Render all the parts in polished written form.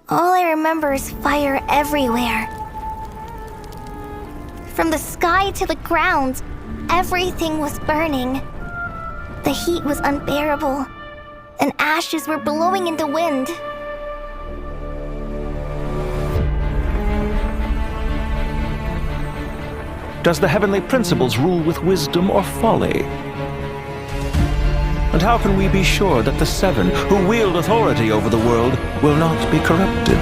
All I remember is fire everywhere. From the sky to the ground, everything was burning. The heat was unbearable, and ashes were blowing in the wind. Does the heavenly principles rule with wisdom or folly? And how can we be sure that the seven who wield authority over the world will not be corrupted?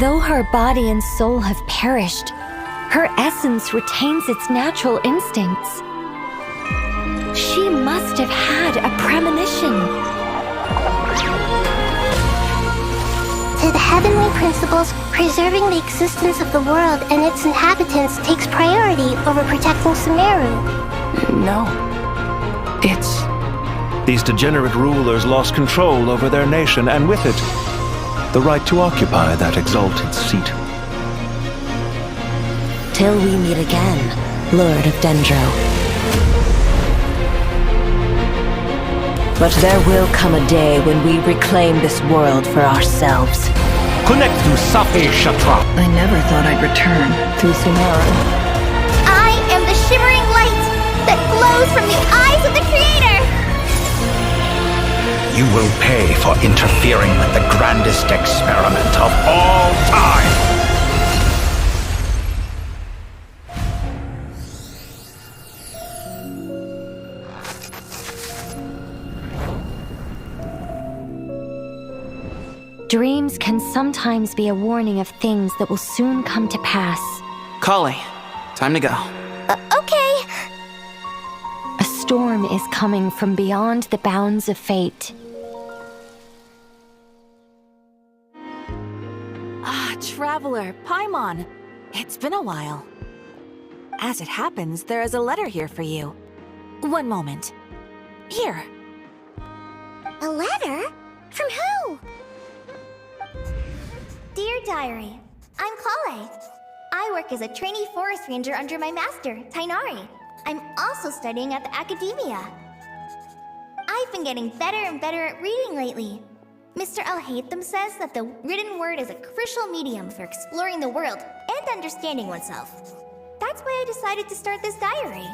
Though her body and soul have perished, her essence retains its natural instincts. She must have had a premonition. To the heavenly principles, preserving the existence of the world and its inhabitants takes priority over protecting Sumeru. No. It's... These degenerate rulers lost control over their nation, and with it, the right to occupy that exalted seat. Till we meet again, Lord of Dendro. But there will come a day when we reclaim this world for ourselves. Connect to Safe Shatra. I never thought I'd return through Sumeru. I am the shimmering light that glows from the eyes of the Creator! You will pay for interfering with the grandest experiment of all time! Dreams can sometimes be a warning of things that will soon come to pass. Kali, time to go. Okay. A storm is coming from beyond the bounds of fate. Traveler, Paimon. It's been a while. As it happens, there is a letter here for you. One moment. Here. A letter? From who? Dear Diary, I'm Kale. I work as a trainee forest ranger under my master, Tainari. I'm also studying at the academia. I've been getting better and better at reading lately. Mr. Al-Haytham says that the written word is a crucial medium for exploring the world and understanding oneself. That's why I decided to start this diary.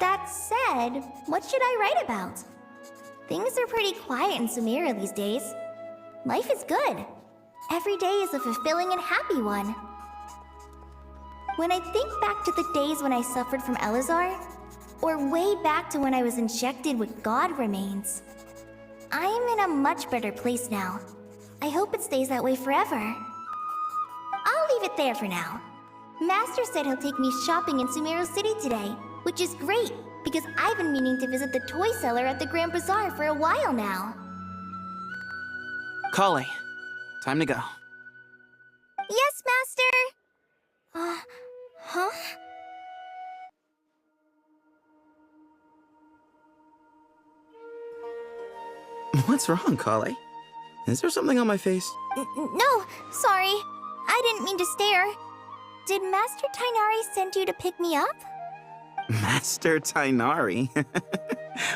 That said, what should I write about? Things are pretty quiet in Sumeru these days. Life is good. Every day is a fulfilling and happy one. When I think back to the days when I suffered from Elazar, or way back to when I was injected with God remains, I am in a much better place now. I hope it stays that way forever. I'll leave it there for now. Master said he'll take me shopping in Sumeru City today, which is great, because I've been meaning to visit the toy seller at the Grand Bazaar for a while now. Kali, time to go. Yes, Master! Huh? What's wrong, Kali? Is there something on my face? No, sorry. I didn't mean to stare. Did Master Tainari send you to pick me up? Master Tainari?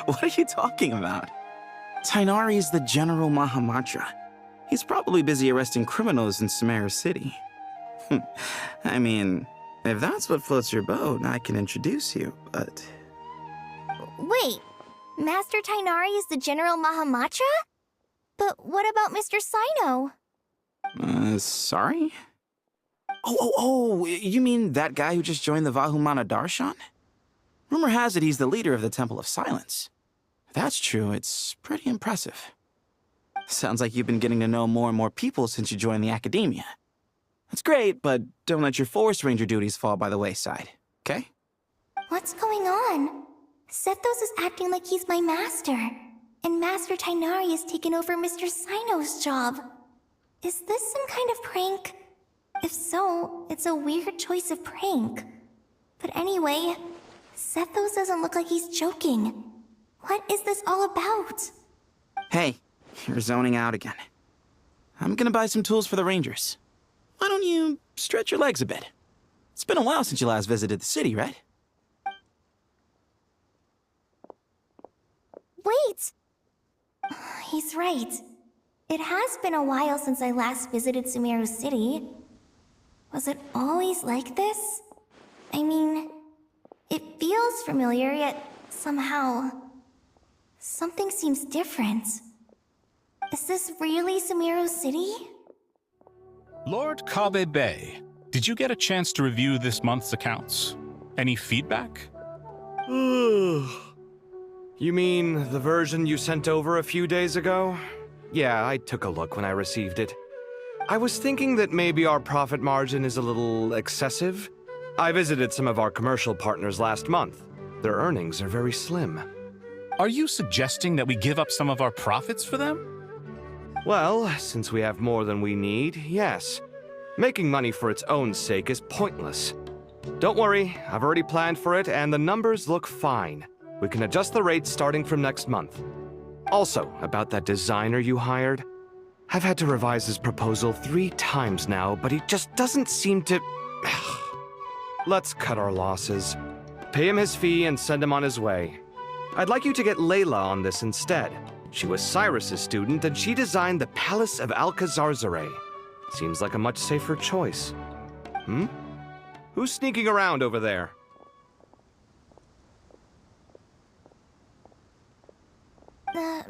What are you talking about? Tainari is the General Mahamatra. He's probably busy arresting criminals in Sumeru City. I mean, if that's what floats your boat, I can introduce you, but... Wait, Master Tainari is the General Mahamatra? But what about Mr. Sino? Sorry? Oh, you mean that guy who just joined the Vahumana Darshan? Rumor has it he's the leader of the Temple of Silence. If that's true, it's pretty impressive. Sounds like you've been getting to know more and more people since you joined the academia. That's great, but don't let your forest ranger duties fall by the wayside, okay? What's going on? Sethos is acting like he's my master, and Master Tainari has taken over Mr. Sino's job. Is this some kind of prank? If so, it's a weird choice of prank. But anyway, Sethos doesn't look like he's joking. What is this all about? Hey, you're zoning out again. I'm gonna buy some tools for the rangers. Why don't you stretch your legs a bit? It's been a while since you last visited the city, right? Wait! He's right. It has been a while since I last visited Sumeru City. Was it always like this? I mean, it feels familiar, yet somehow... something seems different. Is this really Sumeru City? Lord Kabe Bay, did you get a chance to review this month's accounts? Any feedback? You mean the version you sent over a few days ago? Yeah, I took a look when I received it. I was thinking that maybe our profit margin is a little excessive. I visited some of our commercial partners last month. Their earnings are very slim. Are you suggesting that we give up some of our profits for them? Well, since we have more than we need, yes. Making money for its own sake is pointless. Don't worry, I've already planned for it, and the numbers look fine. We can adjust the rates starting from next month. Also, about that designer you hired, I've had to revise his proposal 3 times now, but he just doesn't seem to... Let's cut our losses. Pay him his fee and send him on his way. I'd like you to get Layla on this instead. She was Cyrus's student, and she designed the Palace of Alcazarzare. Seems like a much safer choice. Who's sneaking around over there?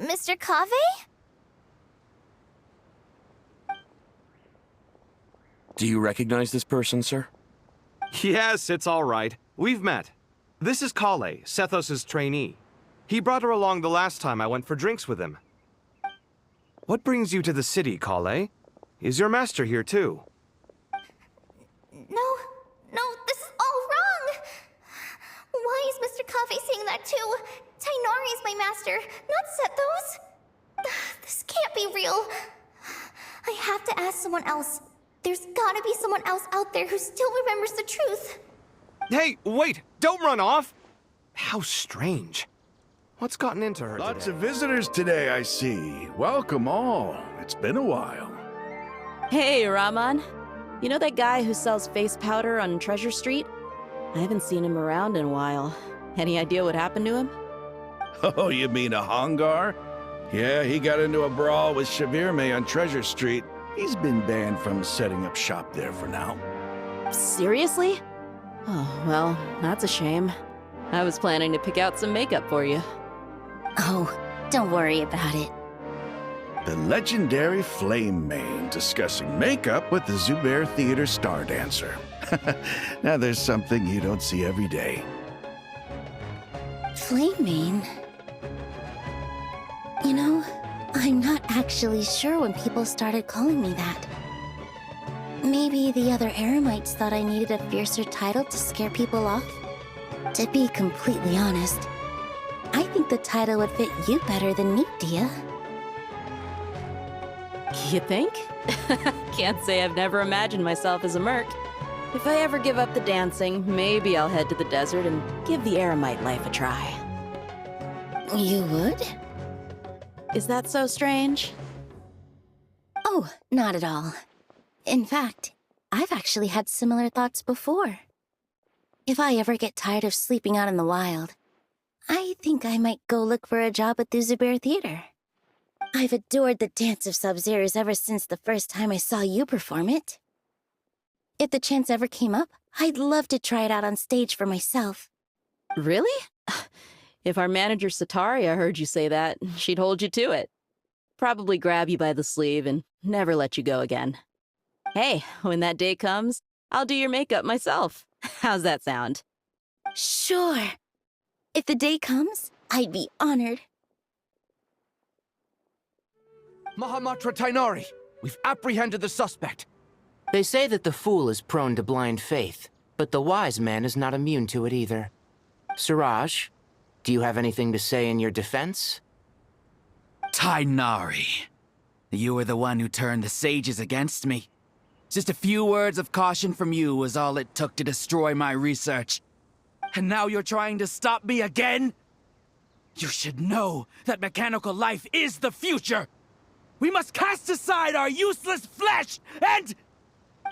Mr. Kave? Do you recognize this person, sir? Yes, it's all right. We've met. This is Kale, Sethos' trainee. He brought her along the last time I went for drinks with him. What brings you to the city, Kale? Is your master here too? No, this is all wrong! Why is Mr. Kave saying that too? Tainari is my master, not Sethos. This can't be real. I have to ask someone else. There's gotta be someone else out there who still remembers the truth. Hey, wait! Don't run off! How strange. What's gotten into her Lots today? of visitors today, I see. Welcome all. It's been a while. Hey, Raman. You know that guy who sells face powder on Treasure Street? I haven't seen him around in a while. Any idea what happened to him? Oh, you mean a Hongar? Yeah, he got into a brawl with Shavirme on Treasure Street. He's been banned from setting up shop there for now. Seriously? Oh, well, that's a shame. I was planning to pick out some makeup for you. Oh, don't worry about it. The legendary Flame Mane discussing makeup with the Zubair Theater star dancer. Now there's something you don't see every day. Flame Mane? You know, I'm not actually sure when people started calling me that. Maybe the other Eremites thought I needed a fiercer title to scare people off? To be completely honest, I think the title would fit you better than me, Dia. You think? Can't say I've never imagined myself as a merc. If I ever give up the dancing, maybe I'll head to the desert and give the Eremite life a try. You would? Is that so strange? Oh, not at all. In fact, I've actually had similar thoughts before. If I ever get tired of sleeping out in the wild, I think I might go look for a job at the Zubair Theater. I've adored the Dance of Sub-Zeros ever since the first time I saw you perform it. If the chance ever came up, I'd love to try it out on stage for myself. Really? If our manager Sataria heard you say that, she'd hold you to it. Probably grab you by the sleeve and never let you go again. Hey, when that day comes, I'll do your makeup myself. How's that sound? Sure. If the day comes, I'd be honored. Mahamatra Tainari, we've apprehended the suspect. They say that the fool is prone to blind faith, but the wise man is not immune to it either. Siraj, do you have anything to say in your defense? Tainari, you were the one who turned the sages against me. Just a few words of caution from you was all it took to destroy my research. And now you're trying to stop me again? You should know that mechanical life is the future! We must cast aside our useless flesh and...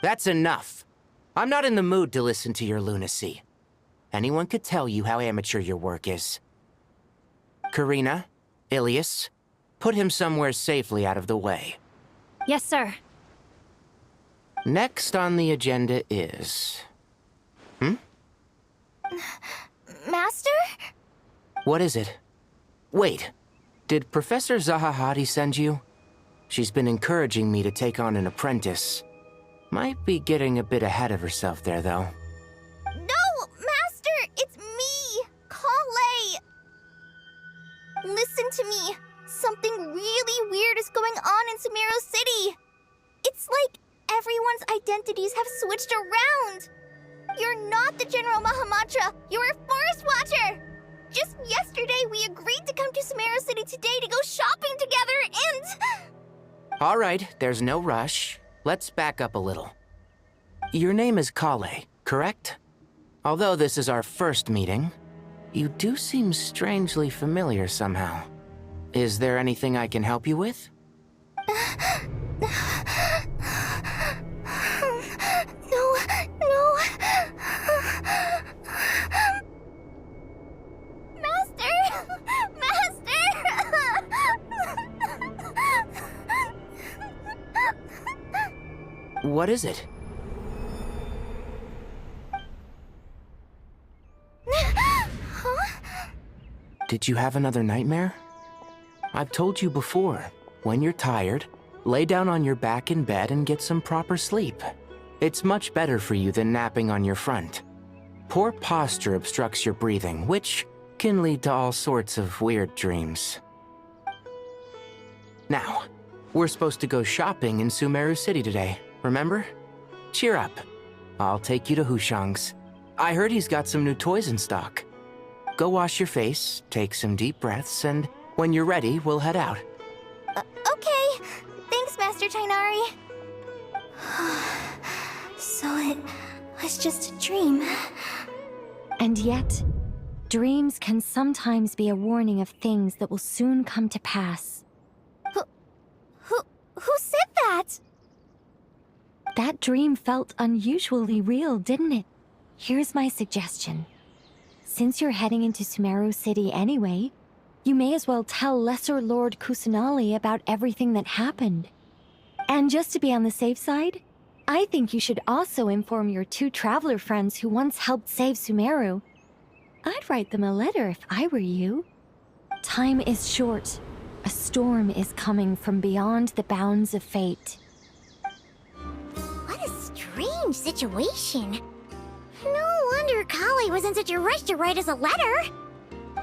That's enough. I'm not in the mood to listen to your lunacy. Anyone could tell you how amateur your work is. Karina, Ilias, put him somewhere safely out of the way. Yes, sir. Next on the agenda is... Master? What is it? Wait, did Professor Zahahati send you? She's been encouraging me to take on an apprentice. Might be getting a bit ahead of herself there, though. No, Master! It's me! Kale! Listen to me. Something really weird is going on in Sumeru City. It's like everyone's identities have switched around. You're not the General Mahamatra. You're a Forest Watcher. Just yesterday, we agreed to come to Sumeru City today to go shopping together and... All right, there's no rush. Let's back up a little. Your name is Kale, correct? Although this is our first meeting, you do seem strangely familiar somehow. Is there anything I can help you with? No. Master! What is it? Did you have another nightmare? I've told you before, when you're tired, lay down on your back in bed and get some proper sleep. It's much better for you than napping on your front. Poor posture obstructs your breathing, which can lead to all sorts of weird dreams. Now, we're supposed to go shopping in Sumeru City today, remember? Cheer up. I'll take you to Hushang's. I heard he's got some new toys in stock. Go wash your face, take some deep breaths, and when you're ready, we'll head out. Okay. Thanks, Master Tainari. So it was just a dream. And yet, dreams can sometimes be a warning of things that will soon come to pass. Who said that? That dream felt unusually real, didn't it? Here's my suggestion. Since you're heading into Sumeru City anyway, you may as well tell Lesser Lord Kusanali about everything that happened. And just to be on the safe side, I think you should also inform your 2 traveler friends who once helped save Sumeru. I'd write them a letter if I were you. Time is short. A storm is coming from beyond the bounds of fate. What a strange situation. No wonder Kale was in such a rush to write us a letter.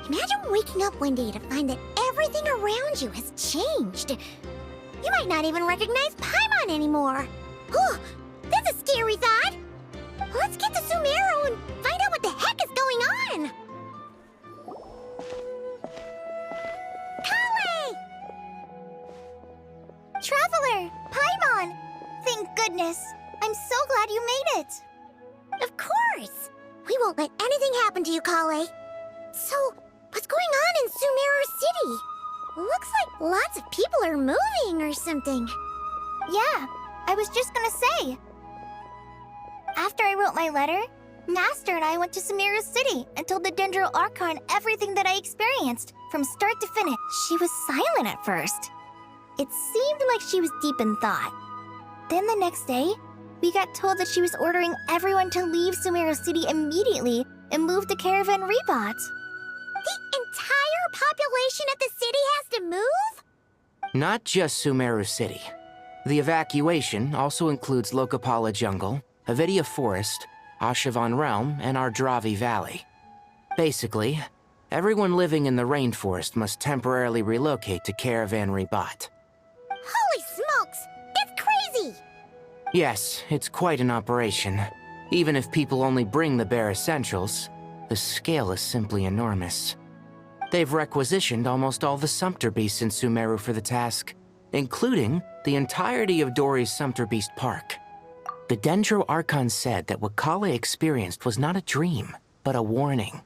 Imagine waking up one day to find that everything around you has changed. You might not even recognize Paimon anymore. Oh, that's a scary thought. Let's get to Sumeru and find out what the heck is going on. Kale! Traveler, Paimon! Thank goodness. I'm so glad you made it. Of course. We won't let anything happen to you, Kale. So, what's going on in Sumeru City? Looks like lots of people are moving or something. Yeah, I was just gonna say. After I wrote my letter, Master and I went to Sumeru City and told the Dendro Archon everything that I experienced, from start to finish. She was silent at first. It seemed like she was deep in thought. Then the next day, we got told that she was ordering everyone to leave Sumeru City immediately and move to Caravan Rebot. The entire population of the city has to move? Not just Sumeru City. The evacuation also includes Lokapala Jungle, Avidia Forest, Ashavan Realm, and Ardravi Valley. Basically, everyone living in the rainforest must temporarily relocate to Caravan Rebot. Holy smokes! That's crazy! Yes, it's quite an operation. Even if people only bring the bare essentials, the scale is simply enormous. They've requisitioned almost all the Sumpter Beasts in Sumeru for the task, including the entirety of Dori's Sumpter Beast Park. The Dendro Archon said that what Kale experienced was not a dream, but a warning.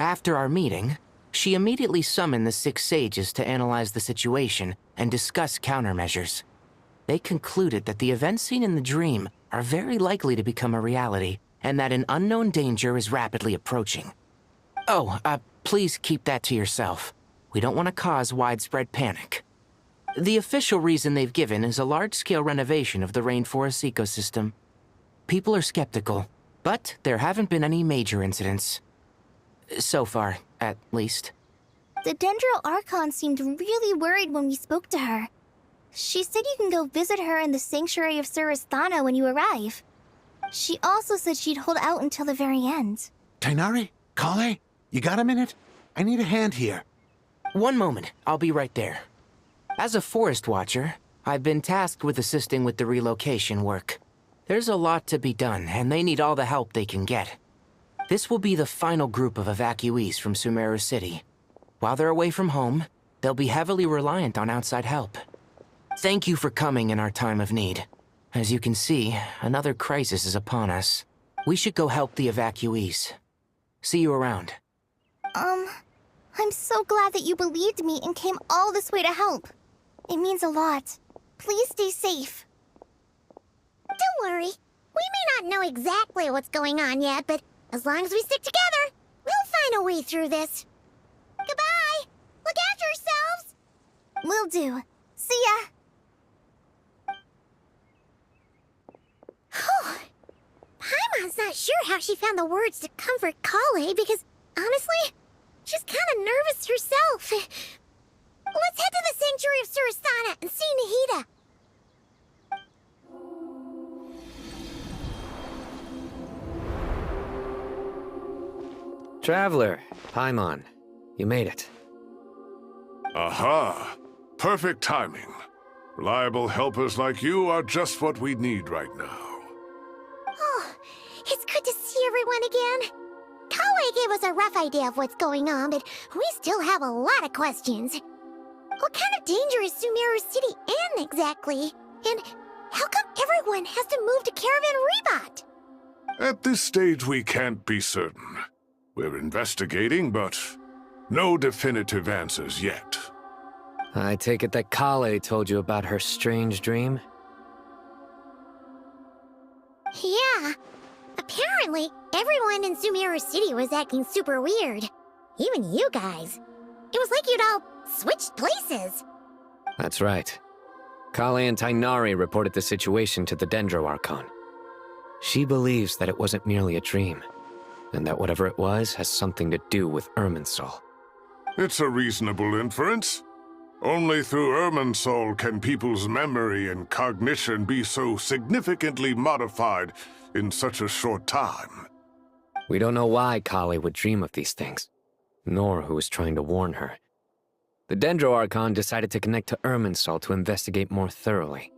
After our meeting, she immediately summoned the 6 sages to analyze the situation and discuss countermeasures. They concluded that the events seen in the dream are very likely to become a reality, and that an unknown danger is rapidly approaching. Oh, please keep that to yourself. We don't want to cause widespread panic. The official reason they've given is a large-scale renovation of the rainforest ecosystem. People are skeptical, but there haven't been any major incidents. So far, at least. The Dendro Archon seemed really worried when we spoke to her. She said you can go visit her in the Sanctuary of Surasthana when you arrive. She also said she'd hold out until the very end. Tighnari? Kale? You got a minute? I need a hand here. One moment, I'll be right there. As a forest watcher, I've been tasked with assisting with the relocation work. There's a lot to be done, and they need all the help they can get. This will be the final group of evacuees from Sumeru City. While they're away from home, they'll be heavily reliant on outside help. Thank you for coming in our time of need. As you can see, another crisis is upon us. We should go help the evacuees. See you around. I'm so glad that you believed me and came all this way to help. It means a lot. Please stay safe. Don't worry. We may not know exactly what's going on yet, but as long as we stick together, we'll find a way through this. Goodbye! Look after yourselves! Will do. See ya! Whew. Paimon's not sure how she found the words to comfort Kale because, honestly, she's kind of nervous herself. Let's head to the Sanctuary of Surasthana and see Nahida. Traveler, Paimon, you made it. Aha! Perfect timing. Reliable helpers like you are just what we need right now. Oh, it's good to see everyone again. Kale gave us a rough idea of what's going on, but we still have a lot of questions. What kind of danger is Sumeru City in exactly? And how come everyone has to move to Caravan Rebot? At this stage, we can't be certain. We're investigating, but no definitive answers yet. I take it that Kale told you about her strange dream? Yeah. Apparently, everyone in Sumeru City was acting super weird. Even you guys. It was like you'd all switched places. That's right. Kale and Tighnari reported the situation to the Dendro Archon. She believes that it wasn't merely a dream, and that whatever it was has something to do with Irminsul. It's a reasonable inference. Only through Irminsul can people's memory and cognition be so significantly modified in such a short time. We don't know why Kale would dream of these things, nor who was trying to warn her. The Dendro Archon decided to connect to Irminsul to investigate more thoroughly.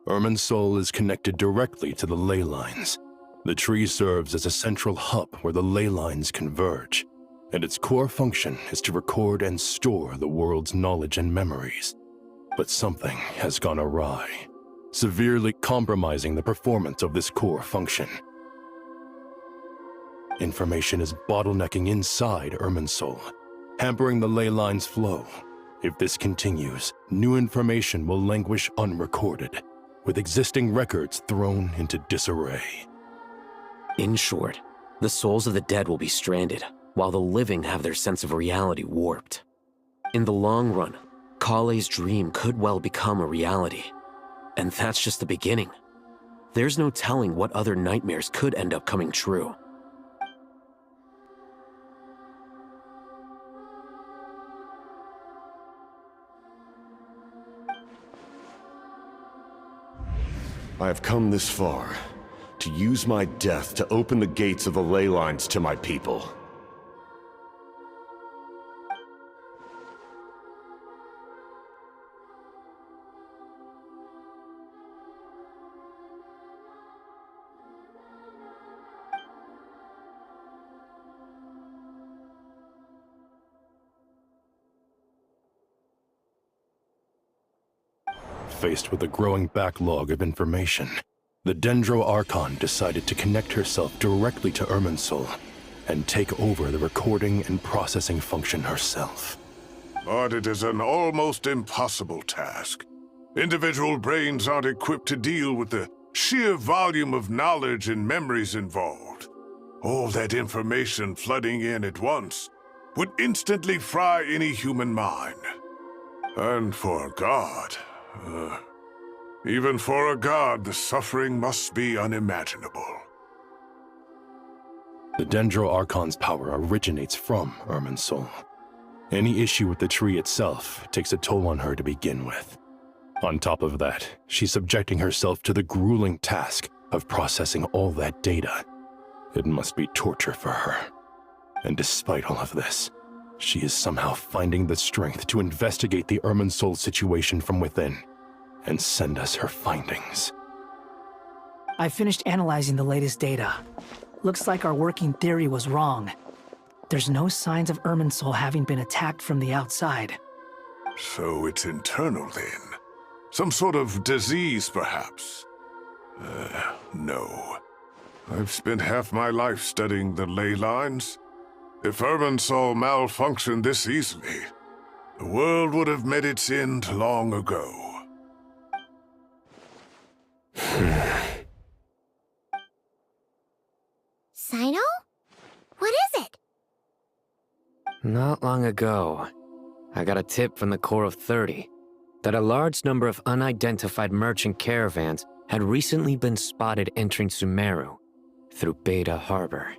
Irminsul is connected directly to the ley lines. The tree serves as a central hub where the ley lines converge, and its core function is to record and store the world's knowledge and memories. But something has gone awry, severely compromising the performance of this core function. Information is bottlenecking inside Irminsul, hampering the ley line's flow. If this continues, new information will languish unrecorded, with existing records thrown into disarray. In short, the souls of the dead will be stranded, while the living have their sense of reality warped. In the long run, Kale's dream could well become a reality. And that's just the beginning. There's no telling what other nightmares could end up coming true. I have come this far, to use my death to open the gates of the ley lines to my people. Faced with a growing backlog of information, the Dendro Archon decided to connect herself directly to Irminsul and take over the recording and processing function herself. But it is an almost impossible task. Individual brains aren't equipped to deal with the sheer volume of knowledge and memories involved. All that information flooding in at once would instantly fry any human mind. And for a god, even for a god, the suffering must be unimaginable. The Dendro Archon's power originates from Irminsul. Any issue with the tree itself takes a toll on her to begin with. On top of that, she's subjecting herself to the grueling task of processing all that data. It must be torture for her. And despite all of this, she is somehow finding the strength to investigate the Irminsul situation from within and send us her findings. I finished analyzing the latest data. Looks like our working theory was wrong. There's no signs of Irminsul having been attacked from the outside. So it's internal then? Some sort of disease, perhaps? No. I've spent half my life studying the ley lines. If Irminsul malfunctioned this easily, the world would have met its end long ago. Sino? What is it? Not long ago, I got a tip from the Core of 30 that a large number of unidentified merchant caravans had recently been spotted entering Sumeru through Beta Harbor.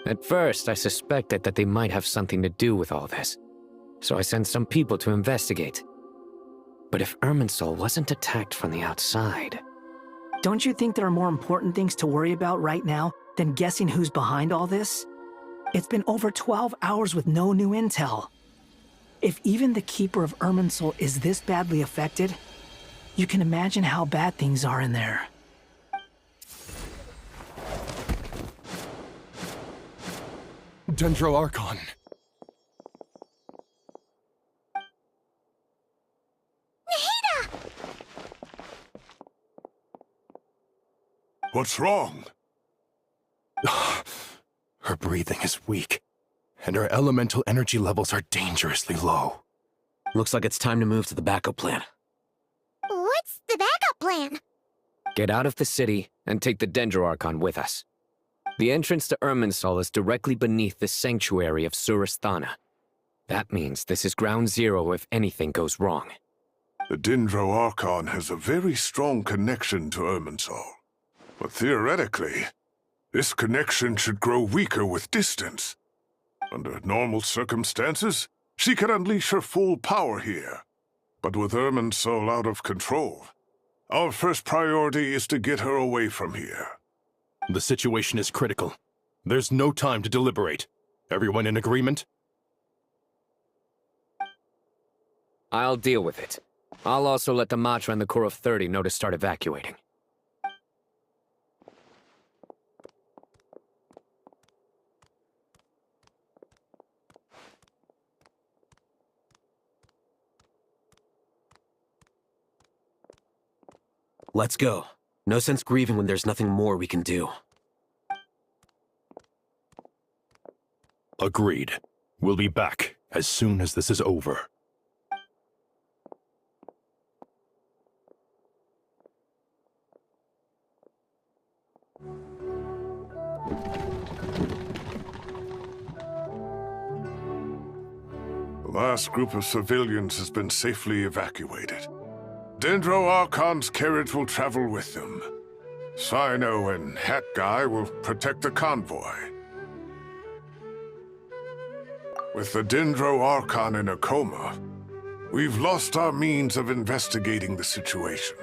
At first, I suspected that they might have something to do with all this, so I sent some people to investigate. But if Irminsul wasn't attacked from the outside... Don't you think there are more important things to worry about right now than guessing who's behind all this? It's been over 12 hours with no new intel. If even the Keeper of Irminsul is this badly affected, you can imagine how bad things are in there. Dendro Archon. What's wrong? Her breathing is weak, and her elemental energy levels are dangerously low. Looks like it's time to move to the backup plan. What's the backup plan? Get out of the city and take the Dendro Archon with us. The entrance to Irminsul is directly beneath the sanctuary of Surasthana. That means this is ground zero if anything goes wrong. The Dendro Archon has a very strong connection to Irminsul. But theoretically, this connection should grow weaker with distance. Under normal circumstances, she could unleash her full power here. But with Irminsul out of control, our first priority is to get her away from here. The situation is critical. There's no time to deliberate. Everyone in agreement? I'll deal with it. I'll also let the Matra and the Core of 30 know to start evacuating. Let's go. No sense grieving when there's nothing more we can do. Agreed. We'll be back as soon as this is over. The last group of civilians has been safely evacuated. Dendro Archon's carriage will travel with them. Sino and Hat Guy will protect the convoy. With the Dendro Archon in a coma, we've lost our means of investigating the situation.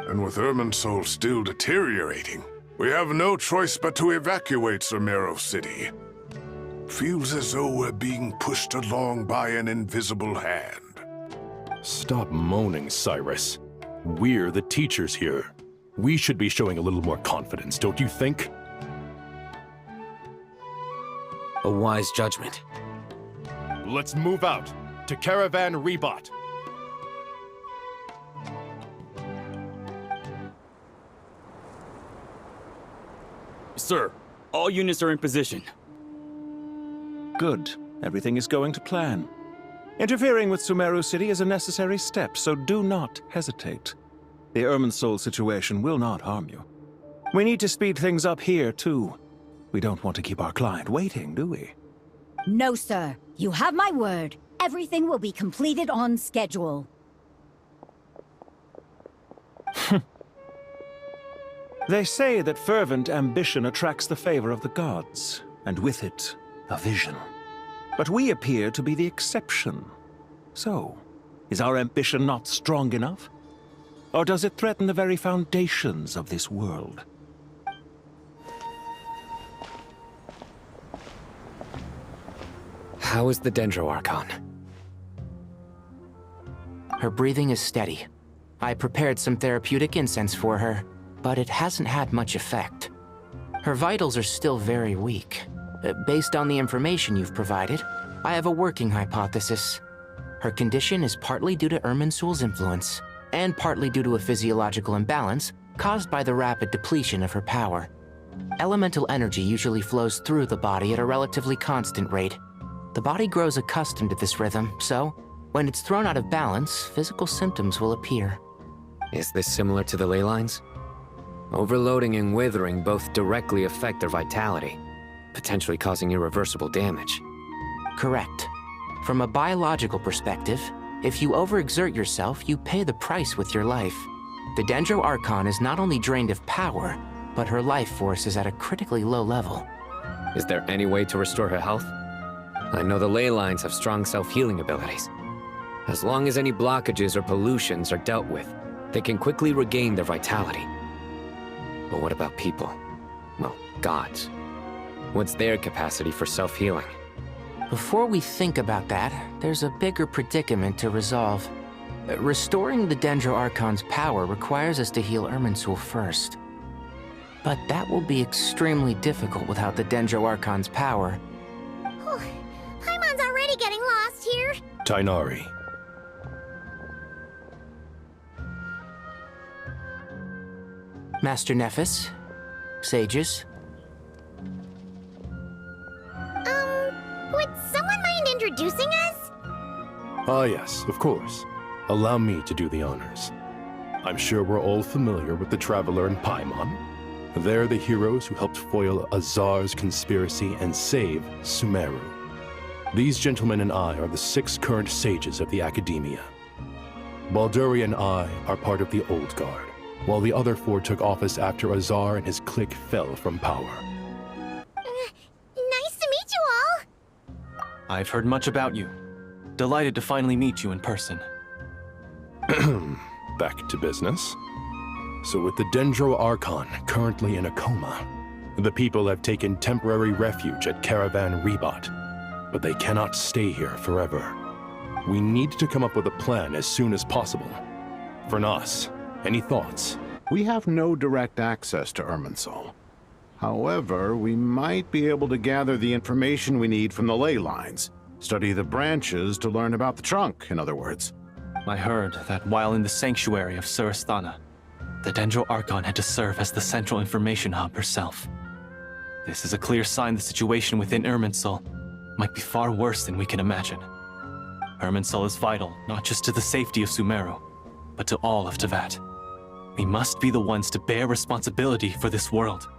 And with Irminsul still deteriorating, we have no choice but to evacuate Sumeru City. Feels as though we're being pushed along by an invisible hand. Stop moaning, Cyrus. We're the teachers here. We should be showing a little more confidence, don't you think? A wise judgment. Let's move out to Caravan Rebot. Sir, all units are in position. Good. Everything is going to plan. Interfering with Sumeru City is a necessary step, so do not hesitate. The Irminsul situation will not harm you. We need to speed things up here, too. We don't want to keep our client waiting, do we? No, sir. You have my word. Everything will be completed on schedule. They say that fervent ambition attracts the favor of the gods, and with it, a vision. But we appear to be the exception. So, is our ambition not strong enough? Or does it threaten the very foundations of this world? How is the Dendroarchon? Her breathing is steady. I prepared some therapeutic incense for her, but it hasn't had much effect. Her vitals are still very weak. Based on the information you've provided, I have a working hypothesis. Her condition is partly due to Irminsul's influence, and partly due to a physiological imbalance caused by the rapid depletion of her power. Elemental energy usually flows through the body at a relatively constant rate. The body grows accustomed to this rhythm, so when it's thrown out of balance, physical symptoms will appear. Is this similar to the ley lines? Overloading and withering both directly affect their vitality, potentially causing irreversible damage. Correct. From a biological perspective, if you overexert yourself, you pay the price with your life. The Dendroarchon is not only drained of power, but her life force is at a critically low level. Is there any way to restore her health? I know the ley lines have strong self-healing abilities. As long as any blockages or pollutions are dealt with, they can quickly regain their vitality. But what about people? Well, gods. What's their capacity for self-healing? Before we think about that, there's a bigger predicament to resolve. Restoring the Dendroarchon's power requires us to heal Irminsul first. But that will be extremely difficult without the Dendroarchon's power. Paimon's already getting lost here. Tainari. Master Nephis, sages. Would someone mind introducing us? Ah, yes, of course. Allow me to do the honors. I'm sure we're all familiar with the Traveler and Paimon. They're the heroes who helped foil Azar's conspiracy and save Sumeru. These gentlemen and I are the 6 current sages of the Academia. Balduri and I are part of the Old Guard, while the other 4 took office after Azar and his clique fell from power. Nice to meet you all. I've heard much about you. Delighted to finally meet you in person. Back to business. So with the Dendroarchon currently in a coma, the people have taken temporary refuge at Caravan Rebat, but they cannot stay here forever. We need to come up with a plan as soon as possible. For Nas, any thoughts? We have no direct access to Irminsul. However, we might be able to gather the information we need from the ley lines. Study the branches to learn about the trunk, in other words. I heard that while in the sanctuary of Surasthana, the Dendroarchon had to serve as the central information hub herself. This is a clear sign the situation within Irminsul might be far worse than we can imagine. Irminsul is vital, not just to the safety of Sumeru, but to all of Teyvat. We must be the ones to bear responsibility for this world.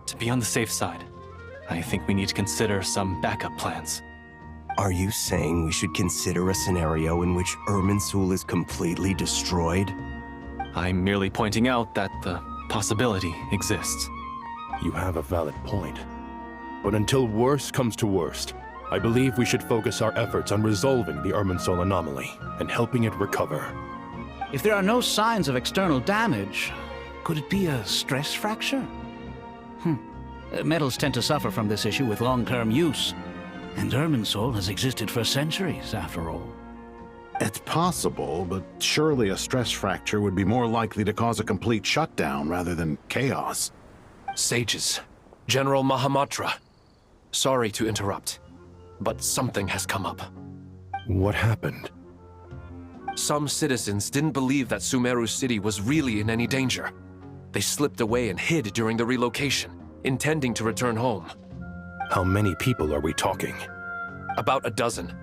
To be on the safe side, I think we need to consider some backup plans. Are you saying we should consider a scenario in which Irminsul is completely destroyed? I'm merely pointing out that the possibility exists. You have a valid point. But until worst comes to worst, I believe we should focus our efforts on resolving the Irminsul anomaly and helping it recover. If there are no signs of external damage, could it be a stress fracture? Metals tend to suffer from this issue with long-term use. And Irminsul has existed for centuries, after all. It's possible, but surely a stress fracture would be more likely to cause a complete shutdown rather than chaos. Sages, General Mahamatra. Sorry to interrupt, but something has come up. What happened? Some citizens didn't believe that Sumeru City was really in any danger. They slipped away and hid during the relocation, intending to return home. How many people are we talking? About a dozen.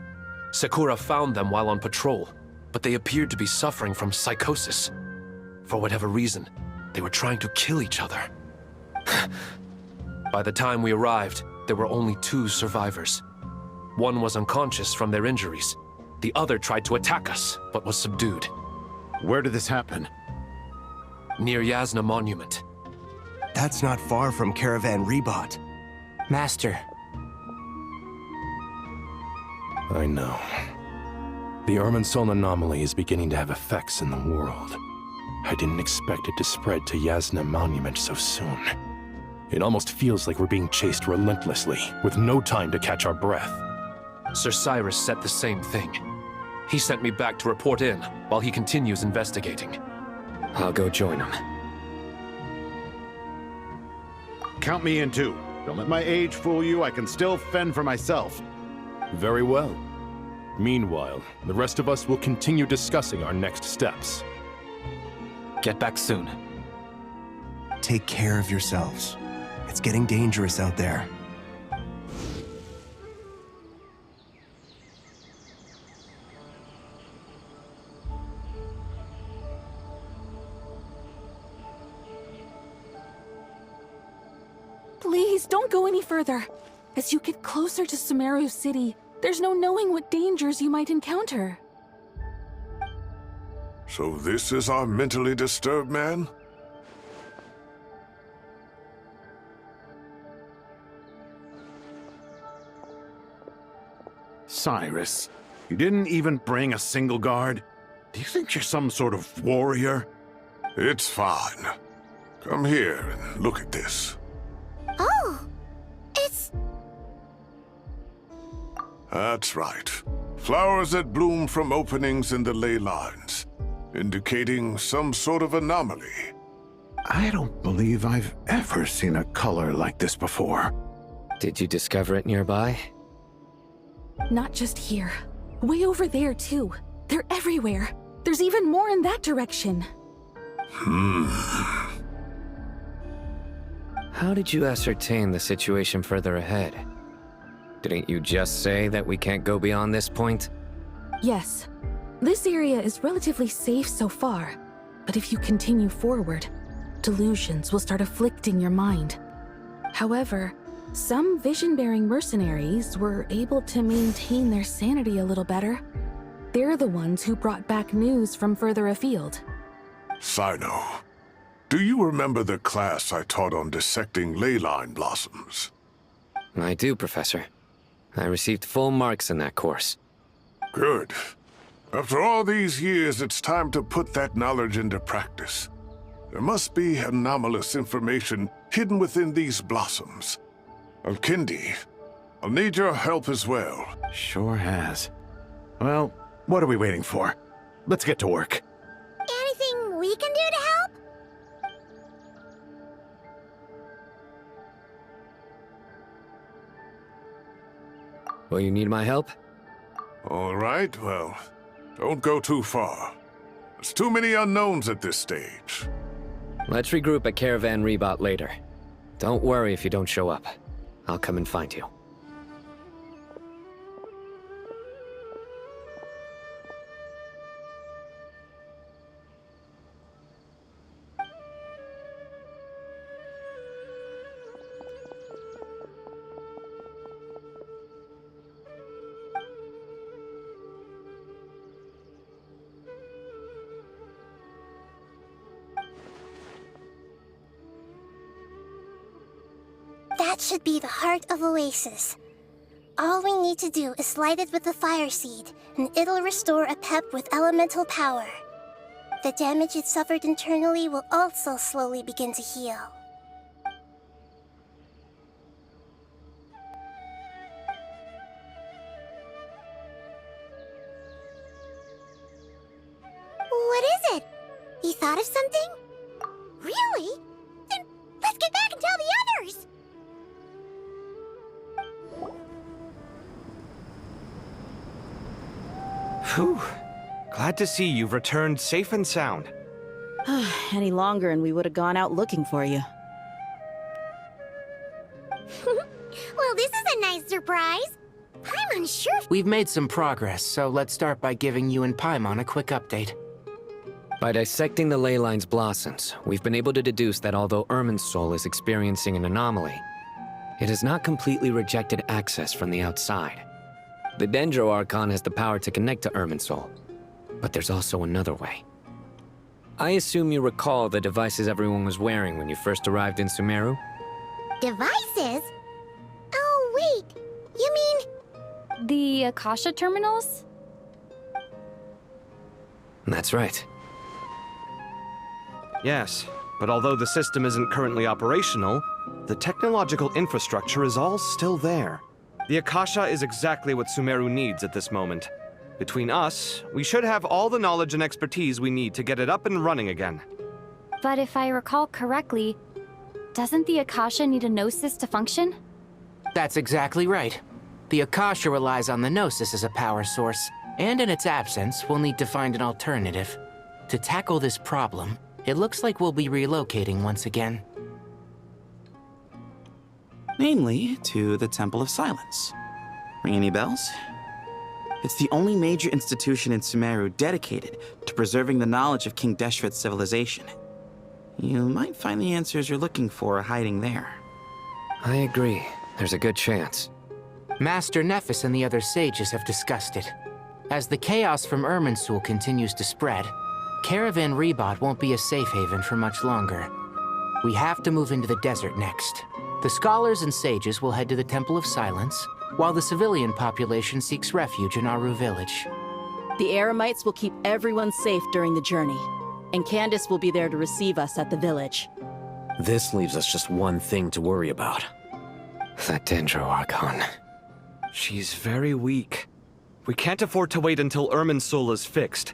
Sakura found them while on patrol, but they appeared to be suffering from psychosis. For whatever reason, they were trying to kill each other. By the time we arrived, there were only 2 survivors. One was unconscious from their injuries. The other tried to attack us, but was subdued. Where did this happen? Near Yasna Monument. That's not far from Caravan Rebot. Master. I know. The Irminsul anomaly is beginning to have effects in the world. I didn't expect it to spread to Yasna Monument so soon. It almost feels like we're being chased relentlessly, with no time to catch our breath. Sir Cyrus said the same thing. He sent me back to report in, while he continues investigating. I'll go join him. Count me in too. Don't let my age fool you, I can still fend for myself. Very well. Meanwhile, the rest of us will continue discussing our next steps. Get back soon. Take care of yourselves. It's getting dangerous out there. Please, don't go any further. As you get closer to Sumeru City, there's no knowing what dangers you might encounter. So this is our mentally disturbed man? Cyrus, you didn't even bring a single guard? Do you think you're some sort of warrior? It's fine. Come here and look at this. Oh, it's... That's right. Flowers that bloom from openings in the ley lines, indicating some sort of anomaly. I don't believe I've ever seen a color like this before. Did you discover it nearby? Not just here. Way over there, too. They're everywhere. There's even more in that direction. How did you ascertain the situation further ahead? Didn't you just say that we can't go beyond this point? Yes. This area is relatively safe so far, but if you continue forward, delusions will start afflicting your mind. However, some vision-bearing mercenaries were able to maintain their sanity a little better. They're the ones who brought back news from further afield. Sino, do you remember the class I taught on dissecting ley line blossoms? I do, Professor. I received full marks in that course. Good. After all these years, it's time to put that knowledge into practice. There must be anomalous information hidden within these blossoms. Alkindi, I'll need your help as well. Sure has. Well, what are we waiting for? Let's get to work. Anything we can do to help? Will you need my help? All right, well, don't go too far. There's too many unknowns at this stage. Let's regroup at Caravan Rebot later. Don't worry if you don't show up. I'll come and find you. That should be the heart of Oasis. All we need to do is light it with the fire seed, and it'll restore a pep with elemental power. The damage it suffered internally will also slowly begin to heal. What is it? You thought of something? Really? Then let's get back and tell the others! Whew. Glad to see you've returned safe and sound. Any longer and we would have gone out looking for you. Well, this is a nice surprise. I'm unsure if... We've made some progress, so let's start by giving you and Paimon a quick update. By dissecting the ley line's blossoms, we've been able to deduce that although Irminsul is experiencing an anomaly, It has not completely rejected access from the outside. The Dendro Archon has the power to connect to Irminsul, but there's also another way. I assume you recall the devices everyone was wearing when you first arrived in Sumeru? Devices? Oh, wait. You mean... The Akasha terminals? That's right. Yes, but although the system isn't currently operational, the technological infrastructure is all still there. The Akasha is exactly what Sumeru needs at this moment. Between us, we should have all the knowledge and expertise we need to get it up and running again. But if I recall correctly, doesn't the Akasha need a Gnosis to function? That's exactly right. The Akasha relies on the Gnosis as a power source, and in its absence, we'll need to find an alternative. To tackle this problem, it looks like we'll be relocating once again. Namely, to the Temple of Silence. Ring any bells? It's the only major institution in Sumeru dedicated to preserving the knowledge of King Deshret's civilization. You might find the answers you're looking for hiding there. I agree. There's a good chance. Master Nephis and the other sages have discussed it. As the chaos from Irminsul continues to spread, Caravan Rebot won't be a safe haven for much longer. We have to move into the desert next. The scholars and sages will head to the Temple of Silence, while the civilian population seeks refuge in Aru village. The Eremites will keep everyone safe during the journey, and Candace will be there to receive us at the village. This leaves us just one thing to worry about. That Dendro Archon. She's very weak. We can't afford to wait until Irminsul is fixed.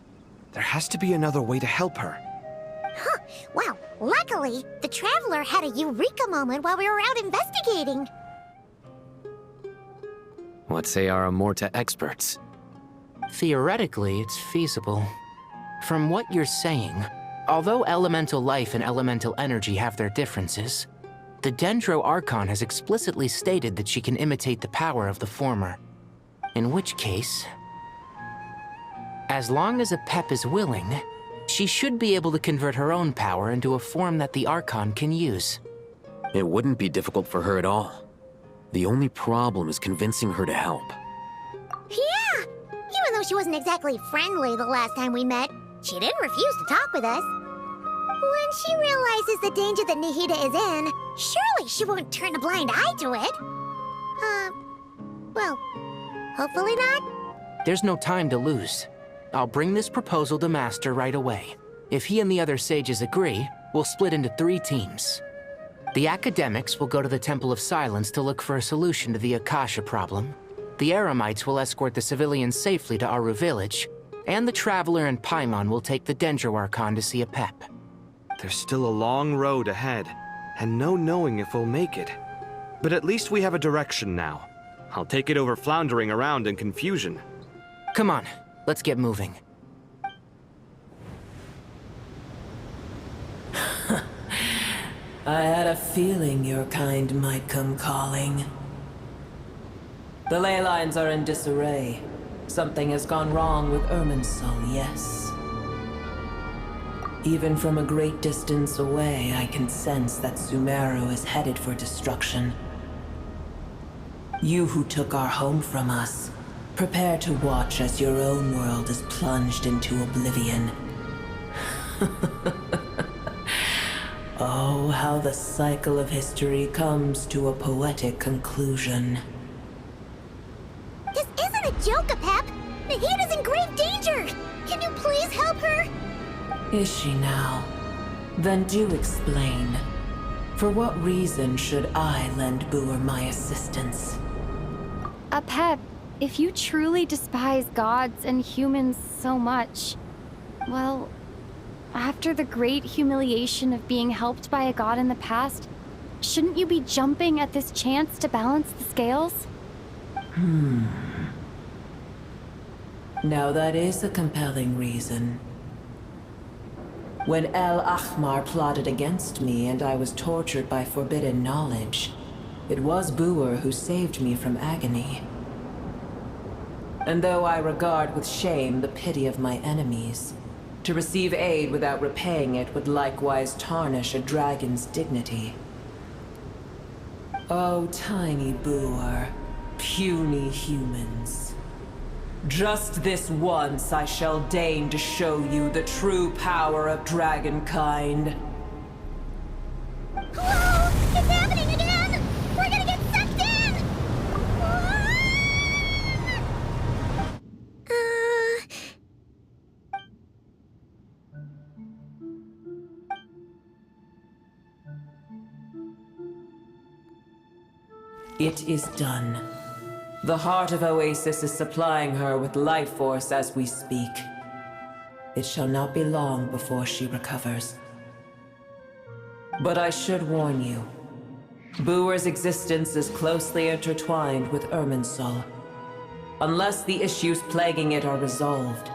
There has to be another way to help her. Huh. Well, luckily, the Traveler had a eureka moment while we were out investigating. What say our Amorta experts? Theoretically, it's feasible. From what you're saying, although elemental life and elemental energy have their differences, the Dendro Archon has explicitly stated that she can imitate the power of the former. In which case, as long as Apep is willing, she should be able to convert her own power into a form that the Archon can use. It wouldn't be difficult for her at all. The only problem is convincing her to help. Yeah! Even though she wasn't exactly friendly the last time we met, she didn't refuse to talk with us. When she realizes the danger that Nahida is in, surely she won't turn a blind eye to it. Well, hopefully not. There's no time to lose. I'll bring this proposal to Master right away. If he and the other sages agree, we'll split into 3 teams. The academics will go to the Temple of Silence to look for a solution to the Akasha problem. The Eremites will escort the civilians safely to Aru village, and the Traveler and Paimon will take the Dendro Archon to see Apep. There's still a long road ahead, and no knowing if we'll make it. But at least we have a direction now. I'll take it over floundering around in confusion. Come on, let's get moving. I had a feeling your kind might come calling. The ley lines are in disarray. Something has gone wrong with Irminsul, yes. Even from a great distance away, I can sense that Sumeru is headed for destruction. You who took our home from us, prepare to watch as your own world is plunged into oblivion. Oh, how the cycle of history comes to a poetic conclusion. This isn't a joke, Apep! Nahida's in grave danger! Can you please help her? Is she now? Then do explain. For what reason should I lend Boer my assistance? Apep, if you truly despise gods and humans so much, well, after the great humiliation of being helped by a god in the past, shouldn't you be jumping at this chance to balance the scales? Now that is a compelling reason. When El Ahmar plotted against me and I was tortured by forbidden knowledge, it was Boer who saved me from agony. And though I regard with shame the pity of my enemies, to receive aid without repaying it would likewise tarnish a dragon's dignity. Oh, tiny Boer, puny humans. Just this once I shall deign to show you the true power of dragonkind. Whoa! It's happening again! We're gonna get sucked in! It is done. The heart of Oasis is supplying her with life force as we speak. It shall not be long before she recovers. But I should warn you. Boer's existence is closely intertwined with Irminsul. Unless the issues plaguing it are resolved,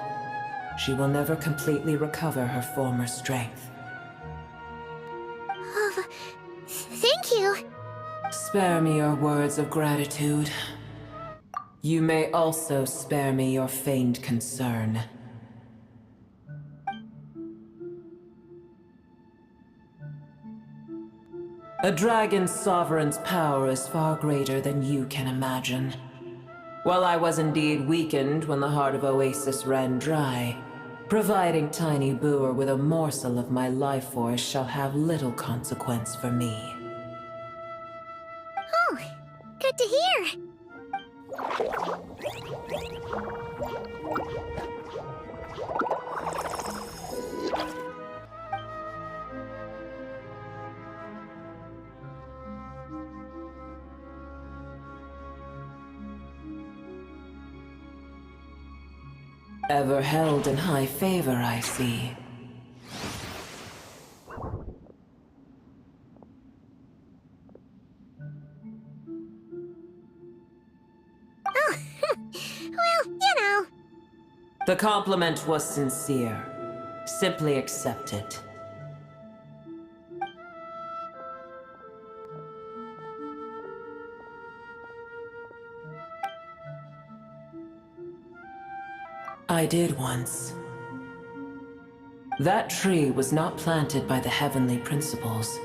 she will never completely recover her former strength. Thank you. Spare me your words of gratitude. You may also spare me your feigned concern. A dragon's sovereign's power is far greater than you can imagine. While I was indeed weakened when the heart of Oasis ran dry, providing Tiny Boer with a morsel of my life force shall have little consequence for me. Oh, good to hear. Ever held in high favor, I see. Oh, well, you know. The compliment was sincere. Simply accept it. I did once. That tree was not planted by the heavenly principles.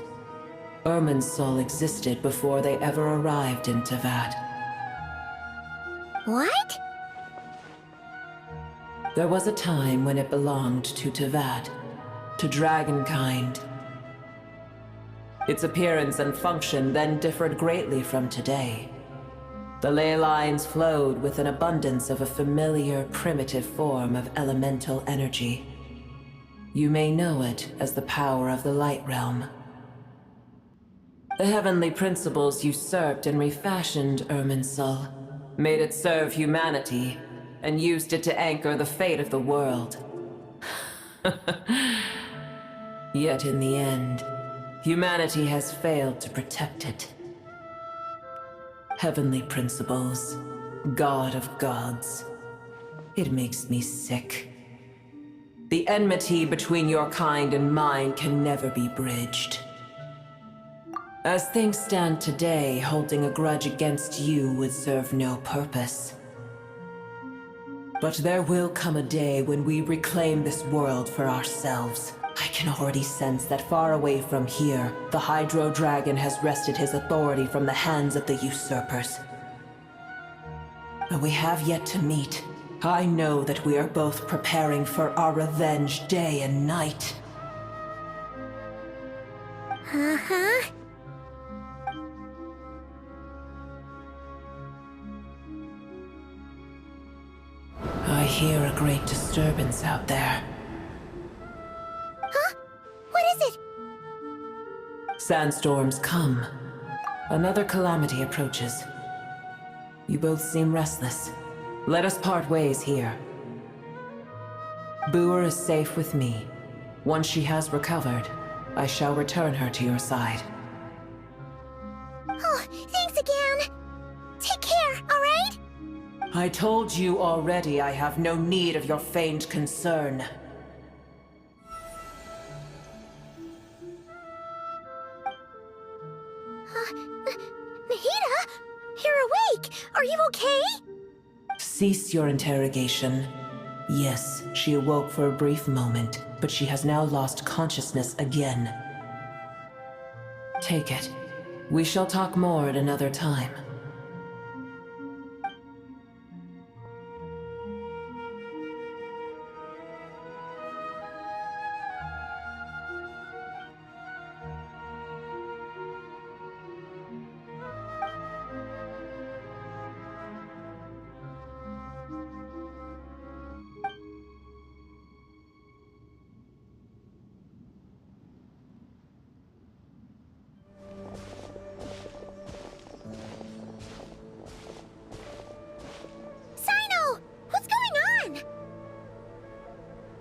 Irminsul existed before they ever arrived in Teyvat. What? There was a time when it belonged to Teyvat, to dragonkind. Its appearance and function then differed greatly from today. The ley lines flowed with an abundance of a familiar, primitive form of elemental energy. You may know it as the power of the Light Realm. The heavenly principles usurped and refashioned Irminsul, made it serve humanity, and used it to anchor the fate of the world. Yet in the end, humanity has failed to protect it. Heavenly principles, God of gods. It makes me sick. The enmity between your kind and mine can never be bridged. As things stand today, holding a grudge against you would serve no purpose. But there will come a day when we reclaim this world for ourselves. I can already sense that far away from here, the Hydro Dragon has wrested his authority from the hands of the usurpers. Though we have yet to meet, I know that we are both preparing for our revenge day and night. Uh-huh. I hear a great disturbance out there. Huh? What is it? Sandstorms come. Another calamity approaches. You both seem restless. Let us part ways here. Boer is safe with me. Once she has recovered, I shall return her to your side. Oh, thanks again. Take care, all right? I told you already I have no need of your feigned concern. Mahita? You're awake! Are you okay? Cease your interrogation. Yes, she awoke for a brief moment, but she has now lost consciousness again. Take it. We shall talk more at another time.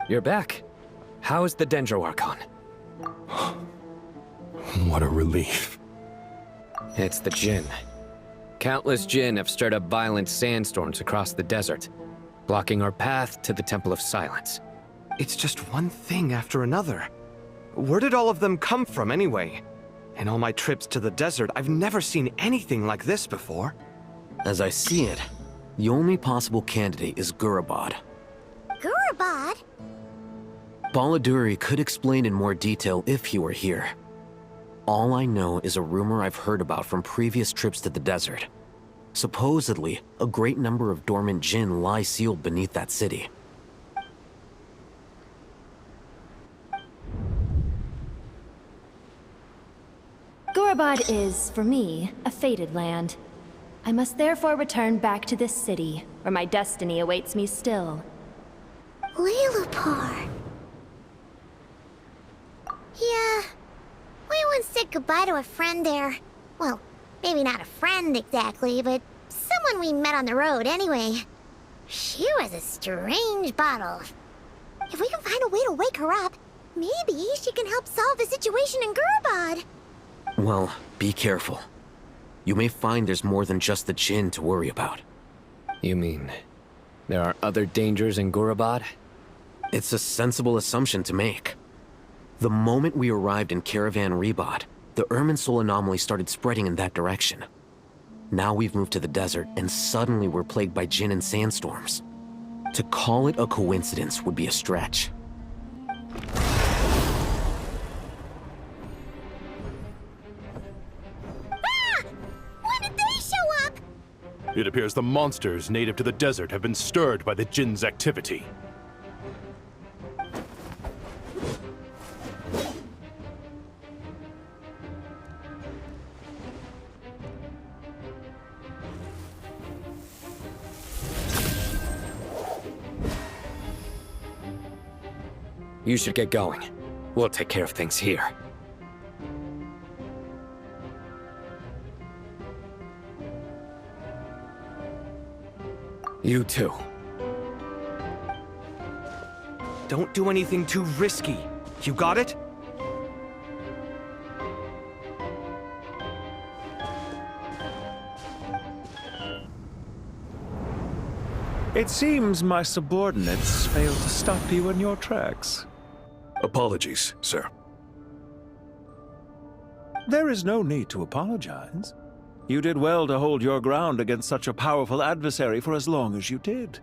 You're back. How's the Dendro Archon? What a relief. It's the Jinn. Countless Jinn have stirred up violent sandstorms across the desert, blocking our path to the Temple of Silence. It's just one thing after another. Where did all of them come from anyway? In all my trips to the desert, I've never seen anything like this before. As I see it, the only possible candidate is Gurabad. Gurabad? Baladuri could explain in more detail if he were here. All I know is a rumor I've heard about from previous trips to the desert. Supposedly, a great number of dormant Jinn lie sealed beneath that city. Gurabad is, for me, a fated land. I must therefore return back to this city, where my destiny awaits me still. Lilupar. Yeah, we once said goodbye to a friend there. Well, maybe not a friend exactly, but someone we met on the road anyway. She was a strange bottle. If we can find a way to wake her up, maybe she can help solve the situation in Gurabad. Well, be careful. You may find there's more than just the Jinn to worry about. You mean, there are other dangers in Gurabad? It's a sensible assumption to make. The moment we arrived in Caravan Rebad, the Irminsul anomaly started spreading in that direction. Now we've moved to the desert, and suddenly we're plagued by Jinn and sandstorms. To call it a coincidence would be a stretch. When did they show up? It appears the monsters native to the desert have been stirred by the Jinn's activity. You should get going. We'll take care of things here. You too. Don't do anything too risky. You got it? It seems my subordinates failed to stop you in your tracks. Apologies, sir. There is no need to apologize. You did well to hold your ground against such a powerful adversary for as long as you did.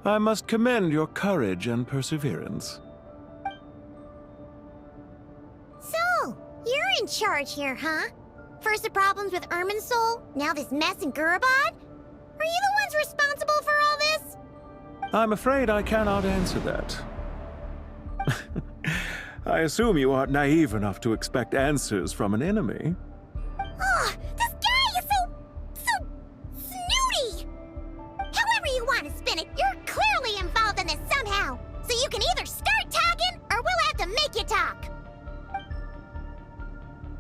I must commend your courage and perseverance. So, you're in charge here, huh? First the problems with Irminsul, now this mess in Gurabad? Are you the ones responsible for all this? I'm afraid I cannot answer that. I assume you aren't naive enough to expect answers from an enemy. Oh, this guy is so snooty! However you want to spin it, you're clearly involved in this somehow. So you can either start talking, or we'll have to make you talk.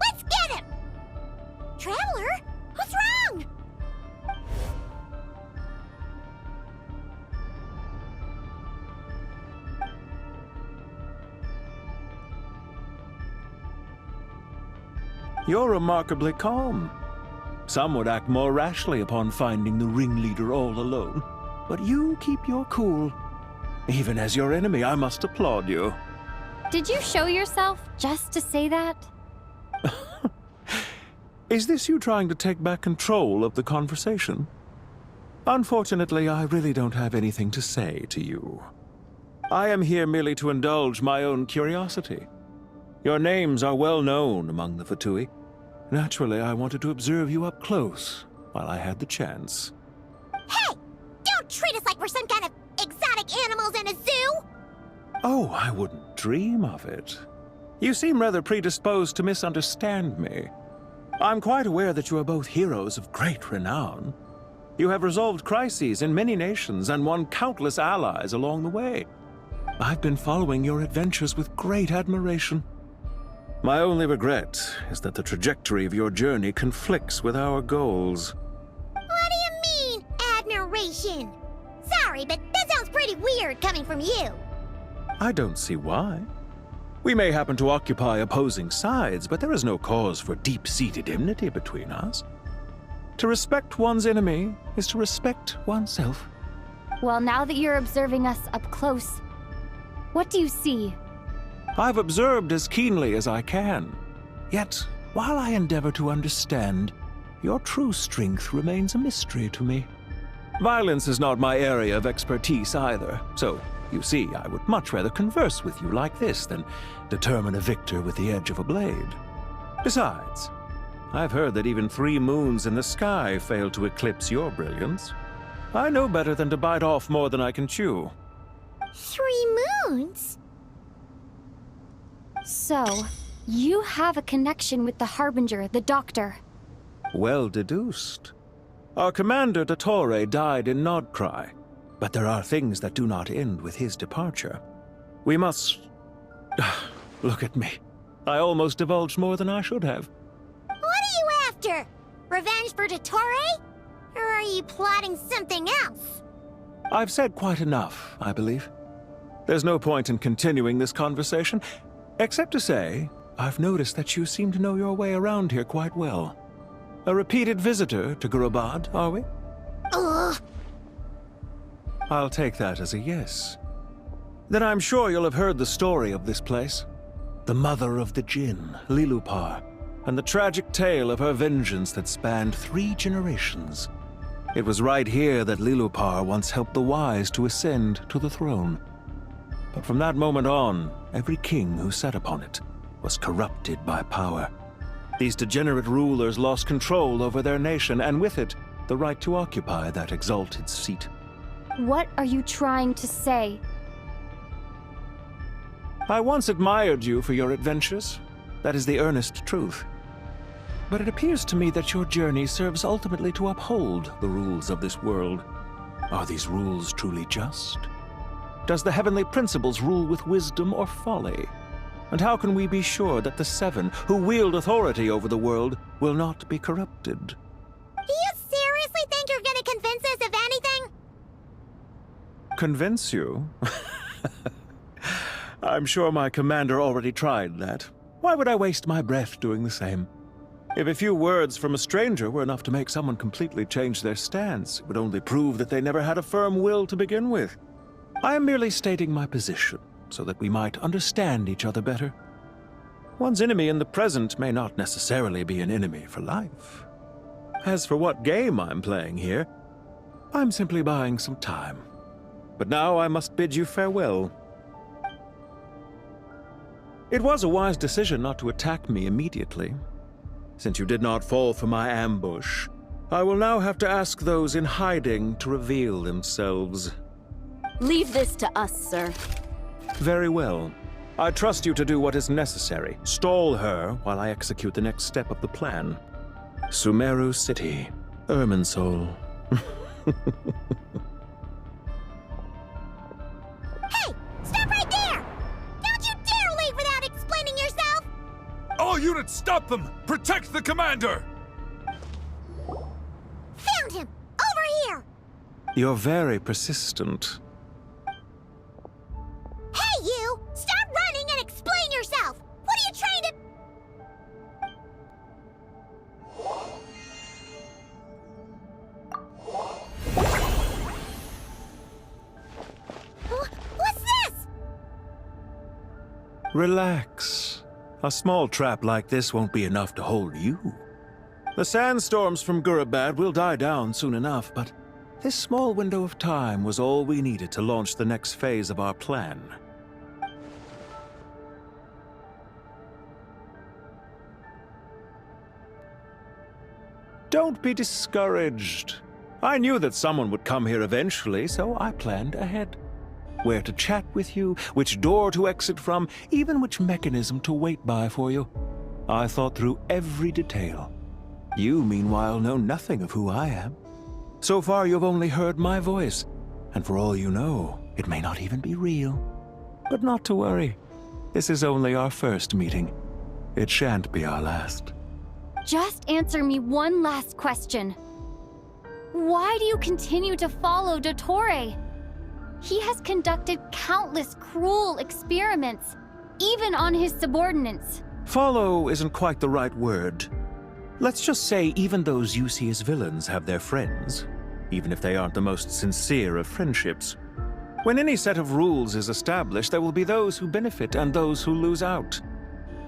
Let's get him! Traveler, what's wrong? You're remarkably calm. Some would act more rashly upon finding the ringleader all alone. But you keep your cool. Even as your enemy, I must applaud you. Did you show yourself just to say that? Is this you trying to take back control of the conversation? Unfortunately, I really don't have anything to say to you. I am here merely to indulge my own curiosity. Your names are well known among the Fatui. Naturally, I wanted to observe you up close while I had the chance. Hey! Don't treat us like we're some kind of exotic animals in a zoo! Oh, I wouldn't dream of it. You seem rather predisposed to misunderstand me. I'm quite aware that you are both heroes of great renown. You have resolved crises in many nations and won countless allies along the way. I've been following your adventures with great admiration. My only regret is that the trajectory of your journey conflicts with our goals. What do you mean, admiration? Sorry, but that sounds pretty weird coming from you. I don't see why. We may happen to occupy opposing sides, but there is no cause for deep-seated enmity between us. To respect one's enemy is to respect oneself. Well, now that you're observing us up close, what do you see? I've observed as keenly as I can. Yet, while I endeavor to understand, your true strength remains a mystery to me. Violence is not my area of expertise either, so, you see, I would much rather converse with you like this than determine a victor with the edge of a blade. Besides, I've heard that even 3 moons in the sky fail to eclipse your brilliance. I know better than to bite off more than I can chew. 3 moons? So, you have a connection with the Harbinger, the Doctor. Well deduced. Our commander, Dottore, died in Nodcry, but there are things that do not end with his departure. We must... Look at me. I almost divulged more than I should have. What are you after? Revenge for Dottore? Or are you plotting something else? I've said quite enough, I believe. There's no point in continuing this conversation, except to say, I've noticed that you seem to know your way around here quite well. A repeated visitor to Gurabad, are we? Ugh. I'll take that as a yes. Then I'm sure you'll have heard the story of this place. The mother of the Jinn, Lilupar, and the tragic tale of her vengeance that spanned 3 generations. It was right here that Lilupar once helped the wise to ascend to the throne. But from that moment on, every king who sat upon it was corrupted by power. These degenerate rulers lost control over their nation, and with it, the right to occupy that exalted seat. What are you trying to say? I once admired you for your adventures. That is the earnest truth. But it appears to me that your journey serves ultimately to uphold the rules of this world. Are these rules truly just? Does the heavenly principles rule with wisdom or folly? And how can we be sure that the 7 who wield authority over the world will not be corrupted? Do you seriously think you're gonna convince us of anything? Convince you? I'm sure my commander already tried that. Why would I waste my breath doing the same? If a few words from a stranger were enough to make someone completely change their stance, it would only prove that they never had a firm will to begin with. I am merely stating my position, so that we might understand each other better. One's enemy in the present may not necessarily be an enemy for life. As for what game I'm playing here, I'm simply buying some time. But now I must bid you farewell. It was a wise decision not to attack me immediately. Since you did not fall for my ambush, I will now have to ask those in hiding to reveal themselves. Leave this to us, sir. Very well. I trust you to do what is necessary. Stall her while I execute the next step of the plan. Sumeru City, Irminsul. Hey! Stop right there! Don't you dare leave without explaining yourself! All units, stop them! Protect the commander! Found him! Over here! You're very persistent. Hey, you! Stop running and explain yourself! What are you trying to... What's this? Relax. A small trap like this won't be enough to hold you. The sandstorms from Gurabad will die down soon enough, but this small window of time was all we needed to launch the next phase of our plan. Don't be discouraged. I knew that someone would come here eventually, so I planned ahead. Where to chat with you, which door to exit from, even which mechanism to wait by for you. I thought through every detail. You, meanwhile, know nothing of who I am. So far, you've only heard my voice, and for all you know, it may not even be real. But not to worry. This is only our first meeting. It shan't be our last. Just answer me one last question. Why do you continue to follow Dottore? He has conducted countless cruel experiments, even on his subordinates. Follow isn't quite the right word. Let's just say even those you see as villains have their friends, even if they aren't the most sincere of friendships. When any set of rules is established, there will be those who benefit and those who lose out.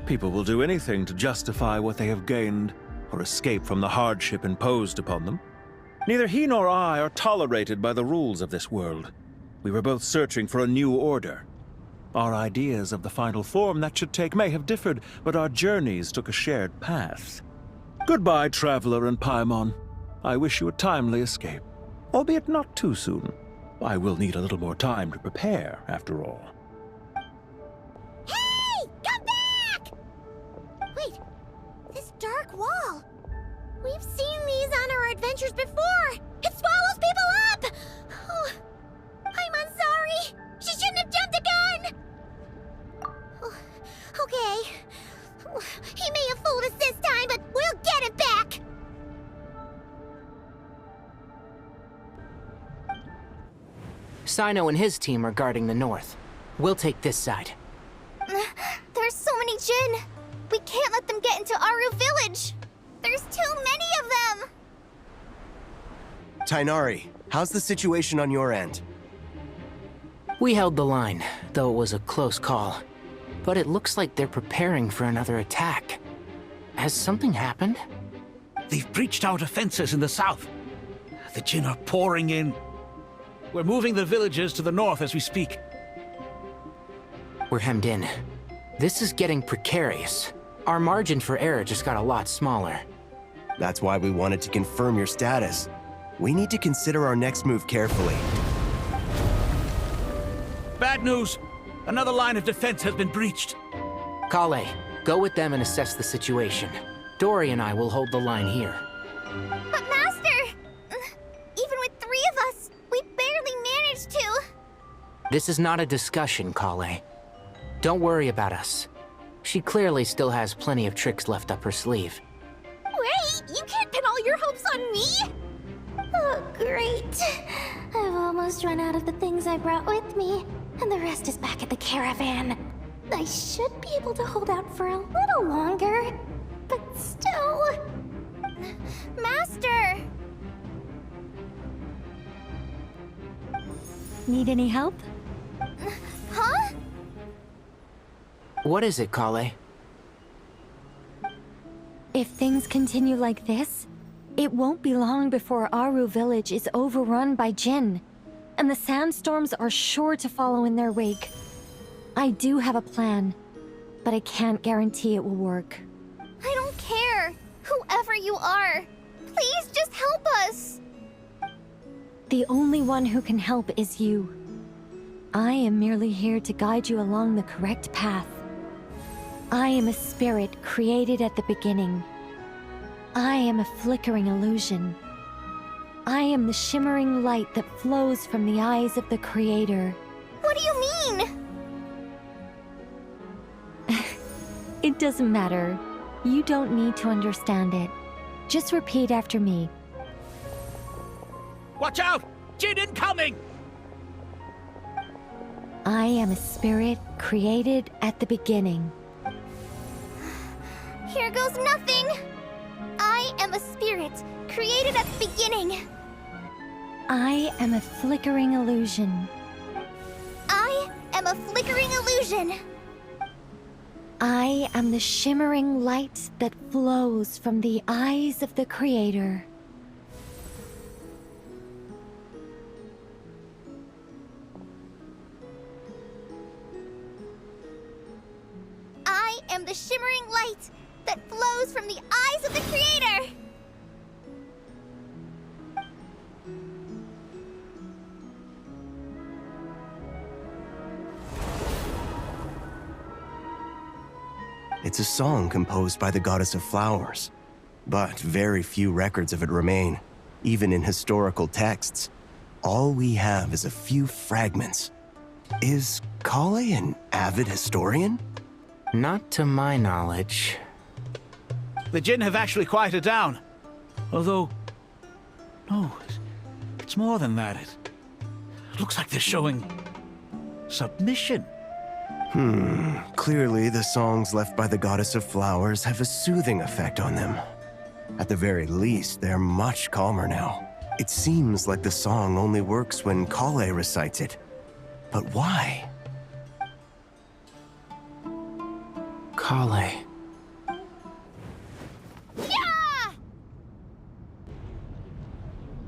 People will do anything to justify what they have gained or escape from the hardship imposed upon them. Neither he nor I are tolerated by the rules of this world. We were both searching for a new order. Our ideas of the final form that should take may have differed, but our journeys took a shared path. Goodbye, Traveler and Paimon. I wish you a timely escape, albeit not too soon. I will need a little more time to prepare, after all. Hey! Come back! Wait, this dark wall. We've seen these on our adventures before. It swallows people up! Oh, I'm sorry. She shouldn't have jumped the gun! Oh, okay. He may have fooled us this time, but we'll get it back! Sino and his team are guarding the north. We'll take this side. There's so many Jin. We can't let them get into Aru village. There's too many of them. Tainari, how's the situation on your end? We held the line, though it was a close call. But it looks like they're preparing for another attack. Has something happened? They've breached our defenses in the south. The Jin are pouring in. We're moving the villagers to the north as we speak. We're hemmed in. This is getting precarious. Our margin for error just got a lot smaller. That's why we wanted to confirm your status. We need to consider our next move carefully. Bad news! Another line of defense has been breached. Kale, go with them and assess the situation. Dory and I will hold the line here. But Master! Even with 3 of us, we barely managed to. This is not a discussion, Kale. Don't worry about us. She clearly still has plenty of tricks left up her sleeve. Wait, you can't pin all your hopes on me? Oh, great. I've almost run out of the things I brought with me, and the rest is back at the caravan. I should be able to hold out for a little longer, but still... Master! Need any help? Huh? What is it, Kale? If things continue like this, it won't be long before Aru village is overrun by Jin, and the sandstorms are sure to follow in their wake. I do have a plan, but I can't guarantee it will work. I don't care. Whoever you are, please just help us. The only one who can help is you. I am merely here to guide you along the correct path. I am a spirit created at the beginning. I am a flickering illusion. I am the shimmering light that flows from the eyes of the Creator. What do you mean? It doesn't matter. You don't need to understand it. Just repeat after me. Watch out! Jin incoming! I am a spirit created at the beginning. Here goes nothing. I am a spirit created at the beginning. I am a flickering illusion. I am a flickering illusion. I am the shimmering light that flows from the eyes of the Creator. I am the shimmering light that flows from the eyes of the Creator. It's a song composed by the goddess of flowers. But very few records of it remain, even in historical texts. All we have is a few fragments. Is Kale an avid historian? Not to my knowledge. The Jinn have actually quieted down. Although... no, it's more than that. It looks like they're showing... submission. Clearly the songs left by the goddess of flowers have a soothing effect on them. At the very least, they're much calmer now. It seems like the song only works when Kale recites it. But why? Kale. Yeah!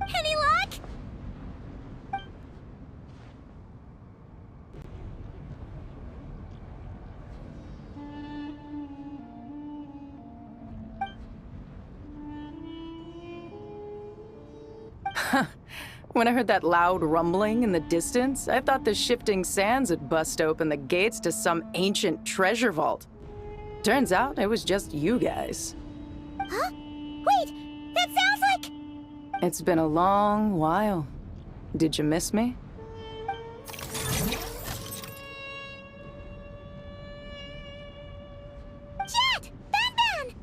Any luck? When I heard that loud rumbling in the distance, I thought the shifting sands had bust open the gates to some ancient treasure vault. Turns out it was just you guys. Huh? Wait, that sounds like... It's been a long while. Did you miss me? Jet! Ben!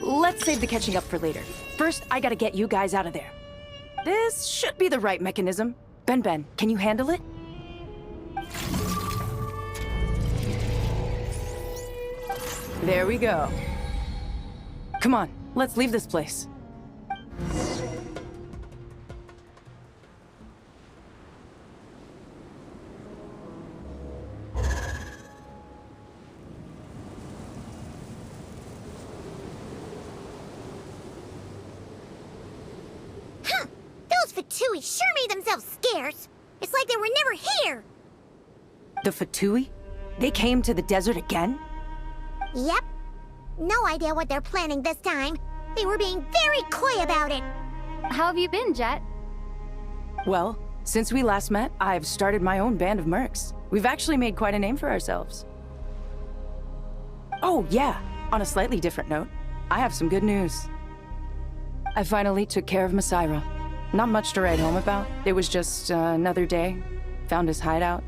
Let's save the catching up for later. First, I gotta get you guys out of there. This should be the right mechanism. Ben, can you handle it? There we go. Come on, let's leave this place. Those Fatui sure made themselves scarce. It's like they were never here. The Fatui? They came to the desert again? Yep. No idea what they're planning this time. They were being very coy about it. How have you been, Jet? Well, since we last met, I've started my own band of mercs. We've actually made quite a name for ourselves. Oh, yeah. On a slightly different note, I have some good news. I finally took care of Masaira. Not much to write home about. It was just another day. Found his hideout.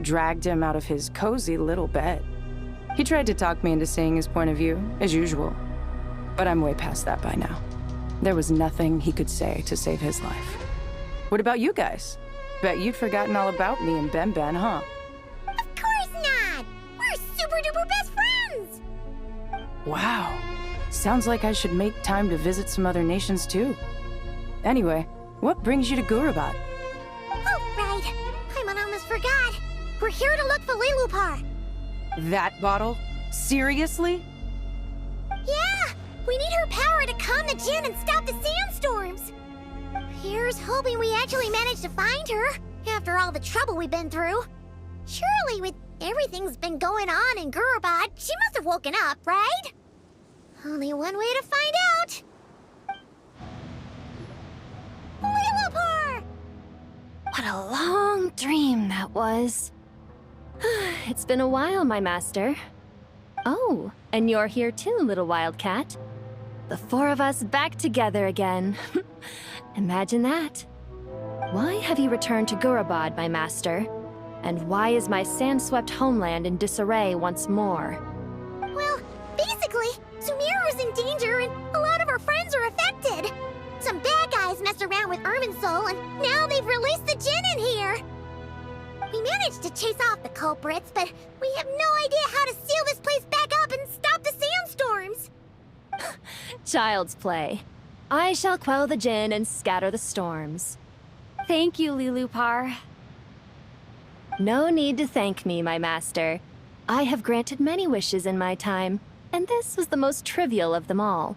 Dragged him out of his cozy little bed. He tried to talk me into seeing his point of view, as usual. But I'm way past that by now. There was nothing he could say to save his life. What about you guys? Bet you'd forgotten all about me and Ben, huh? Of course not! We're super duper best friends! Wow. Sounds like I should make time to visit some other nations too. Anyway, what brings you to Gurabad? Oh, right. I almost forgot. We're here to look for Lilupar. That bottle? Seriously? Yeah! We need her power to calm the Jinn and stop the sandstorms. Here's hoping we actually manage to find her, after all the trouble we've been through. Surely, with everything's been going on in Gurabad, she must have woken up, right? Only one way to find out. Lilupar! What a long dream that was. It's been a while, my master. Oh, and you're here too, little wildcat. The four of us back together again. Imagine that. Why have you returned to Gurabad, my master? And why is my sand-swept homeland in disarray once more? Well, basically, Sumeru's in danger and a lot of our friends are affected. Some bad guys messed around with Irminsul and now they've released the Jinn in here. We managed to chase off the culprits, but we have no idea how to seal this place back up and stop the sandstorms. Child's play. I shall quell the Jinn and scatter the storms. Thank you, Lilupar. No need to thank me, my master. I have granted many wishes in my time, and this was the most trivial of them all.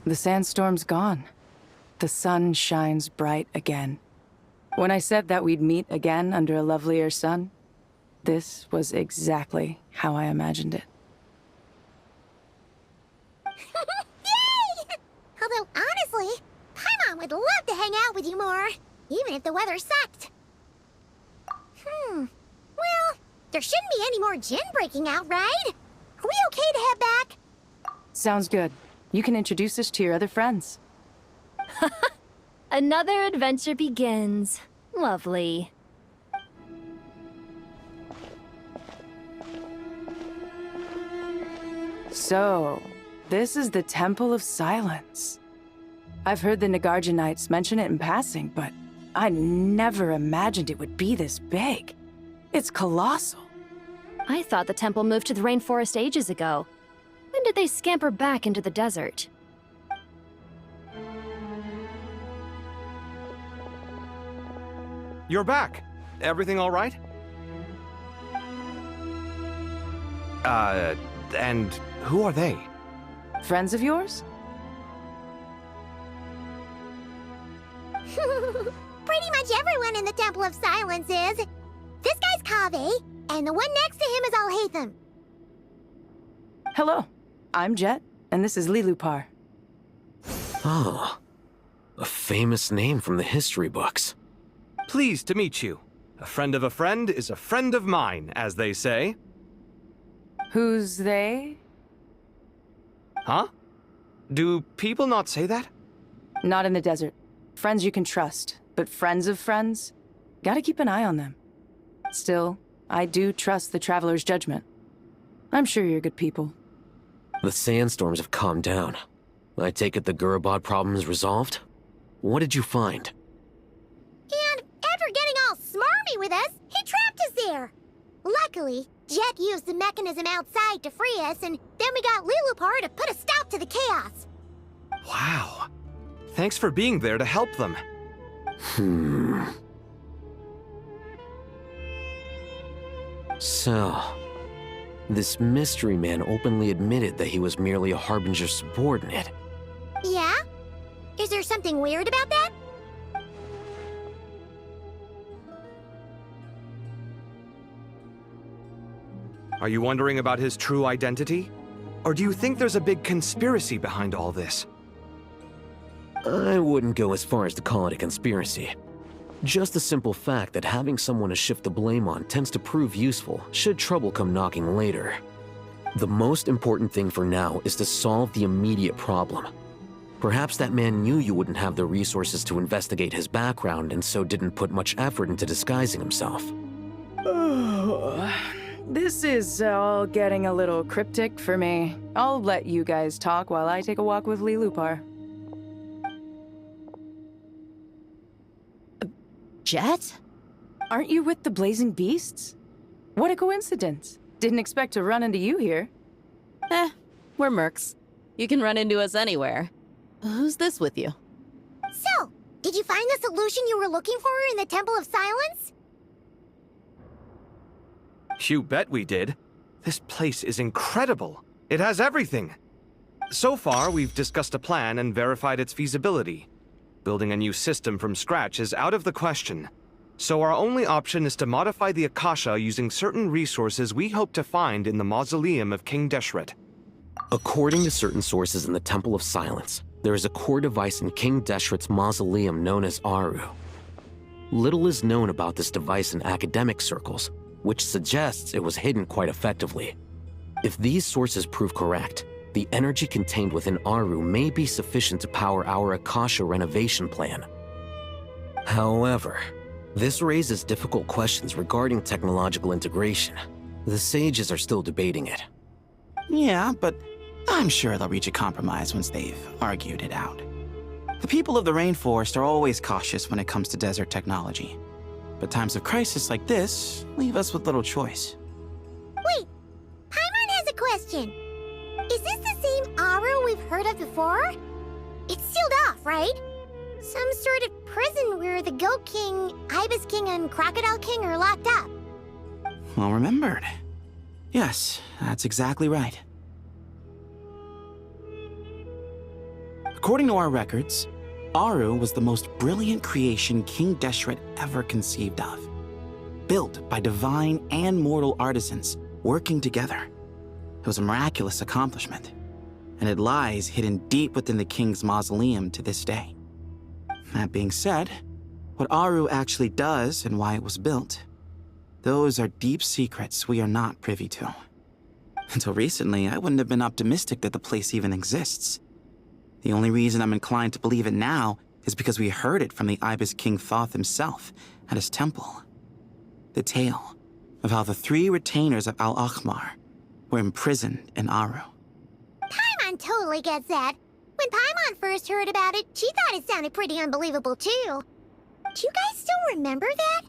The sandstorm's gone. The sun shines bright again. When I said that we'd meet again under a lovelier sun, this was exactly how I imagined it. Yay! Although, honestly, would love to hang out with you more, even if the weather sucked. Well, there shouldn't be any more gin breaking out, right? Are we okay to head back? Sounds good. You can introduce us to your other friends. Another adventure begins. Lovely. So, this is the Temple of Silence. I've heard the Nagarjanites mention it in passing, but I never imagined it would be this big. It's colossal. I thought the temple moved to the rainforest ages ago. When did they scamper back into the desert? You're back. Everything all right? And who are they? Friends of yours? Pretty much everyone in the Temple of Silence is. This guy's Kaveh, and the one next to him is Alhaitham. Hello, I'm Jet, and this is Lilupar. Oh, a famous name from the history books. Pleased to meet you. A friend of a friend is a friend of mine, as they say. Who's they? Huh? Do people not say that? Not in the desert. Friends you can trust, but friends of friends? Gotta keep an eye on them. Still, I do trust the Traveler's judgment. I'm sure you're good people. The sandstorms have calmed down. I take it the Gurubad problem is resolved? What did you find? And after getting all smarmy with us, he trapped us there. Luckily, Jet used the mechanism outside to free us, and then we got Lilupar to put a stop to the chaos. Wow. Thanks for being there to help them. So, this mystery man openly admitted that he was merely a Harbinger's subordinate. Yeah? Is there something weird about that? Are you wondering about his true identity? Or do you think there's a big conspiracy behind all this? I wouldn't go as far as to call it a conspiracy. Just the simple fact that having someone to shift the blame on tends to prove useful should trouble come knocking later. The most important thing for now is to solve the immediate problem. Perhaps that man knew you wouldn't have the resources to investigate his background and so didn't put much effort into disguising himself. This is all getting a little cryptic for me. I'll let you guys talk while I take a walk with Lilupar. Jet? Aren't you with the Blazing Beasts? What a coincidence. Didn't expect to run into you here. We're mercs. You can run into us anywhere. Who's this with you? So, did you find the solution you were looking for in the Temple of Silence? You bet we did. This place is incredible. It has everything. So far, we've discussed a plan and verified its feasibility. Building a new system from scratch is out of the question. So our only option is to modify the Akasha using certain resources we hope to find in the mausoleum of King Deshret. According to certain sources in the Temple of Silence, there is a core device in King Deshret's mausoleum known as Aru. Little is known about this device in academic circles, which suggests it was hidden quite effectively. If these sources prove correct, the energy contained within Aru may be sufficient to power our Akasha renovation plan. However, this raises difficult questions regarding technological integration. The sages are still debating it. Yeah, but I'm sure they'll reach a compromise once they've argued it out. The people of the rainforest are always cautious when it comes to desert technology. But times of crisis like this leave us with little choice. Wait, Paimon has a question. Is this the same Aru we've heard of before? It's sealed off, right? Some sort of prison where the Goat King, Ibis King, and Crocodile King are locked up. Well remembered. Yes, that's exactly right. According to our records, Aru was the most brilliant creation King Deshret ever conceived of. Built by divine and mortal artisans working together. It was a miraculous accomplishment, and it lies hidden deep within the king's mausoleum to this day. That being said, what Aru actually does and why it was built, those are deep secrets we are not privy to. Until recently, I wouldn't have been optimistic that the place even exists. The only reason I'm inclined to believe it now is because we heard it from the Ibis King Thoth himself at his temple. The tale of how the 3 retainers of Al-Akhmar were imprisoned in Aru. Paimon totally gets that. When Paimon first heard about it, she thought it sounded pretty unbelievable too. Do you guys still remember that?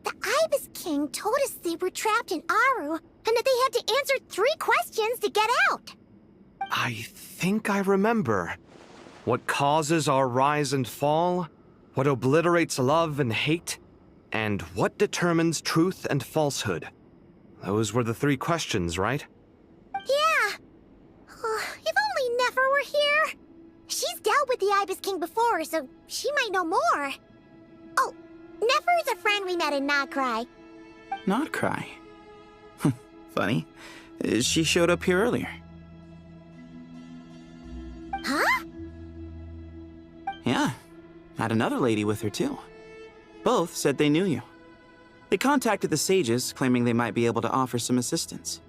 The Ibis King told us they were trapped in Aru and that they had to answer 3 questions to get out. I think I remember. What causes our rise and fall? What obliterates love and hate? And what determines truth and falsehood? Those were the 3 questions, right? Yeah. If only Nefer were here. She's dealt with the Ibis King before, so she might know more. Oh, Nefer is a friend we met in Nagcry. Nagcry? Funny. She showed up here earlier. Huh? Yeah. Had another lady with her, too. Both said they knew you. They contacted the sages, claiming they might be able to offer some assistance.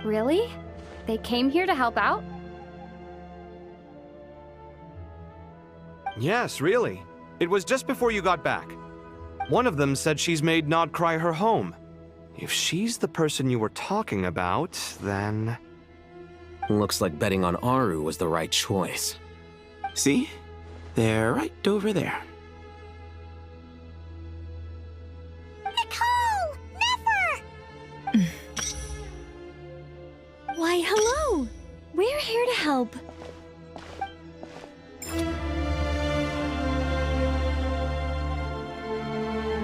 Really? They came here to help out? Yes, really. It was just before you got back. One of them said she's made Nodcry her home. If she's the person you were talking about, then... Looks like betting on Aru was the right choice. See? They're right over there. Nicole! Nefer! Why, hello! We're here to help.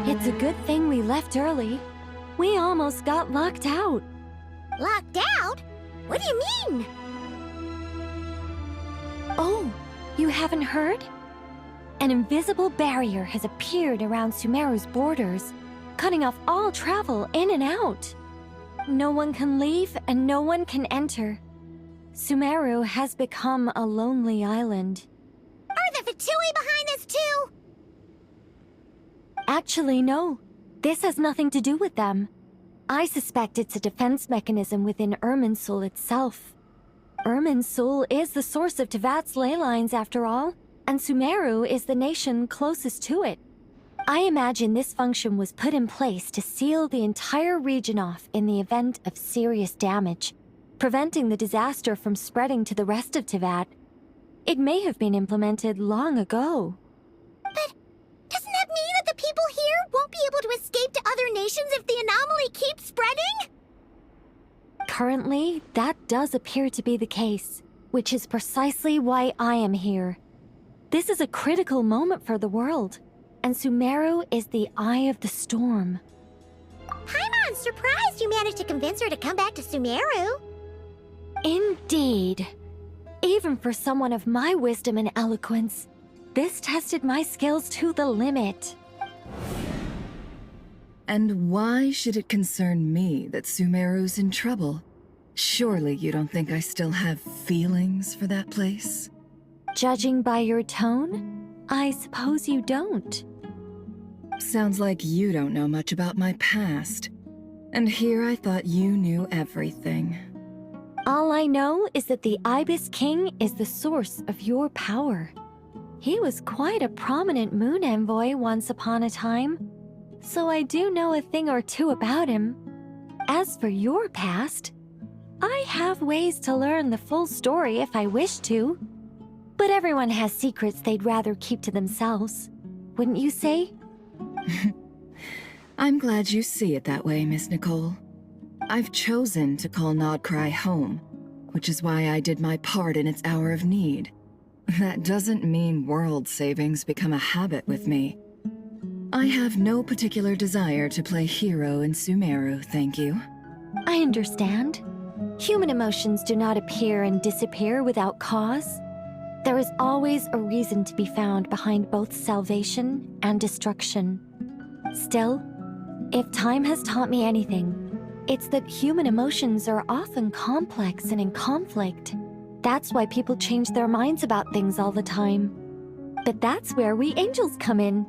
It's a good thing we left early. We almost got locked out. Locked out? What do you mean? Oh, you haven't heard? An invisible barrier has appeared around Sumeru's borders, cutting off all travel in and out. No one can leave and no one can enter. Sumeru has become a lonely island. Are the Fatui behind this too? Actually, no. This has nothing to do with them. I suspect it's a defense mechanism within Irminsul itself. Irminsul is the source of Tevat's ley lines, after all, and Sumeru is the nation closest to it. I imagine this function was put in place to seal the entire region off in the event of serious damage, preventing the disaster from spreading to the rest of Tevat. It may have been implemented long ago. But doesn't that mean that the people here won't be able to escape to other nations if the anomaly keeps spreading? Currently, that does appear to be the case, which is precisely why I am here. This is a critical moment for the world, and Sumeru is the eye of the storm. Paimon's surprised you managed to convince her to come back to Sumeru. Indeed. Even for someone of my wisdom and eloquence, this tested my skills to the limit. And why should it concern me that Sumeru's in trouble? Surely you don't think I still have feelings for that place? Judging by your tone, I suppose you don't. Sounds like you don't know much about my past. And here I thought you knew everything. All I know is that the Ibis King is the source of your power. He was quite a prominent moon envoy once upon a time, so I do know a thing or two about him. As for your past, I have ways to learn the full story if I wish to. But everyone has secrets they'd rather keep to themselves, wouldn't you say? I'm glad you see it that way, Miss Nicole. I've chosen to call Nodcry home, which is why I did my part in its hour of need. That doesn't mean world savings become a habit with me. I have no particular desire to play hero in Sumeru, thank you. I understand. Human emotions do not appear and disappear without cause. There is always a reason to be found behind both salvation and destruction. Still, if time has taught me anything, it's that human emotions are often complex and in conflict. That's why people change their minds about things all the time. But that's where we angels come in.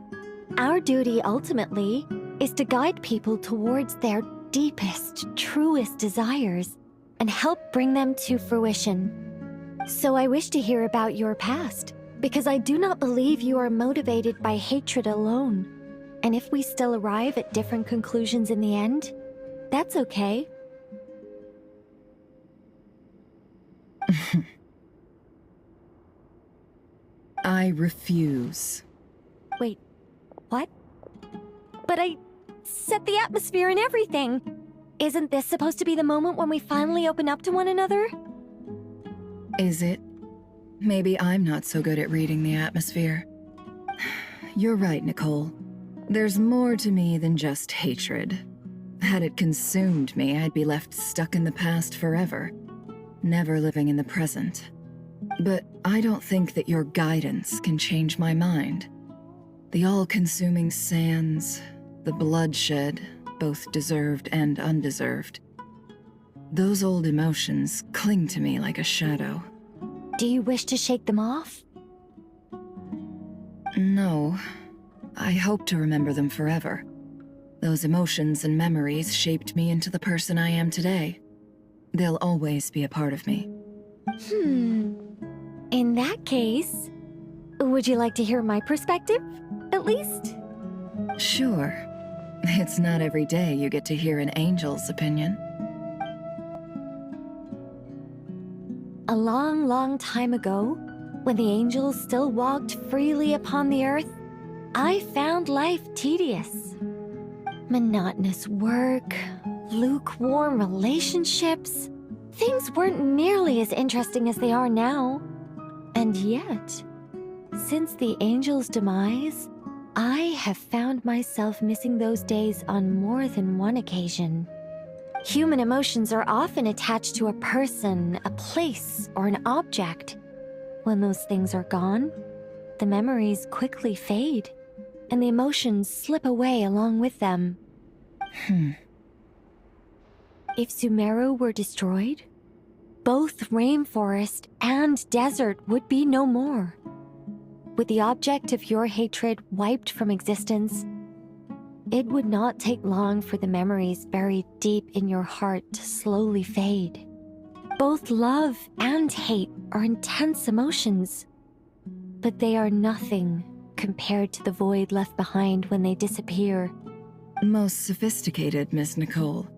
Our duty, ultimately, is to guide people towards their deepest, truest desires and help bring them to fruition. So I wish to hear about your past, because I do not believe you are motivated by hatred alone. And if we still arrive at different conclusions in the end, that's okay. I refuse. Wait, what? But I set the atmosphere and everything. Isn't this supposed to be the moment when we finally open up to one another? Is it? Maybe I'm not so good at reading the atmosphere. You're right, Nicole. There's more to me than just hatred. Had it consumed me, I'd be left stuck in the past forever, never living in the present. But I don't think that your guidance can change my mind. The all-consuming sands, the bloodshed, both deserved and undeserved. Those old emotions cling to me like a shadow. Do you wish to shake them off? No. I hope to remember them forever. Those emotions and memories shaped me into the person I am today. They'll always be a part of me. In that case, would you like to hear my perspective, at least? Sure. It's not every day you get to hear an angel's opinion. A long, long time ago, when the angels still walked freely upon the earth, I found life tedious. Monotonous work, lukewarm relationships. Things weren't nearly as interesting as they are now. And yet, since the angels' demise, I have found myself missing those days on more than one occasion. Human emotions are often attached to a person, a place, or an object. When those things are gone, the memories quickly fade, and the emotions slip away along with them. If Sumeru were destroyed, both rainforest and desert would be no more. With the object of your hatred wiped from existence, it would not take long for the memories buried deep in your heart to slowly fade. Both love and hate are intense emotions, but they are nothing compared to the void left behind when they disappear. Most sophisticated, Miss Nicole.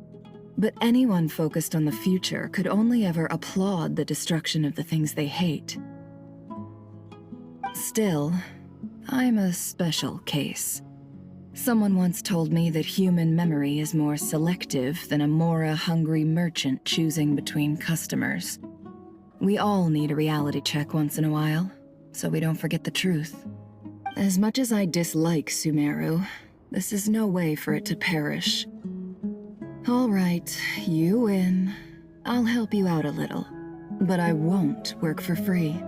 But anyone focused on the future could only ever applaud the destruction of the things they hate. Still, I'm a special case. Someone once told me that human memory is more selective than a Mora-hungry merchant choosing between customers. We all need a reality check once in a while, so we don't forget the truth. As much as I dislike Sumeru, this is no way for it to perish. All right, you win. I'll help you out a little, but I won't work for free.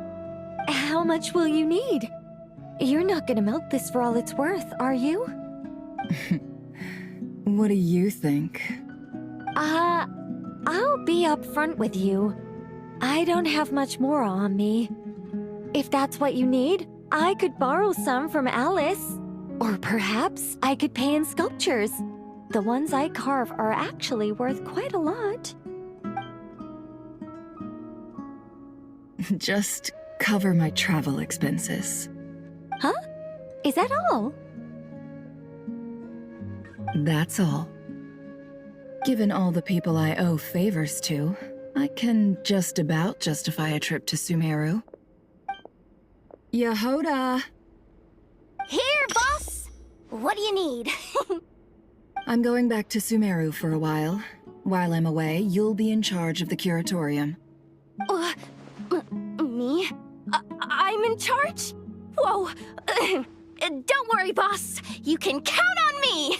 How much will you need? You're not gonna milk this for all it's worth, are you? What do you think? I'll be upfront with you. I don't have much more on me. If that's what you need, I could borrow some from Alice. Or perhaps I could pay in sculptures. The ones I carve are actually worth quite a lot. Just cover my travel expenses. Huh? Is that all? That's all. Given all the people I owe favors to, I can just about justify a trip to Sumeru. Yehoda! Here, boss! What do you need? I'm going back to Sumeru for a while. While I'm away, you'll be in charge of the curatorium. Me? I'm in charge? Whoa! Don't worry, boss. You can count on me!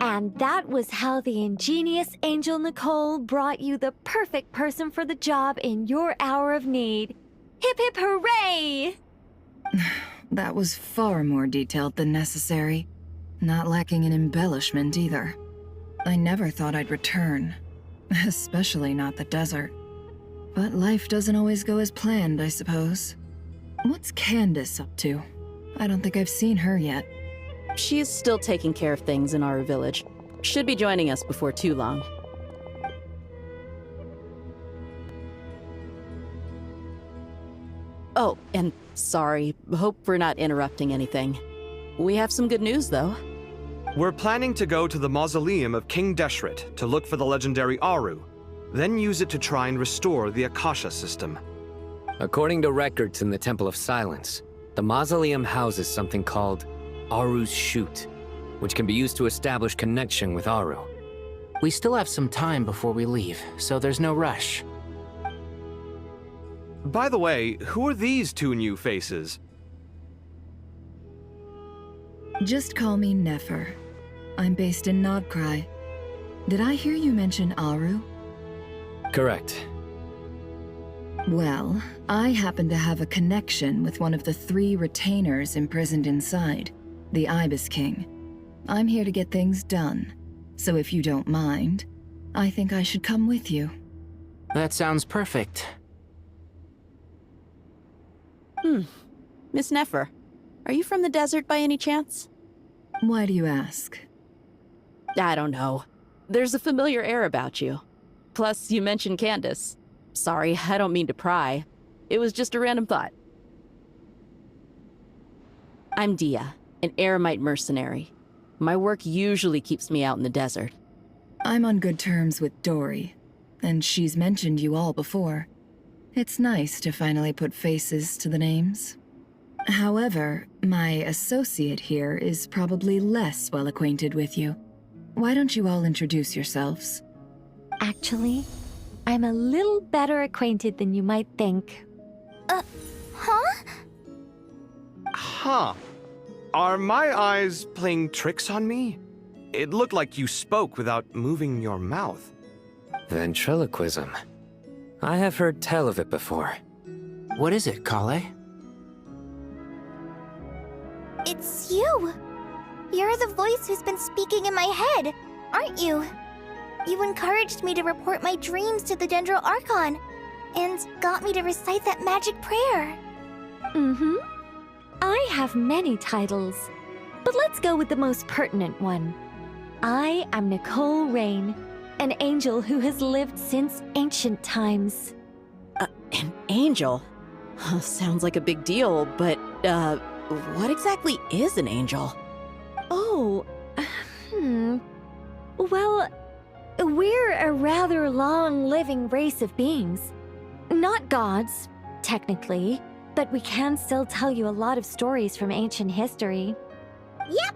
And that was how the ingenious Angel Nicole brought you the perfect person for the job in your hour of need. Hip hip hooray! That was far more detailed than necessary. Not lacking in embellishment either. I never thought I'd return. Especially not the desert. But life doesn't always go as planned, I suppose. What's Candace up to? I don't think I've seen her yet. She's still taking care of things in our village. Should be joining us before too long. Oh, and sorry. Hope we're not interrupting anything. We have some good news, though. We're planning to go to the mausoleum of King Deshret to look for the legendary Aru, then use it to try and restore the Akasha system. According to records in the Temple of Silence, the mausoleum houses something called Aru's Shoot, which can be used to establish connection with Aru. We still have some time before we leave, so there's no rush. By the way, who are these two new faces? Just call me Nefer. I'm based in Nodcry. Did I hear you mention Aru? Correct. Well, I happen to have a connection with one of the 3 retainers imprisoned inside, the Ibis King. I'm here to get things done, so if you don't mind, I think I should come with you. That sounds perfect. Miss Nefer, are you from the desert by any chance? Why do you ask? I don't know. There's a familiar air about you. Plus, you mentioned Candace. Sorry, I don't mean to pry. It was just a random thought. I'm Dia, an Eremite mercenary. My work usually keeps me out in the desert. I'm on good terms with Dory, and she's mentioned you all before. It's nice to finally put faces to the names. However, my associate here is probably less well acquainted with you. Why don't you all introduce yourselves? Actually, I'm a little better acquainted than you might think. Huh? Huh. Are my eyes playing tricks on me? It looked like you spoke without moving your mouth. Ventriloquism. I have heard tell of it before. What is it, Kale? It's you! You're the voice who's been speaking in my head, aren't you? You encouraged me to report my dreams to the Dendro Archon, and got me to recite that magic prayer. Mm-hmm. I have many titles, but let's go with the most pertinent one. I am Nicole Rain, an angel who has lived since ancient times. An angel? Sounds like a big deal, but, what exactly is an angel? Oh, Well, we're a rather long-living race of beings. Not gods, technically, but we can still tell you a lot of stories from ancient history. Yep!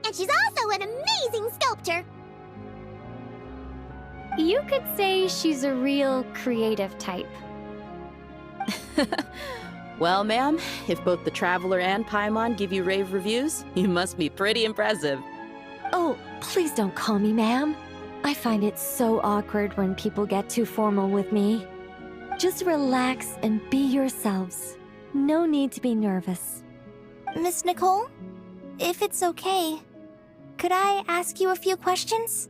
And she's also an amazing sculptor! You could say she's a real creative type. Well, ma'am, if both the Traveler and Paimon give you rave reviews, you must be pretty impressive. Oh, please don't call me ma'am. I find it so awkward when people get too formal with me. Just relax and be yourselves. No need to be nervous. Miss Nicole, if it's okay, could I ask you a few questions?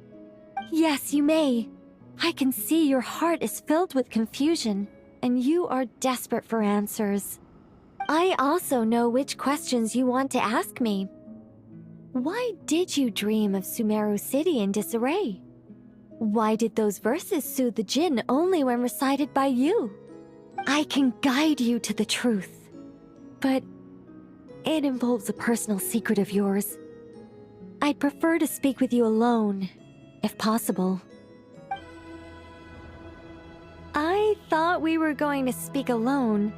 Yes, you may. I can see your heart is filled with confusion, and you are desperate for answers. I also know which questions you want to ask me. Why did you dream of Sumeru City in disarray? Why did those verses soothe the Jinn only when recited by you? I can guide you to the truth, but it involves a personal secret of yours. I'd prefer to speak with you alone, if possible. I thought we were going to speak alone.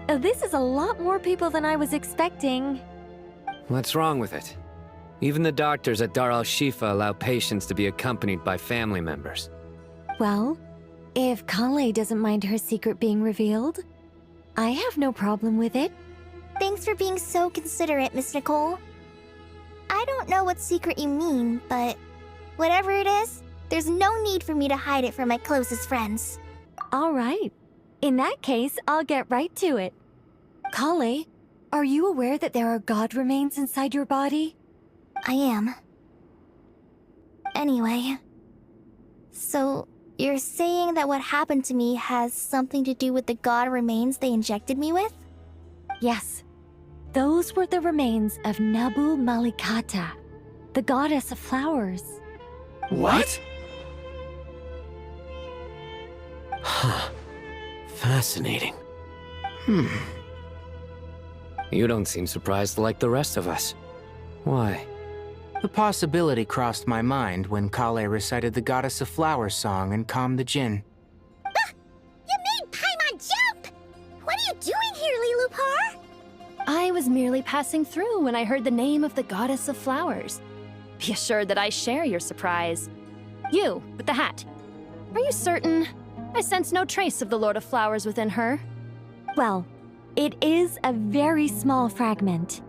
This is a lot more people than I was expecting. What's wrong with it? Even the doctors at Dar al-Shifa allow patients to be accompanied by family members. Well, if Kale doesn't mind her secret being revealed, I have no problem with it. Thanks for being so considerate, Miss Nicole. I don't know what secret you mean, but whatever it is, there's no need for me to hide it from my closest friends. All right. In that case, I'll get right to it. Kale, are you aware that there are god remains inside your body? I am. Anyway, so You're saying that what happened to me has something to do with the god remains they injected me with? Yes. Those were the remains of Nabu Malikata, the goddess of flowers. What? Huh. Fascinating. You don't seem surprised like the rest of us. Why? The possibility crossed my mind when Kale recited the Goddess of Flowers song and calmed the Jinn. Ah! You made Paimon jump! What are you doing here, Lilupar? I was merely passing through when I heard the name of the Goddess of Flowers. Be assured that I share your surprise. You, with the hat. Are you certain? I sense no trace of the Lord of Flowers within her. Well, it is a very small fragment.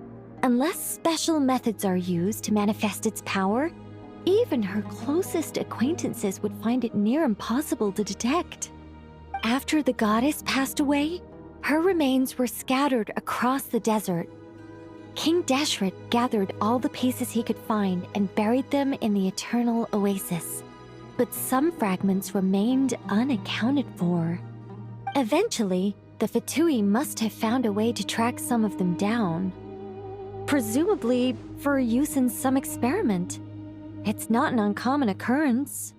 Unless special methods are used to manifest its power, even her closest acquaintances would find it near impossible to detect. After the goddess passed away, her remains were scattered across the desert. King Deshret gathered all the pieces he could find and buried them in the eternal oasis. But some fragments remained unaccounted for. Eventually, the Fatui must have found a way to track some of them down. Presumably for use in some experiment. It's not an uncommon occurrence.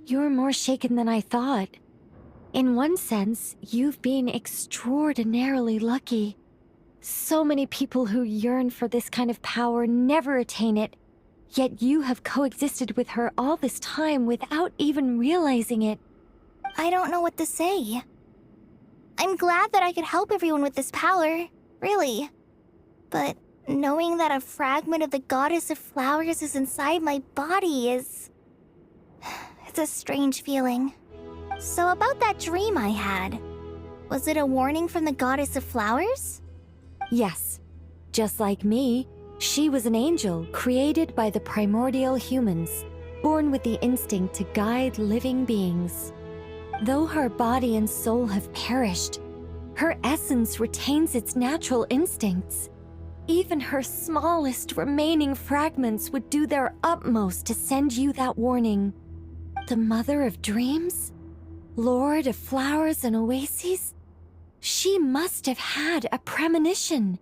You're more shaken than I thought. In one sense, you've been extraordinarily lucky. So many people who yearn for this kind of power never attain it, yet you have coexisted with her all this time without even realizing it. I don't know what to say. I'm glad that I could help everyone with this power, really. But knowing that a fragment of the Goddess of Flowers is inside my body is... it's a strange feeling. So about that dream I had, was it a warning from the Goddess of Flowers? Yes. Just like me, she was an angel created by the primordial humans, born with the instinct to guide living beings. Though her body and soul have perished, her essence retains its natural instincts. Even her smallest remaining fragments would do their utmost to send you that warning. The Mother of Dreams? Lord of Flowers and Oases? She must have had a premonition.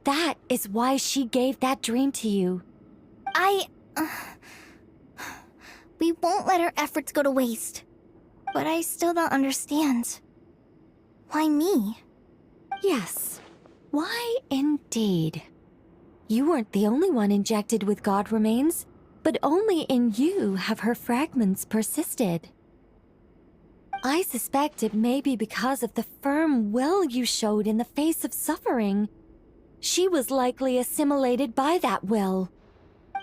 That is why she gave that dream to you. We won't let our efforts go to waste. But I still don't understand. Why me? Yes. Why indeed? You weren't the only one injected with god remains, but only in you have her fragments persisted. I suspect it may be because of the firm will you showed in the face of suffering. She was likely assimilated by that will.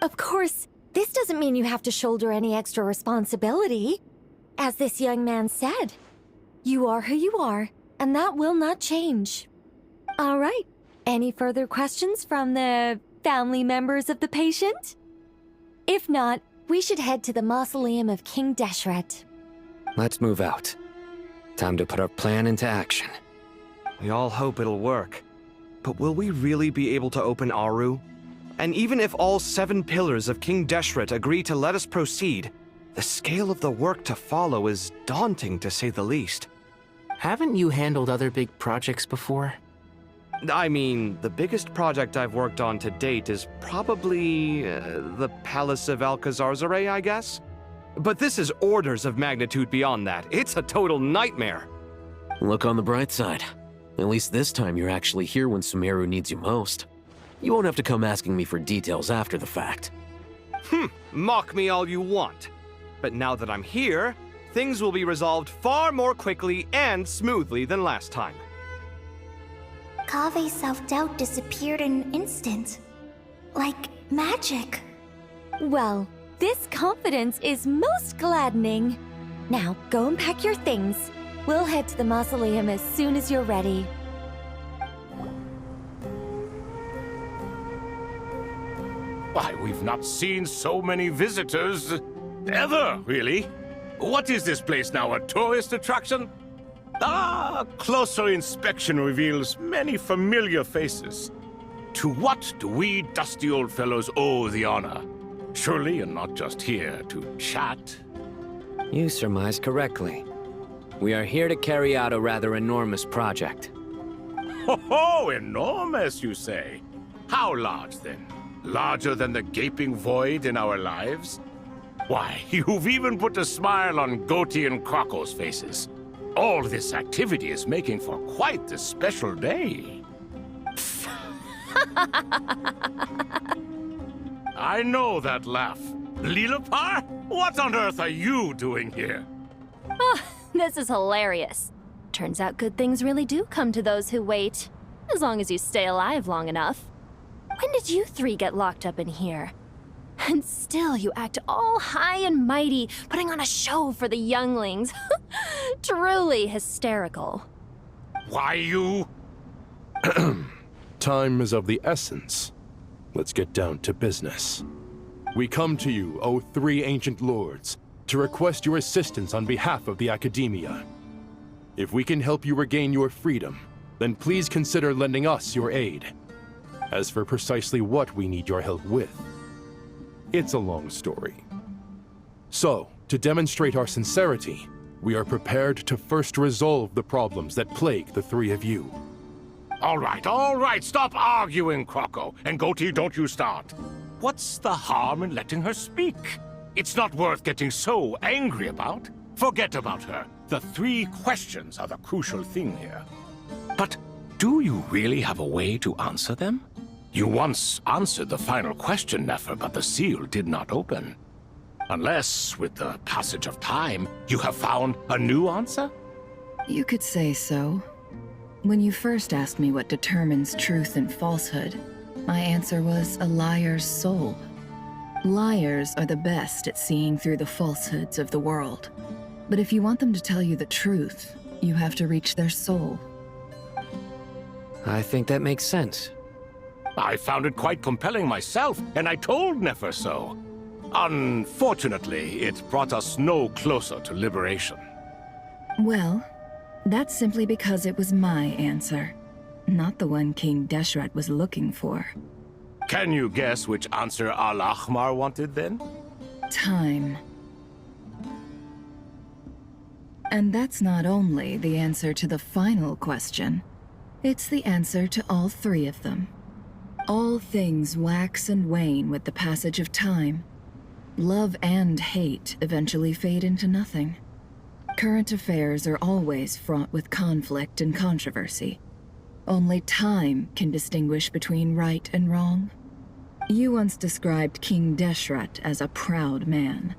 Of course, this doesn't mean you have to shoulder any extra responsibility. As this young man said, you are who you are, and that will not change. All right, any further questions from the family members of the patient? If not, we should head to the mausoleum of King Deshret. Let's move out. Time to put our plan into action. We all hope it'll work. But will we really be able to open Aru? And even if all 7 pillars of King Deshret agree to let us proceed, the scale of the work to follow is daunting, to say the least. Haven't you handled other big projects before? I mean, the biggest project I've worked on to date is probably the Palace of Alcazarzaray, I guess? But this is orders of magnitude beyond that. It's a total nightmare. Look on the bright side. At least this time you're actually here when Sumeru needs you most. You won't have to come asking me for details after the fact. Mock me all you want. But now that I'm here, things will be resolved far more quickly and smoothly than last time. Kave's self-doubt disappeared in an instant. Like magic. Well, this confidence is most gladdening. Now, go and pack your things. We'll head to the mausoleum as soon as you're ready. Why, we've not seen so many visitors ever, really. What is this place now, a tourist attraction? Closer inspection reveals many familiar faces. To what do we dusty old fellows owe the honor? Surely you're not just here to chat. You surmise correctly. We are here to carry out a rather enormous project. Ho, enormous, you say? How large, then? Larger than the gaping void in our lives? Why, you've even put a smile on Goatee and Croco's faces. All this activity is making for quite a special day. I know that laugh. Lilapar? What on earth are you doing here? Oh, this is hilarious. Turns out good things really do come to those who wait. As long as you stay alive long enough. When did you three get locked up in here? And still you act all high and mighty, putting on a show for the younglings. Truly hysterical. Why you... Time is of the essence. Let's get down to business. We come to you, O three ancient lords, to request your assistance on behalf of the Academia. If we can help you regain your freedom, then please consider lending us your aid. As for precisely what we need your help with, it's a long story. So, to demonstrate our sincerity, we are prepared to first resolve the problems that plague the three of you. All right, stop arguing, Croco. And Goatee, don't you start. What's the harm in letting her speak? It's not worth getting so angry about. Forget about her. The three questions are the crucial thing here. But do you really have a way to answer them? You once answered the final question, Nefer, but the seal did not open. Unless, with the passage of time, you have found a new answer? You could say so. When you first asked me what determines truth and falsehood, my answer was a liar's soul. Liars are the best at seeing through the falsehoods of the world. But if you want them to tell you the truth, you have to reach their soul. I think that makes sense. I found it quite compelling myself, and I told Nefer so. Unfortunately, it brought us no closer to liberation. Well, that's simply because it was my answer, not the one King Deshret was looking for. Can you guess which answer Al-Ahmar wanted then? Time. And that's not only the answer to the final question, it's the answer to all three of them. All things wax and wane with the passage of time. Love and hate eventually fade into nothing. Current affairs are always fraught with conflict and controversy. Only time can distinguish between right and wrong. You once described King Deshret as a proud man.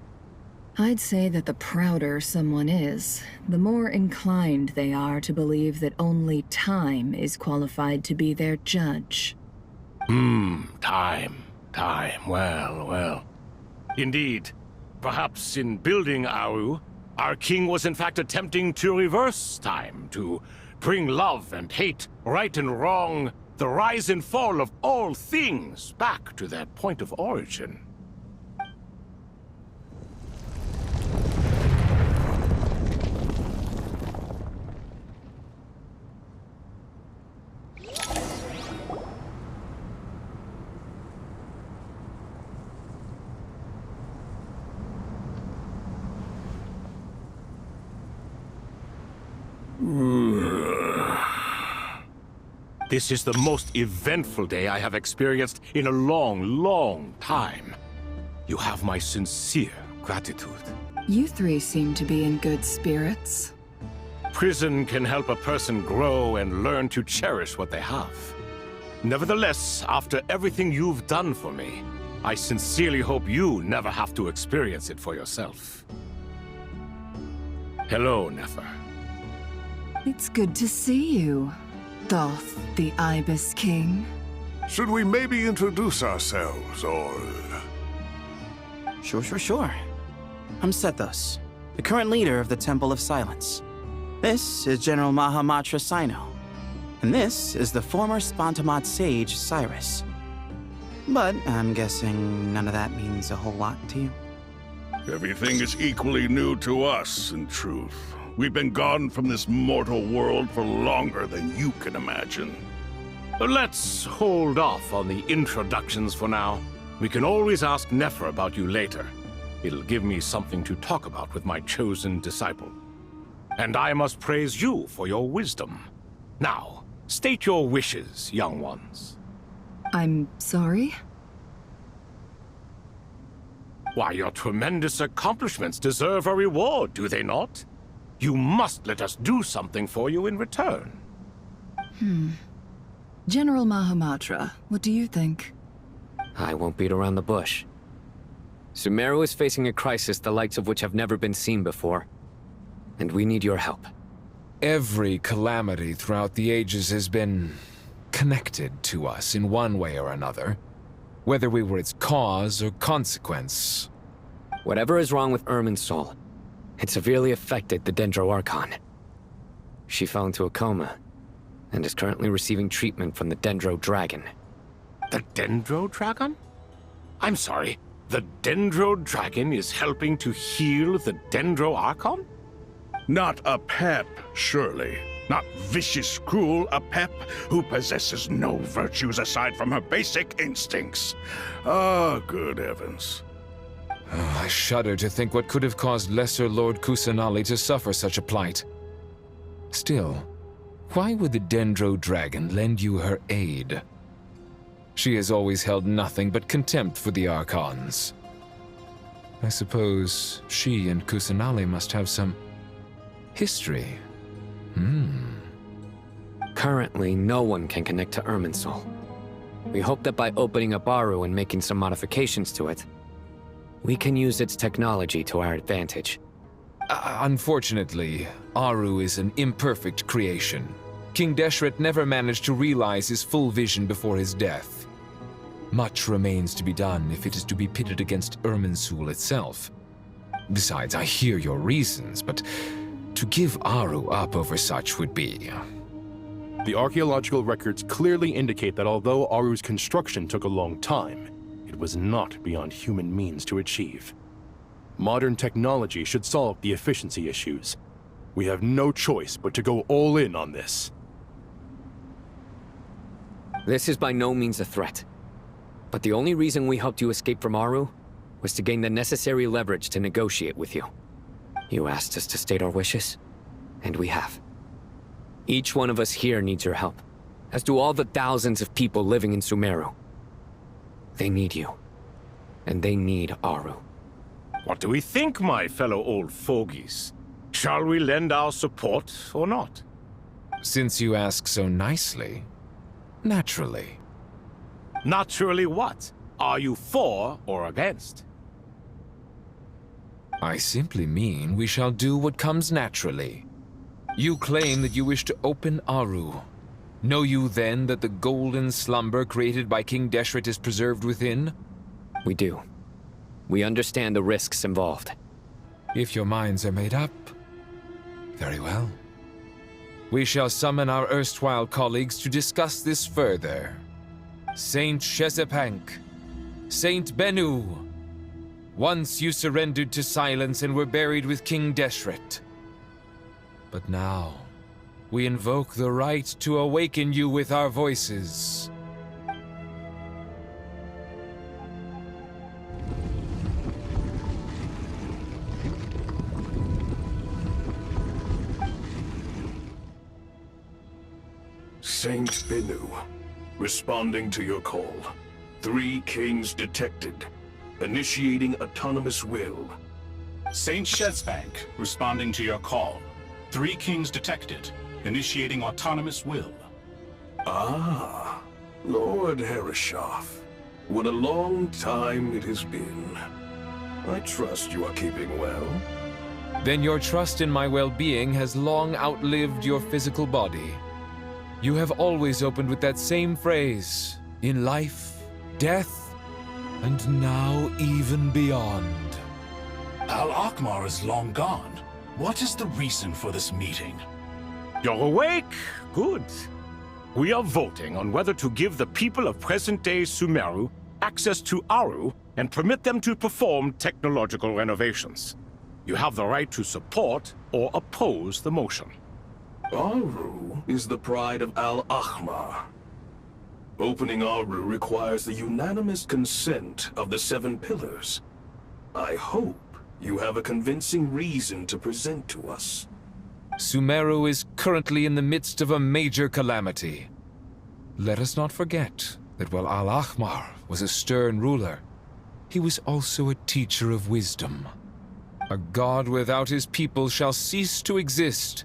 I'd say that the prouder someone is, the more inclined they are to believe that only time is qualified to be their judge. Time. Well. Indeed. Perhaps in building Aru, our king was in fact attempting to reverse time, to bring love and hate, right and wrong, the rise and fall of all things back to their point of origin. This is the most eventful day I have experienced in a long time. You have my sincere gratitude. You three seem to be in good spirits. Prison can help a person grow and learn to cherish what they have. Nevertheless, after everything you've done for me, I sincerely hope you never have to experience it for yourself. Hello, Nefer. It's good to see you, Thoth, the Ibis King. Should we maybe introduce ourselves, or... Sure. I'm Sethos, the current leader of the Temple of Silence. This is General Mahamatra Sino, and this is the former Spantamat sage, Cyrus. But I'm guessing none of that means a whole lot to you. Everything is equally new to us, in truth. We've been gone from this mortal world for longer than you can imagine. Let's hold off on the introductions for now. We can always ask Nefer about you later. It'll give me something to talk about with my chosen disciple. And I must praise you for your wisdom. Now, state your wishes, young ones. I'm sorry? Why, your tremendous accomplishments deserve a reward, do they not? You must let us do something for you in return. General Mahamatra, what do you think? I won't beat around the bush. Sumeru is facing a crisis the likes of which have never been seen before. And we need your help. Every calamity throughout the ages has been connected to us in one way or another, whether we were its cause or consequence. Whatever is wrong with Irminsul, it severely affected the Dendro Archon. She fell into a coma and is currently receiving treatment from the Dendro Dragon. The Dendro Dragon? I'm sorry, the Dendro Dragon is helping to heal the Dendro Archon? Not a pep, surely. Not vicious, cruel a pep who possesses no virtues aside from her basic instincts. Ah, good heavens. I shudder to think what could have caused Lesser Lord Kusanali to suffer such a plight. Still, why would the Dendro Dragon lend you her aid? She has always held nothing but contempt for the Archons. I suppose she and Kusanali must have some history. Currently, no one can connect to Irminsul. We hope that by opening up Aru and making some modifications to it, we can use its technology to our advantage. Unfortunately, Aru is an imperfect creation. King Deshret never managed to realize his full vision before his death. Much remains to be done if it is to be pitted against Irminsul itself. Besides, I hear your reasons, but to give Aru up over such would be... The archaeological records clearly indicate that although Aru's construction took a long time, it was not beyond human means to achieve. Modern technology should solve the efficiency issues. We have no choice but to go all in on this. This is by no means a threat. But the only reason we helped you escape from Aru was to gain the necessary leverage to negotiate with you. You asked us to state our wishes, and we have. Each one of us here needs your help, as do all the thousands of people living in Sumeru. They need you, and they need Aru. What do we think, my fellow old fogies? Shall we lend our support or not? Since you ask so nicely, naturally. Naturally what? Are you for or against? I simply mean we shall do what comes naturally. You claim that you wish to open Aru. Know you then that the golden slumber created by King Deshret is preserved within? We do. We understand the risks involved. If your minds are made up, very well. We shall summon our erstwhile colleagues to discuss this further. Saint Shezepank, Saint Bennu, once you surrendered to silence and were buried with King Deshret. But now, we invoke the right to awaken you with our voices. Saint Bennu, responding to your call. 3 kings detected. Initiating autonomous will. Saint Shezbank, responding to your call. 3 kings detected. Initiating autonomous will. Ah, Lord Herreshoff. What a long time it has been. I trust you are keeping well. Then your trust in my well-being has long outlived your physical body. You have always opened with that same phrase, in life, death, and now even beyond. Al-Akmar is long gone. What is the reason for this meeting? You're awake? Good. We are voting on whether to give the people of present-day Sumeru access to Aru and permit them to perform technological renovations. You have the right to support or oppose the motion. Aru is the pride of Al-Ahmar. Opening Aru requires the unanimous consent of the 7 pillars. I hope you have a convincing reason to present to us. Sumeru is currently in the midst of a major calamity. Let us not forget that while Al-Ahmar was a stern ruler, he was also a teacher of wisdom. A god without his people shall cease to exist,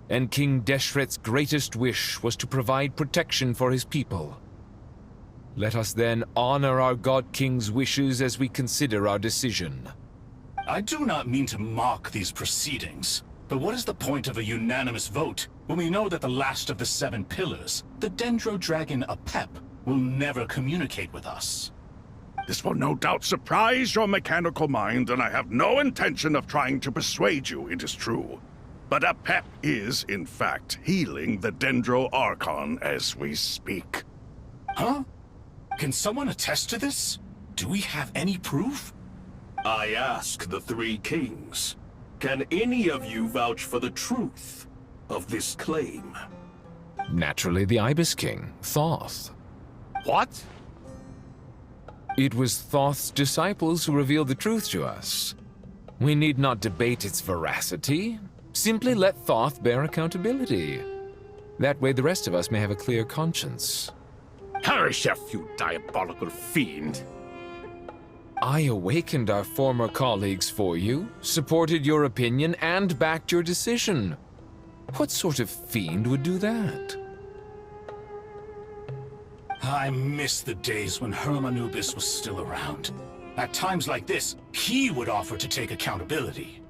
and King Deshret's greatest wish was to provide protection for his people. Let us then honor our God King's wishes as we consider our decision. I do not mean to mock these proceedings, but what is the point of a unanimous vote when we know that the last of the 7 pillars, the Dendro Dragon Apep, will never communicate with us? This will no doubt surprise your mechanical mind, and I have no intention of trying to persuade you it is true. But Apep is, in fact, healing the Dendro Archon as we speak. Huh? Can someone attest to this? Do we have any proof? I ask the 3 kings, can any of you vouch for the truth of this claim? Naturally, the Ibis King, Thoth. What? It was Thoth's disciples who revealed the truth to us. We need not debate its veracity. Simply let Thoth bear accountability. That way the rest of us may have a clear conscience. Harishef, you diabolical fiend! I awakened our former colleagues for you, supported your opinion, and backed your decision. What sort of fiend would do that? I miss the days when Hermanubis was still around. At times like this, he would offer to take accountability.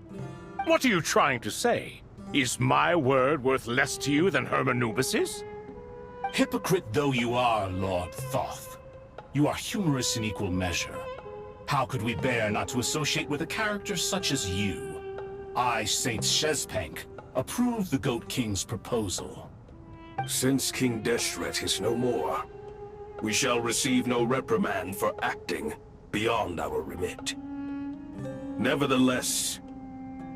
What are you trying to say? Is my word worth less to you than Hermanubis's? Hypocrite though you are, Lord Thoth, you are humorous in equal measure. How could we bear not to associate with a character such as you? I, Saint Shezpank, approve the Goat King's proposal. Since King Deshret is no more, we shall receive no reprimand for acting beyond our remit. Nevertheless,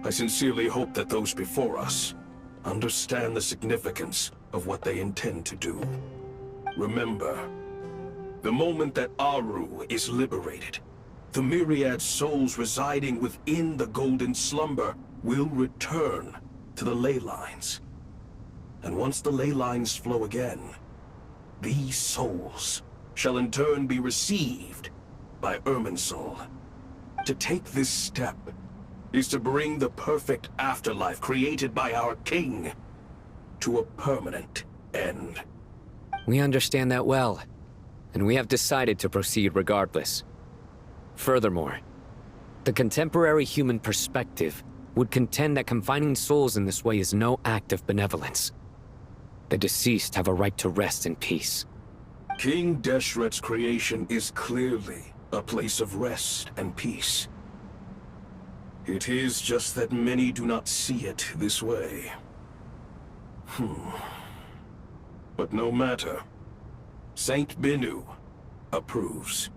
I sincerely hope that those before us understand the significance of what they intend to do. Remember, the moment that Aru is liberated, the myriad souls residing within the Golden Slumber will return to the ley lines. And once the ley lines flow again, these souls shall in turn be received by Irminsul. To take this step is to bring the perfect afterlife created by our king to a permanent end. We understand that well, and we have decided to proceed regardless. Furthermore, the contemporary human perspective would contend that confining souls in this way is no act of benevolence. The deceased have a right to rest in peace. King Deshret's creation is clearly a place of rest and peace. It is just that many do not see it this way. But no matter. Saint Binu approves.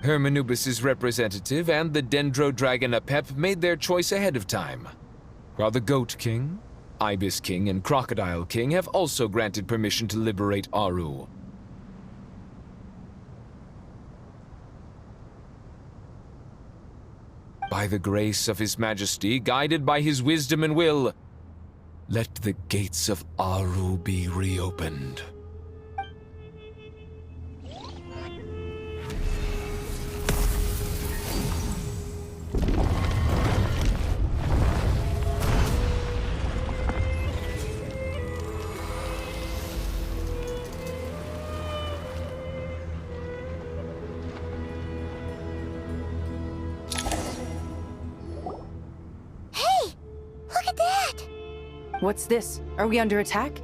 Hermanubis' representative and the Dendro Dragon Apep made their choice ahead of time, while the Goat King, Ibis King, and Crocodile King have also granted permission to liberate Aru. By the grace of His Majesty, guided by his wisdom and will, let the gates of Aru be reopened. What's this? Are we under attack?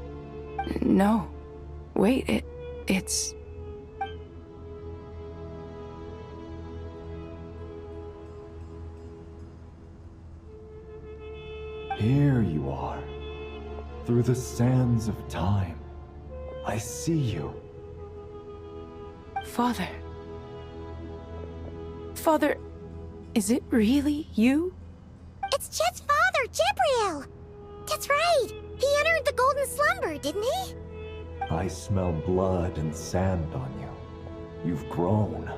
No. Wait, it's... Here you are. Through the sands of time. I see you. Father. Father, is it really you? It's Jet's father, Jibriel! That's right! He entered the Golden Slumber, didn't he? I smell blood and sand on you. You've grown,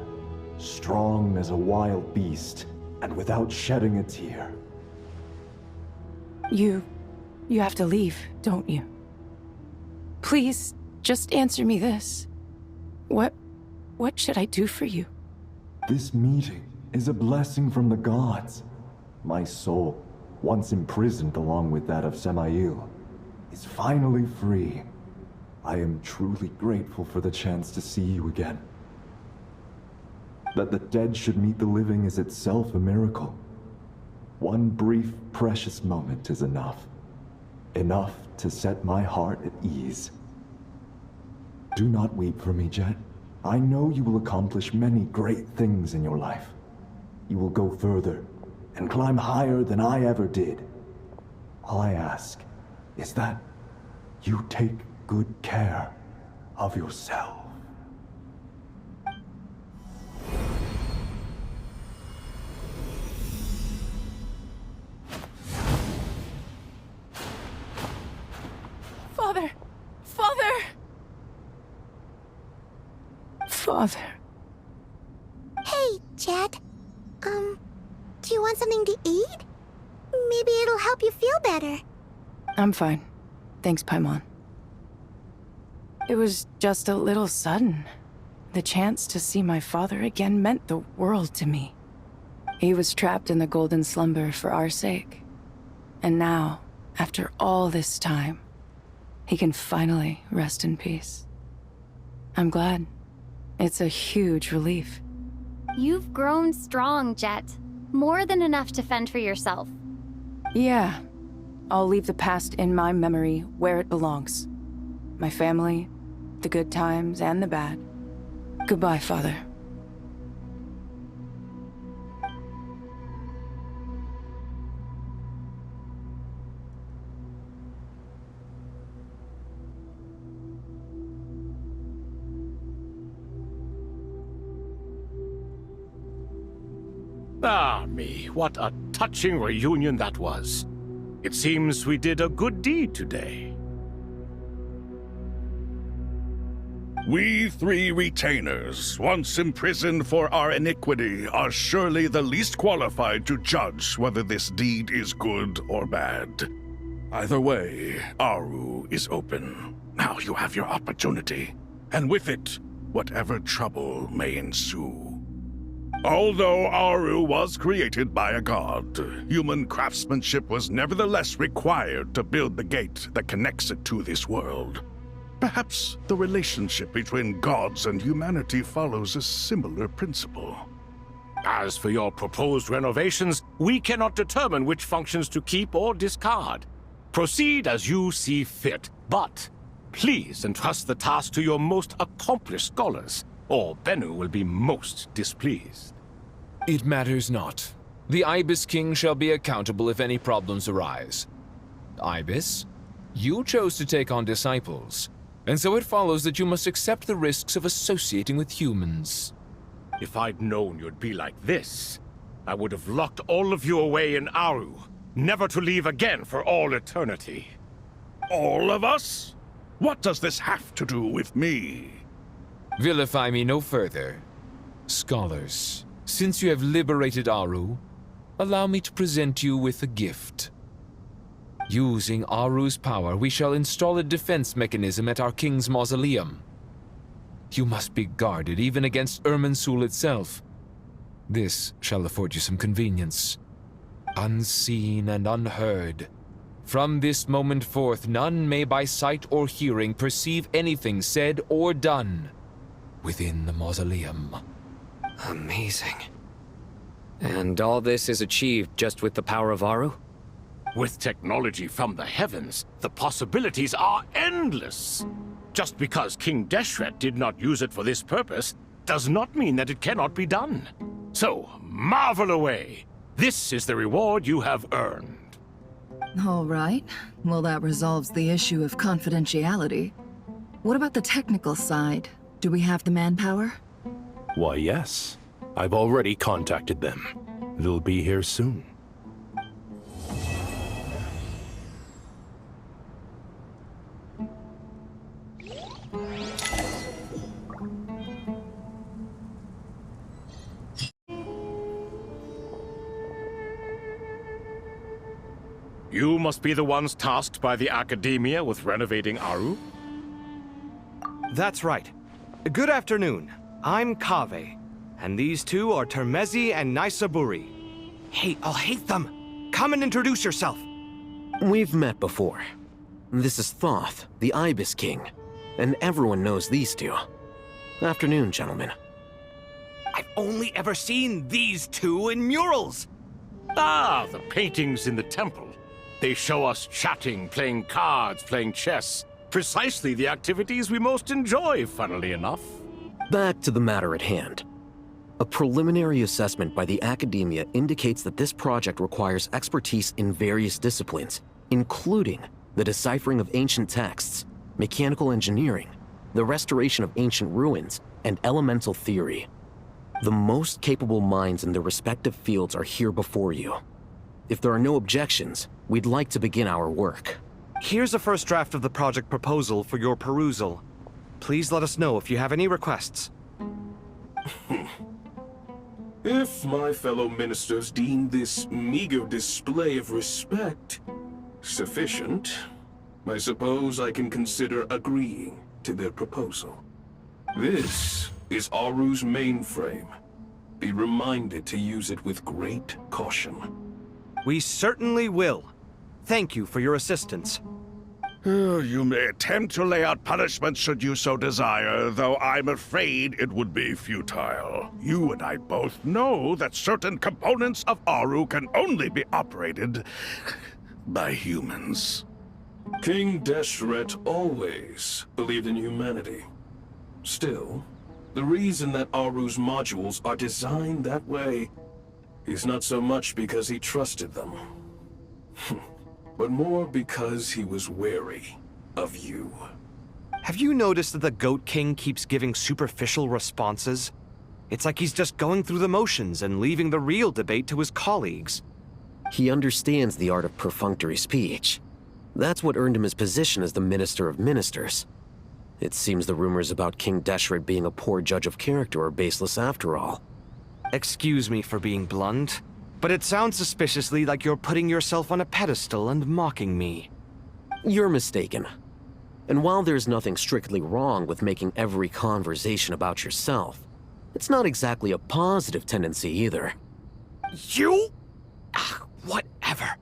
strong as a wild beast, and without shedding a tear. You have to leave, don't you? Please, just answer me this. What should I do for you? This meeting is a blessing from the gods. My soul, once imprisoned along with that of Semail, is finally free. I am truly grateful for the chance to see you again. That the dead should meet the living is itself a miracle. One brief, precious moment is enough. Enough to set my heart at ease. Do not weep for me, Jet. I know you will accomplish many great things in your life. You will go further and climb higher than I ever did. All I ask is that you take good care of yourself. Father! Father! Father. Hey, Jet. Do you want something to eat? Maybe it'll help you feel better. I'm fine. Thanks, Paimon. It was just a little sudden. The chance to see my father again meant the world to me. He was trapped in the golden slumber for our sake. And now, after all this time, he can finally rest in peace. I'm glad. It's a huge relief. You've grown strong, Jet. More than enough to fend for yourself. Yeah. I'll leave the past in my memory where it belongs. My family, the good times and the bad. Goodbye, Father. Ah, me, what a touching reunion that was. It seems we did a good deed today. We three retainers, once imprisoned for our iniquity, are surely the least qualified to judge whether this deed is good or bad. Either way, Aru is open. Now you have your opportunity, and with it, whatever trouble may ensue. Although Aru was created by a god, human craftsmanship was nevertheless required to build the gate that connects it to this world. Perhaps the relationship between gods and humanity follows a similar principle. As for your proposed renovations, we cannot determine which functions to keep or discard. Proceed as you see fit, but please entrust the task to your most accomplished scholars, or Bennu will be most displeased. It matters not. The Ibis King shall be accountable if any problems arise. Ibis, you chose to take on disciples, and so it follows that you must accept the risks of associating with humans. If I'd known you'd be like this, I would have locked all of you away in Aru, never to leave again for all eternity. All of us? What does this have to do with me? Vilify me no further. Scholars, since you have liberated Aru, allow me to present you with a gift. Using Aru's power, we shall install a defense mechanism at our king's mausoleum. You must be guarded even against Irminsul itself. This shall afford you some convenience. Unseen and unheard. From this moment forth, none may by sight or hearing perceive anything said or done within the mausoleum. Amazing. And all this is achieved just with the power of Aru? With technology from the heavens, the possibilities are endless. Just because King Deshret did not use it for this purpose does not mean that it cannot be done. So, marvel away. This is the reward you have earned. All right. Well, that resolves the issue of confidentiality. What about the technical side? Do we have the manpower? Why, yes. I've already contacted them. They'll be here soon. You must be the ones tasked by the Academia with renovating Aru? That's right. Good afternoon. I'm Kaveh, and these two are Termezi and Naisaburi. Hey, I'll hate them! Come and introduce yourself! We've met before. This is Thoth, the Ibis King, and everyone knows these two. Afternoon, gentlemen. I've only ever seen these two in murals! Ah, the paintings in the temple. They show us chatting, playing cards, playing chess. Precisely the activities we most enjoy, funnily enough. Back to the matter at hand. A preliminary assessment by the Academia indicates that this project requires expertise in various disciplines, including the deciphering of ancient texts, mechanical engineering, the restoration of ancient ruins, and elemental theory. The most capable minds in their respective fields are here before you. If there are no objections, we'd like to begin our work. Here's a first draft of the project proposal for your perusal. Please let us know if you have any requests. If my fellow ministers deem this meager display of respect sufficient, I suppose I can consider agreeing to their proposal. This is Aru's mainframe. Be reminded to use it with great caution. We certainly will. Thank you for your assistance. You may attempt to lay out punishment should you so desire, though I'm afraid it would be futile. You and I both know that certain components of Aru can only be operated by humans. King Deshret always believed in humanity. Still, the reason that Aru's modules are designed that way is not so much because he trusted them, but more because he was wary of you. Have you noticed that the Goat King keeps giving superficial responses? It's like he's just going through the motions and leaving the real debate to his colleagues. He understands the art of perfunctory speech. That's what earned him his position as the Minister of Ministers. It seems the rumors about King Deshret being a poor judge of character are baseless after all. Excuse me for being blunt, but it sounds suspiciously like you're putting yourself on a pedestal and mocking me. You're mistaken. And while there's nothing strictly wrong with making every conversation about yourself, it's not exactly a positive tendency either. You? Whatever.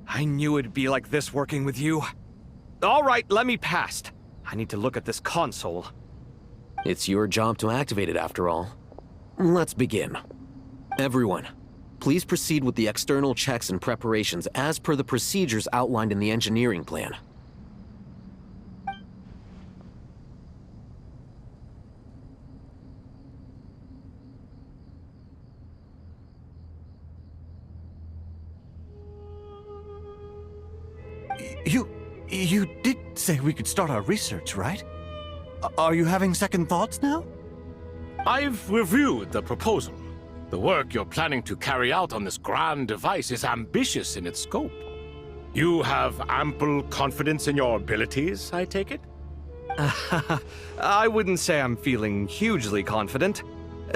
I knew it'd be like this working with you. All right, let me past. I need to look at this console. It's your job to activate it after all. Let's begin. Everyone, please proceed with the external checks and preparations as per the procedures outlined in the engineering plan. You did say we could start our research, right? Are you having second thoughts now? I've reviewed the proposal. The work you're planning to carry out on this grand device is ambitious in its scope. You have ample confidence in your abilities, I take it? I wouldn't say I'm feeling hugely confident,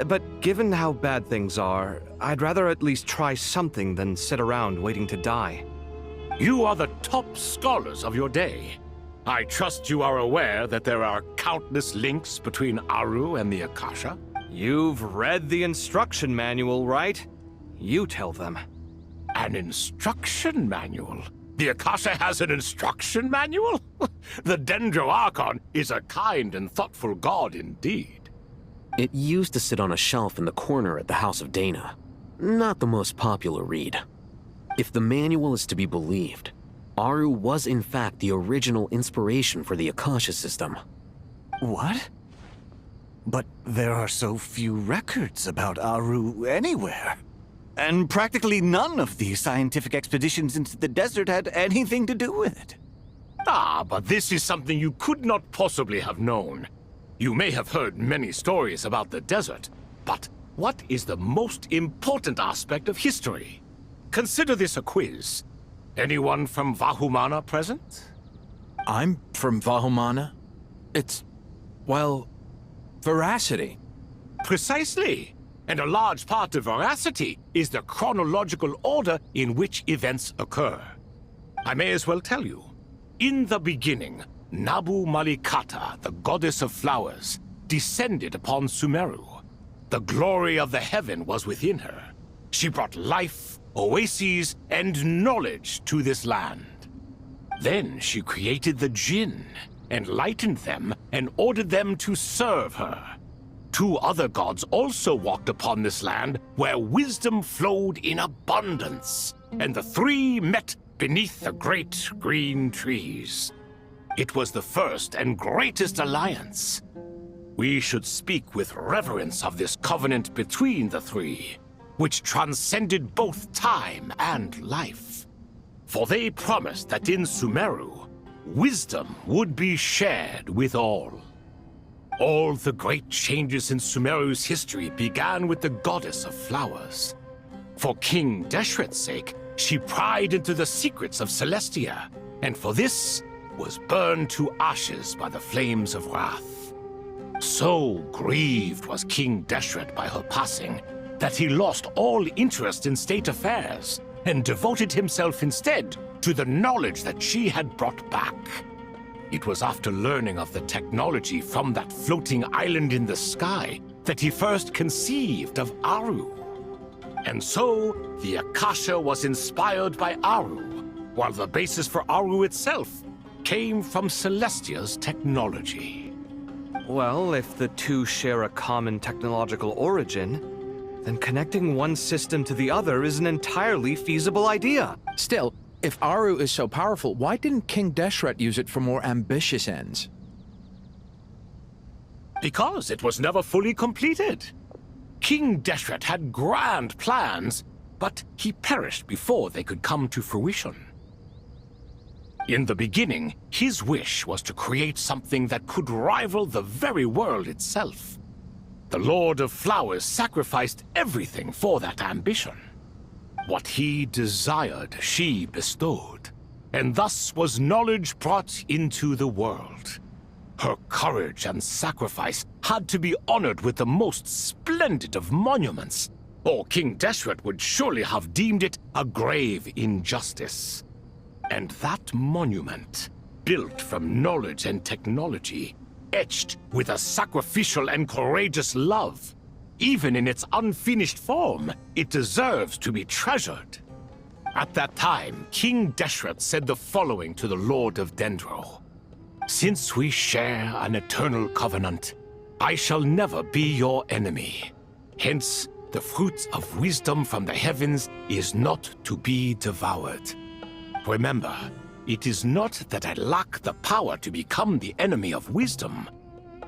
but given how bad things are, I'd rather at least try something than sit around waiting to die. You are the top scholars of your day. I trust you are aware that there are countless links between Aru and the Akasha? You've read the instruction manual, right? You tell them. An instruction manual? The Akasha has an instruction manual? The Dendro Archon is a kind and thoughtful god indeed. It used to sit on a shelf in the corner at the House of Dana. Not the most popular read. If the manual is to be believed, Aru was in fact the original inspiration for the Akasha system. What? But there are so few records about Aru anywhere. And practically none of these scientific expeditions into the desert had anything to do with it. Ah, but this is something you could not possibly have known. You may have heard many stories about the desert, but what is the most important aspect of history? Consider this a quiz. Anyone from Vahumana present? I'm from Vahumana. It's well, veracity. Precisely. And a large part of veracity is the chronological order in which events occur. I may as well tell you. In the beginning, Nabu Malikata, the goddess of flowers, descended upon Sumeru. The glory of the heaven was within her. She brought life, oases, and knowledge to this land. Then she created the Jinn, enlightened them, and ordered them to serve her. 2 other gods also walked upon this land where wisdom flowed in abundance, and the 3 met beneath the great green trees. It was the first and greatest alliance. We should speak with reverence of this covenant between the 3, which transcended both time and life. For they promised that in Sumeru, wisdom would be shared with all. All the great changes in Sumeru's history began with the goddess of flowers. For King Deshret's sake, she pried into the secrets of Celestia, and for this was burned to ashes by the flames of wrath. So grieved was King Deshret by her passing that he lost all interest in state affairs and devoted himself instead to the knowledge that she had brought back. It was after learning of the technology from that floating island in the sky that he first conceived of Aru. And so, the Akasha was inspired by Aru, while the basis for Aru itself came from Celestia's technology. Well, if the 2 share a common technological origin, then connecting one system to the other is an entirely feasible idea. Still, if Aru is so powerful, why didn't King Deshret use it for more ambitious ends? Because it was never fully completed. King Deshret had grand plans, but he perished before they could come to fruition. In the beginning, his wish was to create something that could rival the very world itself. The Lord of Flowers sacrificed everything for that ambition. What he desired, she bestowed, and thus was knowledge brought into the world. Her courage and sacrifice had to be honored with the most splendid of monuments, or King Deshret would surely have deemed it a grave injustice. And that monument, built from knowledge and technology, etched with a sacrificial and courageous love, even in its unfinished form, it deserves to be treasured. At that time, King Deshret said the following to the Lord of Dendro. Since we share an eternal covenant, I shall never be your enemy. Hence, the fruit of wisdom from the heavens is not to be devoured. Remember, it is not that I lack the power to become the enemy of wisdom.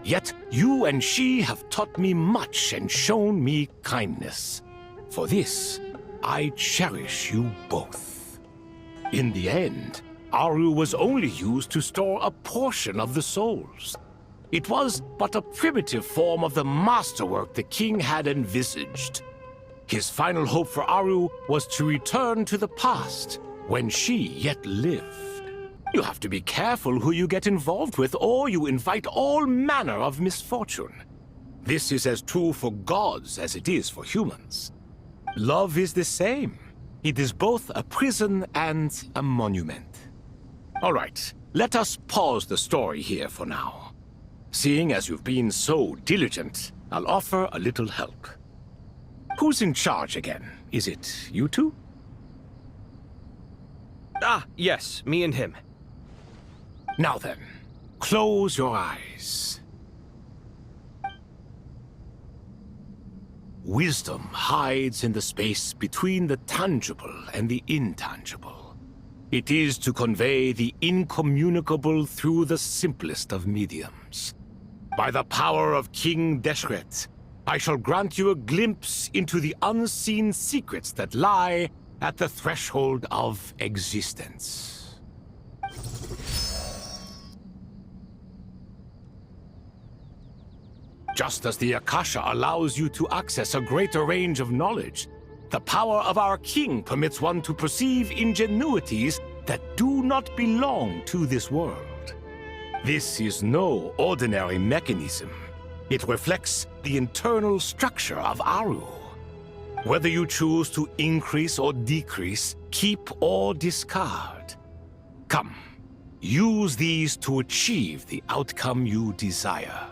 Yet you and she have taught me much and shown me kindness. For this, I cherish you both. In the end, Aru was only used to store a portion of the souls. It was but a primitive form of the masterwork the king had envisaged. His final hope for Aru was to return to the past, when she yet lived. You have to be careful who you get involved with, or you invite all manner of misfortune. This is as true for gods as it is for humans. Love is the same. It is both a prison and a monument. All right, let us pause the story here for now. Seeing as you've been so diligent, I'll offer a little help. Who's in charge again? Is it you two? Ah, yes, me and him. Now then, close your eyes. Wisdom hides in the space between the tangible and the intangible. It is to convey the incommunicable through the simplest of mediums. By the power of King Deshret, I shall grant you a glimpse into the unseen secrets that lie at the threshold of existence. Just as the Akasha allows you to access a greater range of knowledge, the power of our king permits one to perceive ingenuities that do not belong to this world. This is no ordinary mechanism. It reflects the internal structure of Aru. Whether you choose to increase or decrease, keep or discard. Come, use these to achieve the outcome you desire.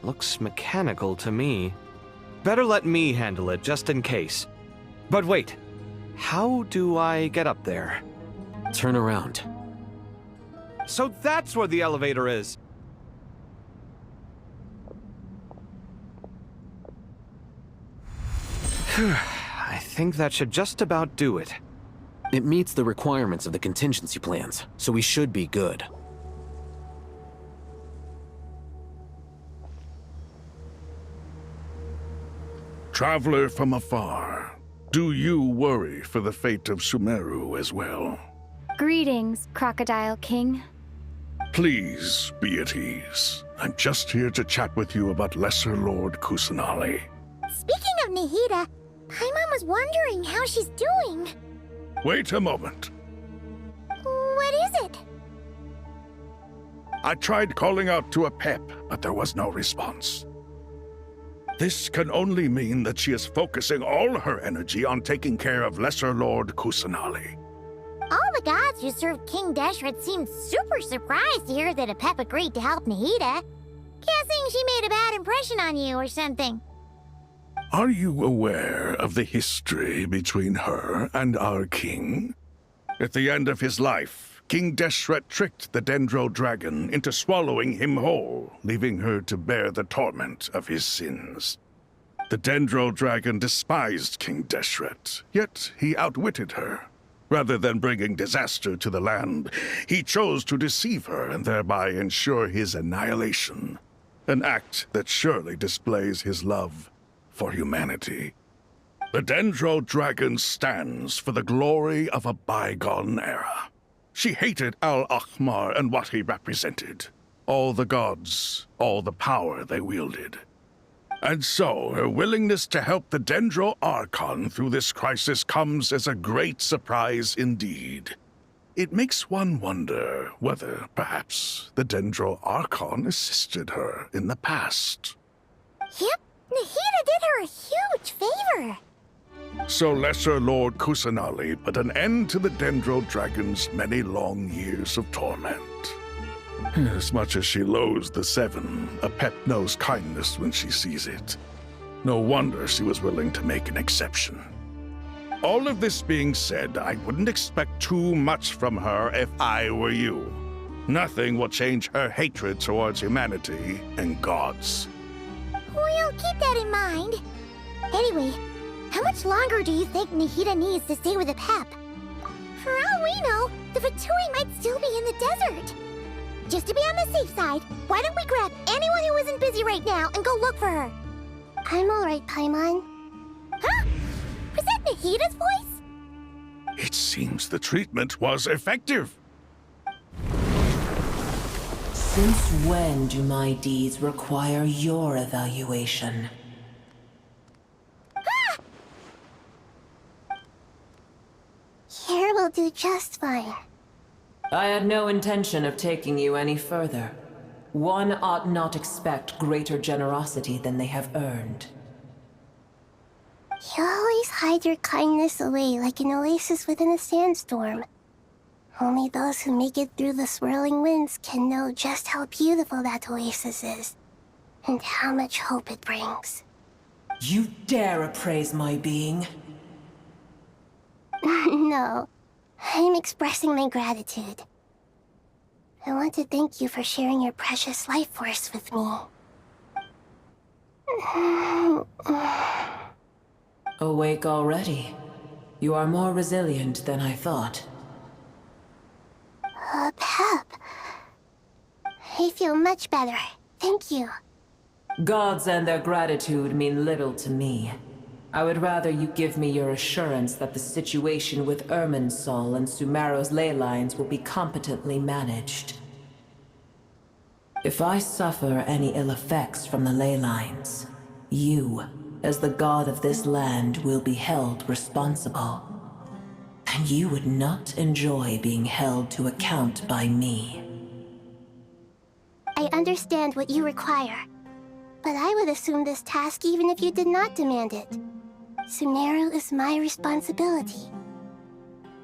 Looks mechanical to me. Better let me handle it, just in case. But wait, how do I get up there? Turn around. So that's where the elevator is! I think that should just about do it. It meets the requirements of the contingency plans, so we should be good. Traveler from afar, do you worry for the fate of Sumeru as well? Greetings, Crocodile King. Please be at ease. I'm just here to chat with you about Lesser Lord Kusanali. Speaking of Nahida, Paimon was wondering how she's doing. Wait a moment. What is it? I tried calling out to Apep, but there was no response. This can only mean that she is focusing all her energy on taking care of Lesser Lord Kusanali. All the gods who served King Deshret seemed super surprised to hear that Apep agreed to help Nahida. Guessing she made a bad impression on you or something. Are you aware of the history between her and our king? At the end of his life, King Deshret tricked the Dendro Dragon into swallowing him whole, leaving her to bear the torment of his sins. The Dendro Dragon despised King Deshret, yet he outwitted her. Rather than bringing disaster to the land, he chose to deceive her and thereby ensure his annihilation. An act that surely displays his love for humanity. The Dendro Dragon stands for the glory of a bygone era. She hated Al-Ahmar and what he represented. All the gods, all the power they wielded. And so, her willingness to help the Dendro Archon through this crisis comes as a great surprise indeed. It makes one wonder whether, perhaps, the Dendro Archon assisted her in the past. Yep, Nahida did her a huge favor. So Lesser Lord Kusanali put an end to the Dendro Dragon's many long years of torment. As much as she loathes the Seven, Apep knows kindness when she sees it. No wonder she was willing to make an exception. All of this being said, I wouldn't expect too much from her if I were you. Nothing will change her hatred towards humanity and gods. We'll keep that in mind. Anyway, how much longer do you think Nahida needs to stay with Apep? For all we know, the Fatui might still be in the desert. Just to be on the safe side, why don't we grab anyone who isn't busy right now and go look for her? I'm alright, Paimon. Huh? Was that Nahida's voice? It seems the treatment was effective. Since when do my deeds require your evaluation? Here will do just fine. I had no intention of taking you any further. One ought not expect greater generosity than they have earned. You always hide your kindness away like an oasis within a sandstorm. Only those who make it through the swirling winds can know just how beautiful that oasis is, and how much hope it brings. You dare appraise my being? No, I'm expressing my gratitude. I want to thank you for sharing your precious life force with me. Awake already? You are more resilient than I thought. Pep. I feel much better. Thank you. Gods and their gratitude mean little to me. I would rather you give me your assurance that the situation with Irminsul and Sumeru's ley lines will be competently managed. If I suffer any ill effects from the ley lines, you, as the god of this land, will be held responsible. And you would not enjoy being held to account by me. understand what you require. But I would assume this task even if you did not demand it. Sumeru is my responsibility.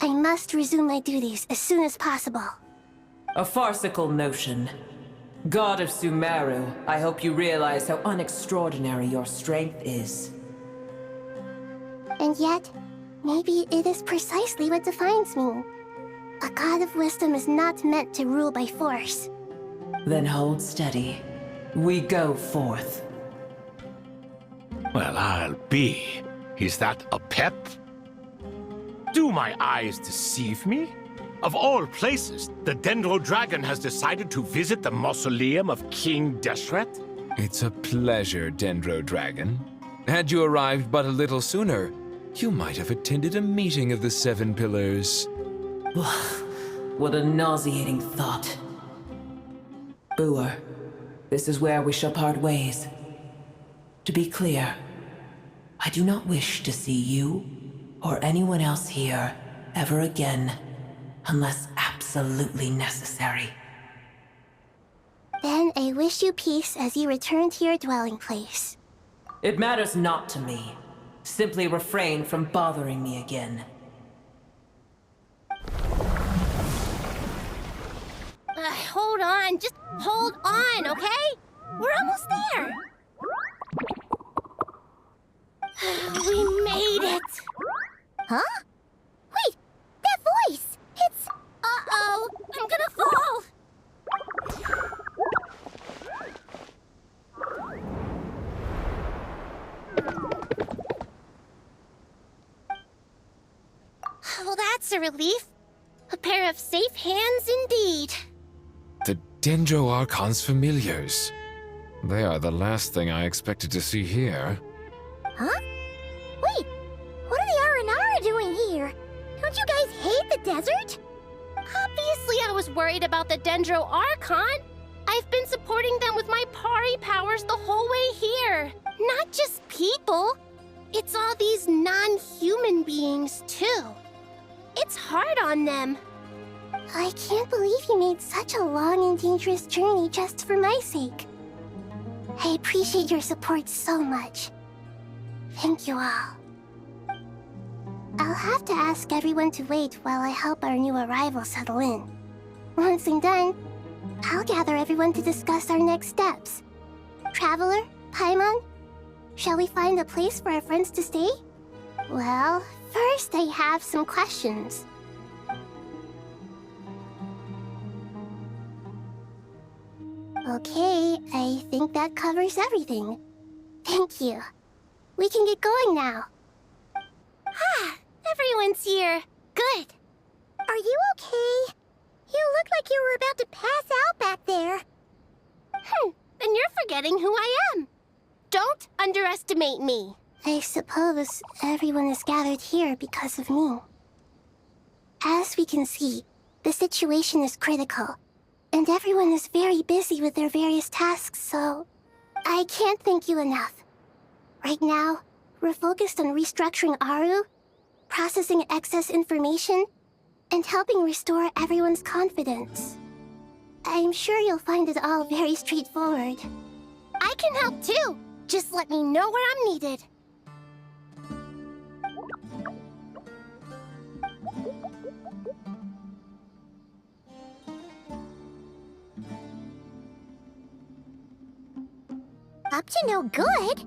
I must resume my duties as soon as possible. A farcical notion. God of Sumeru, I hope you realize how unextraordinary your strength is. And yet, maybe it is precisely what defines me. A god of wisdom is not meant to rule by force. Then hold steady. We go forth. Well, I'll be. Is that a pep? Do my eyes deceive me? Of all places, the Dendro Dragon has decided to visit the mausoleum of King Deshret? It's a pleasure, Dendro Dragon. Had you arrived but a little sooner, you might have attended a meeting of the Seven Pillars. What a nauseating thought. Boer, this is where we shall part ways. To be clear, I do not wish to see you or anyone else here ever again, unless absolutely necessary. Then I wish you peace as you return to your dwelling place. It matters not to me. Simply refrain from bothering me again. Hold on, just hold on, okay? We're almost there. We made it! Huh? Wait, that voice! It's... Uh-oh, I'm gonna fall! Well, that's a relief. A pair of safe hands indeed. The Dendro Archon's familiars. They are the last thing I expected to see here. Huh? Wait, what are the Aranara doing here? Don't you guys hate the desert? Obviously I was worried about the Dendro Archon. I've been supporting them with my Pari powers the whole way here. Not just people. It's all these non-human beings, too. It's hard on them. I can't believe you made such a long and dangerous journey just for my sake. I appreciate your support so much. Thank you all. I'll have to ask everyone to wait while I help our new arrival settle in. Once I'm done, I'll gather everyone to discuss our next steps. Traveler, Paimon, shall we find a place for our friends to stay? Well, first I have some questions. Okay, I think that covers everything. Thank you. We can get going now. Ah, everyone's here. Good. Are you okay? You look like you were about to pass out back there. Then you're forgetting who I am. Don't underestimate me. I suppose everyone is gathered here because of me. As we can see, the situation is critical, and everyone is very busy with their various tasks, so I can't thank you enough. Right now, we're focused on restructuring Aru, processing excess information, and helping restore everyone's confidence. I'm sure you'll find it all very straightforward. I can help too. Just let me know where I'm needed. Up to no good?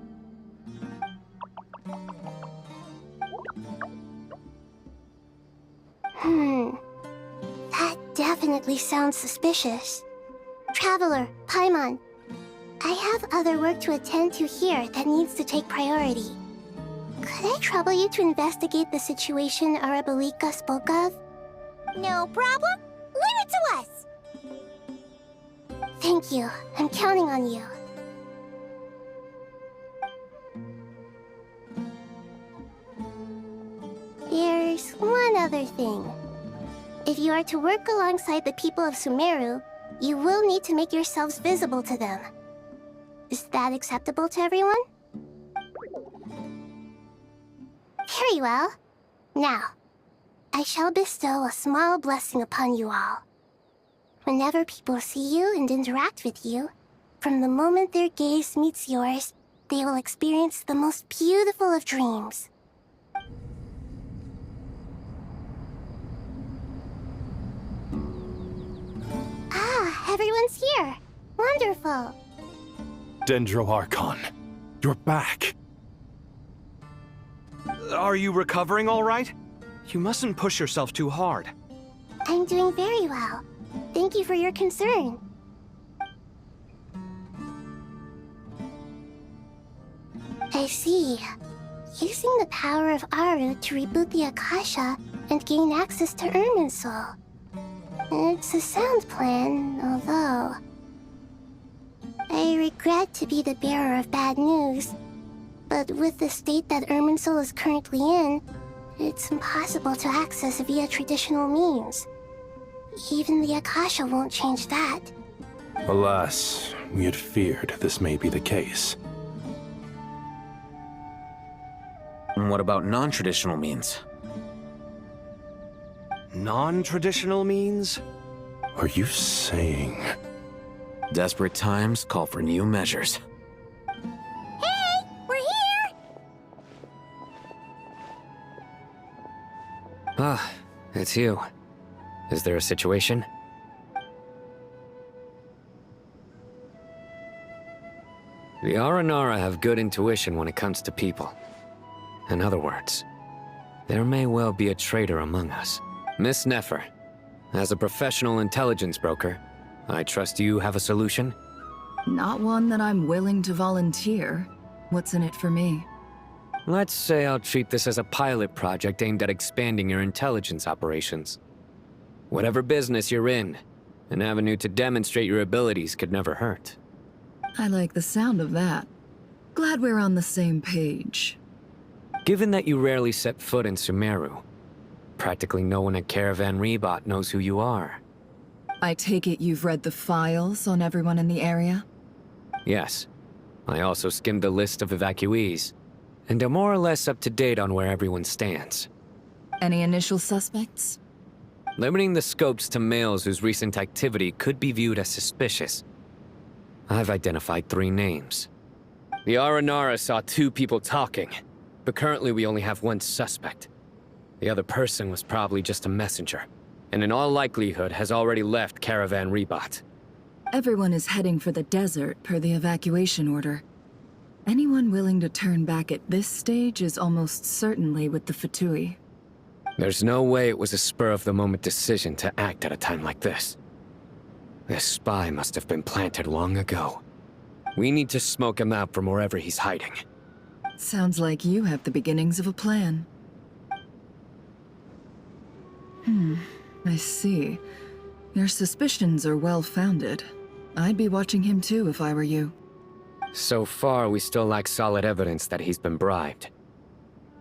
That definitely sounds suspicious. Traveler, Paimon, I have other work to attend to here that needs to take priority. Could I trouble you to investigate the situation Arabalika spoke of? No problem. Leave it to us. Thank you. I'm counting on you. There's one other thing. If you are to work alongside the people of Sumeru, you will need to make yourselves visible to them. Is that acceptable to everyone? Very well. Now, I shall bestow a small blessing upon you all. Whenever people see you and interact with you, from the moment their gaze meets yours, they will experience the most beautiful of dreams. Ah, everyone's here. Wonderful. Dendro-Archon, you're back. Are you recovering all right? You mustn't push yourself too hard. I'm doing very well. Thank you for your concern. I see. Using the power of Aru to reboot the Akasha and gain access to Irminsul. It's a sound plan, although... I regret to be the bearer of bad news, but with the state that Irminsul is currently in, it's impossible to access via traditional means. Even the Akasha won't change that. Alas, we had feared this may be the case. And what about non-traditional means? Non-traditional means? Are you saying... Desperate times call for new measures. Hey! We're here! Ah, it's you. Is there a situation? The Aranara have good intuition when it comes to people. In other words, there may well be a traitor among us. Miss Nefer, as a professional intelligence broker, I trust you have a solution? Not one that I'm willing to volunteer. What's in it for me? Let's say I'll treat this as a pilot project aimed at expanding your intelligence operations. Whatever business you're in, an avenue to demonstrate your abilities could never hurt. I like the sound of that. Glad we're on the same page. Given that you rarely set foot in Sumeru, practically no one at Caravan Rebot knows who you are. I take it you've read the files on everyone in the area? Yes. I also skimmed the list of evacuees, and am more or less up to date on where everyone stands. Any initial suspects? Limiting the scopes to males whose recent activity could be viewed as suspicious. I've identified 3 names. The Aranara saw 2 people talking, but currently we only have 1 suspect. The other person was probably just a messenger, and in all likelihood has already left Caravan Rebot. Everyone is heading for the desert per the evacuation order. Anyone willing to turn back at this stage is almost certainly with the Fatui. There's no way it was a spur-of-the-moment decision to act at a time like this. This spy must have been planted long ago. We need to smoke him out from wherever he's hiding. Sounds like you have the beginnings of a plan. I see. Your suspicions are well-founded. I'd be watching him too if I were you. So far, we still lack solid evidence that he's been bribed.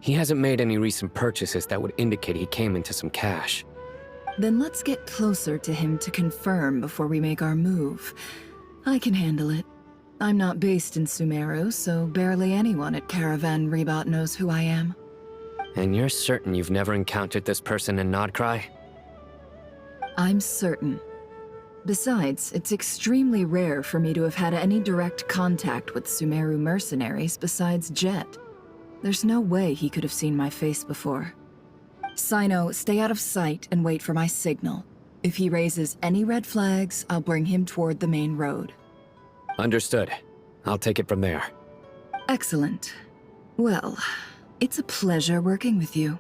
He hasn't made any recent purchases that would indicate he came into some cash. Then let's get closer to him to confirm before we make our move. I can handle it. I'm not based in Sumeru, so barely anyone at Caravan Rebot knows who I am. And you're certain you've never encountered this person in Nodcry? I'm certain. Besides, it's extremely rare for me to have had any direct contact with Sumeru mercenaries besides Jet. There's no way he could have seen my face before. Sino, stay out of sight and wait for my signal. If he raises any red flags, I'll bring him toward the main road. Understood. I'll take it from there. Excellent. Well, it's a pleasure working with you.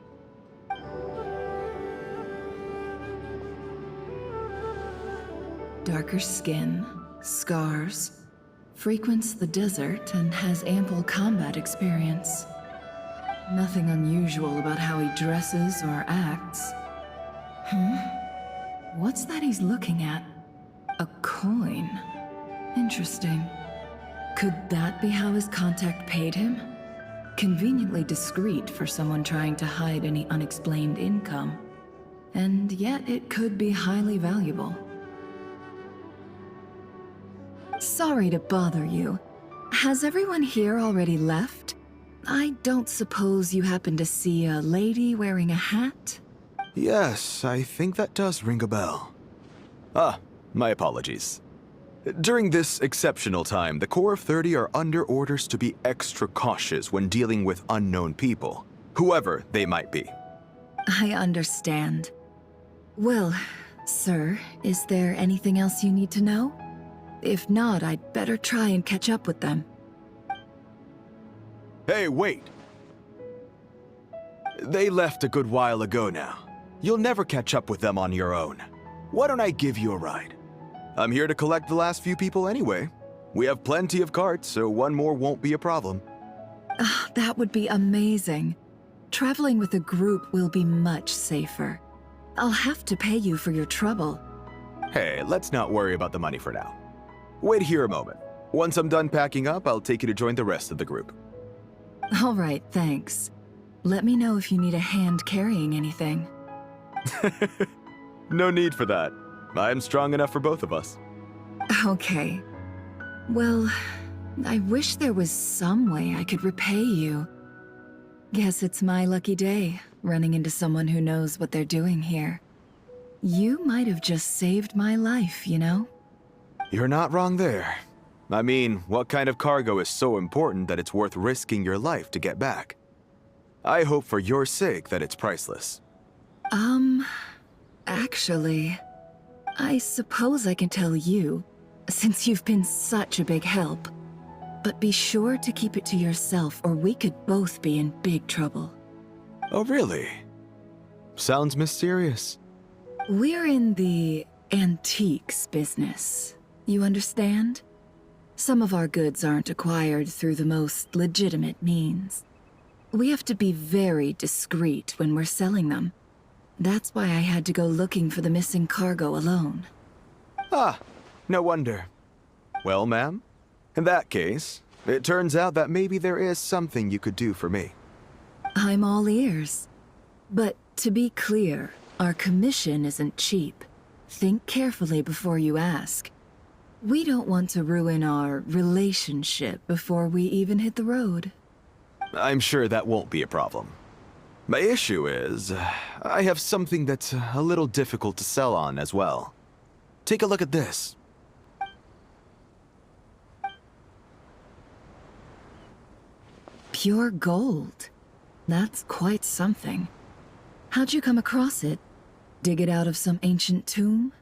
Darker skin, scars, frequents the desert and has ample combat experience. Nothing unusual about how he dresses or acts. What's that he's looking at? A coin. Interesting. Could that be how his contact paid him? Conveniently discreet for someone trying to hide any unexplained income. And yet it could be highly valuable. Sorry to bother you. Has everyone here already left? I don't suppose you happen to see a lady wearing a hat? Yes, I think that does ring a bell. Ah, My apologies. During this exceptional time, the Corps of 30 are under orders to be extra cautious when dealing with unknown people, whoever they might be. I understand. Well, sir, is there anything else you need to know? If not, I'd better try and catch up with them. Hey, wait! They left a good while ago now. You'll never catch up with them on your own. Why don't I give you a ride? I'm here to collect the last few people anyway. We have plenty of carts, so one more won't be a problem. That would be amazing. Traveling with a group will be much safer. I'll have to pay you for your trouble. Hey, let's not worry about the money for now. Wait here a moment. Once I'm done packing up, I'll take you to join the rest of the group. All right, thanks. Let me know if you need a hand carrying anything. No need for that. I'm strong enough for both of us. Okay. Well, I wish there was some way I could repay you. Guess it's my lucky day, running into someone who knows what they're doing here. You might have just saved my life, you know? You're not wrong there. I mean, what kind of cargo is so important that it's worth risking your life to get back? I hope for your sake that it's priceless. Actually, I suppose I can tell you, since you've been such a big help. But be sure to keep it to yourself, or we could both be in big trouble. Oh, really? Sounds mysterious. We're in the antiques business. You understand? Some of our goods aren't acquired through the most legitimate means. We have to be very discreet when we're selling them. That's why I had to go looking for the missing cargo alone. Ah, no wonder. Well, ma'am, in that case, it turns out that maybe there is something you could do for me. I'm all ears. But to be clear, our commission isn't cheap. Think carefully before you ask. We don't want to ruin our relationship before we even hit the road. I'm sure that won't be a problem. My issue is, I have something that's a little difficult to sell on as well. Take a look at this. Pure gold. That's quite something. How'd you come across it? Dig it out of some ancient tomb?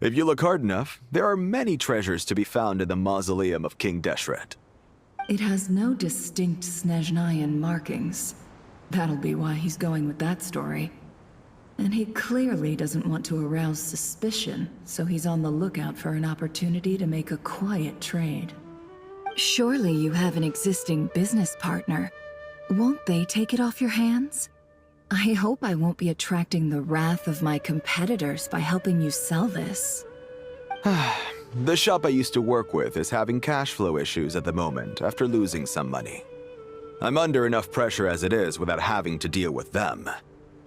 If you look hard enough, there are many treasures to be found in the mausoleum of King Deshret. It has no distinct Snezhnayan markings. That'll be why he's going with that story. And he clearly doesn't want to arouse suspicion, so he's on the lookout for an opportunity to make a quiet trade. Surely you have an existing business partner. Won't they take it off your hands? I hope I won't be attracting the wrath of my competitors by helping you sell this. The shop I used to work with is having cash flow issues at the moment after losing some money. I'm under enough pressure as it is without having to deal with them.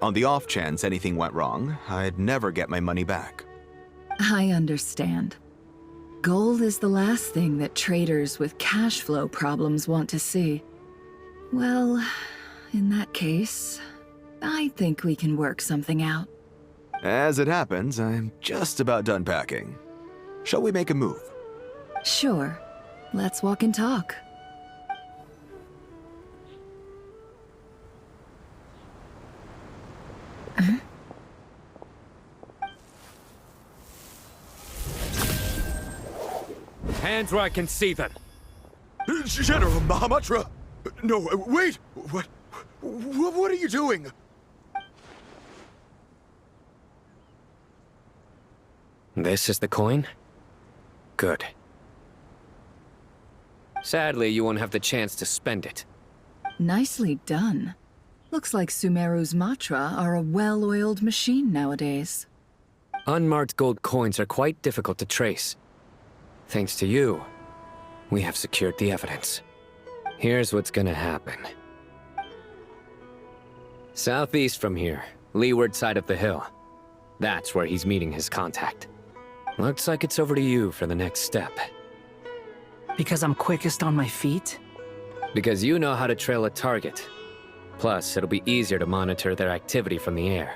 On the off chance anything went wrong, I'd never get my money back. I understand. Gold is the last thing that traders with cash flow problems want to see. Well, in that case, I think we can work something out. As it happens, I'm just about done packing. Shall we make a move? Sure. Let's walk and talk. Hands where I can see them. General Mahamatra! No, wait! What are you doing? This is the coin? Good. Sadly, you won't have the chance to spend it. Nicely done. Looks like Sumeru's Matra are a well-oiled machine nowadays. Unmarked gold coins are quite difficult to trace. Thanks to you, we have secured the evidence. Here's what's gonna happen. Southeast from here, leeward side of the hill. That's where he's meeting his contact. Looks like it's over to you for the next step. Because I'm quickest on my feet? Because you know how to trail a target. Plus, it'll be easier to monitor their activity from the air.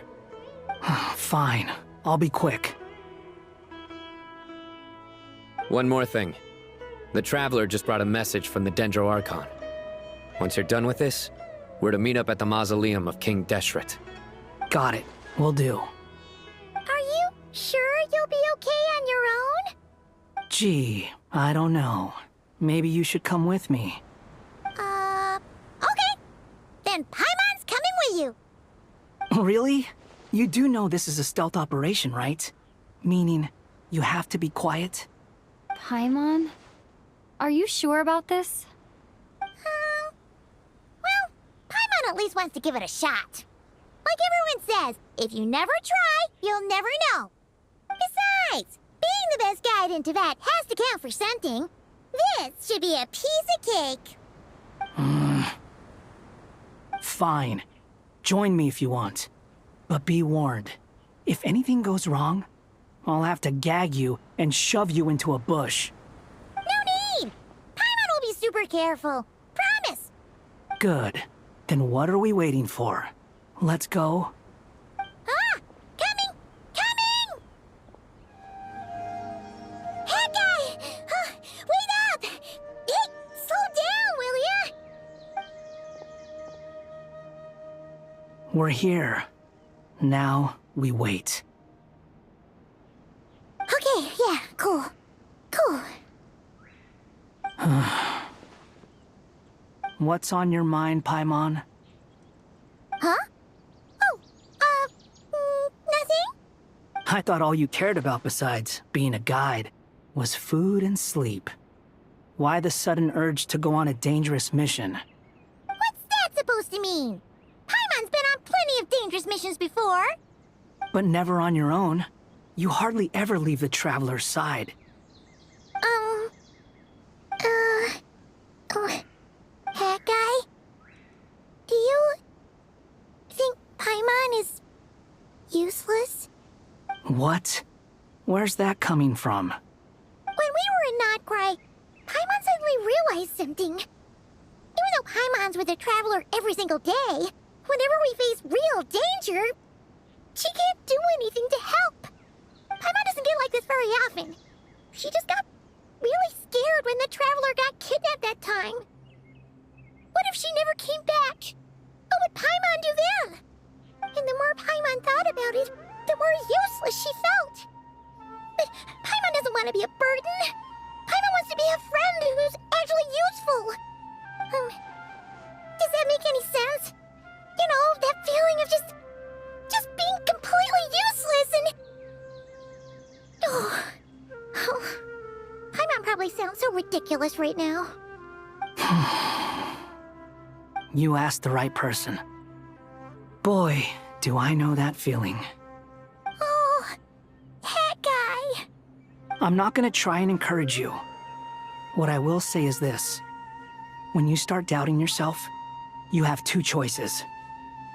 Fine. I'll be quick. One more thing. The Traveler just brought a message from the Dendro Archon. Once you're done with this, we're to meet up at the mausoleum of King Deshret. Got it. Will do. Are you sure you'll be okay on your own? Gee, I don't know. Maybe you should come with me. Okay. Then Paimon's coming with you. Really? You do know this is a stealth operation, right? Meaning, you have to be quiet? Paimon? Are you sure about this? Well, Paimon at least wants to give it a shot. Like everyone says, if you never try, you'll never know. Besides, being the best guide in Tibet has to count for something. This should be a piece of cake. Fine. Join me if you want. But be warned. If anything goes wrong, I'll have to gag you and shove you into a bush. No need! Paimon will be super careful. Promise! Good. Then what are we waiting for? Let's go. Ah! Coming! Coming! Hey, guy! Wait up! Hey, slow down, will ya? We're here. Now we wait. Okay, yeah, cool. Cool. What's on your mind, Paimon? Huh? Oh, nothing? I thought all you cared about besides being a guide was food and sleep. Why the sudden urge to go on a dangerous mission? What's that supposed to mean? Paimon's been on plenty of dangerous missions before. But never on your own. You hardly ever leave the Traveler's side. Hat guy? Do you think Paimon is useless? What? Where's that coming from? When we were in Notcry, Paimon suddenly realized something. Even though Paimon's with the Traveler every single day, whenever we face real danger, she can't do anything to help. Paimon doesn't get like this very often. She just got really scared when the Traveler got kidnapped that time. What if she never came back? What would Paimon do then? And the more Paimon thought about it, the more useless she felt. But Paimon doesn't want to be a burden. Paimon wants to be a friend who's actually useful. Does that make any sense? You know, that feeling of just being completely useless and... Oh. Paimon probably sounds so ridiculous right now. You asked the right person. Boy, do I know that feeling. Oh, that guy. I'm not gonna try and encourage you. What I will say is this. When you start doubting yourself, you have two choices.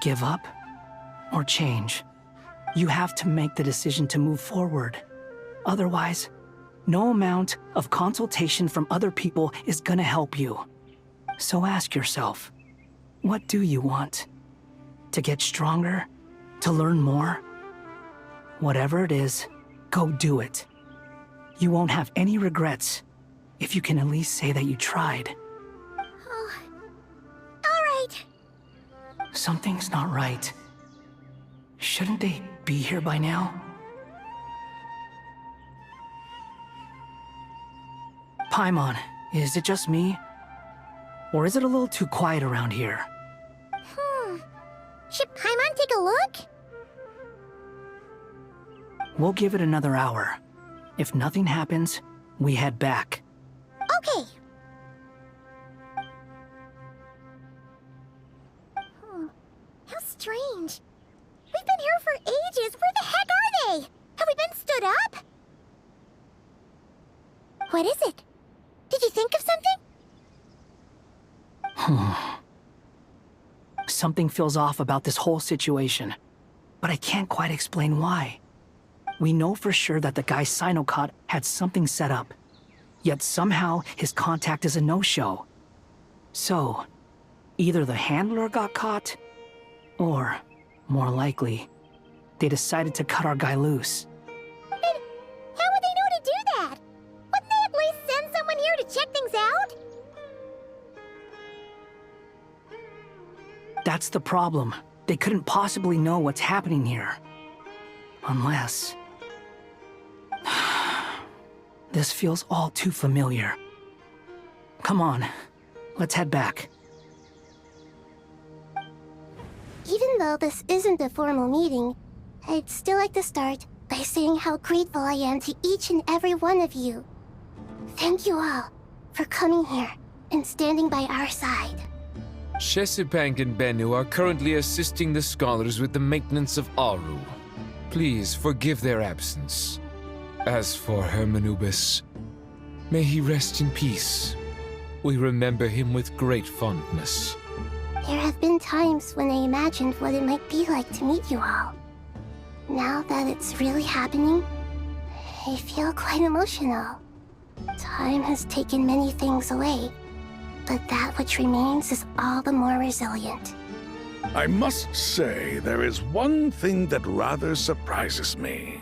Give up or change. You have to make the decision to move forward. Otherwise, no amount of consultation from other people is gonna help you. So ask yourself, what do you want? To get stronger? To learn more? Whatever it is, go do it. You won't have any regrets if you can at least say that you tried. Oh. All right. Something's not right. Shouldn't they be here by now? Paimon, is it just me? Or is it a little too quiet around here? Should Paimon take a look? We'll give it another hour. If nothing happens, we head back. Okay. How strange. We've been here for ages. Where the heck are they? Have we been stood up? What is it? Did you think of something? Something feels off about this whole situation, but I can't quite explain why. We know for sure that the guy Sinocot had something set up, yet somehow his contact is a no-show. So, either the handler got caught, or, more likely, they decided to cut our guy loose. But how would they know to do that? Wouldn't they have That's the problem. They couldn't possibly know what's happening here. Unless... This feels all too familiar. Come on, let's head back. Even though this isn't a formal meeting, I'd still like to start by saying how grateful I am to each and every one of you. Thank you all for coming here and standing by our side. Chesipank and Bennu are currently assisting the scholars with the maintenance of Aru. Please forgive their absence. As for Hermanubis, may he rest in peace. We remember him with great fondness. There have been times when I imagined what it might be like to meet you all. Now that it's really happening, I feel quite emotional. Time has taken many things away, but that which remains is all the more resilient. I must say, there is one thing that rather surprises me.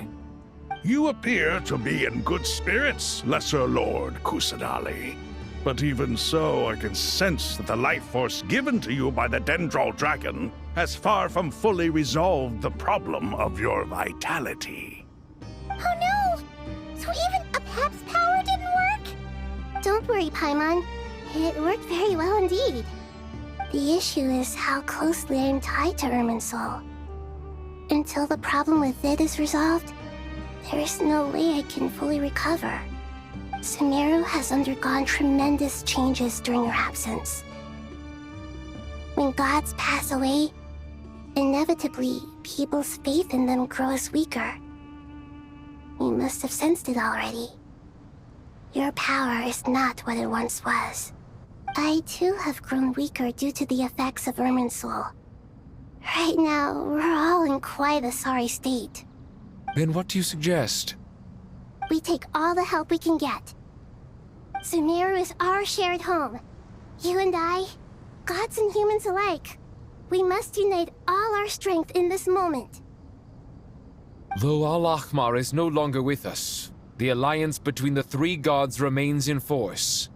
You appear to be in good spirits, Lesser Lord Kusanali. But even so, I can sense that the life force given to you by the Dendral Dragon has far from fully resolved the problem of your vitality. Oh no! So even Apep's power didn't work? Don't worry, Paimon. It worked very well indeed. The issue is how closely I am tied to Irminsul. Until the problem with it is resolved, there is no way I can fully recover. Sumeru has undergone tremendous changes during her absence. When gods pass away, inevitably, people's faith in them grows weaker. You must have sensed it already. Your power is not what it once was. I too have grown weaker due to the effects of Irminsul. Right now, we're all in quite a sorry state. Then what do you suggest? We take all the help we can get. Sumeru is our shared home. You and I, gods and humans alike. We must unite all our strength in this moment. Though Al-Ahmar is no longer with us, the alliance between the three gods remains in force.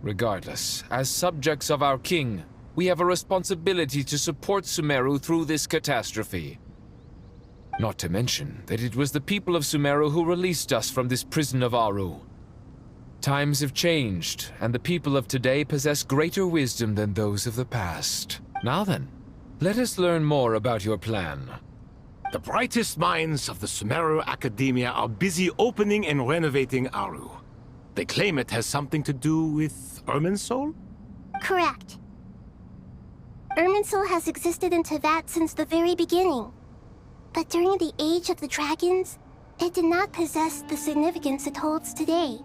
Regardless, as subjects of our king, we have a responsibility to support Sumeru through this catastrophe. Not to mention that it was the people of Sumeru who released us from this prison of Aru. Times have changed, and the people of today possess greater wisdom than those of the past. Now then, let us learn more about your plan. The brightest minds of the Sumeru Academia are busy opening and renovating Aru. They claim it has something to do with Irminsul? Correct. Irminsul has existed in Teyvat since the very beginning. But during the Age of the Dragons, it did not possess the significance it holds today.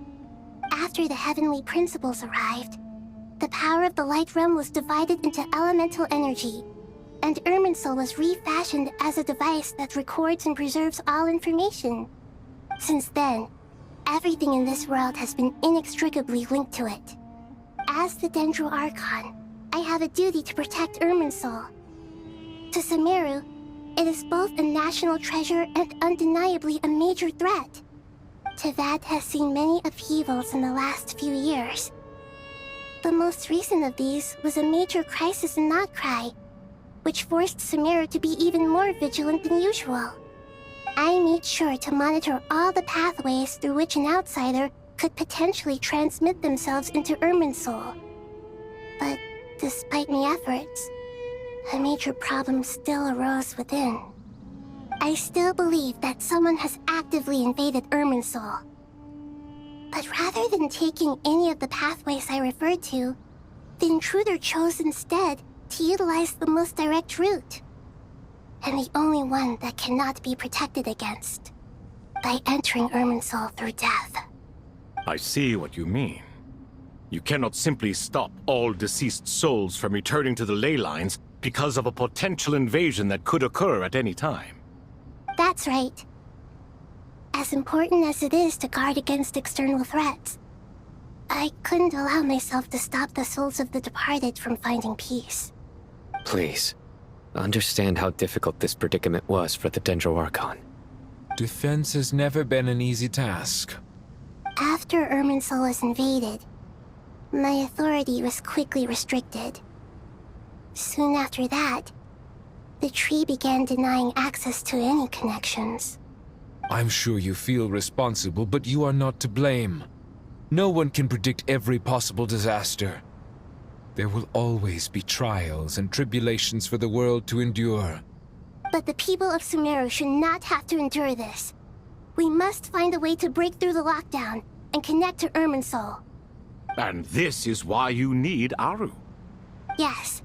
After the heavenly principles arrived, the power of the Light Realm was divided into elemental energy, and Irminsul was refashioned as a device that records and preserves all information. Since then, everything in this world has been inextricably linked to it. As the Dendro Archon, I have a duty to protect Irminsul. To Sumeru, it is both a national treasure and undeniably a major threat. Teyvat has seen many upheavals in the last few years. The most recent of these was a major crisis in Notcry, which forced Sumeru to be even more vigilant than usual. I made sure to monitor all the pathways through which an outsider could potentially transmit themselves into Irminsul. But despite my efforts, a major problem still arose within. I still believe that someone has actively invaded Irminsul. But rather than taking any of the pathways I referred to, the intruder chose instead to utilize the most direct route. And the only one that cannot be protected against. By entering Irminsul through death. I see what you mean. You cannot simply stop all deceased souls from returning to the ley lines because of a potential invasion that could occur at any time. That's right. As important as it is to guard against external threats, I couldn't allow myself to stop the souls of the departed from finding peace. Please, understand how difficult this predicament was for the Dendro Archon. Defense has never been an easy task. After Irminsul was invaded, my authority was quickly restricted. Soon after that, the tree began denying access to any connections. I'm sure you feel responsible, but you are not to blame. No one can predict every possible disaster. There will always be trials and tribulations for the world to endure. But the people of Sumeru should not have to endure this. We must find a way to break through the lockdown and connect to Irminsul. And this is why you need Aru. Yes.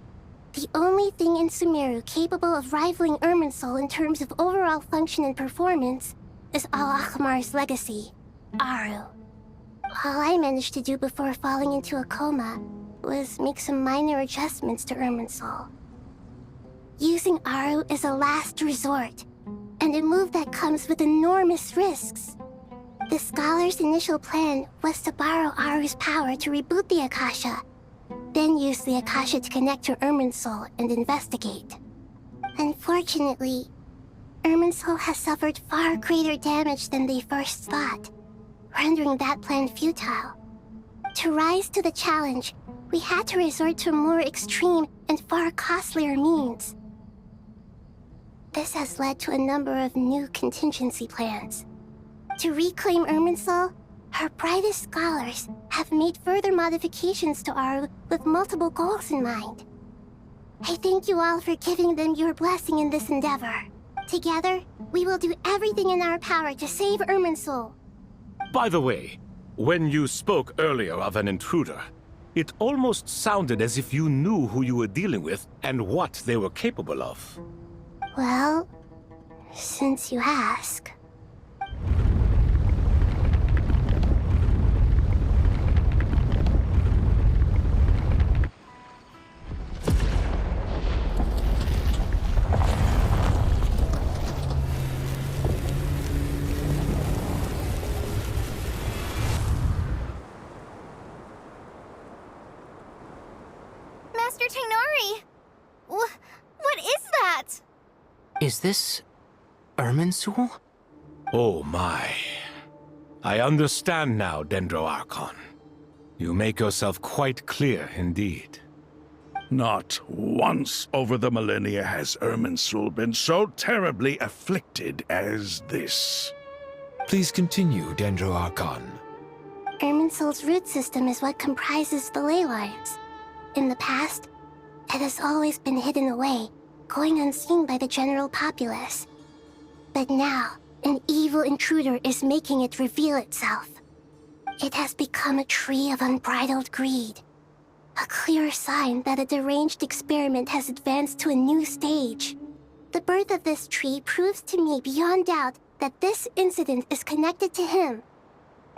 The only thing in Sumeru capable of rivaling Irminsul in terms of overall function and performance is Al-Akhmar's legacy, Aru. All I managed to do before falling into a coma was make some minor adjustments to Irminsul. Using Aru is a last resort, and a move that comes with enormous risks. The scholar's initial plan was to borrow Aru's power to reboot the Akasha, then use the Akasha to connect to Irminsul and investigate. Unfortunately, Irminsul has suffered far greater damage than they first thought, rendering that plan futile. To rise to the challenge, we had to resort to more extreme and far costlier means. This has led to a number of new contingency plans. To reclaim Irminsul, our brightest scholars have made further modifications to Aru with multiple goals in mind. I thank you all for giving them your blessing in this endeavor. Together, we will do everything in our power to save Irminsul. By the way, when you spoke earlier of an intruder, it almost sounded as if you knew who you were dealing with and what they were capable of. Well, since you ask... Master Tainari! What is that? Is this Irminsul? Oh my. I understand now, Dendro Archon. You make yourself quite clear indeed. Not once over the millennia has Irminsul been so terribly afflicted as this. Please continue, Dendro Archon. Irminsul's root system is what comprises the ley lines. In the past, it has always been hidden away, going unseen by the general populace. But now, an evil intruder is making it reveal itself. It has become a tree of unbridled greed. A clear sign that a deranged experiment has advanced to a new stage. The birth of this tree proves to me beyond doubt that this incident is connected to him.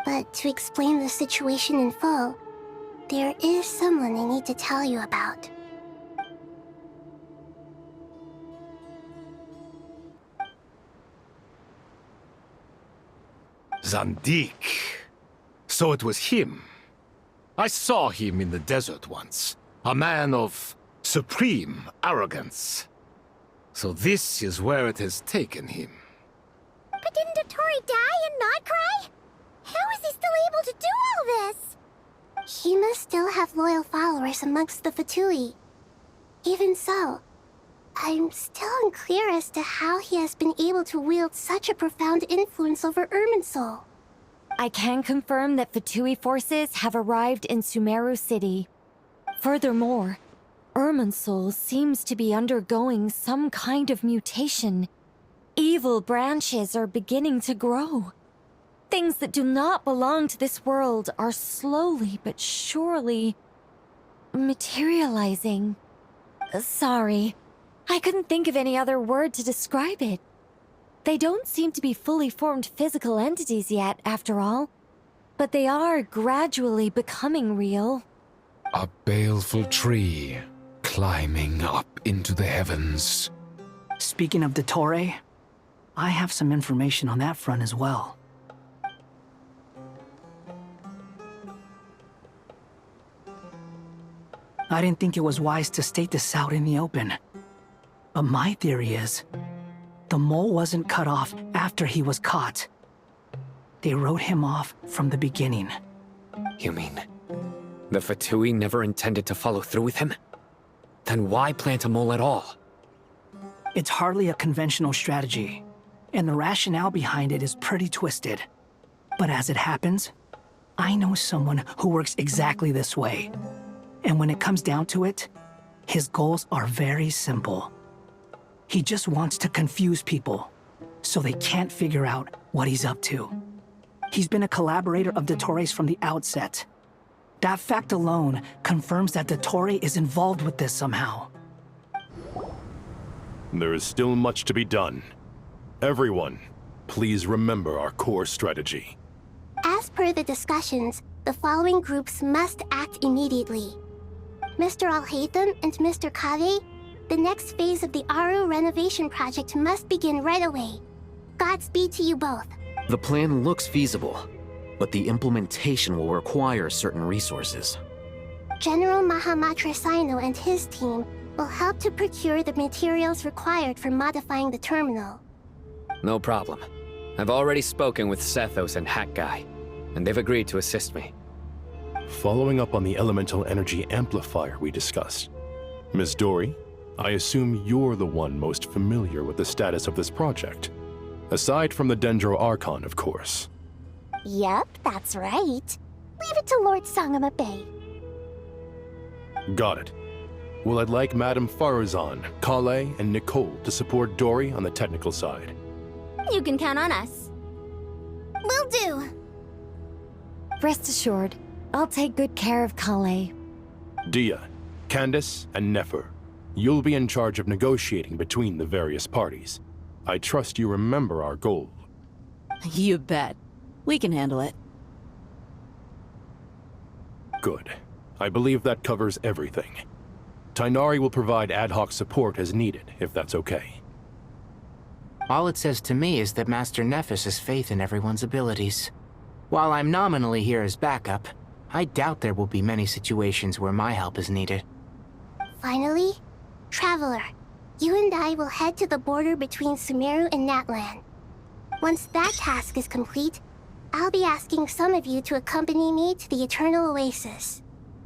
But to explain the situation in full, there is someone I need to tell you about. Zandik. So it was him. I saw him in the desert once. A man of supreme arrogance. So this is where it has taken him. But didn't Dottore die and not cry? How is he still able to do all this? He must still have loyal followers amongst the Fatui. Even so, I'm still unclear as to how he has been able to wield such a profound influence over Irminsul. I can confirm that Fatui forces have arrived in Sumeru City. Furthermore, Irminsul seems to be undergoing some kind of mutation. Evil branches are beginning to grow. Things that do not belong to this world are slowly but surely materializing. Sorry, I couldn't think of any other word to describe it. They don't seem to be fully formed physical entities yet, after all. But they are gradually becoming real. A baleful tree climbing up into the heavens. Speaking of Dottore, I have some information on that front as well. I didn't think it was wise to state this out in the open. But my theory is, the mole wasn't cut off after he was caught. They wrote him off from the beginning. You mean, the Fatui never intended to follow through with him? Then why plant a mole at all? It's hardly a conventional strategy, and the rationale behind it is pretty twisted. But as it happens, I know someone who works exactly this way. And when it comes down to it, his goals are very simple. He just wants to confuse people, so they can't figure out what he's up to. He's been a collaborator of Dottores from the outset. That fact alone confirms that Dottore is involved with this somehow. There is still much to be done. Everyone, please remember our core strategy. As per the discussions, the following groups must act immediately. Mr. Alhaitham and Mr. Kave, the next phase of the Aru renovation project must begin right away. Godspeed to you both. The plan looks feasible, but the implementation will require certain resources. General Mahamatra Sino and his team will help to procure the materials required for modifying the terminal. No problem. I've already spoken with Sethos and Hat Guy, and they've agreed to assist me. Following up on the elemental energy amplifier we discussed, Ms. Dory, I assume you're the one most familiar with the status of this project. Aside from the Dendro Archon, of course. Yep, that's right. Leave it to Lord Sangamabe. Got it. Well, I'd like Madame Farazan, Kale, and Nicole to support Dory on the technical side. You can count on us. Will do. Rest assured, I'll take good care of Kale. Dia, Candace, and Nefer, you'll be in charge of negotiating between the various parties. I trust you remember our goal. You bet. We can handle it. Good. I believe that covers everything. Tainari will provide ad hoc support as needed, if that's okay. All it says to me is that Master Nephis has faith in everyone's abilities. While I'm nominally here as backup, I doubt there will be many situations where my help is needed. Finally, Traveler, you and I will head to the border between Sumeru and Natlan. Once that task is complete, I'll be asking some of you to accompany me to the Eternal Oasis.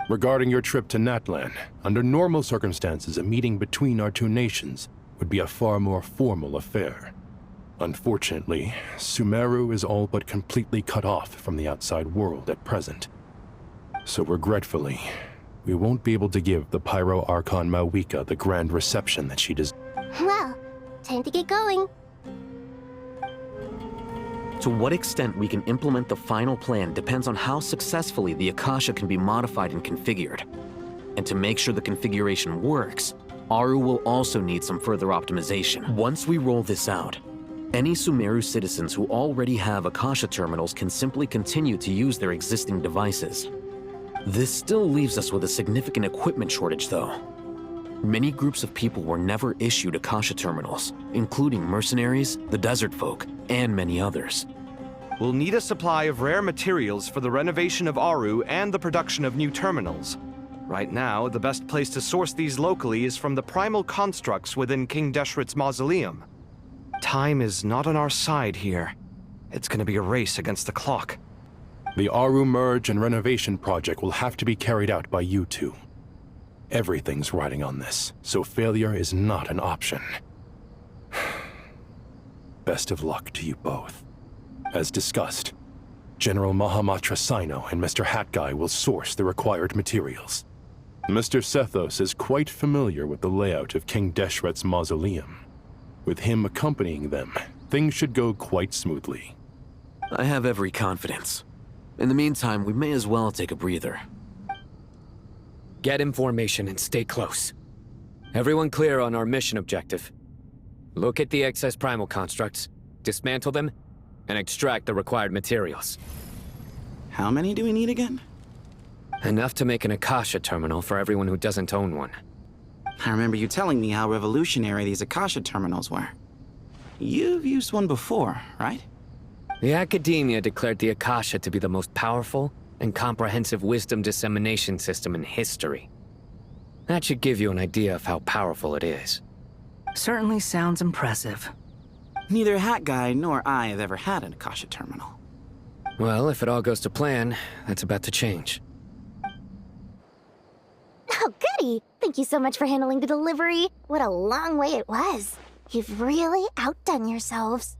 Regarding your trip to Natlan, under normal circumstances, a meeting between our two nations would be a far more formal affair. Unfortunately, Sumeru is all but completely cut off from the outside world at present. So regretfully, we won't be able to give the Pyro Archon Mawika the grand reception that she deserves. Well, time to get going. To what extent we can implement the final plan depends on how successfully the Akasha can be modified and configured. And to make sure the configuration works, Aru will also need some further optimization. Once we roll this out, any Sumeru citizens who already have Akasha terminals can simply continue to use their existing devices. This still leaves us with a significant equipment shortage, though. Many groups of people were never issued Akasha terminals, including mercenaries, the desert folk, and many others. We'll need a supply of rare materials for the renovation of Aru and the production of new terminals. Right now, the best place to source these locally is from the primal constructs within King Deshret's mausoleum. Time is not on our side here. It's gonna be a race against the clock. The Aru merge and renovation project will have to be carried out by you two. Everything's riding on this, so failure is not an option. Best of luck to you both. As discussed, General Mahamatra Sino and Mr. Hat Guy will source the required materials. Mr. Sethos is quite familiar with the layout of King Deshret's mausoleum. With him accompanying them, things should go quite smoothly. I have every confidence. In the meantime, we may as well take a breather. Get information and stay close. Everyone clear on our mission objective. Look at the excess primal constructs, dismantle them, and extract the required materials. How many do we need again? Enough to make an Akasha terminal for everyone who doesn't own one. I remember you telling me how revolutionary these Akasha terminals were. You've used one before, right? The Academia declared the Akasha to be the most powerful and comprehensive wisdom dissemination system in history. That should give you an idea of how powerful it is. Certainly sounds impressive. Neither Hat Guy nor I have ever had an Akasha terminal. Well, if it all goes to plan, that's about to change. Oh, goody! Thank you so much for handling the delivery. What a long way it was. You've really outdone yourselves.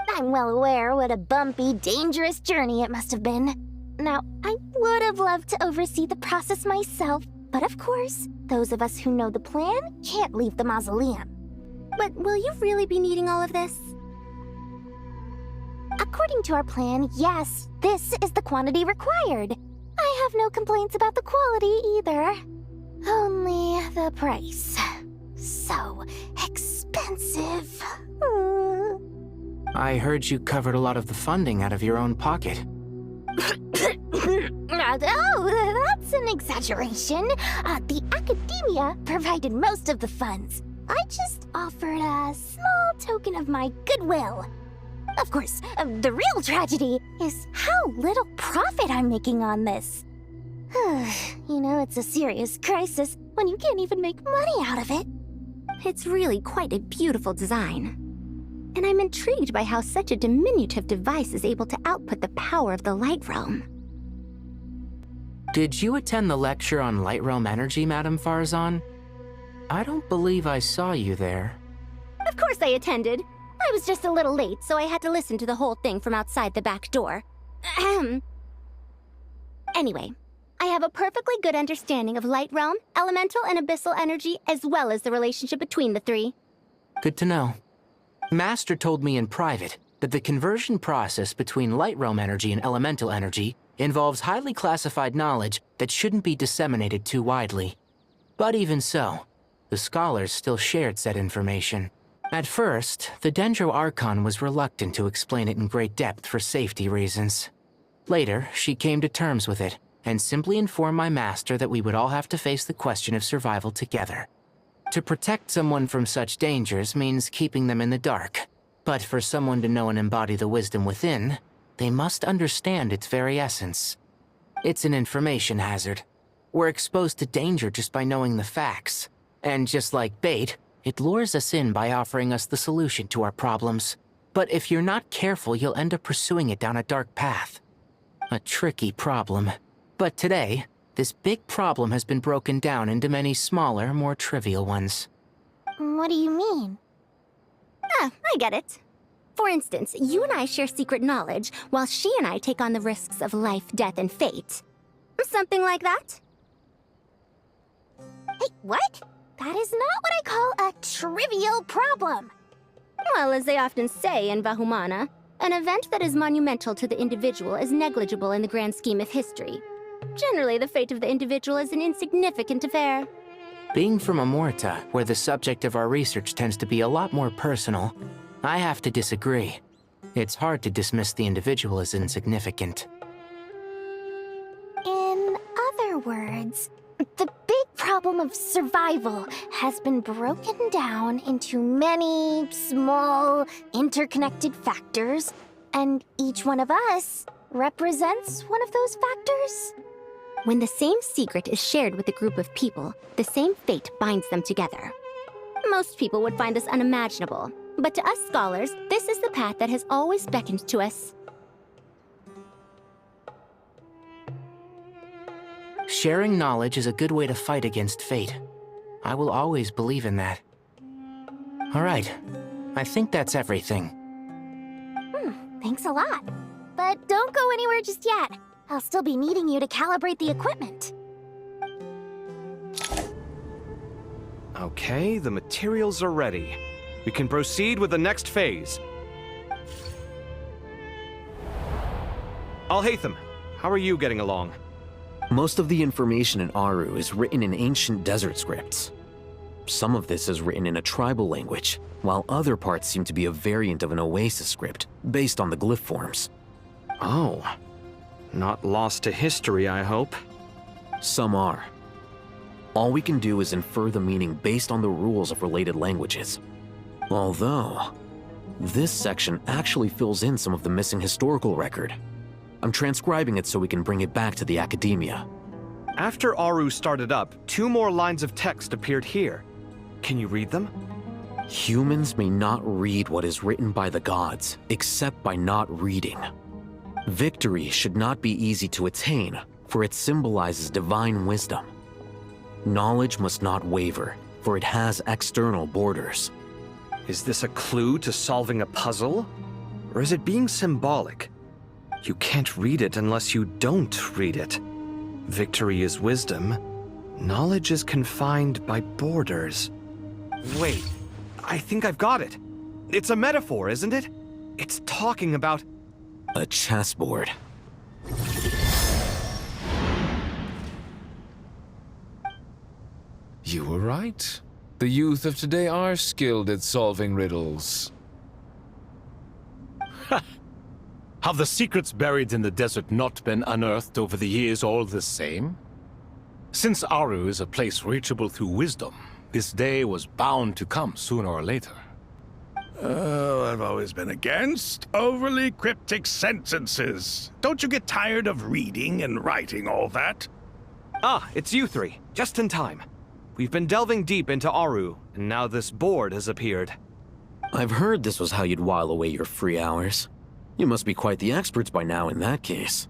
I'm well aware what a bumpy, dangerous journey it must have been. Now, I would have loved to oversee the process myself, but of course, those of us who know the plan can't leave the mausoleum. But will you really be needing all of this? According to our plan, yes, this is the quantity required. I have no complaints about the quality either. Only the price. So expensive. I heard you covered a lot of the funding out of your own pocket. Oh, that's an exaggeration. The academia provided most of the funds. I just offered a small token of my goodwill. Of course, the real tragedy is how little profit I'm making on this. You know, it's a serious crisis when you can't even make money out of it. It's really quite a beautiful design. And I'm intrigued by how such a diminutive device is able to output the power of the Light Realm. Did you attend the lecture on Light Realm energy, Madame Farzan? I don't believe I saw you there. Of course I attended. I was just a little late, so I had to listen to the whole thing from outside the back door. Anyway, I have a perfectly good understanding of Light Realm, elemental and abyssal energy, as well as the relationship between the three. Good to know. Master told me in private that the conversion process between Light Realm energy and elemental energy involves highly classified knowledge that shouldn't be disseminated too widely. But even so, the scholars still shared said information. At first, the Dendro Archon was reluctant to explain it in great depth for safety reasons. Later, she came to terms with it and simply informed my master that we would all have to face the question of survival together. To protect someone from such dangers means keeping them in the dark, but for someone to know and embody the wisdom within, they must understand its very essence. It's an information hazard. We're exposed to danger just by knowing the facts, and just like bait, it lures us in by offering us the solution to our problems. But if you're not careful, you'll end up pursuing it down a dark path. A tricky problem. But today, this big problem has been broken down into many smaller, more trivial ones. What do you mean? I get it. For instance, you and I share secret knowledge, while she and I take on the risks of life, death, and fate. Something like that? Hey, what? That is not what I call a trivial problem. Well, as they often say in Vahumana, an event that is monumental to the individual is negligible in the grand scheme of history. Generally, the fate of the individual is an insignificant affair. Being from Amorta, where the subject of our research tends to be a lot more personal, I have to disagree. It's hard to dismiss the individual as insignificant. In other words, the big problem of survival has been broken down into many small, interconnected factors, and each one of us represents one of those factors. When the same secret is shared with a group of people, the same fate binds them together. Most people would find this unimaginable, but to us scholars, this is the path that has always beckoned to us. Sharing knowledge is a good way to fight against fate. I will always believe in that. All right, I think that's everything. Thanks a lot. But don't go anywhere just yet. I'll still be needing you to calibrate the equipment. Okay, the materials are ready. We can proceed with the next phase. Alhaitham, how are you getting along? Most of the information in Aru is written in ancient desert scripts. Some of this is written in a tribal language, while other parts seem to be a variant of an Oasis script, based on the glyph forms. Oh. Not lost to history, I hope. Some are. All we can do is infer the meaning based on the rules of related languages. Although, this section actually fills in some of the missing historical record. I'm transcribing it so we can bring it back to the academia. After Aru started up, 2 more lines of text appeared here. Can you read them? Humans may not read what is written by the gods, except by not reading. Victory should not be easy to attain, for it symbolizes divine wisdom. Knowledge must not waver, for it has external borders. Is this a clue to solving a puzzle? Or is it being symbolic? You can't read it unless you don't read it. Victory is wisdom. Knowledge is confined by borders. Wait, I think I've got it. It's a metaphor, isn't it? It's talking about... a chessboard. You were right. The youth of today are skilled at solving riddles. Have the secrets buried in the desert not been unearthed over the years all the same? Since Aru is a place reachable through wisdom, this day was bound to come sooner or later. Oh, I've always been against overly cryptic sentences. Don't you get tired of reading and writing all that? Ah, it's you three. Just in time. We've been delving deep into Aru, and now this board has appeared. I've heard this was how you'd while away your free hours. You must be quite the experts by now in that case.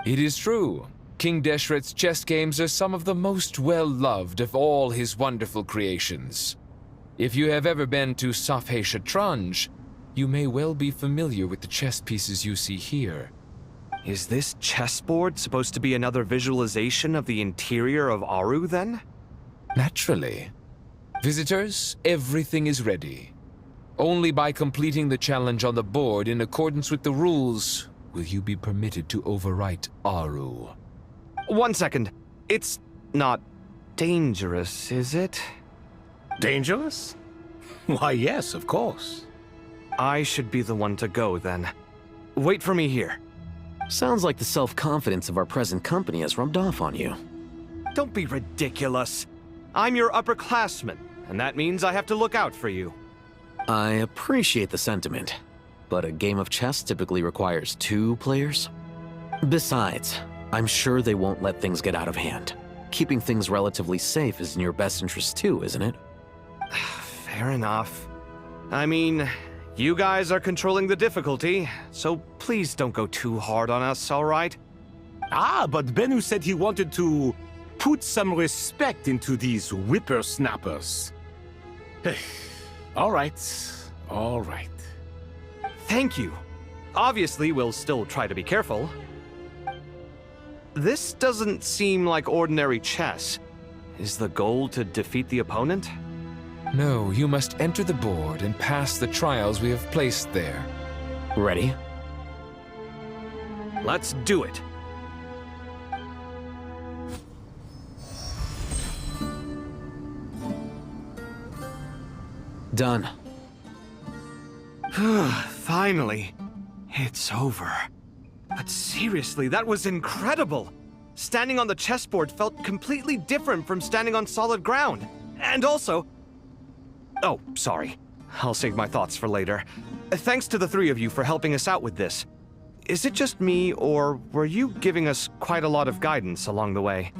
It is true. King Deshret's chess games are some of the most well-loved of all his wonderful creations. If you have ever been to Safhe Shatranj, you may well be familiar with the chess pieces you see here. Is this chessboard supposed to be another visualization of the interior of Aru, then? Naturally. Visitors, everything is ready. Only by completing the challenge on the board in accordance with the rules will you be permitted to overwrite Aru. 1 second. It's not dangerous, is it? Dangerous? Why, yes, of course. I should be the one to go, then. Wait for me here. Sounds like the self-confidence of our present company has rubbed off on you. Don't be ridiculous. I'm your upperclassman, and that means I have to look out for you. I appreciate the sentiment, but a game of chess typically requires 2 players. Besides, I'm sure they won't let things get out of hand. Keeping things relatively safe is in your best interest too, isn't it? Fair enough. I mean, you guys are controlling the difficulty, so please don't go too hard on us, all right? Ah, but Bennu said he wanted to put some respect into these whippersnappers. All right, all right. Thank you. Obviously, we'll still try to be careful. This doesn't seem like ordinary chess. Is the goal to defeat the opponent? No, you must enter the board and pass the trials we have placed there. Ready? Let's do it. Done. Finally. It's over. But seriously, that was incredible! Standing on the chessboard felt completely different from standing on solid ground. And also... Oh, sorry. I'll save my thoughts for later. Thanks to the 3 of you for helping us out with this. Is it just me, or were you giving us quite a lot of guidance along the way?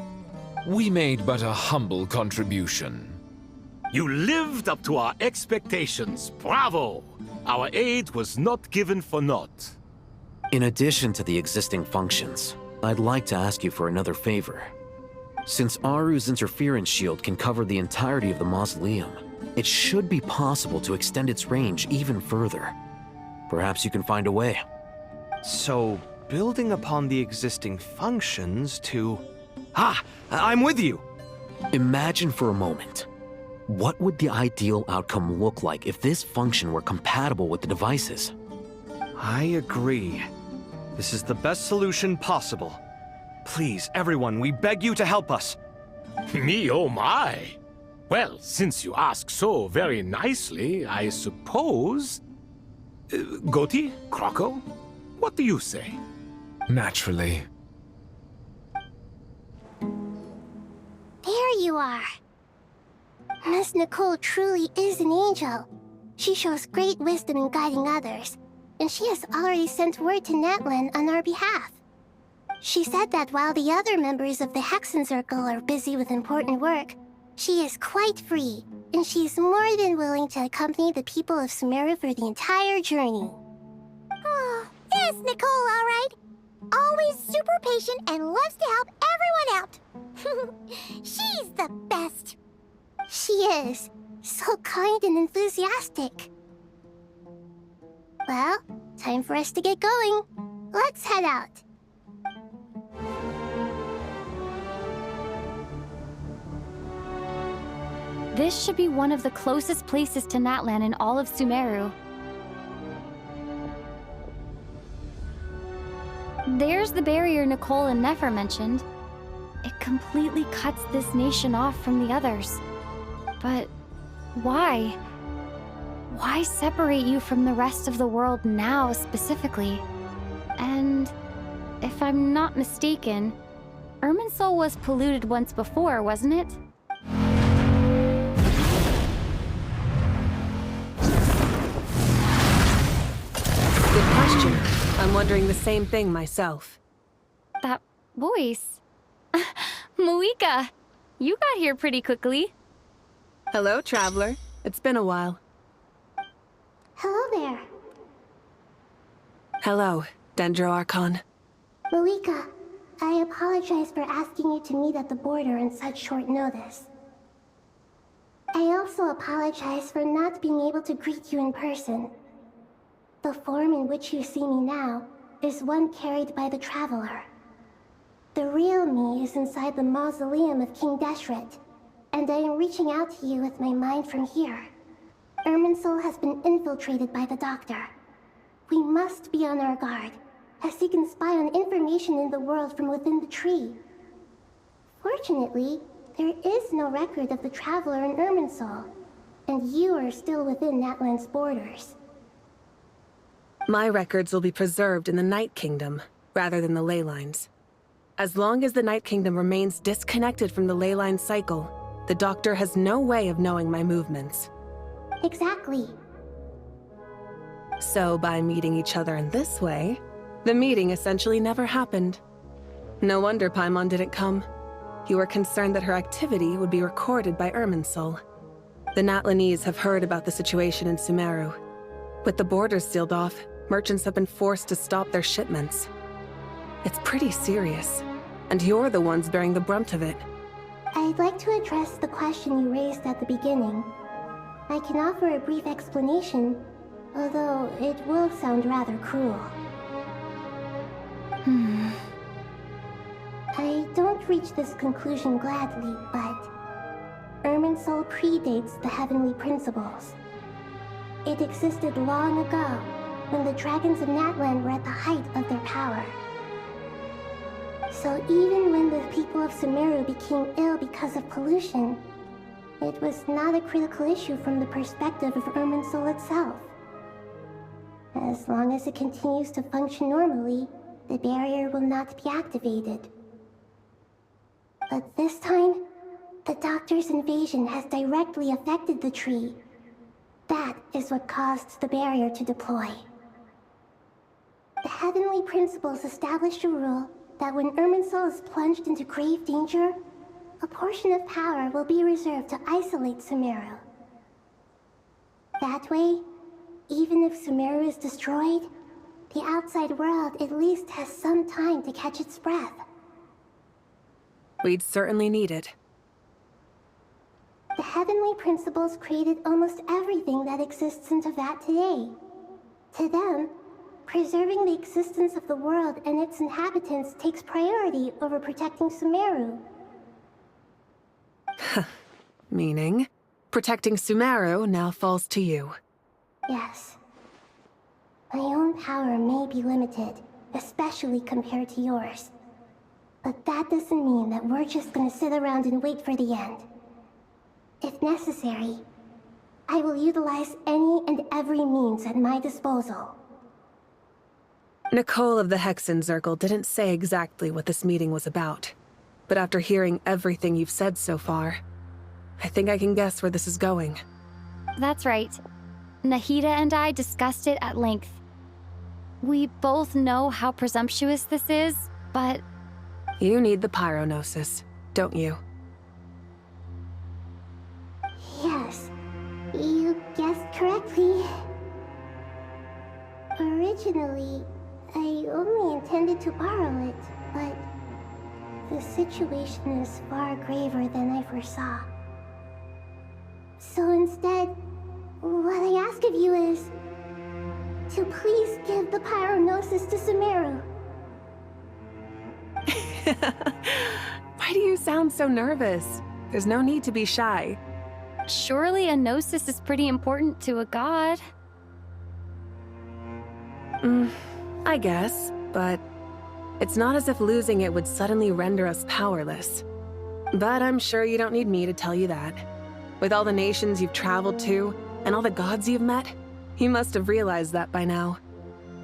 We made but a humble contribution. You lived up to our expectations. Bravo! Our aid was not given for naught. In addition to the existing functions, I'd like to ask you for another favor. Since Aru's interference shield can cover the entirety of the mausoleum, it should be possible to extend its range even further. Perhaps you can find a way. So, building upon the existing functions to... Ah! I'm with you! Imagine for a moment. What would the ideal outcome look like if this function were compatible with the devices? I agree. This is the best solution possible. Please, everyone, we beg you to help us. Me, oh my! Well, since you ask so very nicely, I suppose... Goti? Kroko? What do you say? Naturally. There you are. Miss Nicole truly is an angel. She shows great wisdom in guiding others, and she has already sent word to Natlan on our behalf. She said that while the other members of the Hexen Circle are busy with important work, she is quite free, and she is more than willing to accompany the people of Sumeru for the entire journey. Oh, yes, Nicole, all right. Always super patient and loves to help everyone out. She's the really is. So kind and enthusiastic. Well, time for us to get going. Let's head out. This should be one of the closest places to Natlan in all of Sumeru. There's the barrier Nicole and Nefer mentioned. It completely cuts this nation off from the others. But why? Why separate you from the rest of the world now, specifically? And if I'm not mistaken, Irminsul was polluted once before, wasn't it? Good question. I'm wondering the same thing myself. That voice. Muika, you got here pretty quickly. Hello, traveler. It's been a while. Hello there. Hello, Dendro Archon. Muika, I apologize for asking you to meet at the border on such short notice. I also apologize for not being able to greet you in person. The form in which you see me now is one carried by the Traveler. The real me is inside the mausoleum of King Deshret, and I am reaching out to you with my mind from here. Irminsul has been infiltrated by the Doctor. We must be on our guard, as he can spy on information in the world from within the tree. Fortunately, there is no record of the Traveler in Irminsul, and you are still within Natlan's borders. My records will be preserved in the Night Kingdom, rather than the ley lines. As long as the Night Kingdom remains disconnected from the ley line cycle, the Doctor has no way of knowing my movements. Exactly. So by meeting each other in this way, the meeting essentially never happened. No wonder Paimon didn't come. You were concerned that her activity would be recorded by Irminsul. The Natlanese have heard about the situation in Sumeru. With the borders sealed off, merchants have been forced to stop their shipments. It's pretty serious, and you're the ones bearing the brunt of it. I'd like to address the question you raised at the beginning. I can offer a brief explanation, although it will sound rather cruel. I don't reach this conclusion gladly, but Irminsul predates the heavenly principles. It existed long ago, when the dragons of Natlan were at the height of their power. So even when the people of Sumeru became ill because of pollution, it was not a critical issue from the perspective of Irminsul itself. As long as it continues to function normally, the barrier will not be activated. But this time, the Doctor's invasion has directly affected the tree. That is what caused the barrier to deploy. The heavenly principles established a rule that when Irminsul is plunged into grave danger, a portion of power will be reserved to isolate Sumeru. That way, even if Sumeru is destroyed, the outside world at least has some time to catch its breath. We'd certainly need it. The heavenly principles created almost everything that exists in Teyvat today. To them, preserving the existence of the world and its inhabitants takes priority over protecting Sumeru. Meaning, protecting Sumeru now falls to you. Yes. My own power may be limited, especially compared to yours. But that doesn't mean that we're just gonna sit around and wait for the end. If necessary, I will utilize any and every means at my disposal. Nicole of the Hexen Circle didn't say exactly what this meeting was about. But after hearing everything you've said so far, I think I can guess where this is going. That's right. Nahida and I discussed it at length. We both know how presumptuous this is, but... You need the pyronosis, don't you? Yes, you guessed correctly. Originally, I only intended to borrow it, but the situation is far graver than I foresaw. So instead, what I ask of you is to please give the pyronosis to Sumeru. Why do you sound so nervous? There's no need to be shy. Surely a gnosis is pretty important to a god. I guess, but it's not as if losing it would suddenly render us powerless. But I'm sure you don't need me to tell you that. With all the nations you've traveled to, and all the gods you've met, you must have realized that by now.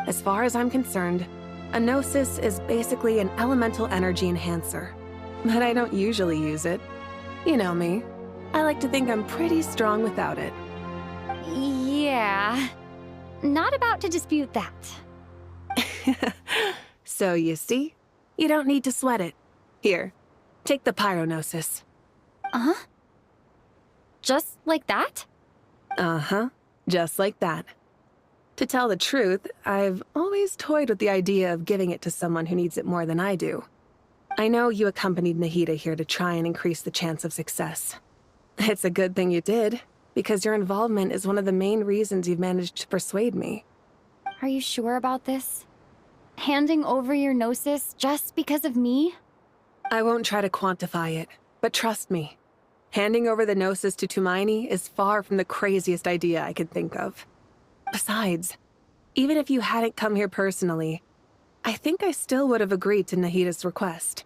As far as I'm concerned, a gnosis is basically an elemental energy enhancer. But I don't usually use it. You know me. I like to think I'm pretty strong without it. Yeah. Not about to dispute that. So you see, you don't need to sweat it. Here, take the pyronosis. Uh-huh? Just like that? Uh-huh, just like that. To tell the truth, I've always toyed with the idea of giving it to someone who needs it more than I do. I know you accompanied Nahida here to try and increase the chance of success. It's a good thing you did, because your involvement is one of the main reasons you've managed to persuade me. Are you sure about this? Handing over your gnosis just because of me? I won't try to quantify it, but trust me. Handing over the gnosis to Tumaini is far from the craziest idea I could think of. Besides, even if you hadn't come here personally, I think I still would have agreed to Nahida's request.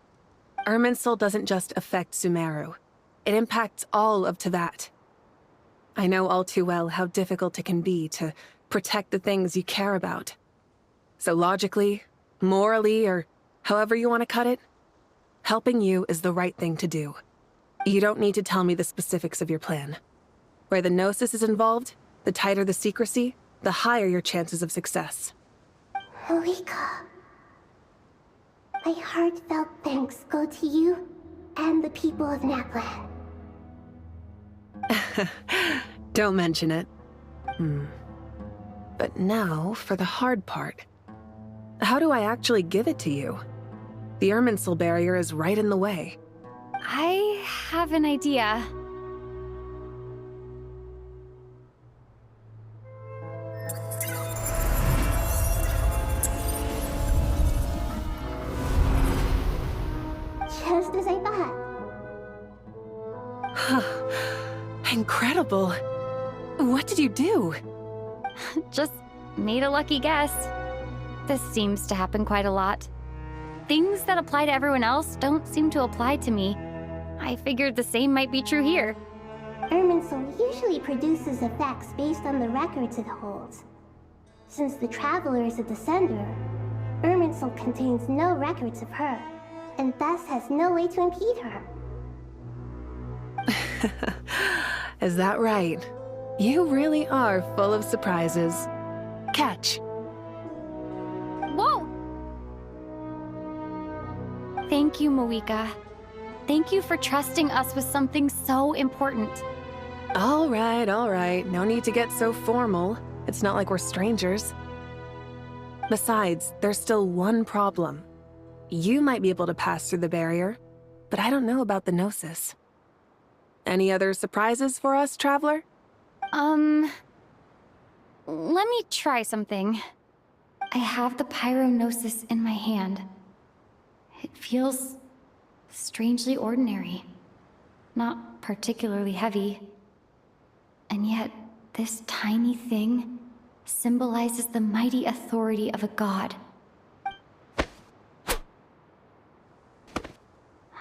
Irminsul doesn't just affect Sumeru. It impacts all of Teyvat. I know all too well how difficult it can be to protect the things you care about. So logically, morally, or however you want to cut it, helping you is the right thing to do. You don't need to tell me the specifics of your plan. Where the gnosis is involved, the tighter the secrecy, the higher your chances of success. Moika, my heartfelt thanks go to you and the people of Naplan. Don't mention it. But now, for the hard part. How do I actually give it to you? The Irminsul barrier is right in the way. I have an idea. Just as I thought. Incredible. What did you do? Just made a lucky guess. This seems to happen quite a lot. Things that apply to everyone else don't seem to apply to me. I figured the same might be true here. Irminsul usually produces effects based on the records it holds. Since the Traveler is a descender, Irminsul contains no records of her, and thus has no way to impede her. Is that right? You really are full of surprises. Catch. Whoa! Thank you, Moika. Thank you for trusting us with something so important. All right. No need to get so formal. It's not like we're strangers. Besides, there's still one problem. You might be able to pass through the barrier, but I don't know about the gnosis. Any other surprises for us, Traveler? Let me try something. I have the pyronosis in my hand. It feels strangely ordinary. Not particularly heavy. And yet, this tiny thing symbolizes the mighty authority of a god.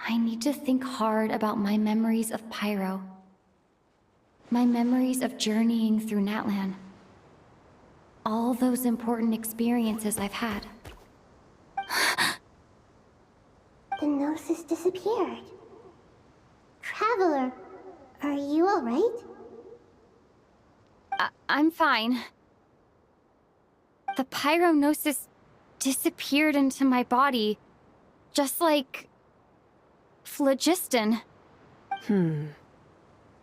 I need to think hard about my memories of Pyro. My memories of journeying through Natlan. All those important experiences I've had. The gnosis disappeared. Traveler, are you alright? I'm fine. The pyronosis disappeared into my body, just like phlogiston.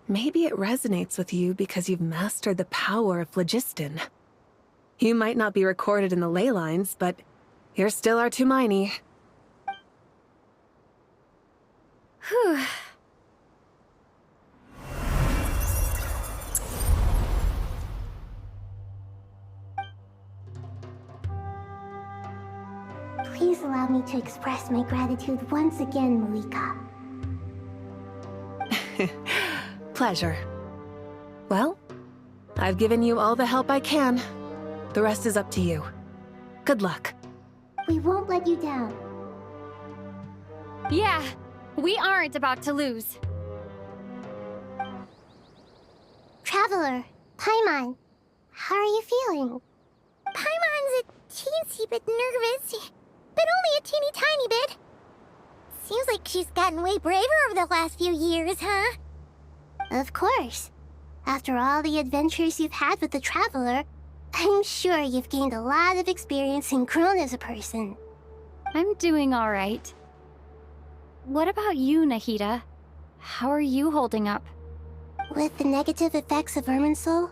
Maybe it resonates with you because you've mastered the power of phlogiston. You might not be recorded in the ley lines, but you're still our Tumaini. Whew. allow me to express my gratitude once again, Malika. Pleasure. Well, I've given you all the help I can. The rest is up to you. Good luck. We won't let you down. Yeah, we aren't about to lose. Traveler, Paimon, how are you feeling? Paimon's a teensy bit nervous, but only a teeny tiny bit. Seems like she's gotten way braver over the last few years, huh? Of course. After all the adventures you've had with the Traveler, I'm sure you've gained a lot of experience and grown as a person. I'm doing all right. What about you, Nahida? How are you holding up? With the negative effects of Irminsul,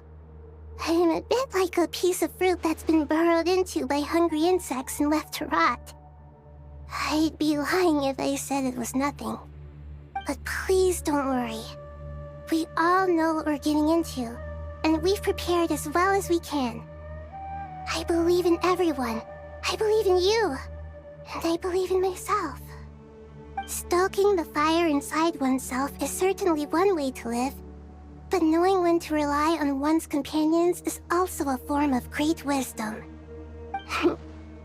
I'm a bit like a piece of fruit that's been burrowed into by hungry insects and left to rot. I'd be lying if I said it was nothing. But please don't worry. We all know what we're getting into, and we've prepared as well as we can. I believe in everyone. I believe in you. And I believe in myself. Stoking the fire inside oneself is certainly one way to live, but knowing when to rely on one's companions is also a form of great wisdom.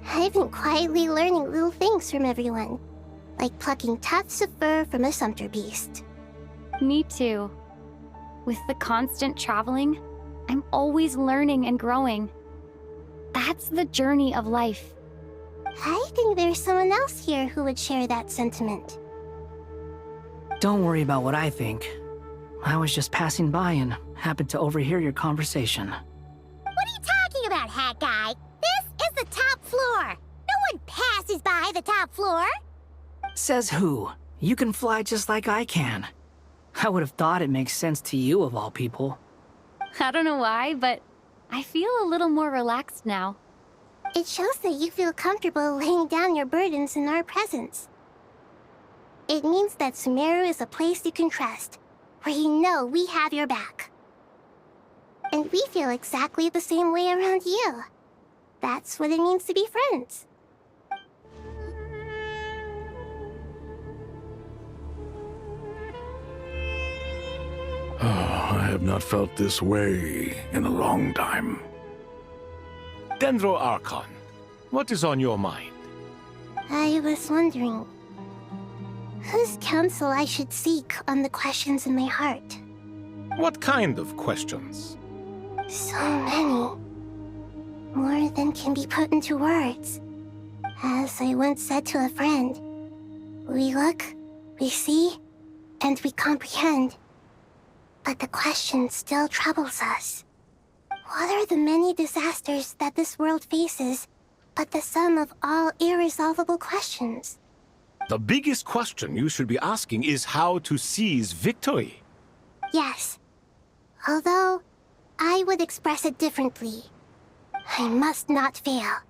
I've been quietly learning little things from everyone, like plucking tufts of fur from a sumpter beast. Me too. With the constant traveling, I'm always learning and growing. That's the journey of life. I think there's someone else here who would share that sentiment. Don't worry about what I think. I was just passing by and happened to overhear your conversation. What are you talking about, Hat Guy? This is the top floor. No one passes by the top floor. Says who? You can fly just like I can. I would have thought it makes sense to you of all people. I don't know why, but I feel a little more relaxed now. It shows that you feel comfortable laying down your burdens in our presence. It means that Sumeru is a place you can trust, where you know we have your back. And we feel exactly the same way around you. That's what it means to be friends. I have not felt this way in a long time. Dendro Archon, what is on your mind? I was wondering, whose counsel I should seek on the questions in my heart? What kind of questions? So many. More than can be put into words. As I once said to a friend, we look, we see, and we comprehend. But the question still troubles us. What are the many disasters that this world faces, but the sum of all irresolvable questions? The biggest question you should be asking is how to seize victory. Yes. Although, I would express it differently. I must not fail.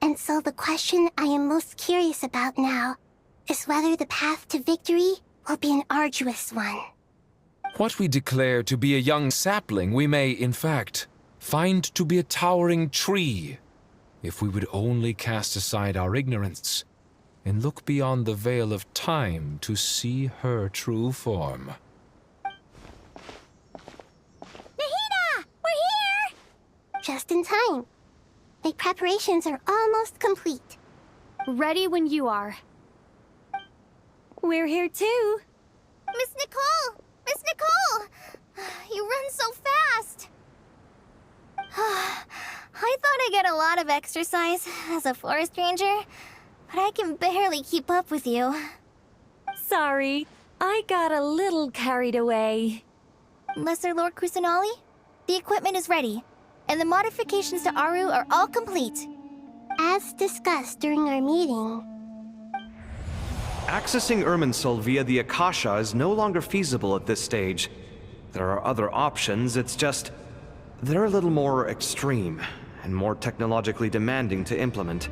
And so the question I am most curious about now is whether the path to victory will be an arduous one. What we declare to be a young sapling, we may, in fact, find to be a towering tree, if we would only cast aside our ignorance and look beyond the veil of time to see her true form. Nahida! We're here! Just in time. My preparations are almost complete. Ready when you are. We're here too. Miss Nicole! Miss Nicole! You run so fast! I thought I'd get a lot of exercise as a forest ranger, but I can barely keep up with you. Sorry, I got a little carried away. Lesser Lord Kusanali, the equipment is ready, and the modifications to Aru are all complete. As discussed during our meeting, Accessing Irminsul via the Akasha is no longer feasible at this stage. There are other options, it's just... they're a little more extreme, and more technologically demanding to implement.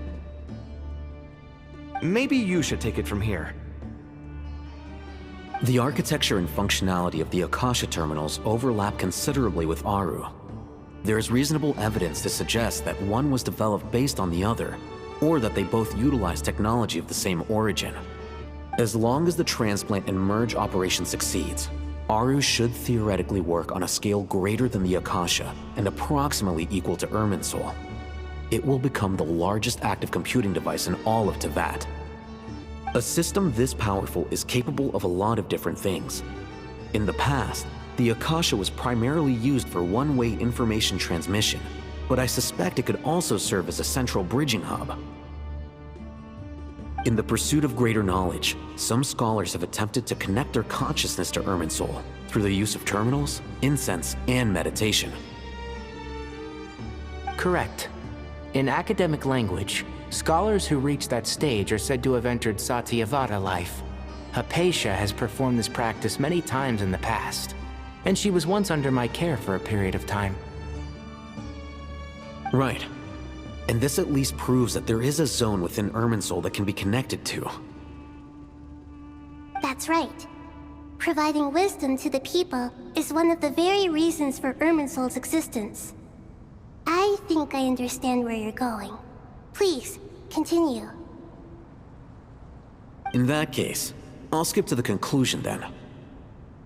Maybe you should take it from here. The architecture and functionality of the Akasha terminals overlap considerably with Aru. There is reasonable evidence to suggest that one was developed based on the other, or that they both utilize technology of the same origin. As long as the transplant and merge operation succeeds, Aru should theoretically work on a scale greater than the Akasha and approximately equal to Irminsul. It will become the largest active computing device in all of Teyvat. A system this powerful is capable of a lot of different things. In the past, the Akasha was primarily used for one-way information transmission, but I suspect it could also serve as a central bridging hub. In the pursuit of greater knowledge, some scholars have attempted to connect their consciousness to Irminsul through the use of terminals, incense, and meditation. Correct. In academic language, scholars who reach that stage are said to have entered Satyavada life. Hypatia has performed this practice many times in the past, and she was once under my care for a period of time. Right. And this at least proves that there is a zone within Irminsul that can be connected to. That's right. Providing wisdom to the people is one of the very reasons for Irminsul's existence. I think I understand where you're going. Please, continue. In that case, I'll skip to the conclusion then.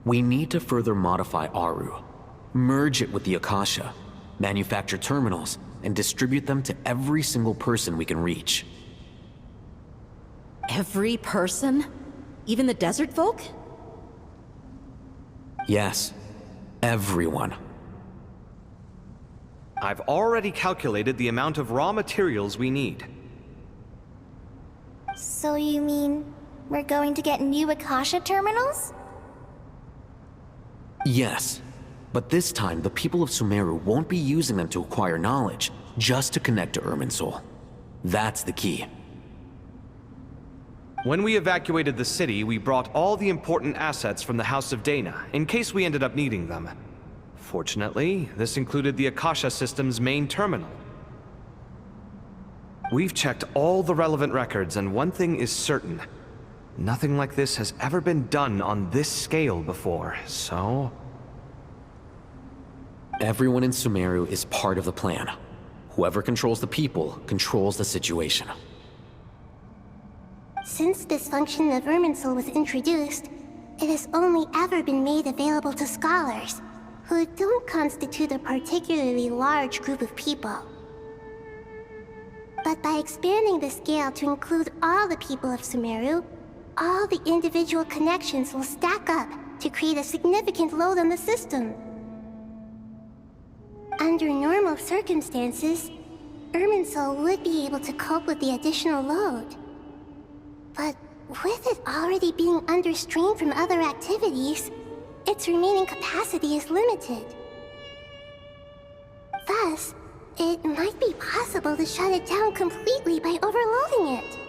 We need to further modify Aru, merge it with the Akasha, manufacture terminals, and distribute them to every single person we can reach. Every person? Even the desert folk? Yes, everyone. I've already calculated the amount of raw materials we need. So you mean we're going to get new Akasha terminals? Yes, but this time the people of Sumeru won't be using them to acquire knowledge, just to connect to Irminsul. That's the key. When we evacuated the city, we brought all the important assets from the House of Dana, in case we ended up needing them. Fortunately, this included the Akasha system's main terminal. We've checked all the relevant records, and one thing is certain. Nothing like this has ever been done on this scale before, so... Everyone in Sumeru is part of the plan. Whoever controls the people controls the situation. Since this function of Irminsul was introduced, it has only ever been made available to scholars, who don't constitute a particularly large group of people. But by expanding the scale to include all the people of Sumeru, all the individual connections will stack up to create a significant load on the system. Under normal circumstances, Irminsul would be able to cope with the additional load. But with it already being under strain from other activities, its remaining capacity is limited. Thus, it might be possible to shut it down completely by overloading it.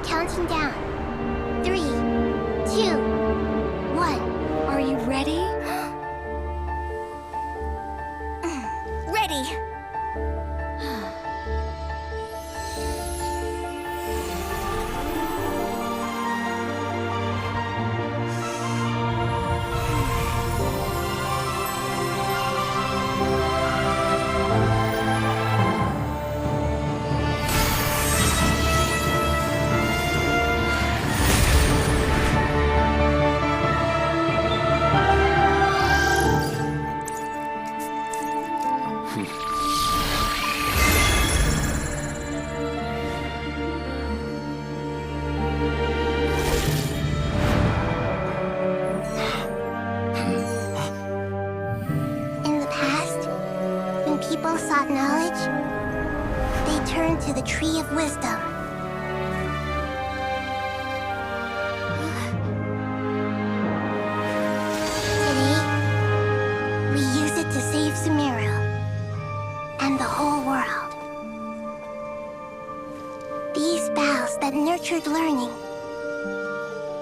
Counting down. 3, 2, 1. Are you ready? Ready! People sought knowledge, they turned to the Tree of Wisdom. Today, we use it to save Sumeru and the whole world. These boughs that nurtured learning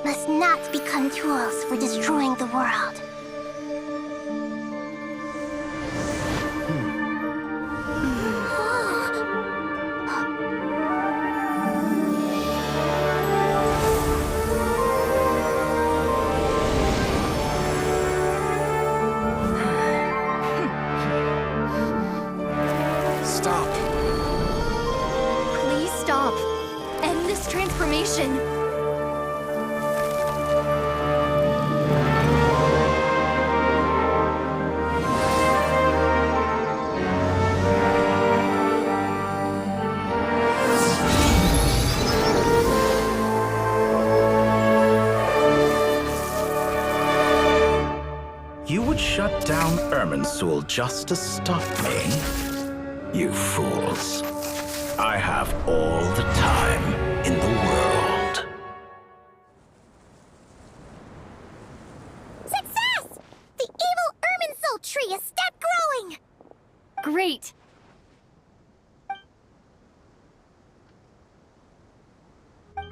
must not become tools for destroying the world. Geshin! You would shut down Irminsul just to stop me? You fools. I have all the time in the world. Success! The evil Irminsul tree has stopped growing! Great!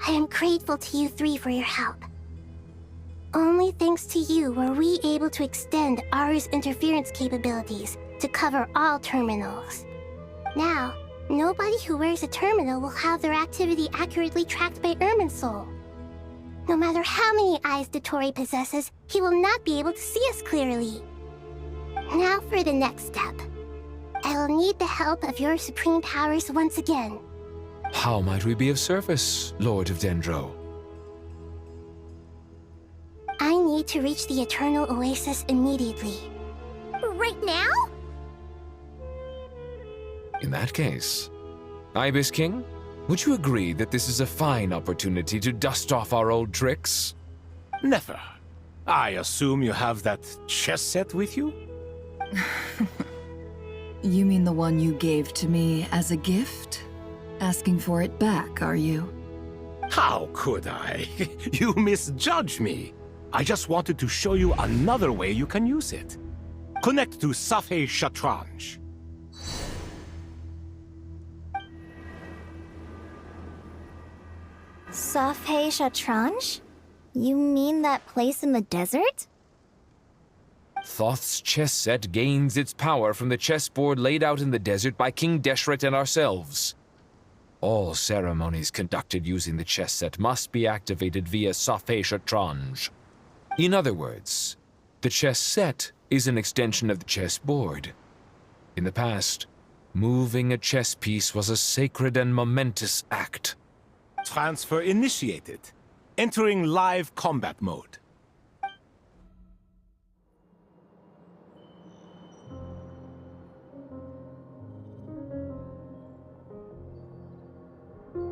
I am grateful to you three for your help. Only thanks to you were we able to extend Aru's interference capabilities to cover all terminals. Now, nobody who wears a terminal will have their activity accurately tracked by Irminsul. No matter how many eyes Dottore possesses, he will not be able to see us clearly. Now for the next step. I will need the help of your supreme powers once again. How might we be of service, Lord of Dendro? I need to reach the Eternal Oasis immediately. Right now? In that case, Ibis King, would you agree that this is a fine opportunity to dust off our old tricks? Never. I assume you have that chess set with you? You mean the one you gave to me as a gift? Asking for it back, are you? How could I? You misjudge me. I just wanted to show you another way you can use it. Connect to Safei Shatranj. Safei Shatranj? You mean that place in the desert? Thoth's chess set gains its power from the chessboard laid out in the desert by King Deshret and ourselves. All ceremonies conducted using the chess set must be activated via Safei Shatranj. In other words, the chess set is an extension of the chessboard. In the past, moving a chess piece was a sacred and momentous act. Transfer initiated. Entering live combat mode.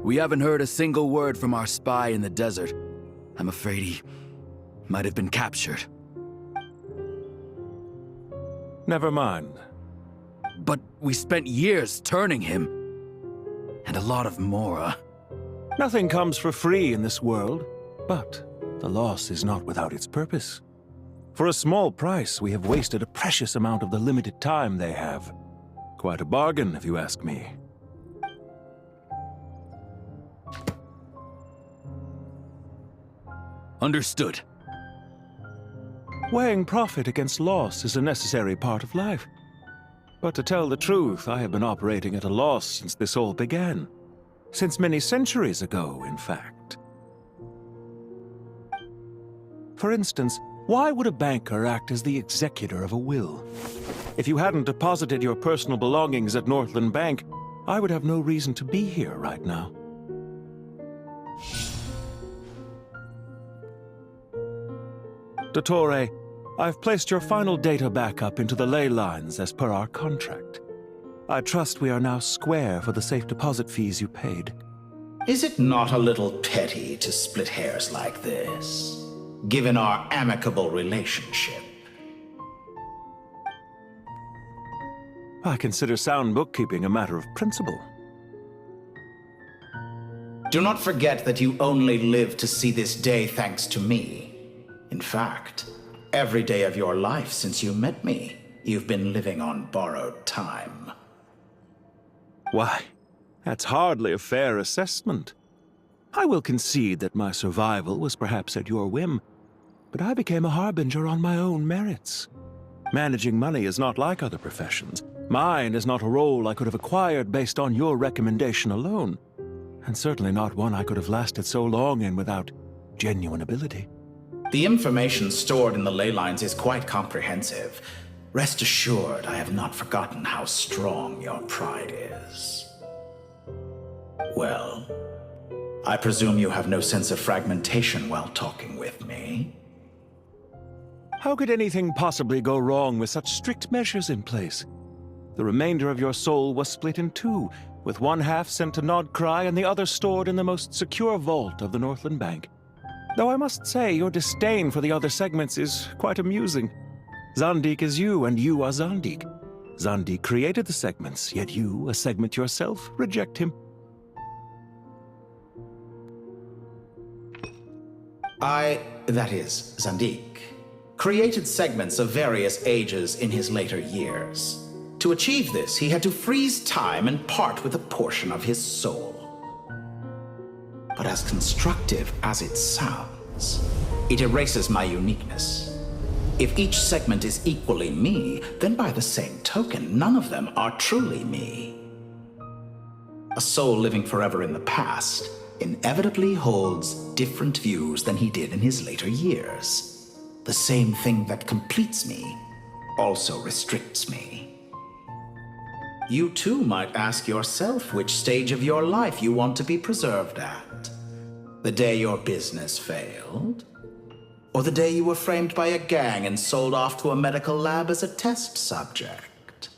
We haven't heard a single word from our spy in the desert. I'm afraid he might have been captured. Never mind. But we spent years turning him. And a lot of Mora. Nothing comes for free in this world, but the loss is not without its purpose. For a small price, we have wasted a precious amount of the limited time they have. Quite a bargain, if you ask me. Understood. Weighing profit against loss is a necessary part of life. But to tell the truth, I have been operating at a loss since this all began. Since many centuries ago, in fact. For instance, why would a banker act as the executor of a will? If you hadn't deposited your personal belongings at Northland Bank, I would have no reason to be here right now. Dottore, I've placed your final data backup into the ley lines as per our contract. I trust we are now square for the safe deposit fees you paid. Is it not a little petty to split hairs like this, given our amicable relationship? I consider sound bookkeeping a matter of principle. Do not forget that you only live to see this day thanks to me. In fact, every day of your life since you met me, you've been living on borrowed time. Why, that's hardly a fair assessment. I will concede that my survival was perhaps at your whim, but I became a harbinger on my own merits. Managing money is not like other professions. Mine is not a role I could have acquired based on your recommendation alone, and certainly not one I could have lasted so long in without genuine ability. The information stored in the ley lines is quite comprehensive. Rest assured, I have not forgotten how strong your pride is. Well, I presume you have no sense of fragmentation while talking with me? How could anything possibly go wrong with such strict measures in place? The remainder of your soul was split in two, with one half sent to Nodcry and the other stored in the most secure vault of the Northland Bank. Though I must say, your disdain for the other segments is quite amusing. Zandik is you, and you are Zandik. Zandik created the segments, yet you, a segment yourself, reject him. That is, Zandik, created segments of various ages in his later years. To achieve this, he had to freeze time and part with a portion of his soul. But as constructive as it sounds, it erases my uniqueness. If each segment is equally me, then by the same token, none of them are truly me. A soul living forever in the past inevitably holds different views than he did in his later years. The same thing that completes me also restricts me. You too might ask yourself which stage of your life you want to be preserved at. The day your business failed? Or the day you were framed by a gang and sold off to a medical lab as a test subject?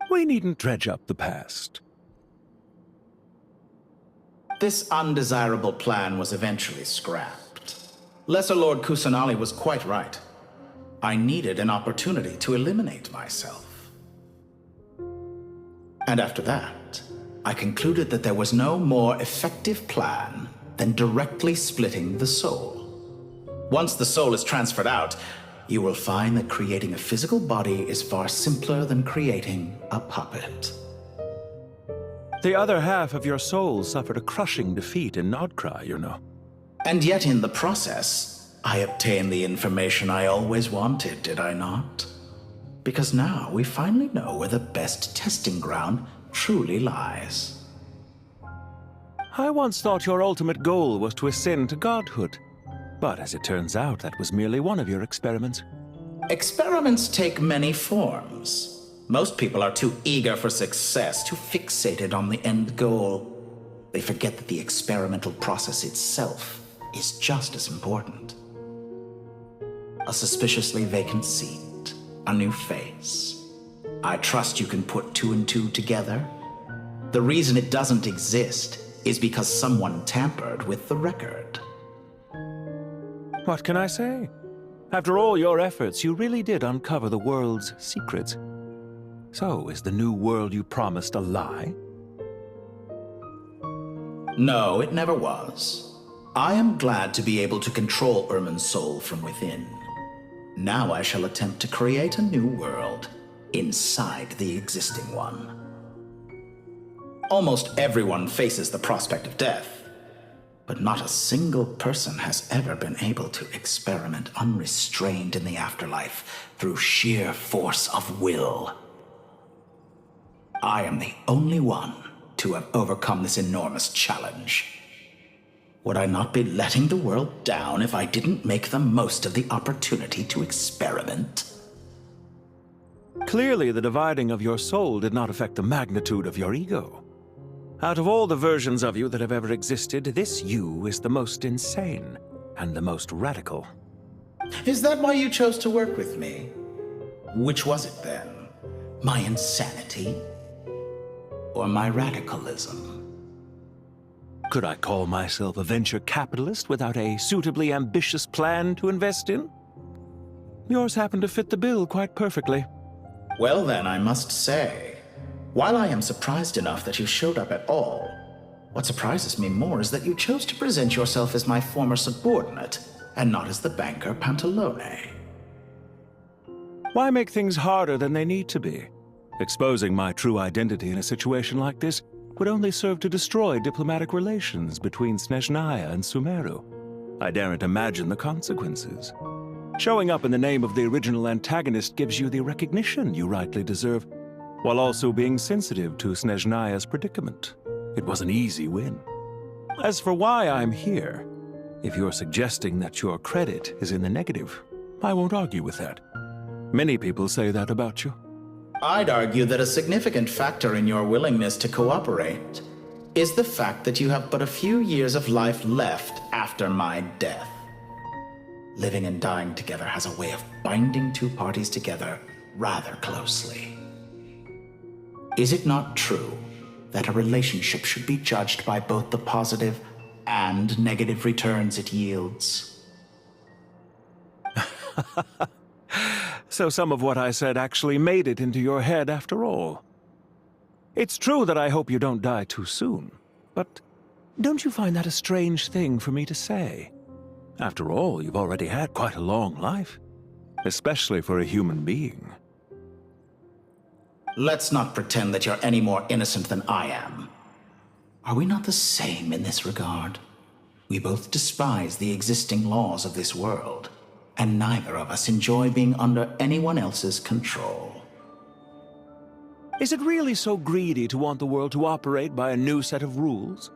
We needn't dredge up the past. This undesirable plan was eventually scrapped. Lesser Lord Kusanali was quite right. I needed an opportunity to eliminate myself. And after that, I concluded that there was no more effective plan than directly splitting the soul. Once the soul is transferred out, you will find that creating a physical body is far simpler than creating a puppet. The other half of your soul suffered a crushing defeat in Nodcry, you know. And yet in the process, I obtained the information I always wanted, did I not? Because now we finally know where the best testing ground truly lies. I once thought your ultimate goal was to ascend to godhood. But as it turns out, that was merely one of your experiments. Experiments take many forms. Most people are too eager for success, too fixated on the end goal. They forget that the experimental process itself is just as important. A suspiciously vacant seat, a new face. I trust you can put two and two together. The reason it doesn't exist is because someone tampered with the record. What can I say? After all your efforts, you really did uncover the world's secrets. So, is the new world you promised a lie? No, it never was. I am glad to be able to control Irmin's soul from within. Now I shall attempt to create a new world inside the existing one. Almost everyone faces the prospect of death, but not a single person has ever been able to experiment unrestrained in the afterlife through sheer force of will. I am the only one to have overcome this enormous challenge. Would I not be letting the world down if I didn't make the most of the opportunity to experiment? Clearly, the dividing of your soul did not affect the magnitude of your ego. Out of all the versions of you that have ever existed, this you is the most insane and the most radical. Is that why you chose to work with me? Which was it then? My insanity? Or my radicalism? Could I call myself a venture capitalist without a suitably ambitious plan to invest in? Yours happened to fit the bill quite perfectly. Well then, I must say, while I am surprised enough that you showed up at all, what surprises me more is that you chose to present yourself as my former subordinate, and not as the banker Pantalone. Why make things harder than they need to be? Exposing my true identity in a situation like this would only serve to destroy diplomatic relations between Snezhnaya and Sumeru. I daren't imagine the consequences. Showing up in the name of the original antagonist gives you the recognition you rightly deserve, while also being sensitive to Snezhnaya's predicament. It was an easy win. As for why I'm here, if you're suggesting that your credit is in the negative, I won't argue with that. Many people say that about you. I'd argue that a significant factor in your willingness to cooperate is the fact that you have but a few years of life left after my death. Living and dying together has a way of binding two parties together rather closely. Is it not true that a relationship should be judged by both the positive and negative returns it yields? So some of what I said actually made it into your head after all. It's true that I hope you don't die too soon, but don't you find that a strange thing for me to say? After all, you've already had quite a long life, especially for a human being. Let's not pretend that you're any more innocent than I am. Are we not the same in this regard? We both despise the existing laws of this world, and neither of us enjoy being under anyone else's control. Is it really so greedy to want the world to operate by a new set of rules?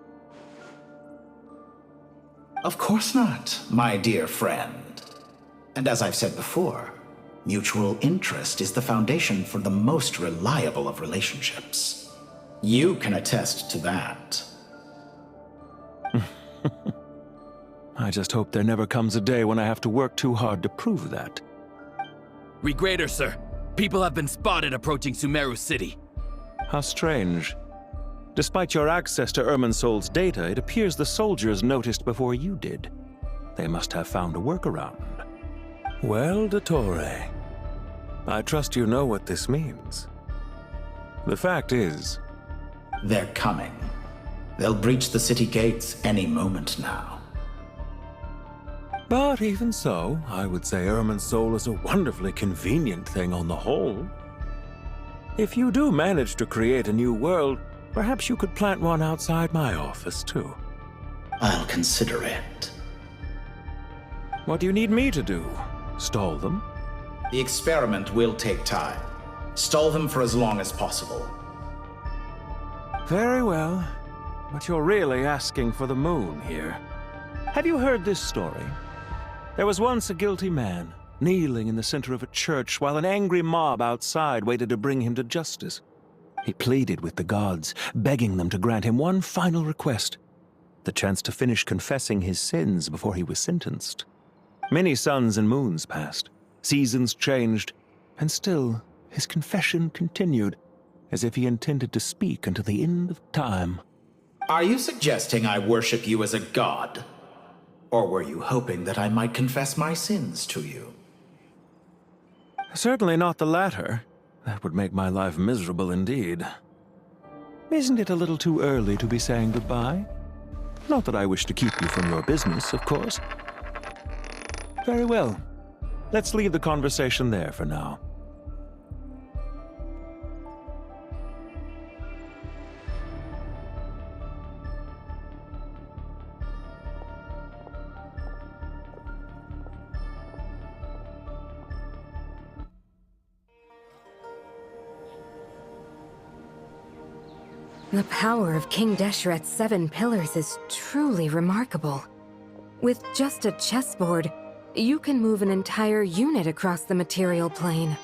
Of course not, my dear friend. And as I've said before, mutual interest is the foundation for the most reliable of relationships. You can attest to that. I just hope there never comes a day when I have to work too hard to prove that. Regrader, sir. People have been spotted approaching Sumeru City. How strange. Despite your access to Irminsol's data, it appears the soldiers noticed before you did. They must have found a workaround. Well, Dottore, I trust you know what this means. The fact is... They're coming. They'll breach the city gates any moment now. But even so, I would say Irminsol is a wonderfully convenient thing on the whole. If you do manage to create a new world, perhaps you could plant one outside my office, too. I'll consider it. What do you need me to do? Stall them? The experiment will take time. Stall them for as long as possible. Very well. But you're really asking for the moon here. Have you heard this story? There was once a guilty man, kneeling in the center of a church while an angry mob outside waited to bring him to justice. He pleaded with the gods, begging them to grant him one final request, the chance to finish confessing his sins before he was sentenced. Many suns and moons passed, seasons changed, and still his confession continued, as if he intended to speak until the end of time. Are you suggesting I worship you as a god? Or were you hoping that I might confess my sins to you? Certainly not the latter. That would make my life miserable indeed. Isn't it a little too early to be saying goodbye? Not that I wish to keep you from your business, of course. Very well. Let's leave the conversation there for now. The power of King Deshret's 7 pillars is truly remarkable. With just a chessboard, you can move an entire unit across the material plane.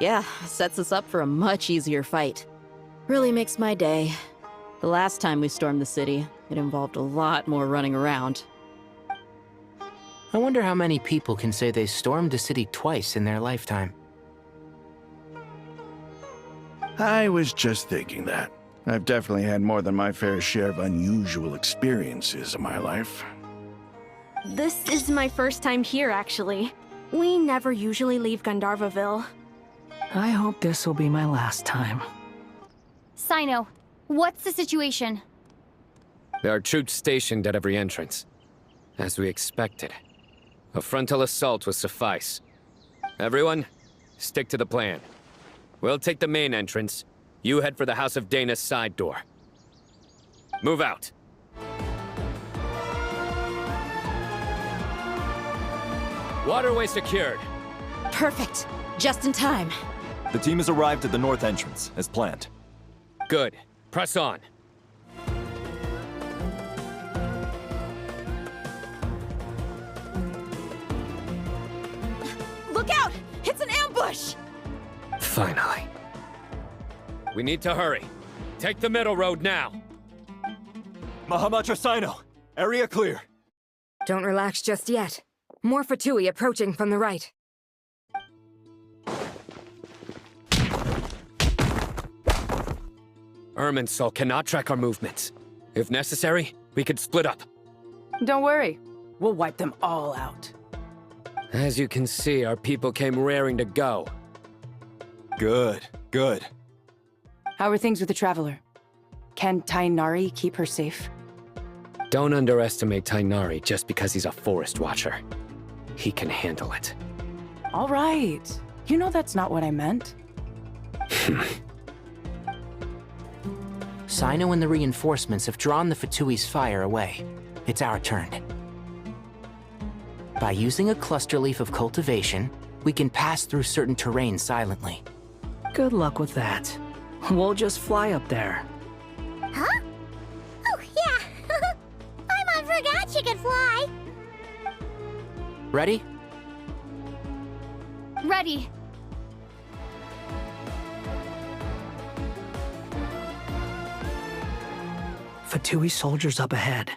Yeah, sets us up for a much easier fight. Really makes my day. The last time we stormed the city, it involved a lot more running around. I wonder how many people can say they stormed a city twice in their lifetime. I was just thinking that. I've definitely had more than my fair share of unusual experiences in my life. This is my first time here, actually. We never usually leave Gandharvaville. I hope this will be my last time. Sino, what's the situation? There are troops stationed at every entrance. As we expected. A frontal assault will suffice. Everyone, stick to the plan. We'll take the main entrance. You head for the House of Dana's side door. Move out. Waterway secured. Perfect. Just in time. The team has arrived at the north entrance, as planned. Good. Press on. Look out! It's an ambush! Finally. We need to hurry. Take the middle road now. Mahamatra Sino, area clear. Don't relax just yet. More Fatui approaching from the right. Irminsul cannot track our movements. If necessary, we could split up. Don't worry. We'll wipe them all out. As you can see, our people came raring to go. Good, good. How are things with the Traveler? Can Tainari keep her safe? Don't underestimate Tainari just because he's a forest watcher. He can handle it. All right. You know that's not what I meant. Sino and the reinforcements have drawn the Fatui's fire away. It's our turn. By using a cluster leaf of cultivation, we can pass through certain terrain silently. Good luck with that. We'll just fly up there. Huh? Oh, yeah. Paimon forgot she could fly. Ready? Ready. Fatui soldiers up ahead.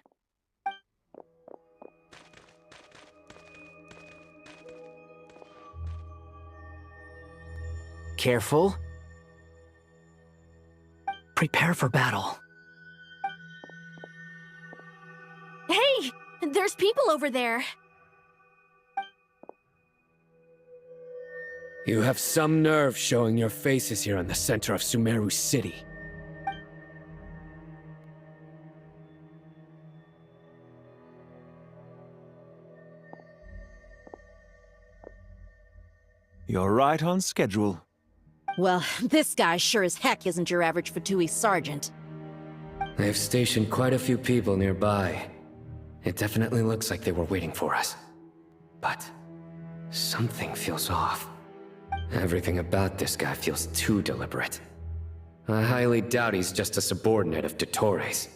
Careful. Prepare for battle. Hey! There's people over there. You have some nerve showing your faces here in the center of Sumeru City. You're right on schedule. Well, this guy sure as heck isn't your average Fatui sergeant. They've stationed quite a few people nearby. It definitely looks like they were waiting for us. But something feels off. Everything about this guy feels too deliberate. I highly doubt he's just a subordinate of Dottores.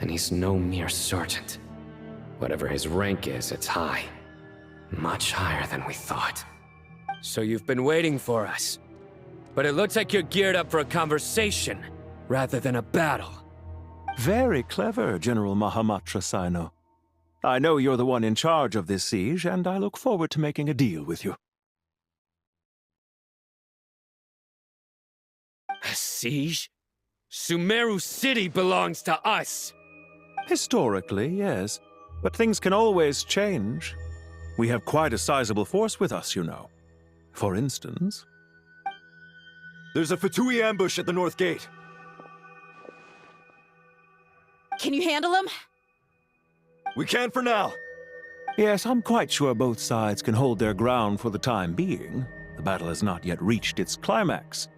And he's no mere sergeant. Whatever his rank is, it's high. Much higher than we thought. So you've been waiting for us. But it looks like you're geared up for a conversation, rather than a battle. Very clever, General Mahamatra Sino. I know you're the one in charge of this siege, and I look forward to making a deal with you. A siege? Sumeru City belongs to us! Historically, yes. But things can always change. We have quite a sizable force with us, you know. For instance... There's a Fatui ambush at the north gate. Can you handle him? We can for now. Yes, I'm quite sure both sides can hold their ground for the time being. The battle has not yet reached its climax.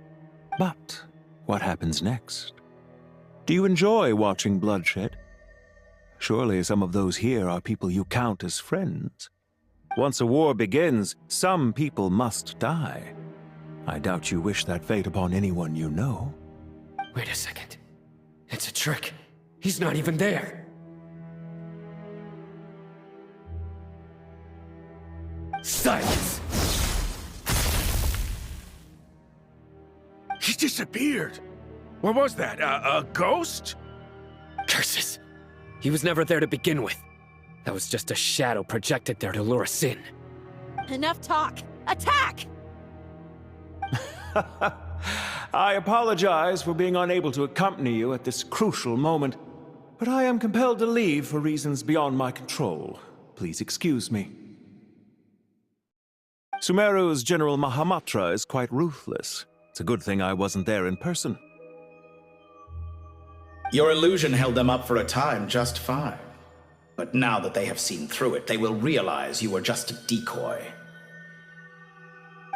But what happens next? Do you enjoy watching bloodshed? Surely some of those here are people you count as friends. Once a war begins, some people must die. I doubt you wish that fate upon anyone you know. Wait a second. It's a trick. He's not even there. Silence! He disappeared. What was that? A ghost? Curses! He was never there to begin with. That was just a shadow projected there to lure us in. Enough talk! Attack! I apologize for being unable to accompany you at this crucial moment, but I am compelled to leave for reasons beyond my control. Please excuse me. Sumeru's General Mahamatra is quite ruthless. It's a good thing I wasn't there in person. Your illusion held them up for a time just fine. But now that they have seen through it, they will realize you were just a decoy.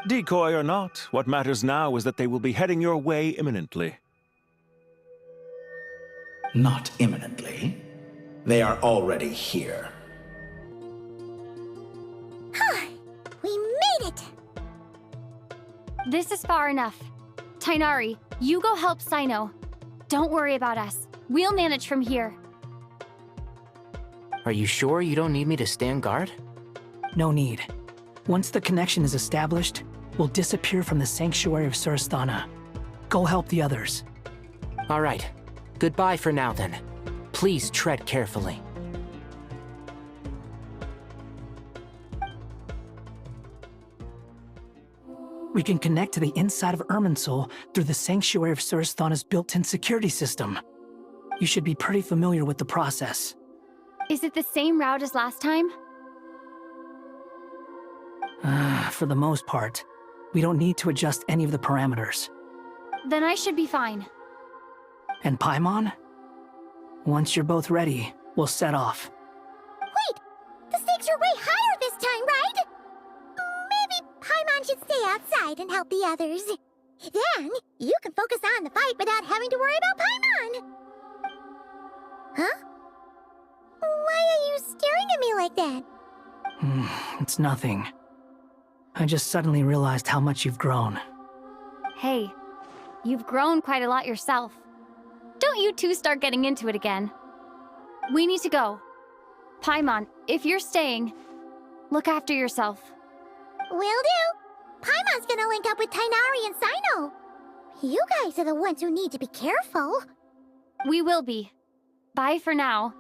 Decoy or not, what matters now is that they will be heading your way imminently. Not imminently. They are already here. We made it! This is far enough. Tainari, you go help Sino. Don't worry about us. We'll manage from here. Are you sure you don't need me to stand guard? No need. Once the connection is established, we'll disappear from the sanctuary of Surasthana. Go help the others. All right. Goodbye for now, then. Please tread carefully. We can connect to the inside of Irminsul through the Sanctuary of Surasthana's built-in security system. You should be pretty familiar with the process. Is it the same route as last time? For the most part. We don't need to adjust any of the parameters. Then I should be fine. And Paimon? Once you're both ready, we'll set off. Wait! The stakes are way higher this time, right? Maybe Paimon should stay outside and help the others. Then, you can focus on the fight without having to worry about Paimon. Huh? Why are you staring at me like that? It's nothing. I just suddenly realized how much you've grown. Hey, you've grown quite a lot yourself. Don't you two start getting into it again. We need to go. Paimon, if you're staying, look after yourself. Will do. Paimon's gonna link up with Tighnari and Cyno. You guys are the ones who need to be careful. We will be. Bye for now.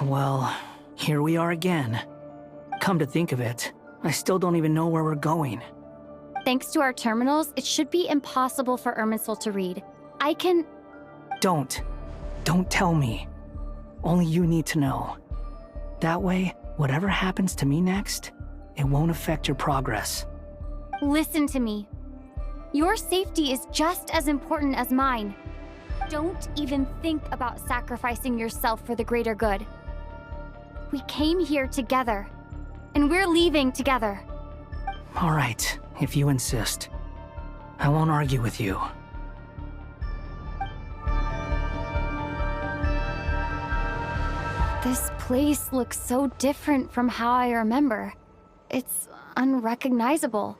Well, here we are again. Come to think of it, I still don't even know where we're going. Thanks to our terminals, it should be impossible for Irminsul to read. I can... Don't tell me. Only you need to know. That way, whatever happens to me next, it won't affect your progress. Listen to me. Your safety is just as important as mine. Don't even think about sacrificing yourself for the greater good. We came here together, and we're leaving together. All right, if you insist. I won't argue with you. This place looks so different from how I remember. It's unrecognizable.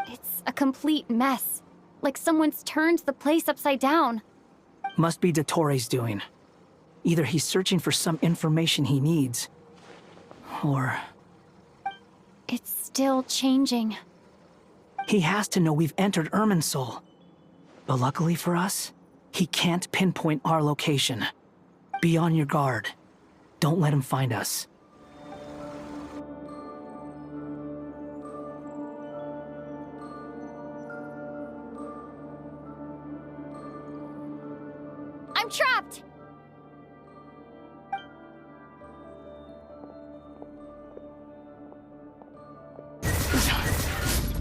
It's a complete mess, like someone's turned the place upside down. Must be Dottoro's doing. Either he's searching for some information he needs, or... It's still changing. He has to know we've entered Irminsul. But luckily for us, he can't pinpoint our location. Be on your guard. Don't let him find us. I'm trapped!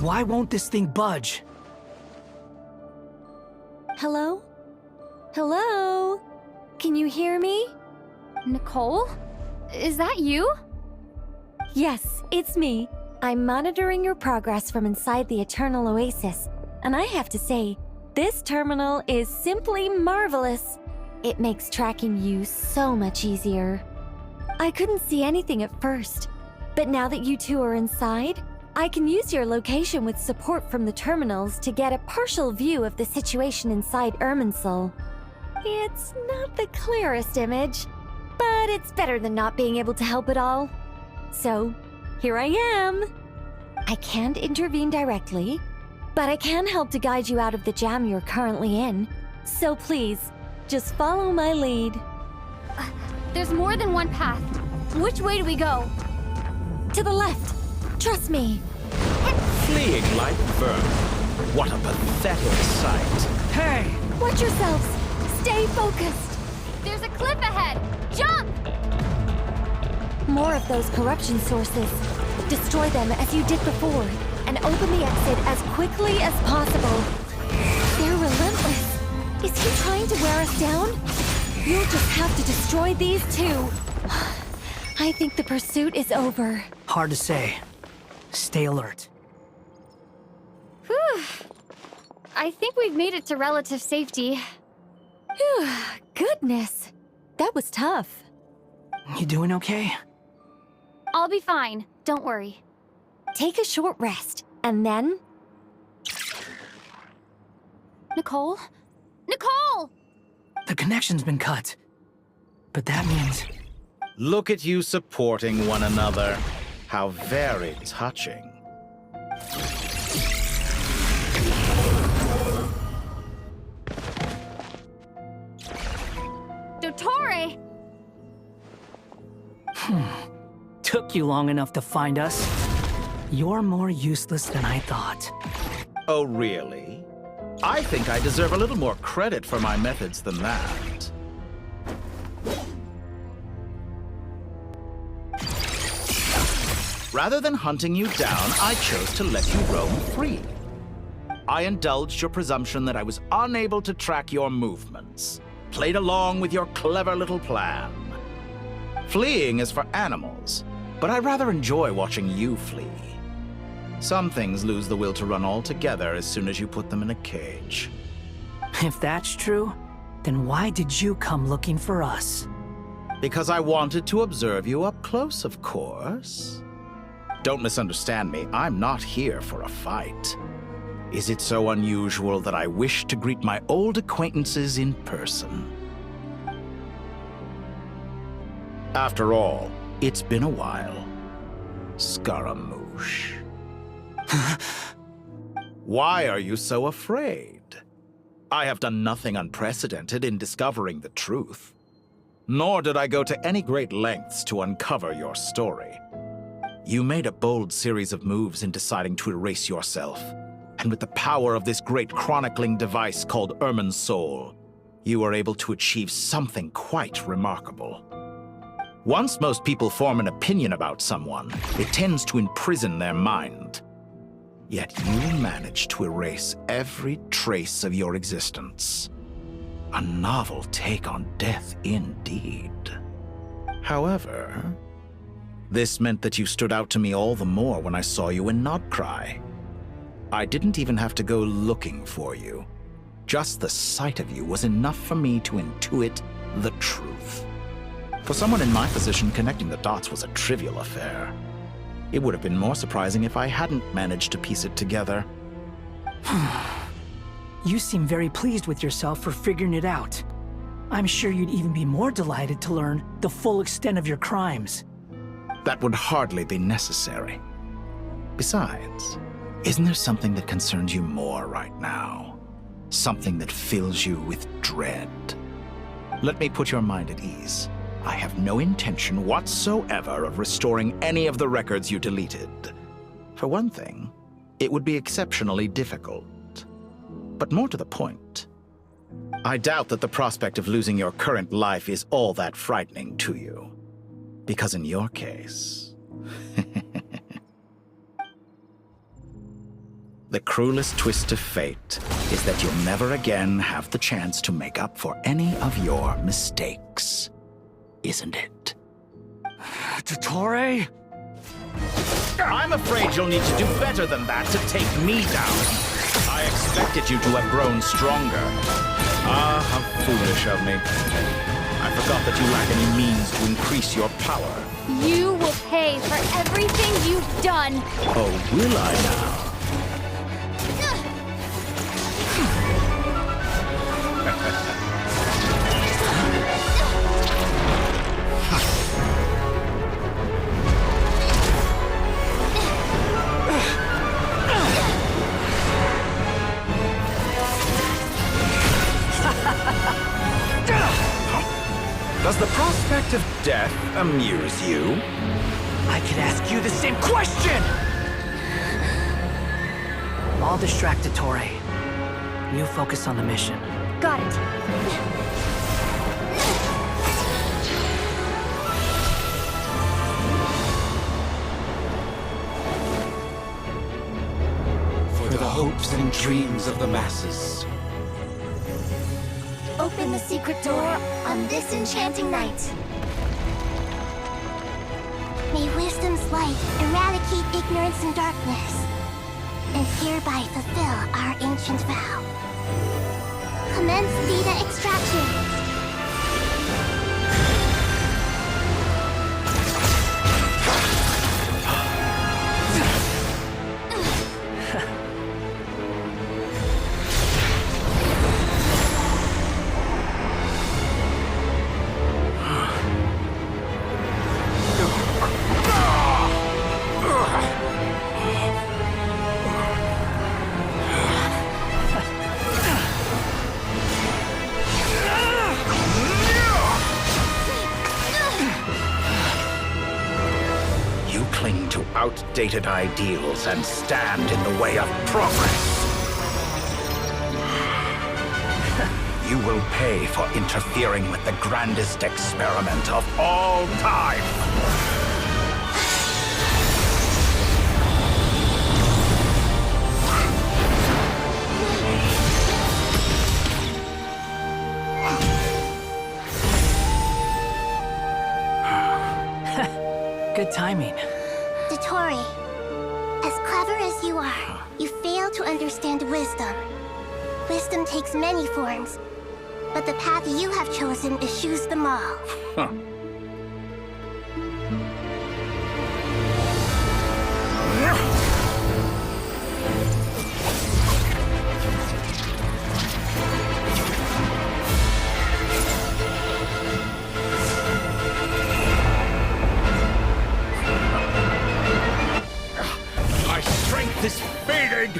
Why won't this thing budge? Hello? Hello? Can you hear me? Nicole? Is that you? Yes, it's me. I'm monitoring your progress from inside the Eternal Oasis, and I have to say, this terminal is simply marvelous. It makes tracking you so much easier. I couldn't see anything at first, but now that you two are inside, I can use your location with support from the terminals to get a partial view of the situation inside Irminsul. It's not the clearest image, but it's better than not being able to help at all. So, here I am. I can't intervene directly, but I can help to guide you out of the jam you're currently in. So please, just follow my lead. There's more than one path. Which way do we go? To the left. Trust me. Fleeing like vermin. What a pathetic sight. Hey! Watch yourselves. Stay focused. There's a cliff ahead. Jump! More of those corruption sources. Destroy them as you did before, and open the exit as quickly as possible. They're relentless. Is he trying to wear us down? You'll just have to destroy these too. I think the pursuit is over. Hard to say. Stay alert. Whew. I think we've made it to relative safety. Phew, goodness. That was tough. You doing okay? I'll be fine. Don't worry. Take a short rest, and then... Nicole? Nicole! The connection's been cut. But that means... Look at you supporting one another. How very touching. Dottore! Took you long enough to find us. You're more useless than I thought. Oh, really? I think I deserve a little more credit for my methods than that. Rather than hunting you down, I chose to let you roam free. I indulged your presumption that I was unable to track your movements, played along with your clever little plan. Fleeing is for animals, but I rather enjoy watching you flee. Some things lose the will to run altogether as soon as you put them in a cage. If that's true, then why did you come looking for us? Because I wanted to observe you up close, of course. Don't misunderstand me, I'm not here for a fight. Is it so unusual that I wish to greet my old acquaintances in person? After all, it's been a while. Scaramouche. Why are you so afraid? I have done nothing unprecedented in discovering the truth. Nor did I go to any great lengths to uncover your story. You made a bold series of moves in deciding to erase yourself. And with the power of this great chronicling device called Ermin's Soul, you were able to achieve something quite remarkable. Once most people form an opinion about someone, it tends to imprison their mind. Yet you managed to erase every trace of your existence. A novel take on death indeed. However, this meant that you stood out to me all the more when I saw you in Nodcry. I didn't even have to go looking for you. Just the sight of you was enough for me to intuit the truth. For someone in my position, connecting the dots was a trivial affair. It would have been more surprising if I hadn't managed to piece it together. You seem very pleased with yourself for figuring it out. I'm sure you'd even be more delighted to learn the full extent of your crimes. That would hardly be necessary. Besides, isn't there something that concerns you more right now? Something that fills you with dread? Let me put your mind at ease. I have no intention whatsoever of restoring any of the records you deleted. For one thing, it would be exceptionally difficult. But more to the point, I doubt that the prospect of losing your current life is all that frightening to you. Because in your case, the cruelest twist of fate is that you'll never again have the chance to make up for any of your mistakes. Isn't it? Dottore? I'm afraid you'll need to do better than that to take me down. I expected you to have grown stronger. Ah, how foolish of me. I forgot that you lack any means to increase your power. You will pay for everything you've done. Oh, will I now? Does the prospect of death amuse you? I could ask you the same question! I'll distract Dottore. You focus on the mission. Got it. For the hopes and dreams of the masses. Open the secret door on this enchanting night. May wisdom's light eradicate ignorance and darkness, and hereby fulfill our ancient vow. Commence data extraction. cling to outdated ideals and stand in the way of progress. You will pay for interfering with the grandest experiment of all time. Good timing. Dottore, as clever as you are, you fail to understand wisdom. Wisdom takes many forms, but the path you have chosen eschews them all. Huh. My strength is fading!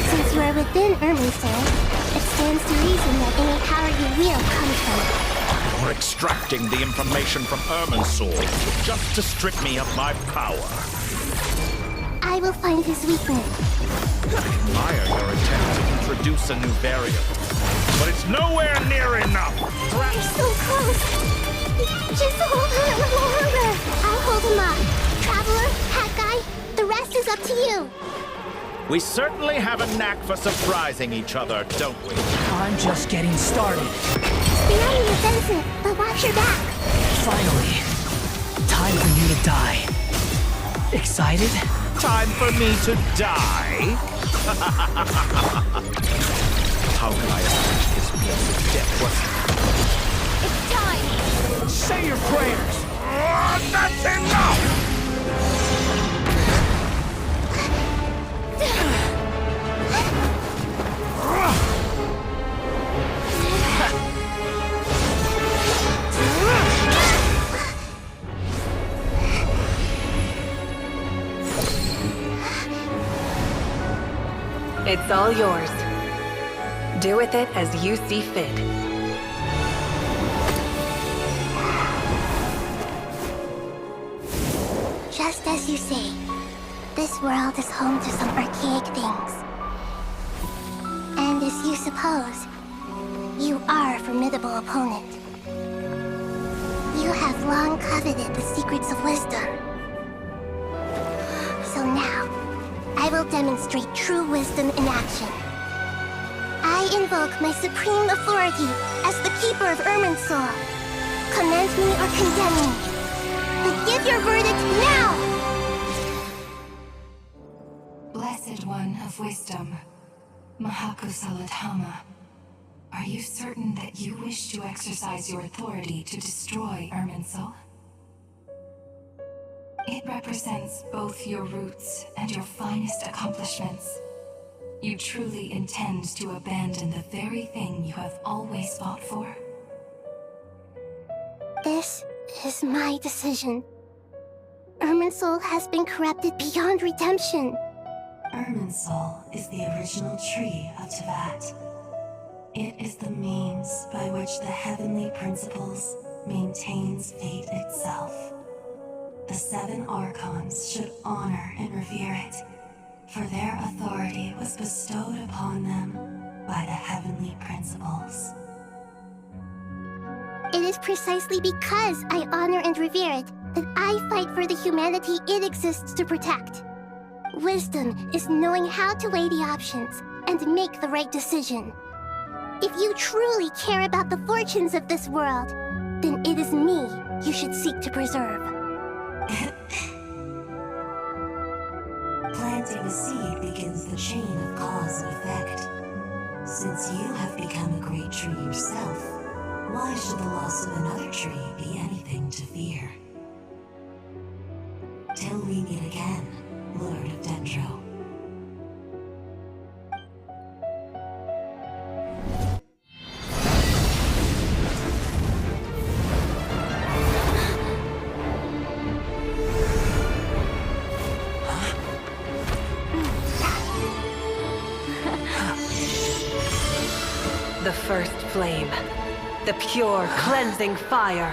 Since you are within Irminsul, it stands to reason that any power you wield comes from it. You're extracting the information from Irminsul just to strip me of my power. I will find his weakness. I admire your attempt to introduce a new variable, but it's nowhere near enough. You're so close. Just hold on a little longer. I'll hold him up. Traveler, Hat Guy, the rest is up to you. We certainly have a knack for surprising each other, don't we? I'm just getting started. Stay on the offensive, but watch your back. Finally. Time for you to die. Excited? Time for me to die? How can I avenge this blessed death? It's time. Say your prayers. That's enough! It's all yours. Do with it as you see fit. Just as you say, this world is home to some archaic things. And as you suppose, you are a formidable opponent. You have long coveted the secrets of wisdom. So now, I will demonstrate true wisdom in action. I invoke my supreme authority as the keeper of Irminsul. Commend me or condemn me. But give your verdict now! Blessed One of Wisdom, Mahakusaladhama, are you certain that you wish to exercise your authority to destroy Irminsul? It represents both your roots and your finest accomplishments. You truly intend to abandon the very thing you have always fought for? This is my decision. Irminsul has been corrupted beyond redemption. Irminsul is the original tree of Tevat. It is the means by which the heavenly principles maintains fate itself. The 7 Archons should honor and revere it, for their authority was bestowed upon them by the heavenly principles. It is precisely because I honor and revere it that I fight for the humanity it exists to protect. Wisdom is knowing how to weigh the options and make the right decision. If you truly care about the fortunes of this world, then it is me you should seek to preserve. Planting a seed begins the chain of cause and effect. Since you have become a great tree yourself, why should the loss of another tree be anything to fear? Till we meet again, Lord of Dendro. The first flame. The pure, cleansing fire.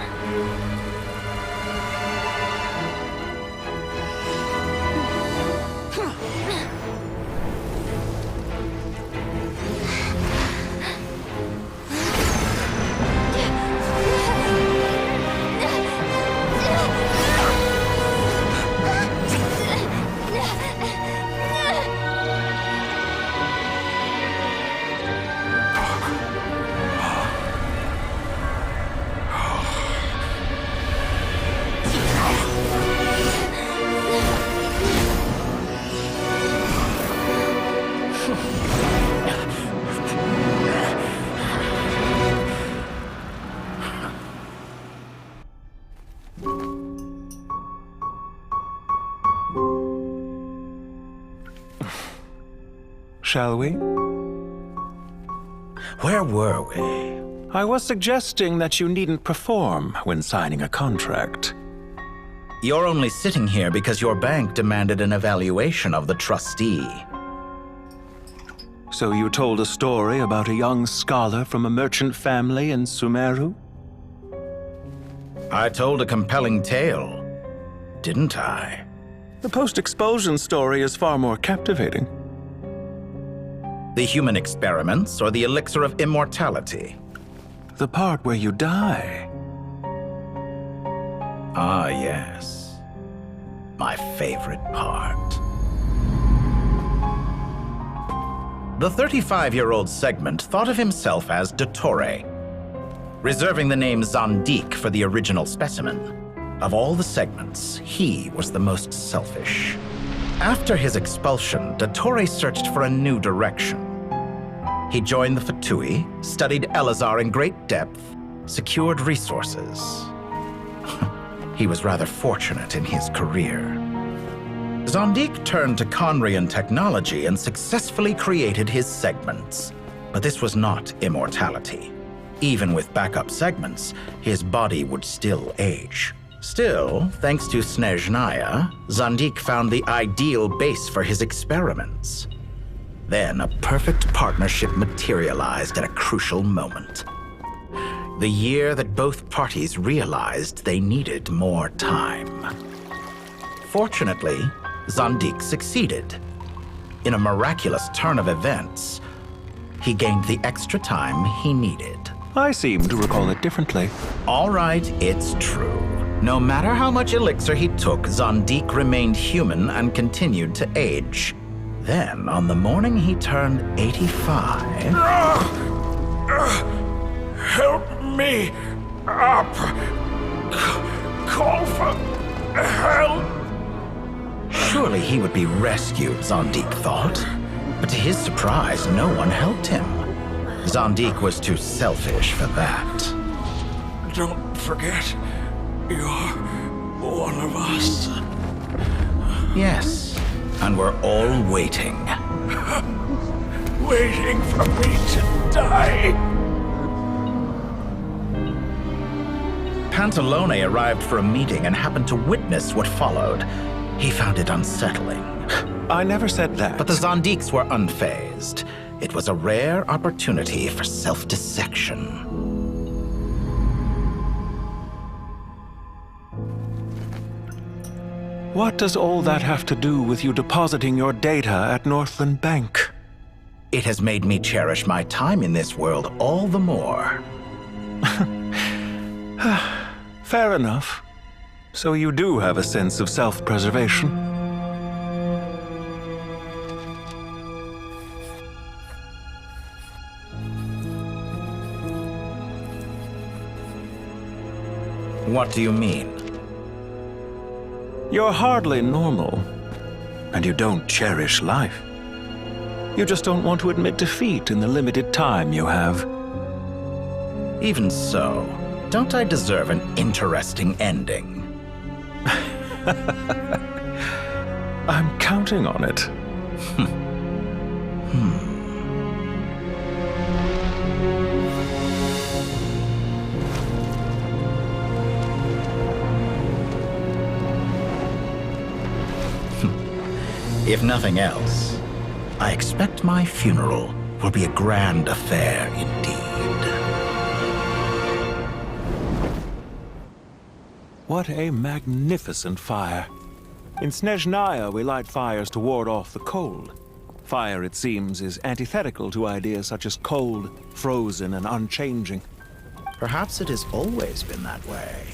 shall we? Where were we? I was suggesting that you needn't perform when signing a contract. You're only sitting here because your bank demanded an evaluation of the trustee. So you told a story about a young scholar from a merchant family in Sumeru? I told a compelling tale, didn't I? The post-expulsion story is far more captivating. The human experiments or the elixir of immortality? The part where you die. Ah, yes. My favorite part. The 35-year-old Segment thought of himself as Dottore, reserving the name Zandik for the original specimen. Of all the Segments, he was the most selfish. After his expulsion, Dottore searched for a new direction. He joined the Fatui, studied Elazar in great depth, secured resources. He was rather fortunate in his career. Zandik turned to Conrian technology and successfully created his segments. But this was not immortality. Even with backup segments, his body would still age. Still, thanks to Snezhnaya, Zandik found the ideal base for his experiments. Then a perfect partnership materialized at a crucial moment. The year that both parties realized they needed more time. Fortunately, Zandik succeeded. In a miraculous turn of events, he gained the extra time he needed. I seem to recall it differently. All right, it's true. No matter how much elixir he took, Zandik remained human and continued to age. Then, on the morning he turned 85... Help me up! Call for help! Surely he would be rescued, Zandik thought. But to his surprise, no one helped him. Zandik was too selfish for that. Don't forget, you're one of us. Yes, and we're all waiting. Waiting for me to die. Pantalone arrived for a meeting and happened to witness what followed. He found it unsettling. I never said that. But the Zandiks were unfazed. It was a rare opportunity for self-dissection. What does all that have to do with you depositing your data at Northland Bank? It has made me cherish my time in this world all the more. Fair enough. So you do have a sense of self-preservation. What do you mean? You're hardly normal, and you don't cherish life. You just don't want to admit defeat in the limited time you have. Even so, don't I deserve an interesting ending? I'm counting on it. If nothing else, I expect my funeral will be a grand affair indeed. What a magnificent fire. In Snezhnaya, we light fires to ward off the cold. Fire, it seems, is antithetical to ideas such as cold, frozen, and unchanging. Perhaps it has always been that way.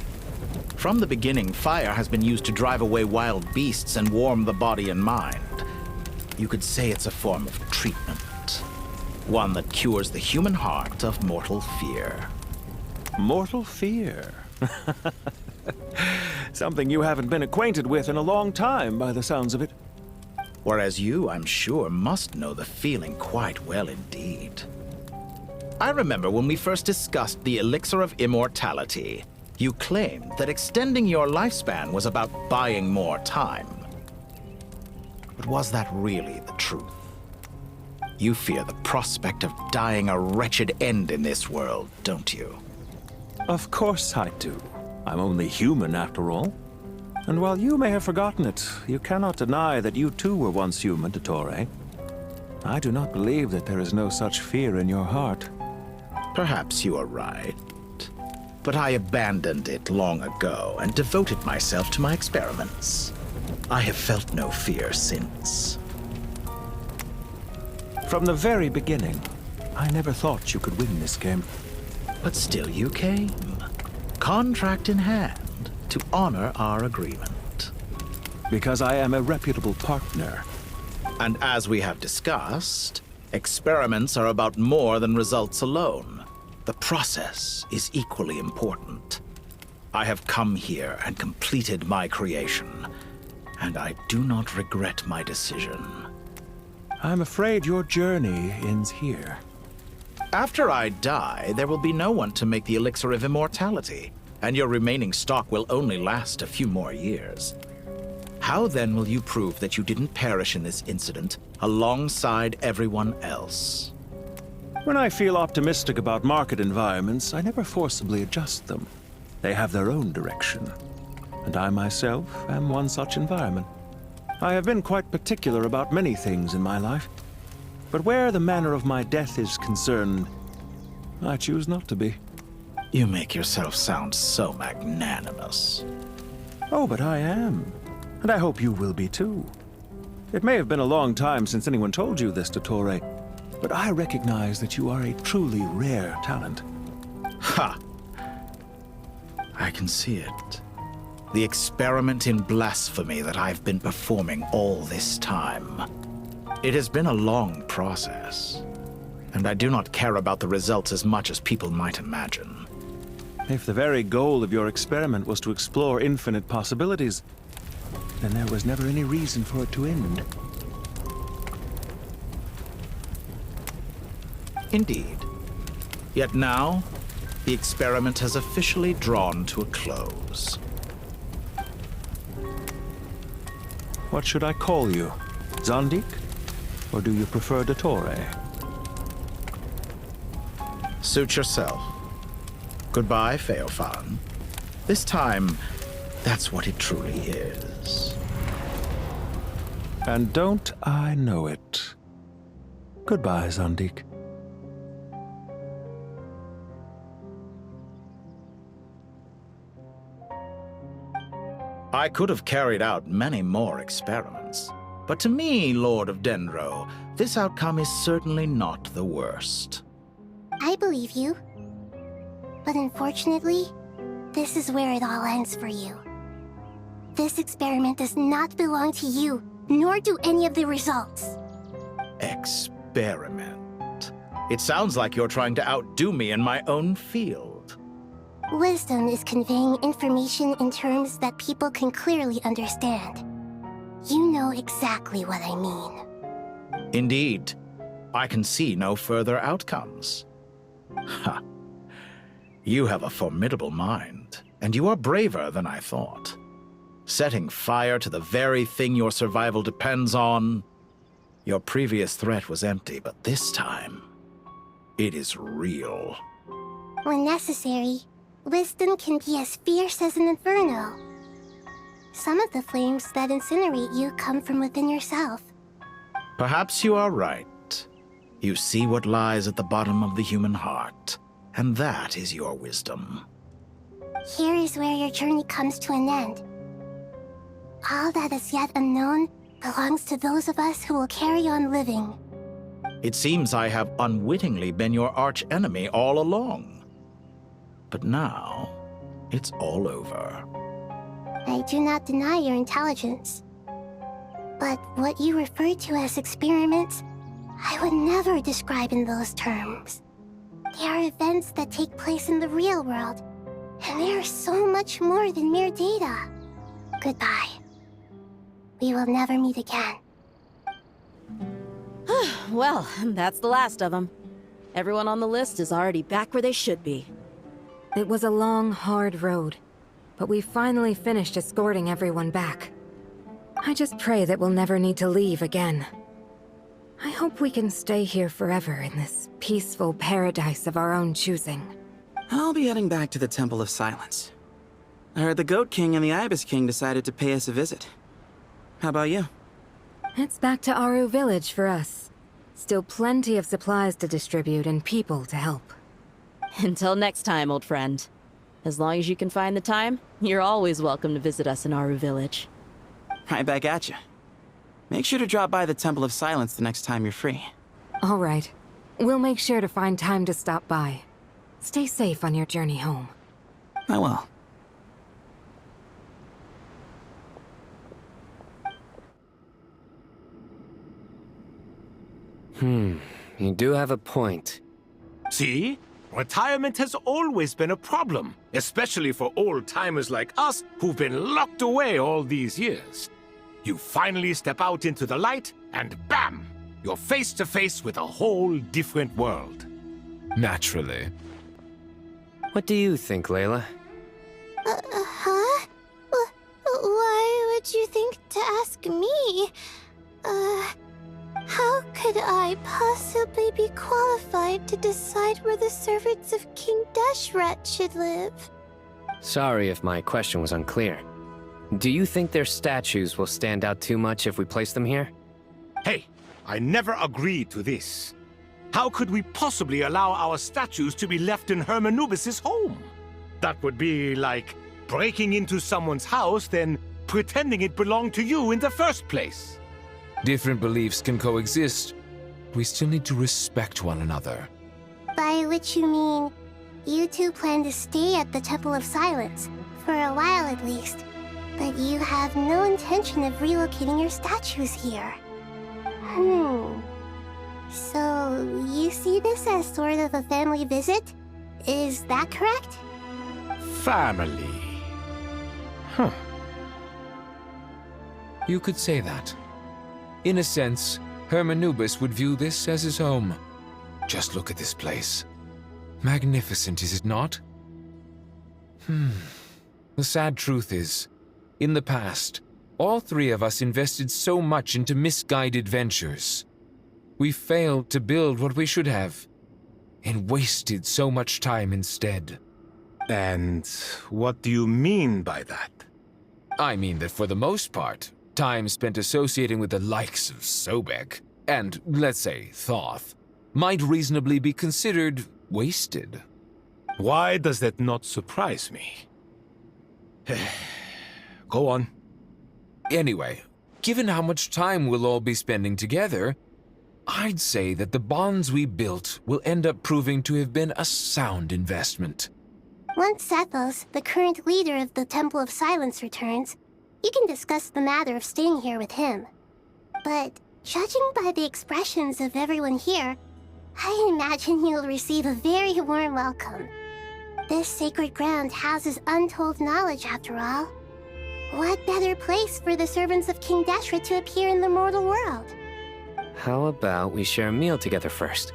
From the beginning, fire has been used to drive away wild beasts and warm the body and mind. You could say it's a form of treatment. One that cures the human heart of mortal fear. Mortal fear? Something you haven't been acquainted with in a long time, by the sounds of it. Whereas you, I'm sure, must know the feeling quite well indeed. I remember when we first discussed the elixir of immortality. You claimed that extending your lifespan was about buying more time. But was that really the truth? You fear the prospect of dying a wretched end in this world, don't you? Of course I do. I'm only human after all. And while you may have forgotten it, you cannot deny that you too were once human, Dottore. I do not believe that there is no such fear in your heart. Perhaps you are right. But I abandoned it long ago and devoted myself to my experiments. I have felt no fear since. From the very beginning, I never thought you could win this game. But still you came, contract in hand, to honor our agreement. Because I am a reputable partner. And as we have discussed, experiments are about more than results alone. The process is equally important. I have come here and completed my creation, and I do not regret my decision. I'm afraid your journey ends here. After I die, there will be no one to make the elixir of immortality, and your remaining stock will only last a few more years. How then will you prove that you didn't perish in this incident alongside everyone else? When I feel optimistic about market environments, I never forcibly adjust them. They have their own direction. And I myself am one such environment. I have been quite particular about many things in my life. But where the manner of my death is concerned, I choose not to be. You make yourself sound so magnanimous. Oh, but I am. And I hope you will be too. It may have been a long time since anyone told you this, Dottore, but I recognize that you are a truly rare talent. Ha! I can see it. The experiment in blasphemy that I've been performing all this time. It has been a long process, and I do not care about the results as much as people might imagine. If the very goal of your experiment was to explore infinite possibilities, then there was never any reason for it to end. Indeed. Yet now, the experiment has officially drawn to a close. What should I call you? Zandik? Or do you prefer Dottore? Suit yourself. Goodbye, Feofan. This time, that's what it truly is. And don't I know it? Goodbye, Zandik. I could have carried out many more experiments. But to me, Lord of Dendro, this outcome is certainly not the worst. I believe you. But unfortunately, this is where it all ends for you. This experiment does not belong to you, nor do any of the results. Experiment? It sounds like you're trying to outdo me in my own field. Wisdom is conveying information in terms that people can clearly understand. You know exactly what I mean. Indeed. I can see no further outcomes. Ha. You have a formidable mind, and you are braver than I thought. Setting fire to the very thing your survival depends on. Your previous threat was empty, but this time, it is real. When necessary, wisdom can be as fierce as an inferno. Some of the flames that incinerate you come from within yourself. Perhaps you are right. You see what lies at the bottom of the human heart, and that is your wisdom. Here is where your journey comes to an end. All that is yet unknown belongs to those of us who will carry on living. It seems I have unwittingly been your arch-enemy all along. But now, it's all over. I do not deny your intelligence. But what you refer to as experiments, I would never describe in those terms. They are events that take place in the real world, and they are so much more than mere data. Goodbye. We will never meet again. Well, that's the last of them. Everyone on the list is already back where they should be. It was a long, hard road, but we finally finished escorting everyone back. I just pray that we'll never need to leave again. I hope we can stay here forever in this peaceful paradise of our own choosing. I'll be heading back to the Temple of Silence. I heard the Goat King and the Ibis King decided to pay us a visit. How about you? It's back to Aru Village for us. Still plenty of supplies to distribute and people to help. Until next time, old friend. As long as you can find the time, you're always welcome to visit us in Aru Village. Right back at you. Make sure to drop by the Temple of Silence the next time you're free. All right. We'll make sure to find time to stop by. Stay safe on your journey home. I will. You do have a point. See? Retirement has always been a problem, especially for old-timers like us who've been locked away all these years. You finally step out into the light, and bam! You're face to face with a whole different world. Naturally. What do you think, Layla? Huh? Why would you think to ask me? How could I possibly be qualified to decide where the servants of King Deshret should live? Sorry if my question was unclear. Do you think their statues will stand out too much if we place them here? Hey, I never agreed to this. How could we possibly allow our statues to be left in Hermanubis' home? That would be like breaking into someone's house, then pretending it belonged to you in the first place. Different beliefs can coexist. We still need to respect one another. By which you mean, you two plan to stay at the Temple of Silence, for a while at least, but you have no intention of relocating your statues here. So, you see this as sort of a family visit? Is that correct? Family. Huh. You could say that. In a sense, Hermanubis would view this as his home. Just look at this place. Magnificent, is it not? The sad truth is, in the past, all three of us invested so much into misguided ventures. We failed to build what we should have, and wasted so much time instead. And what do you mean by that? I mean that for the most part, time spent associating with the likes of Sobek, and, let's say, Thoth, might reasonably be considered wasted. Why does that not surprise me? Go on. Anyway, given how much time we'll all be spending together, I'd say that the bonds we built will end up proving to have been a sound investment. Once Sethos, the current leader of the Temple of Silence, returns, you can discuss the matter of staying here with him. But judging by the expressions of everyone here, I imagine you'll receive a very warm welcome. This sacred ground houses untold knowledge, after all. What better place for the servants of King Deshret to appear in the mortal world? How about we share a meal together first?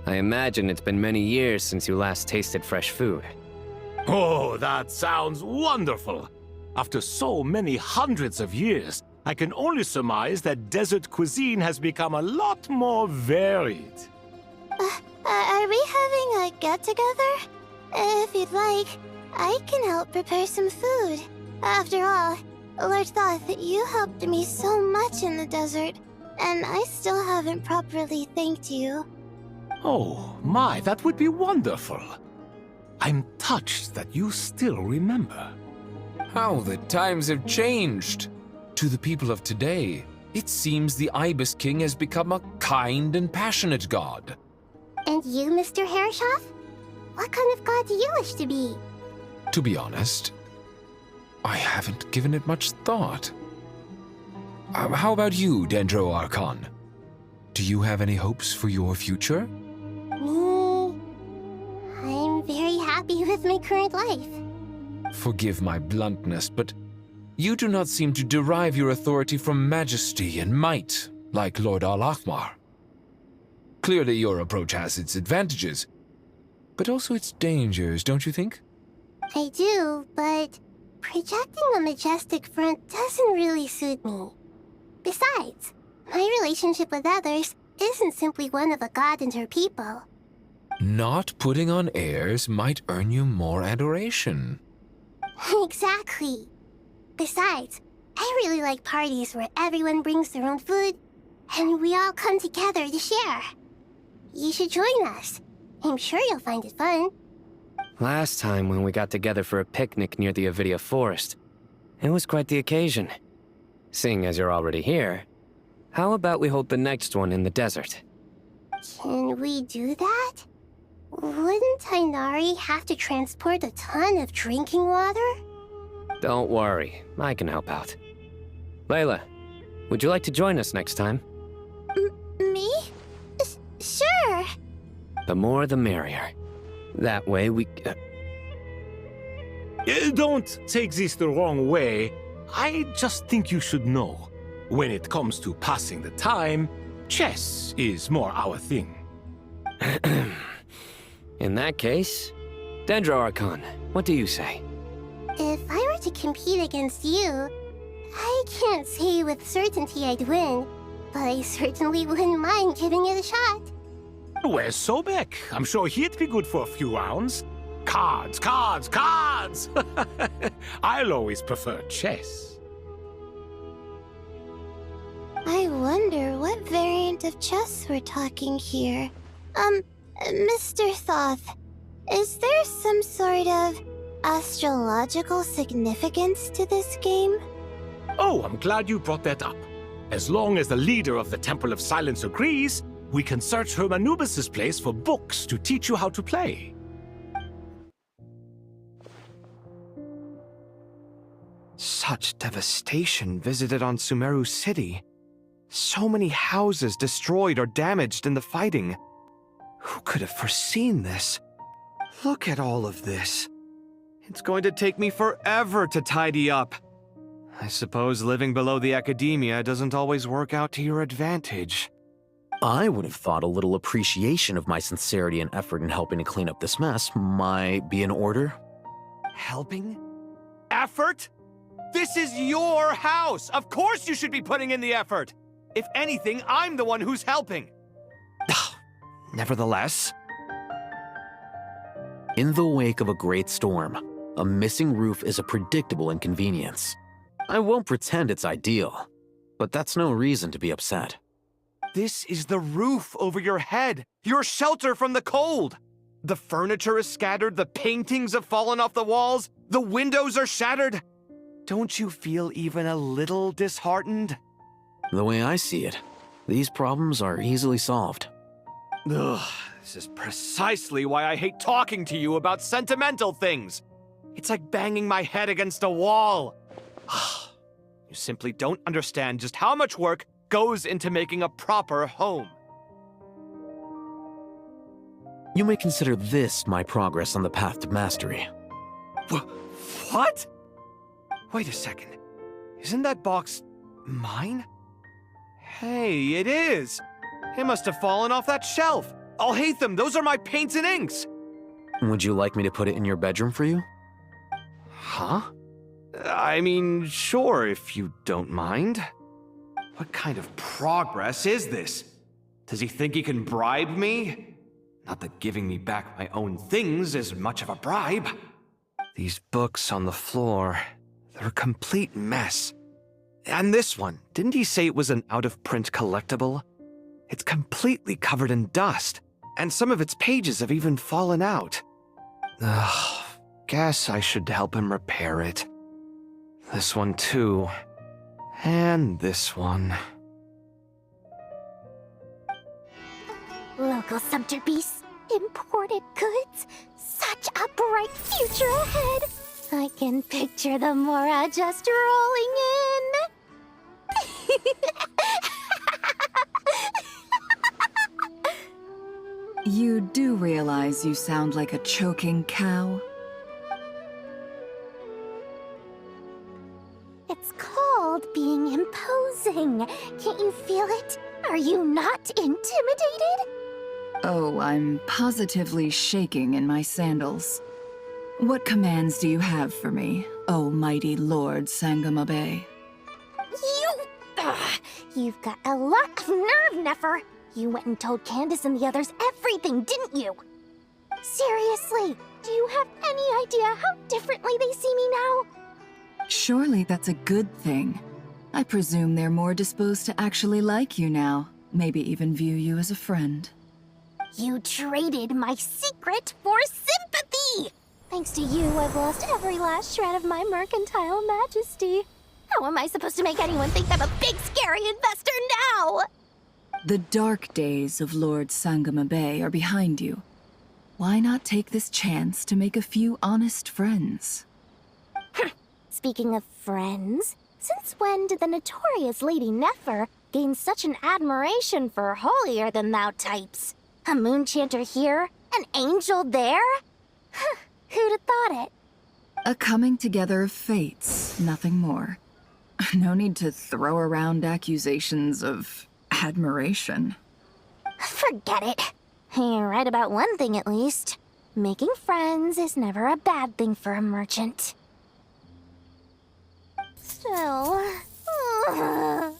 I imagine it's been many years since you last tasted fresh food. Oh, that sounds wonderful! After so many hundreds of years, I can only surmise that desert cuisine has become a lot more varied. Are we having a get-together? If you'd like, I can help prepare some food. After all, Lord Thoth, you helped me so much in the desert, and I still haven't properly thanked you. Oh, my, that would be wonderful. I'm touched that you still remember. How the times have changed! To the people of today, it seems the Ibis King has become a kind and passionate god. And you, Mr. Herreshoff? What kind of god do you wish to be? To be honest, I haven't given it much thought. How about you, Dendro Archon? Do you have any hopes for your future? Me? I'm very happy with my current life. Forgive my bluntness, but you do not seem to derive your authority from majesty and might, like Lord Al-Ahmar. Clearly your approach has its advantages, but also its dangers, don't you think? I do, but projecting a majestic front doesn't really suit me. Besides, my relationship with others isn't simply one of a god and her people. Not putting on airs might earn you more adoration. Exactly. Besides, I really like parties where everyone brings their own food, and we all come together to share. You should join us. I'm sure you'll find it fun. Last time when we got together for a picnic near the Avidia forest, it was quite the occasion. Seeing as you're already here, how about we hold the next one in the desert? Can we do that? Wouldn't Tainari have to transport a ton of drinking water? Don't worry, I can help out. Layla, would you like to join us next time? Me? Sure. The more the merrier. That way we... Don't take this the wrong way. I just think you should know. When it comes to passing the time, chess is more our thing. In that case, Dendro Archon, what do you say? If I were to compete against you, I can't say with certainty I'd win, but I certainly wouldn't mind giving it a shot. Where's Sobek? I'm sure he'd be good for a few rounds. Cards, cards, cards! I'll always prefer chess. I wonder what variant of chess we're talking here. Mr. Thoth, is there some sort of astrological significance to this game? Oh, I'm glad you brought that up. As long as the leader of the Temple of Silence agrees, we can search Hermanubis' place for books to teach you how to play. Such devastation visited on Sumeru City. So many houses destroyed or damaged in the fighting. Who could have foreseen this? Look at all of this. It's going to take me forever to tidy up. I suppose living below the academia doesn't always work out to your advantage. I would have thought a little appreciation of my sincerity and effort in helping to clean up this mess might be in order. Helping? Effort? This is your house! Of course you should be putting in the effort! If anything, I'm the one who's helping. Nevertheless... In the wake of a great storm, a missing roof is a predictable inconvenience. I won't pretend it's ideal, but that's no reason to be upset. This is the roof over your head, your shelter from the cold. The furniture is scattered, the paintings have fallen off the walls, the windows are shattered. Don't you feel even a little disheartened? The way I see it, these problems are easily solved. Ugh, this is precisely why I hate talking to you about sentimental things. It's like banging my head against a wall. You simply don't understand just how much work goes into making a proper home. You may consider this my progress on the path to mastery. What? Wait a second. Isn't that box mine? Hey, it is. It must have fallen off that shelf. I'll hate them. Those are my paints and inks. Would you like me to put it in your bedroom for you? Huh? I mean, sure, if you don't mind. What kind of progress is this? Does he think he can bribe me? Not that giving me back my own things is much of a bribe. These books on the floor, they're a complete mess. And this one, didn't he say it was an out-of-print collectible? It's completely covered in dust, and some of its pages have even fallen out. Ugh, guess I should help him repair it. This one too. And this one. Local subterbeasts, imported goods, such a bright future ahead. I can picture the Mora just rolling in. You do realize you sound like a choking cow? It's called being imposing. Can't you feel it? Are you not intimidated? Oh, I'm positively shaking in my sandals. What commands do you have for me, oh mighty Lord Sangamabe? You've got a lot of nerve, Nefer. You went and told Candace and the others everything, didn't you? Seriously, do you have any idea how differently they see me now? Surely that's a good thing. I presume they're more disposed to actually like you now, maybe even view you as a friend. You traded my secret for sympathy! Thanks to you, I've lost every last shred of my mercantile majesty. How am I supposed to make anyone think I'm a big, scary investor now? The dark days of Lord Sangama Bay are behind you. Why not take this chance to make a few honest friends? Speaking of friends, since when did the notorious Lady Nefer gain such an admiration for holier-than-thou types? A moon chanter here, an angel there? Who'd have thought it? A coming together of fates, nothing more. No need to throw around accusations of admiration. Forget it. You're right about one thing at least. Making friends is never a bad thing for a merchant. Still, I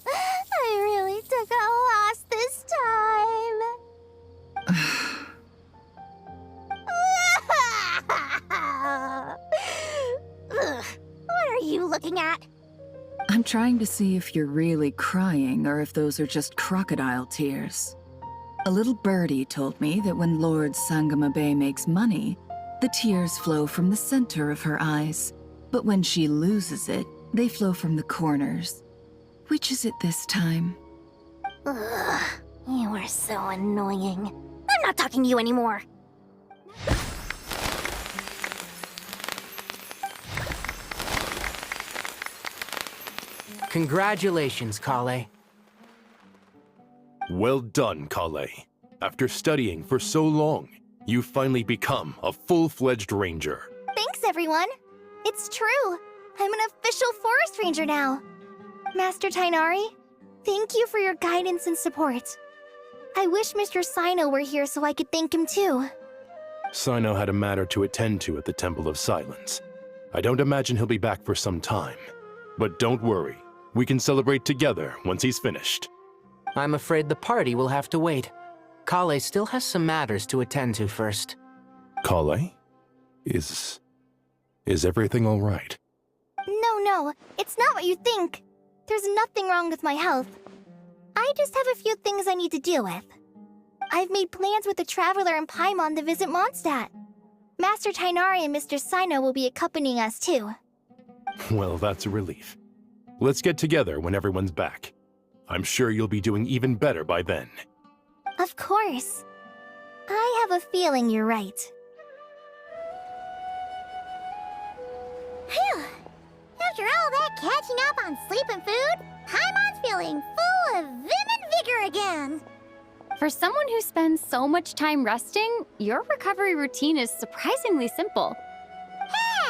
really took a loss this time. What are you looking at? I'm trying to see if you're really crying or if those are just crocodile tears. A little birdie told me that when Lord Sangama Bay makes money, the tears flow from the center of her eyes, but when she loses it, they flow from the corners. Which is it this time? Ugh, you are so annoying. I'm not talking to you anymore. Congratulations, Kale. Well done, Kale. After studying for so long, you've finally become a full-fledged ranger. Thanks, everyone. It's true. I'm an official forest ranger now. Master Tainari, thank you for your guidance and support. I wish Mr. Sino were here so I could thank him too. Sino had a matter to attend to at the Temple of Silence. I don't imagine he'll be back for some time. But don't worry. We can celebrate together once he's finished. I'm afraid the party will have to wait. Kale still has some matters to attend to first. Kale? Is everything all right? No, it's not what you think. There's nothing wrong with my health. I just have a few things I need to deal with. I've made plans with the Traveler and Paimon to visit Mondstadt. Master Tainari and Mr. Sino will be accompanying us too. Well, that's a relief. Let's get together when everyone's back. I'm sure you'll be doing even better by then. Of course. I have a feeling you're right. Phew! After all that catching up on sleep and food, Paimon's feeling full of vim and vigor again. For someone who spends so much time resting, your recovery routine is surprisingly simple.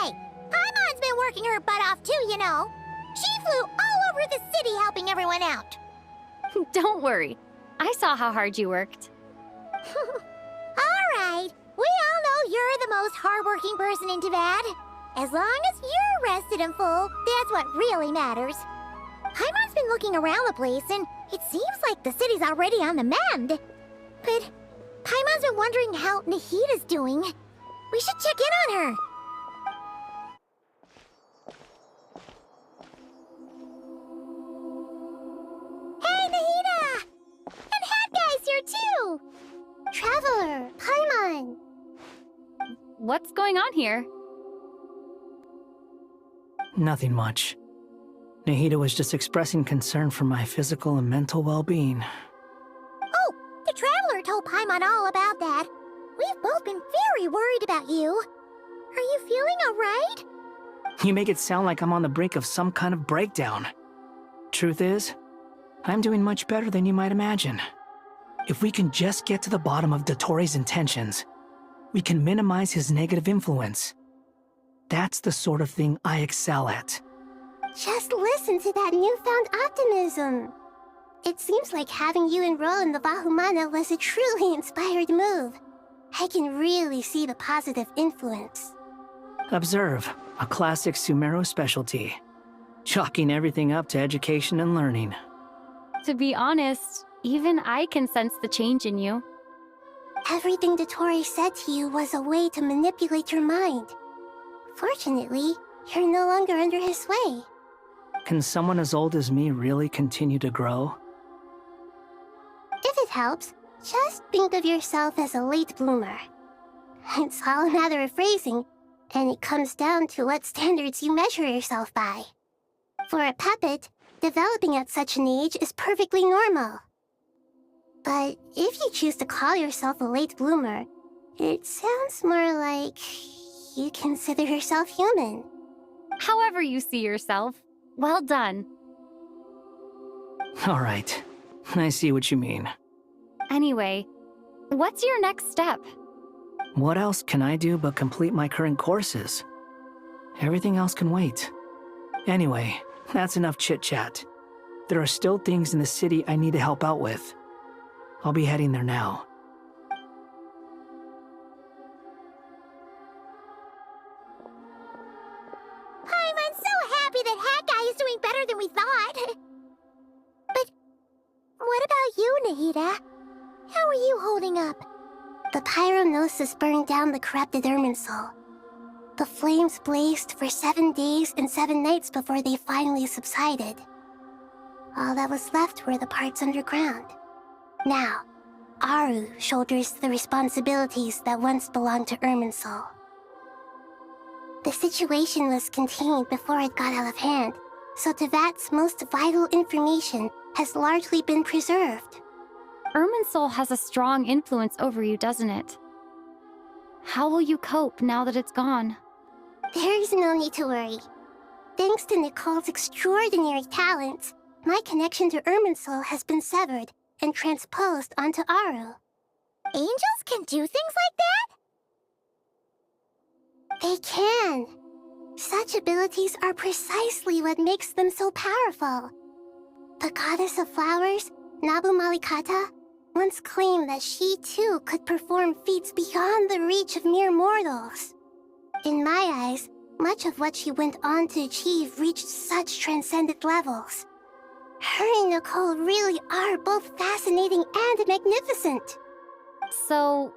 Hey! Paimon's been working her butt off too, you know. She flew all over the city helping everyone out. Don't worry. I saw how hard you worked. All right. We all know you're the most hardworking person in Tavad. As long as you're rested and full, that's what really matters. Paimon's been looking around the place, and it seems like the city's already on the mend. But Paimon's been wondering how Nahida's doing. We should check in on her. Hey, Nahida! And Hat Guy's here too! Traveler, Paimon. What's going on here? Nothing much. Nahida was just expressing concern for my physical and mental well-being. Oh, the Traveler told Paimon all about that. We've both been very worried about you. Are you feeling alright? You make it sound like I'm on the brink of some kind of breakdown. Truth is, I'm doing much better than you might imagine. If we can just get to the bottom of Dottoro's intentions, we can minimize his negative influence. That's the sort of thing I excel at. Just listen to that newfound optimism. It seems like having you enroll in the Vahumana was a truly inspired move. I can really see the positive influence. Observe, a classic Sumero specialty. Chalking everything up to education and learning. To be honest, Even I can sense the change in you. Everything Dottore said to you was a way to manipulate your mind. Fortunately, you're no longer under his sway. Can someone as old as me really continue to grow? If it helps, just think of yourself as a late bloomer. It's all a matter of phrasing, and it comes down to what standards you measure yourself by. For a puppet, developing at such an age is perfectly normal. But if you choose to call yourself a late bloomer, it sounds more like you consider yourself human. However you see yourself, well done. All right, I see what you mean. Anyway, what's your next step? What else can I do but complete my current courses? Everything else can wait. Anyway, that's enough chit-chat. There are still things in the city I need to help out with. I'll be heading there now. I'm so happy that Hat Guy is doing better than we thought. But what about you, Nahida? How are you holding up? The pyronosis burned down the corrupted Irminsul. The flames blazed for 7 days and 7 nights before they finally subsided. All that was left were the parts underground. Now, Aru shoulders the responsibilities that once belonged to Irminsul. The situation was contained before it got out of hand, so Tevat's most vital information has largely been preserved. Irminsul has a strong influence over you, doesn't it? How will you cope now that it's gone? There is no need to worry. Thanks to Nicole's extraordinary talents, my connection to Irminsul has been severed and transposed onto Aru. Angels can do things like that? They can. Such abilities are precisely what makes them so powerful. The goddess of flowers, Nabu Malikata, once claimed that she too could perform feats beyond the reach of mere mortals. In my eyes, much of what she went on to achieve reached such transcendent levels. Her and Nicole really are both fascinating and magnificent. So,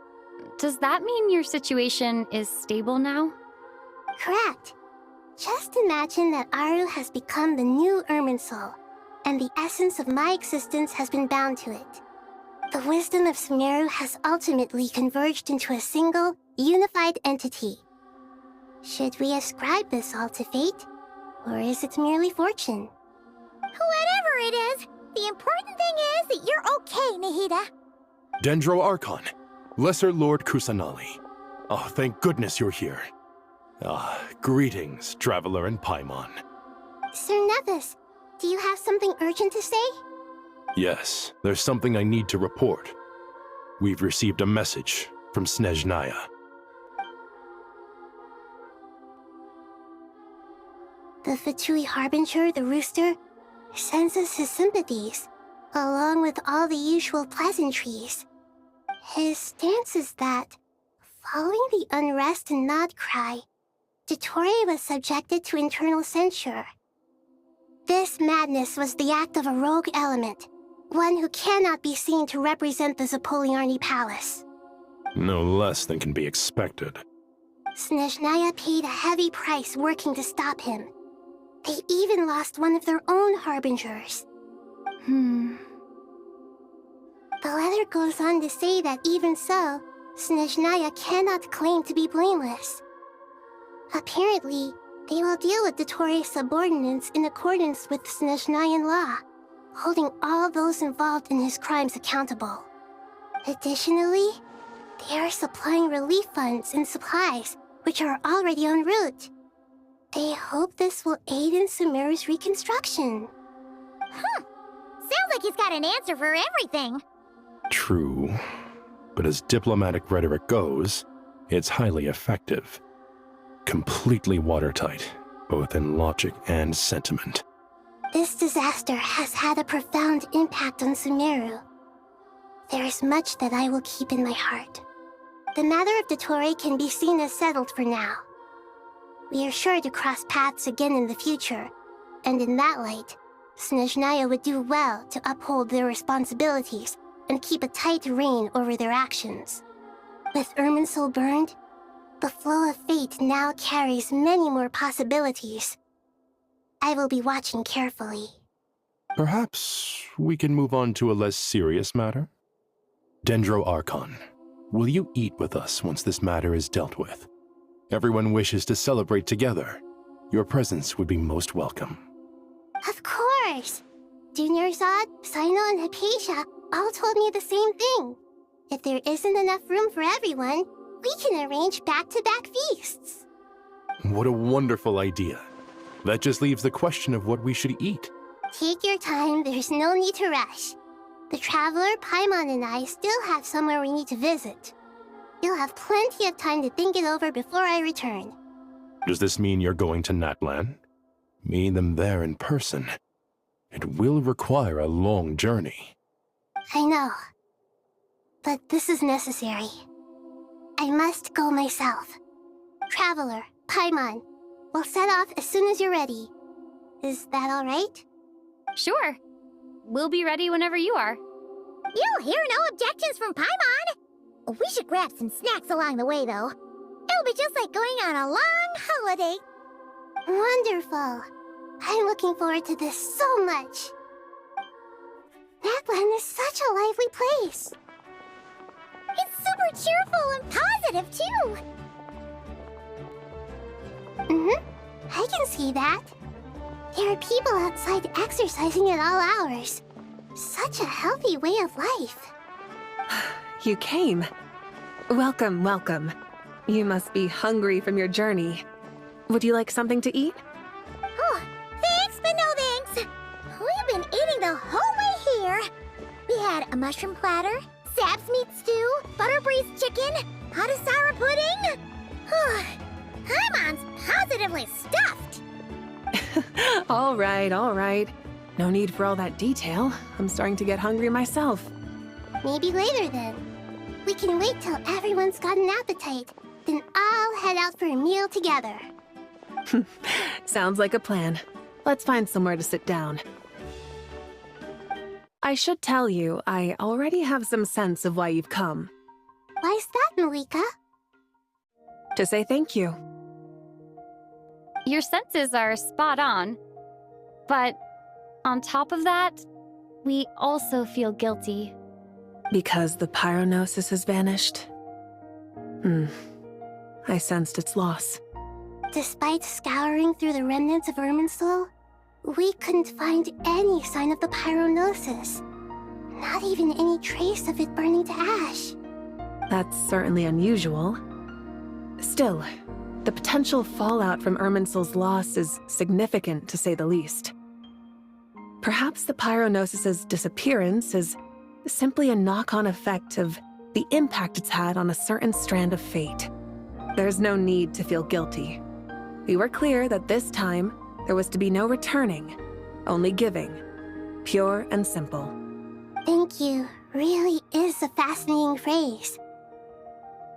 does that mean your situation is stable now? Correct. Just imagine that Aru has become the new Irminsul, and the essence of my existence has been bound to it. The wisdom of Sumeru has ultimately converged into a single, unified entity. Should we ascribe this all to fate, or is it merely fortune? Whatever it is, the important thing is that you're okay, Nahida. Dendro Archon, Lesser Lord Kusanali. Oh, thank goodness you're here. Greetings, Traveler and Paimon. Sir Nevis, do you have something urgent to say? Yes, there's something I need to report. We've received a message from Snezhnaya. The Fatui Harbinger, the Rooster, sends us his sympathies, along with all the usual pleasantries. His stance is that, following the unrest and Nod Cry, Dottore was subjected to internal censure. This madness was the act of a rogue element, one who cannot be seen to represent the Zapoliarni Palace. No less than can be expected. Snezhnaya paid a heavy price working to stop him. They even lost one of their own harbingers. The letter goes on to say that even so, Snezhnaya cannot claim to be blameless. Apparently, they will deal with Dottore's subordinates in accordance with Snezhnayan law, holding all those involved in his crimes accountable. Additionally, they are supplying relief funds and supplies, which are already en route. They hope this will aid in Sumeru's reconstruction. Sounds like he's got an answer for everything. True, but as diplomatic rhetoric goes, it's highly effective. Completely watertight, both in logic and sentiment. This disaster has had a profound impact on Sumeru. There is much that I will keep in my heart. The matter of Dottore can be seen as settled for now. We are sure to cross paths again in the future, and in that light, Snezhnaya would do well to uphold their responsibilities and keep a tight rein over their actions. With Irminsul burned, the flow of fate now carries many more possibilities. I will be watching carefully. Perhaps we can move on to a less serious matter? Dendro Archon, will you eat with us once this matter is dealt with? Everyone wishes to celebrate together. Your presence would be most welcome. Of course! Junior Zod, Sino, and Hypatia all told me the same thing. If there isn't enough room for everyone, we can arrange back-to-back feasts. What a wonderful idea. That just leaves the question of what we should eat. Take your time, there's no need to rush. The Traveler, Paimon, and I still have somewhere we need to visit. You'll have plenty of time to think it over before I return. Does this mean you're going to Natlan? Meeting them there in person. It will require a long journey. I know. But this is necessary. I must go myself. Traveler, Paimon, we'll set off as soon as you're ready. Is that all right? Sure. We'll be ready whenever you are. You'll hear no objections from Paimon. We should grab some snacks along the way, though. It'll be just like going on a long holiday. Wonderful. I'm looking forward to this so much. Natlan is such a lively place. It's super cheerful and positive, too. I can see that. There are people outside exercising at all hours. Such a healthy way of life. You came. Welcome, welcome. You must be hungry from your journey. Would you like something to eat? Oh, thanks, but no thanks. We've been eating the whole way here. We had a mushroom platter, Sab's meat stew, butter braised chicken, Hadasara pudding. Paimon's positively stuffed. All right, all right. No need for all that detail. I'm starting to get hungry myself. Maybe later then. We can wait till everyone's got an appetite. Then I'll head out for a meal together. Sounds like a plan. Let's find somewhere to sit down. I should tell you, I already have some sense of why you've come. Why's that, Malika? To say thank you. Your senses are spot on. But on top of that, we also feel guilty. Because the pyronosis has vanished? I sensed its loss. Despite scouring through the remnants of Irminsul, we couldn't find any sign of the pyronosis. Not even any trace of it burning to ash. That's certainly unusual. Still, the potential fallout from Irminsul's loss is significant, to say the least. Perhaps the pyronosis's disappearance is simply a knock-on effect of the impact it's had on a certain strand of fate. There's no need to feel guilty. We were clear that this time, there was to be no returning, only giving. Pure and simple. Thank you really is a fascinating phrase.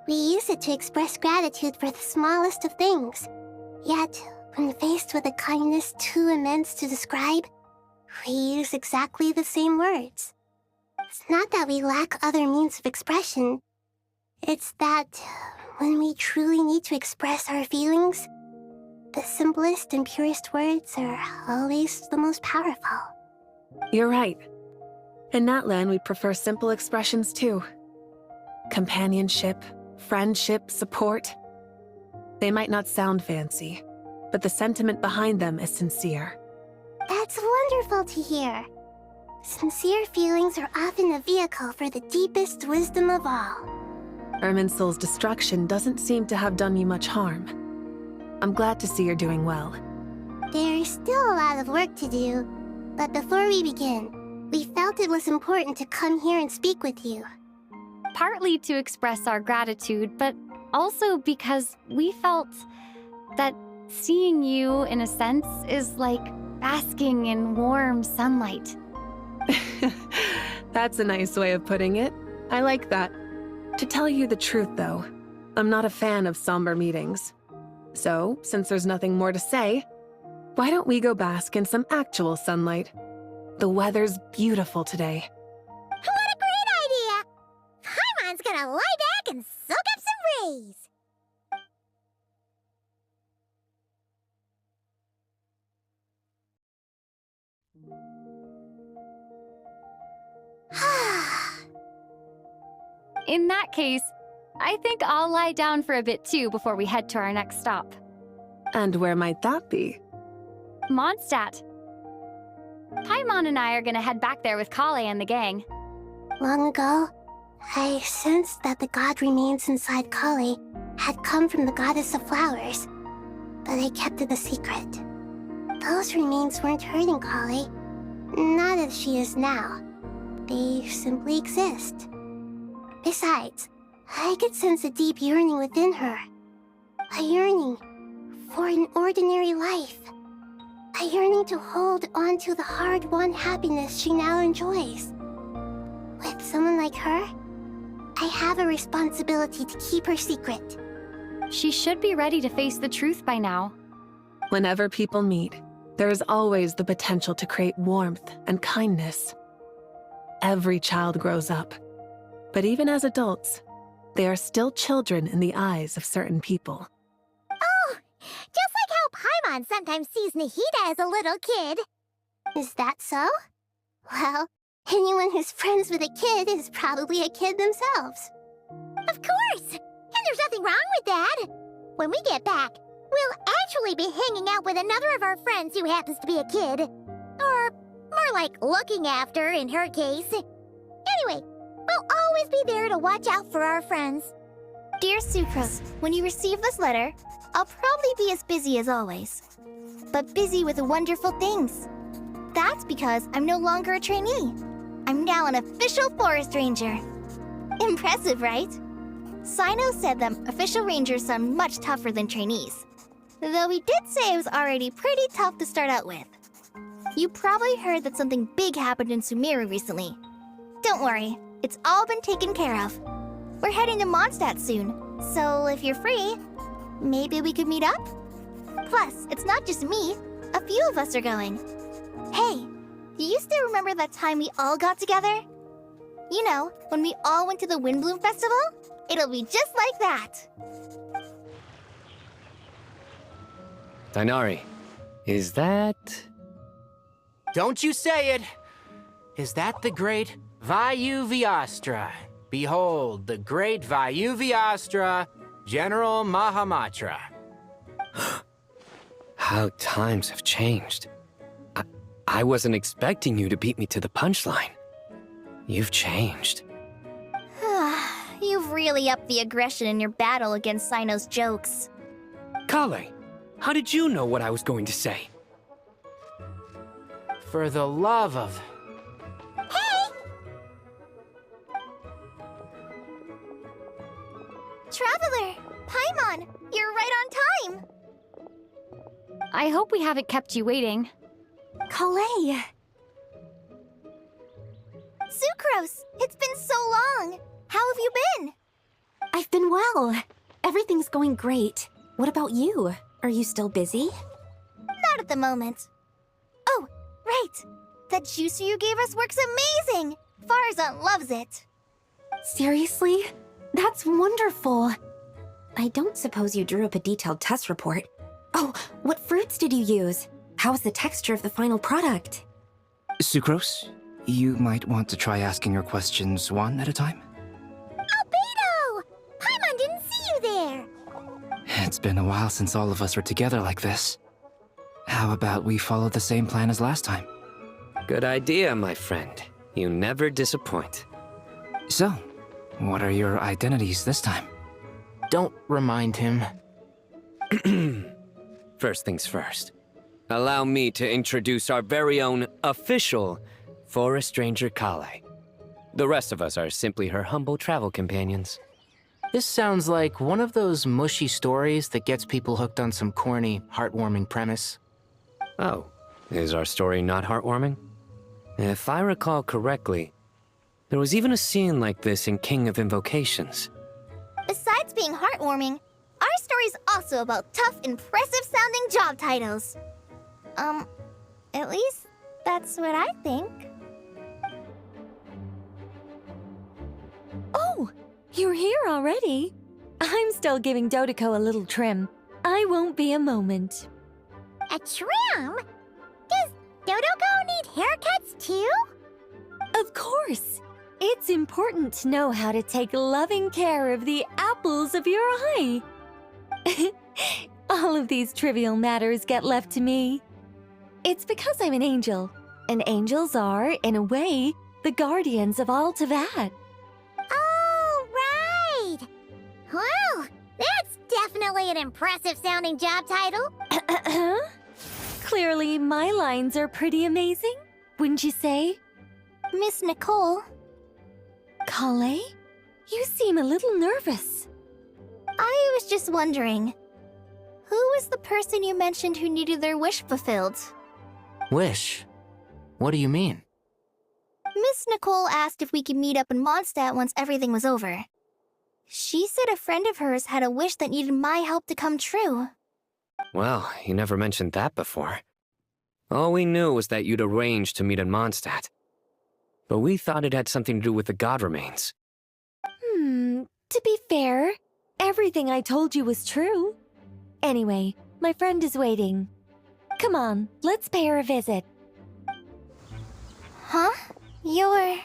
We use it to express gratitude for the smallest of things. Yet, when faced with a kindness too immense to describe, we use exactly the same words. It's not that we lack other means of expression. It's that when we truly need to express our feelings, the simplest and purest words are always the most powerful. You're right. In Natlan, we prefer simple expressions too. Companionship, friendship, support. They might not sound fancy, but the sentiment behind them is sincere. That's wonderful to hear. Sincere feelings are often a vehicle for the deepest wisdom of all. Irminsul's destruction doesn't seem to have done you much harm. I'm glad to see you're doing well. There's still a lot of work to do, but before we begin, we felt it was important to come here and speak with you. Partly to express our gratitude, but also because we felt that seeing you, in a sense, is like basking in warm sunlight. That's a nice way of putting it. I like that. To tell you the truth, though, I'm not a fan of somber meetings. So, since there's nothing more to say, why don't we go bask in some actual sunlight? The weather's beautiful today. What a great idea! Paimon's gonna lie back and soak up some rays. In that case, I think I'll lie down for a bit too before we head to our next stop. And where might that be? Mondstadt. Paimon and I are gonna head back there with Kale and the gang. Long ago, I sensed that the god remains inside Kali had come from the goddess of flowers, but I kept it a secret. Those remains weren't hurting Kali, not as she is now. They simply exist. Besides, I could sense a deep yearning within her. A yearning for an ordinary life. A yearning to hold on to the hard-won happiness she now enjoys. With someone like her, I have a responsibility to keep her secret. She should be ready to face the truth by now. Whenever people meet, there is always the potential to create warmth and kindness. Every child grows up, but even as adults, they are still children in the eyes of certain people. Oh, just like how Paimon sometimes sees Nahida as a little kid. Is that so? Well, anyone who's friends with a kid is probably a kid themselves. Of course! And there's nothing wrong with that. When we get back, we'll actually be hanging out with another of our friends who happens to be a kid. Or more like looking after, in her case. Anyway, we'll always be there to watch out for our friends. Dear Sucrose, when you receive this letter, I'll probably be as busy as always. But busy with wonderful things. That's because I'm no longer a trainee. I'm now an official forest ranger. Impressive, right? Sino said them official rangers sound much tougher than trainees. Though he did say it was already pretty tough to start out with. You probably heard that something big happened in Sumeru recently. Don't worry, it's all been taken care of. We're heading to Mondstadt soon, so if you're free, maybe we could meet up? Plus, it's not just me. A few of us are going. Hey, do you still remember that time we all got together? You know, when we all went to the Windbloom Festival? It'll be just like that. Tighnari, is that... Don't you say it! Is that the great Vayu-Vyastra? Behold, the great Vayu-Vyastra, General Mahamatra. How times have changed. I wasn't expecting you to beat me to the punchline. You've changed. You've really upped the aggression in your battle against Sino's jokes. Kale, how did you know what I was going to say? For the love of... Hey! Traveler! Paimon! You're right on time! I hope we haven't kept you waiting. Kale! Sucrose! It's been so long! How have you been? I've been well. Everything's going great. What about you? Are you still busy? Not at the moment. Oh, right! That juicer you gave us works amazing! Farzan loves it! Seriously? That's wonderful. I don't suppose you drew up a detailed test report. Oh, what fruits did you use? How was the texture of the final product? Sucrose, you might want to try asking your questions one at a time. Albedo! Paimon didn't see you there! It's been a while since all of us were together like this. How about we follow the same plan as last time? Good idea, my friend. You never disappoint. So, what are your identities this time? Don't remind him. First things first. Allow me to introduce our very own official Forest Ranger Kale. The rest of us are simply her humble travel companions. This sounds like one of those mushy stories that gets people hooked on some corny, heartwarming premise. Oh, is our story not heartwarming? If I recall correctly, there was even a scene like this in King of Invocations. Besides being heartwarming, our story's also about tough, impressive-sounding job titles. At least That's what I think. Oh, you're here already. I'm still giving Dodeko a little trim. I won't be a moment. A trim? Does Dodeko need haircuts too? Of course. It's important to know how to take loving care of the apples of your eye. All of these trivial matters get left to me. It's because I'm an angel, and angels are, in a way, the guardians of all Tavad. Oh, right! Wow, that's definitely an impressive sounding job title. Clearly, my lines are pretty amazing, wouldn't you say? Miss Nicole. Kale? You seem a little nervous. I was just wondering, who was the person you mentioned who needed their wish fulfilled? Wish? What do you mean? Miss Nicole asked if we could meet up in Mondstadt once everything was over. She said a friend of hers had a wish that needed my help to come true. Well, you never mentioned that before. All we knew was that you'd arranged to meet in Mondstadt. But we thought it had something to do with the god remains. To be fair, everything I told you was true. Anyway, my friend is waiting. Come on, let's pay her a visit. Huh? You're...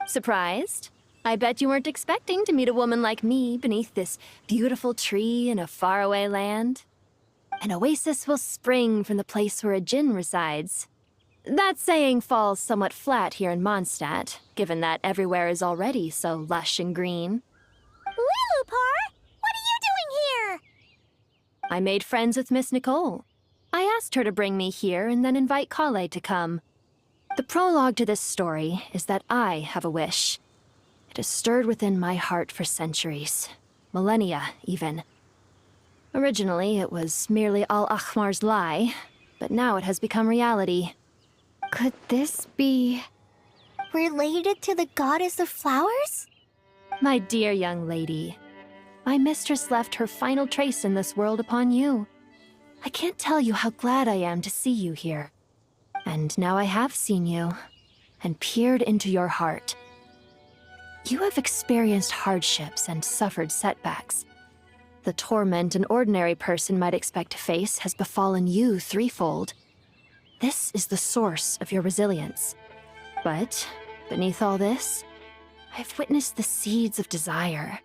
Surprised? I bet you weren't expecting to meet a woman like me beneath this beautiful tree in a faraway land. An oasis will spring from the place where a djinn resides. That saying falls somewhat flat here in Mondstadt, given that everywhere is already so lush and green. Lilupar! What are you doing here? I made friends with Miss Nicole. I asked her to bring me here and then invite Kale to come. The prologue to this story is that I have a wish. It has stirred within my heart for centuries. Millennia, even. Originally, it was merely Al-Ahmar's lie, but now it has become reality. Could this be... related to the goddess of flowers? My dear young lady, my mistress left her final trace in this world upon you. I can't tell you how glad I am to see you here. And now I have seen you, and peered into your heart. You have experienced hardships and suffered setbacks. The torment an ordinary person might expect to face has befallen you threefold. This is the source of your resilience. But, beneath all this, I've witnessed the seeds of desire.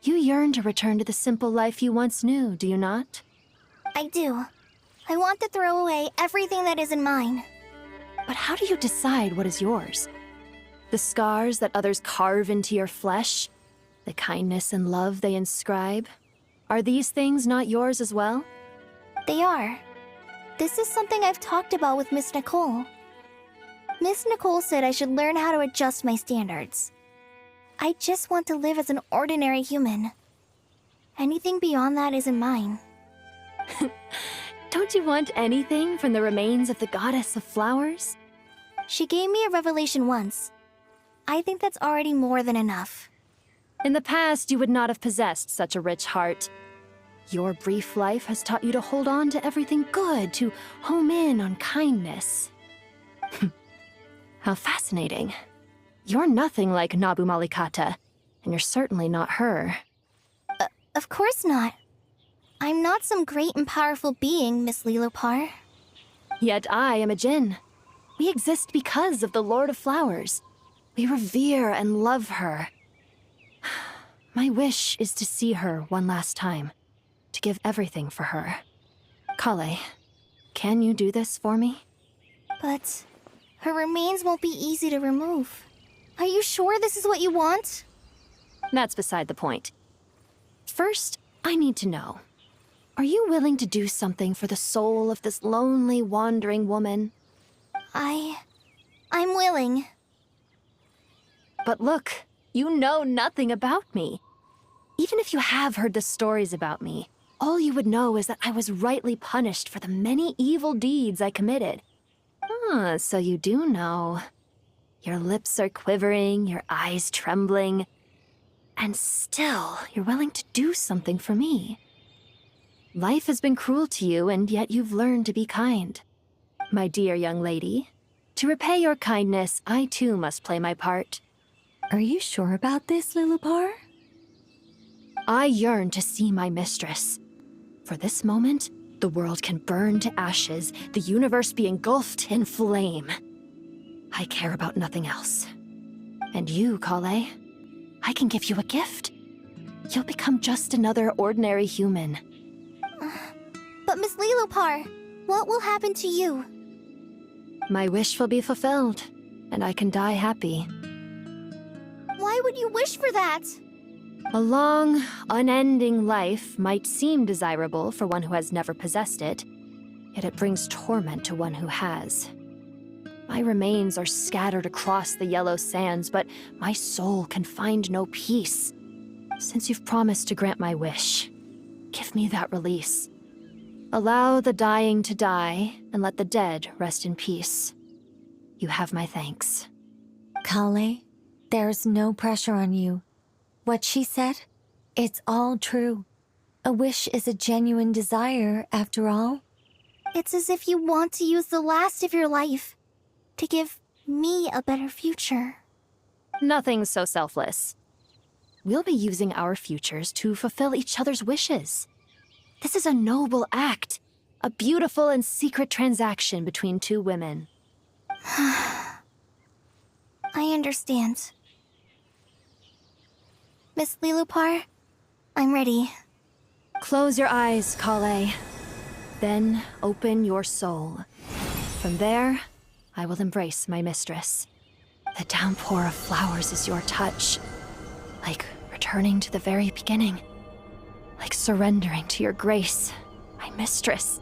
You yearn to return to the simple life you once knew, do you not? I do. I want to throw away everything that isn't mine. But how do you decide what is yours? The scars that others carve into your flesh? The kindness and love they inscribe? Are these things not yours as well? They are. This is something I've talked about with Miss Nicole. Miss Nicole said I should learn how to adjust my standards. I just want to live as an ordinary human. Anything beyond that isn't mine. Don't you want anything from the remains of the goddess of flowers? She gave me a revelation once. I think that's already more than enough. In the past, you would not have possessed such a rich heart. Your brief life has taught you to hold on to everything good, to home in on kindness. How fascinating. You're nothing like Nabu Malikata, and you're certainly not her. Of course not. I'm not some great and powerful being, Miss Lilopar. Yet I am a djinn. We exist because of the Lord of Flowers. We revere and love her. My wish is to see her one last time, to give everything for her. Kale, can you do this for me? But her remains won't be easy to remove. Are you sure this is what you want? That's beside the point. First, I need to know. Are you willing to do something for the soul of this lonely, wandering woman? I'm willing. But look, you know nothing about me. Even if you have heard the stories about me, all you would know is that I was rightly punished for the many evil deeds I committed. Ah, so you do know. Your lips are quivering, your eyes trembling, and still you're willing to do something for me. Life has been cruel to you, and yet you've learned to be kind. My dear young lady, to repay your kindness, I too must play my part. Are you sure about this, Lilipar? I yearn to see my mistress. For this moment, the world can burn to ashes, the universe be engulfed in flame. I care about nothing else. And you, Kale, I can give you a gift. You'll become just another ordinary human. But Miss Lilipar, what will happen to you? My wish will be fulfilled, and I can die happy. Why would you wish for that? A long, unending life might seem desirable for one who has never possessed it, yet it brings torment to one who has. My remains are scattered across the yellow sands, but my soul can find no peace. Since you've promised to grant my wish, give me that release. Allow the dying to die, and let the dead rest in peace. You have my thanks. Kale, there's no pressure on you. What she said, it's all true. A wish is a genuine desire, after all. It's as if you want to use the last of your life to give me a better future. Nothing's so selfless. We'll be using our futures to fulfill each other's wishes. This is a noble act, a beautiful and secret transaction between two women. I understand. Miss Lilipar, I'm ready. Close your eyes, Kale. Then open your soul. From there, I will embrace my mistress. The downpour of flowers is your touch. Like returning to the very beginning. Like surrendering to your grace, my mistress.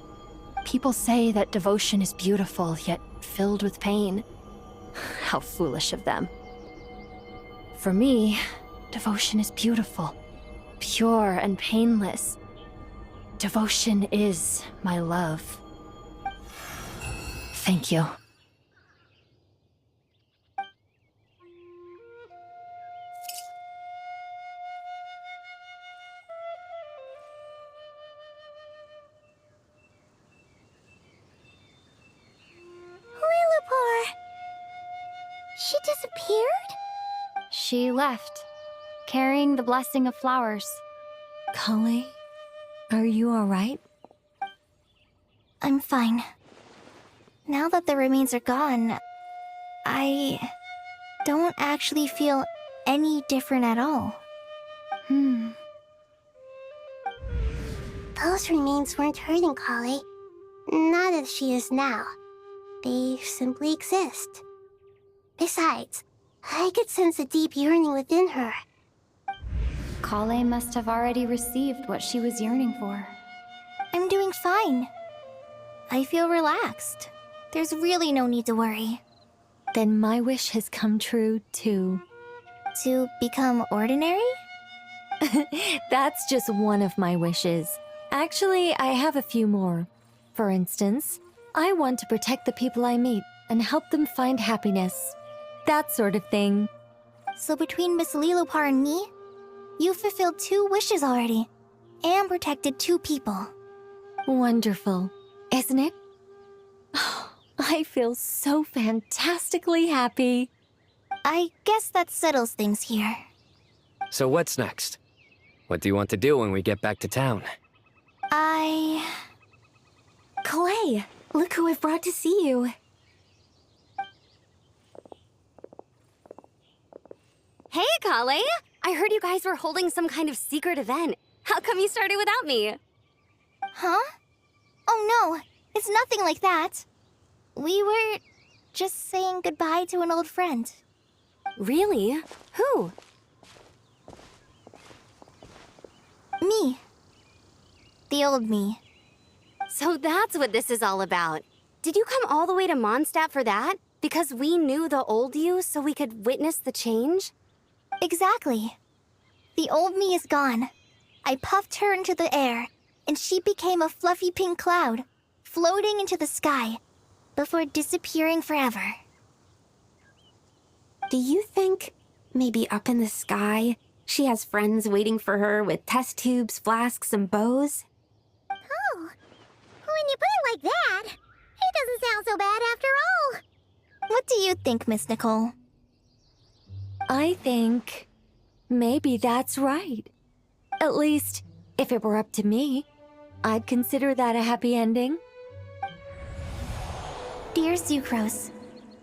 People say that devotion is beautiful, yet filled with pain. How foolish of them. For me, devotion is beautiful, pure and painless. Devotion is my love. Thank you. Lilipar! She disappeared? She left, carrying the blessing of flowers. Kale, are you alright? I'm fine. Now that the remains are gone, I don't actually feel any different at all. Those remains weren't hurting Kale. Not as she is now. They simply exist. Besides, I could sense a deep yearning within her. Kale must have already received what she was yearning for. I'm doing fine. I feel relaxed. There's really no need to worry. Then my wish has come true, too. To become ordinary? That's just one of my wishes. Actually, I have a few more. For instance, I want to protect the people I meet and help them find happiness. That sort of thing. So between Miss Lilipar and me, you've fulfilled 2 wishes already, and protected 2 people. Wonderful, isn't it? Oh, I feel so fantastically happy. I guess that settles things here. So what's next? What do you want to do when we get back to town? Clay, look who I've brought to see you. Hey, Kale! I heard you guys were holding some kind of secret event. How come you started without me? Huh? Oh no, it's nothing like that. We were just saying goodbye to an old friend. Really? Who? Me. The old me. So that's what this is all about. Did you come all the way to Mondstadt for that? Because we knew the old you so we could witness the change? Exactly. The old me is gone. I puffed her into the air, and she became a fluffy pink cloud, floating into the sky, before disappearing forever. Do you think, maybe up in the sky, she has friends waiting for her with test tubes, flasks, and bows? Oh, when you put it like that, it doesn't sound so bad after all. What do you think, Miss Nicole? I think maybe that's right. At least, if it were up to me, I'd consider that a happy ending. Dear Sucrose,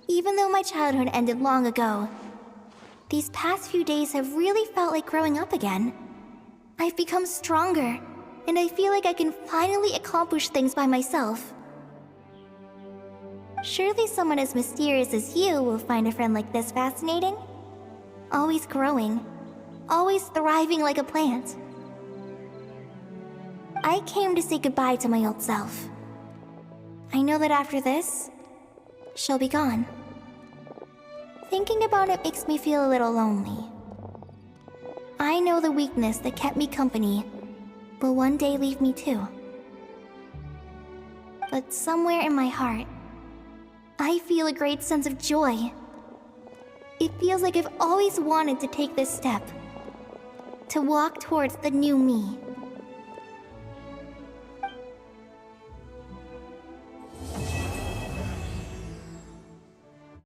even though my childhood ended long ago, these past few days have really felt like growing up again. I've become stronger, and I feel like I can finally accomplish things by myself. Surely someone as mysterious as you will find a friend like this fascinating? Always growing, always thriving like a plant. I came to say goodbye to my old self. I know that after this, she'll be gone. Thinking about it makes me feel a little lonely. I know the weakness that kept me company will one day leave me too. But somewhere in my heart, I feel a great sense of joy. It feels like I've always wanted to take this step, to walk towards the new me.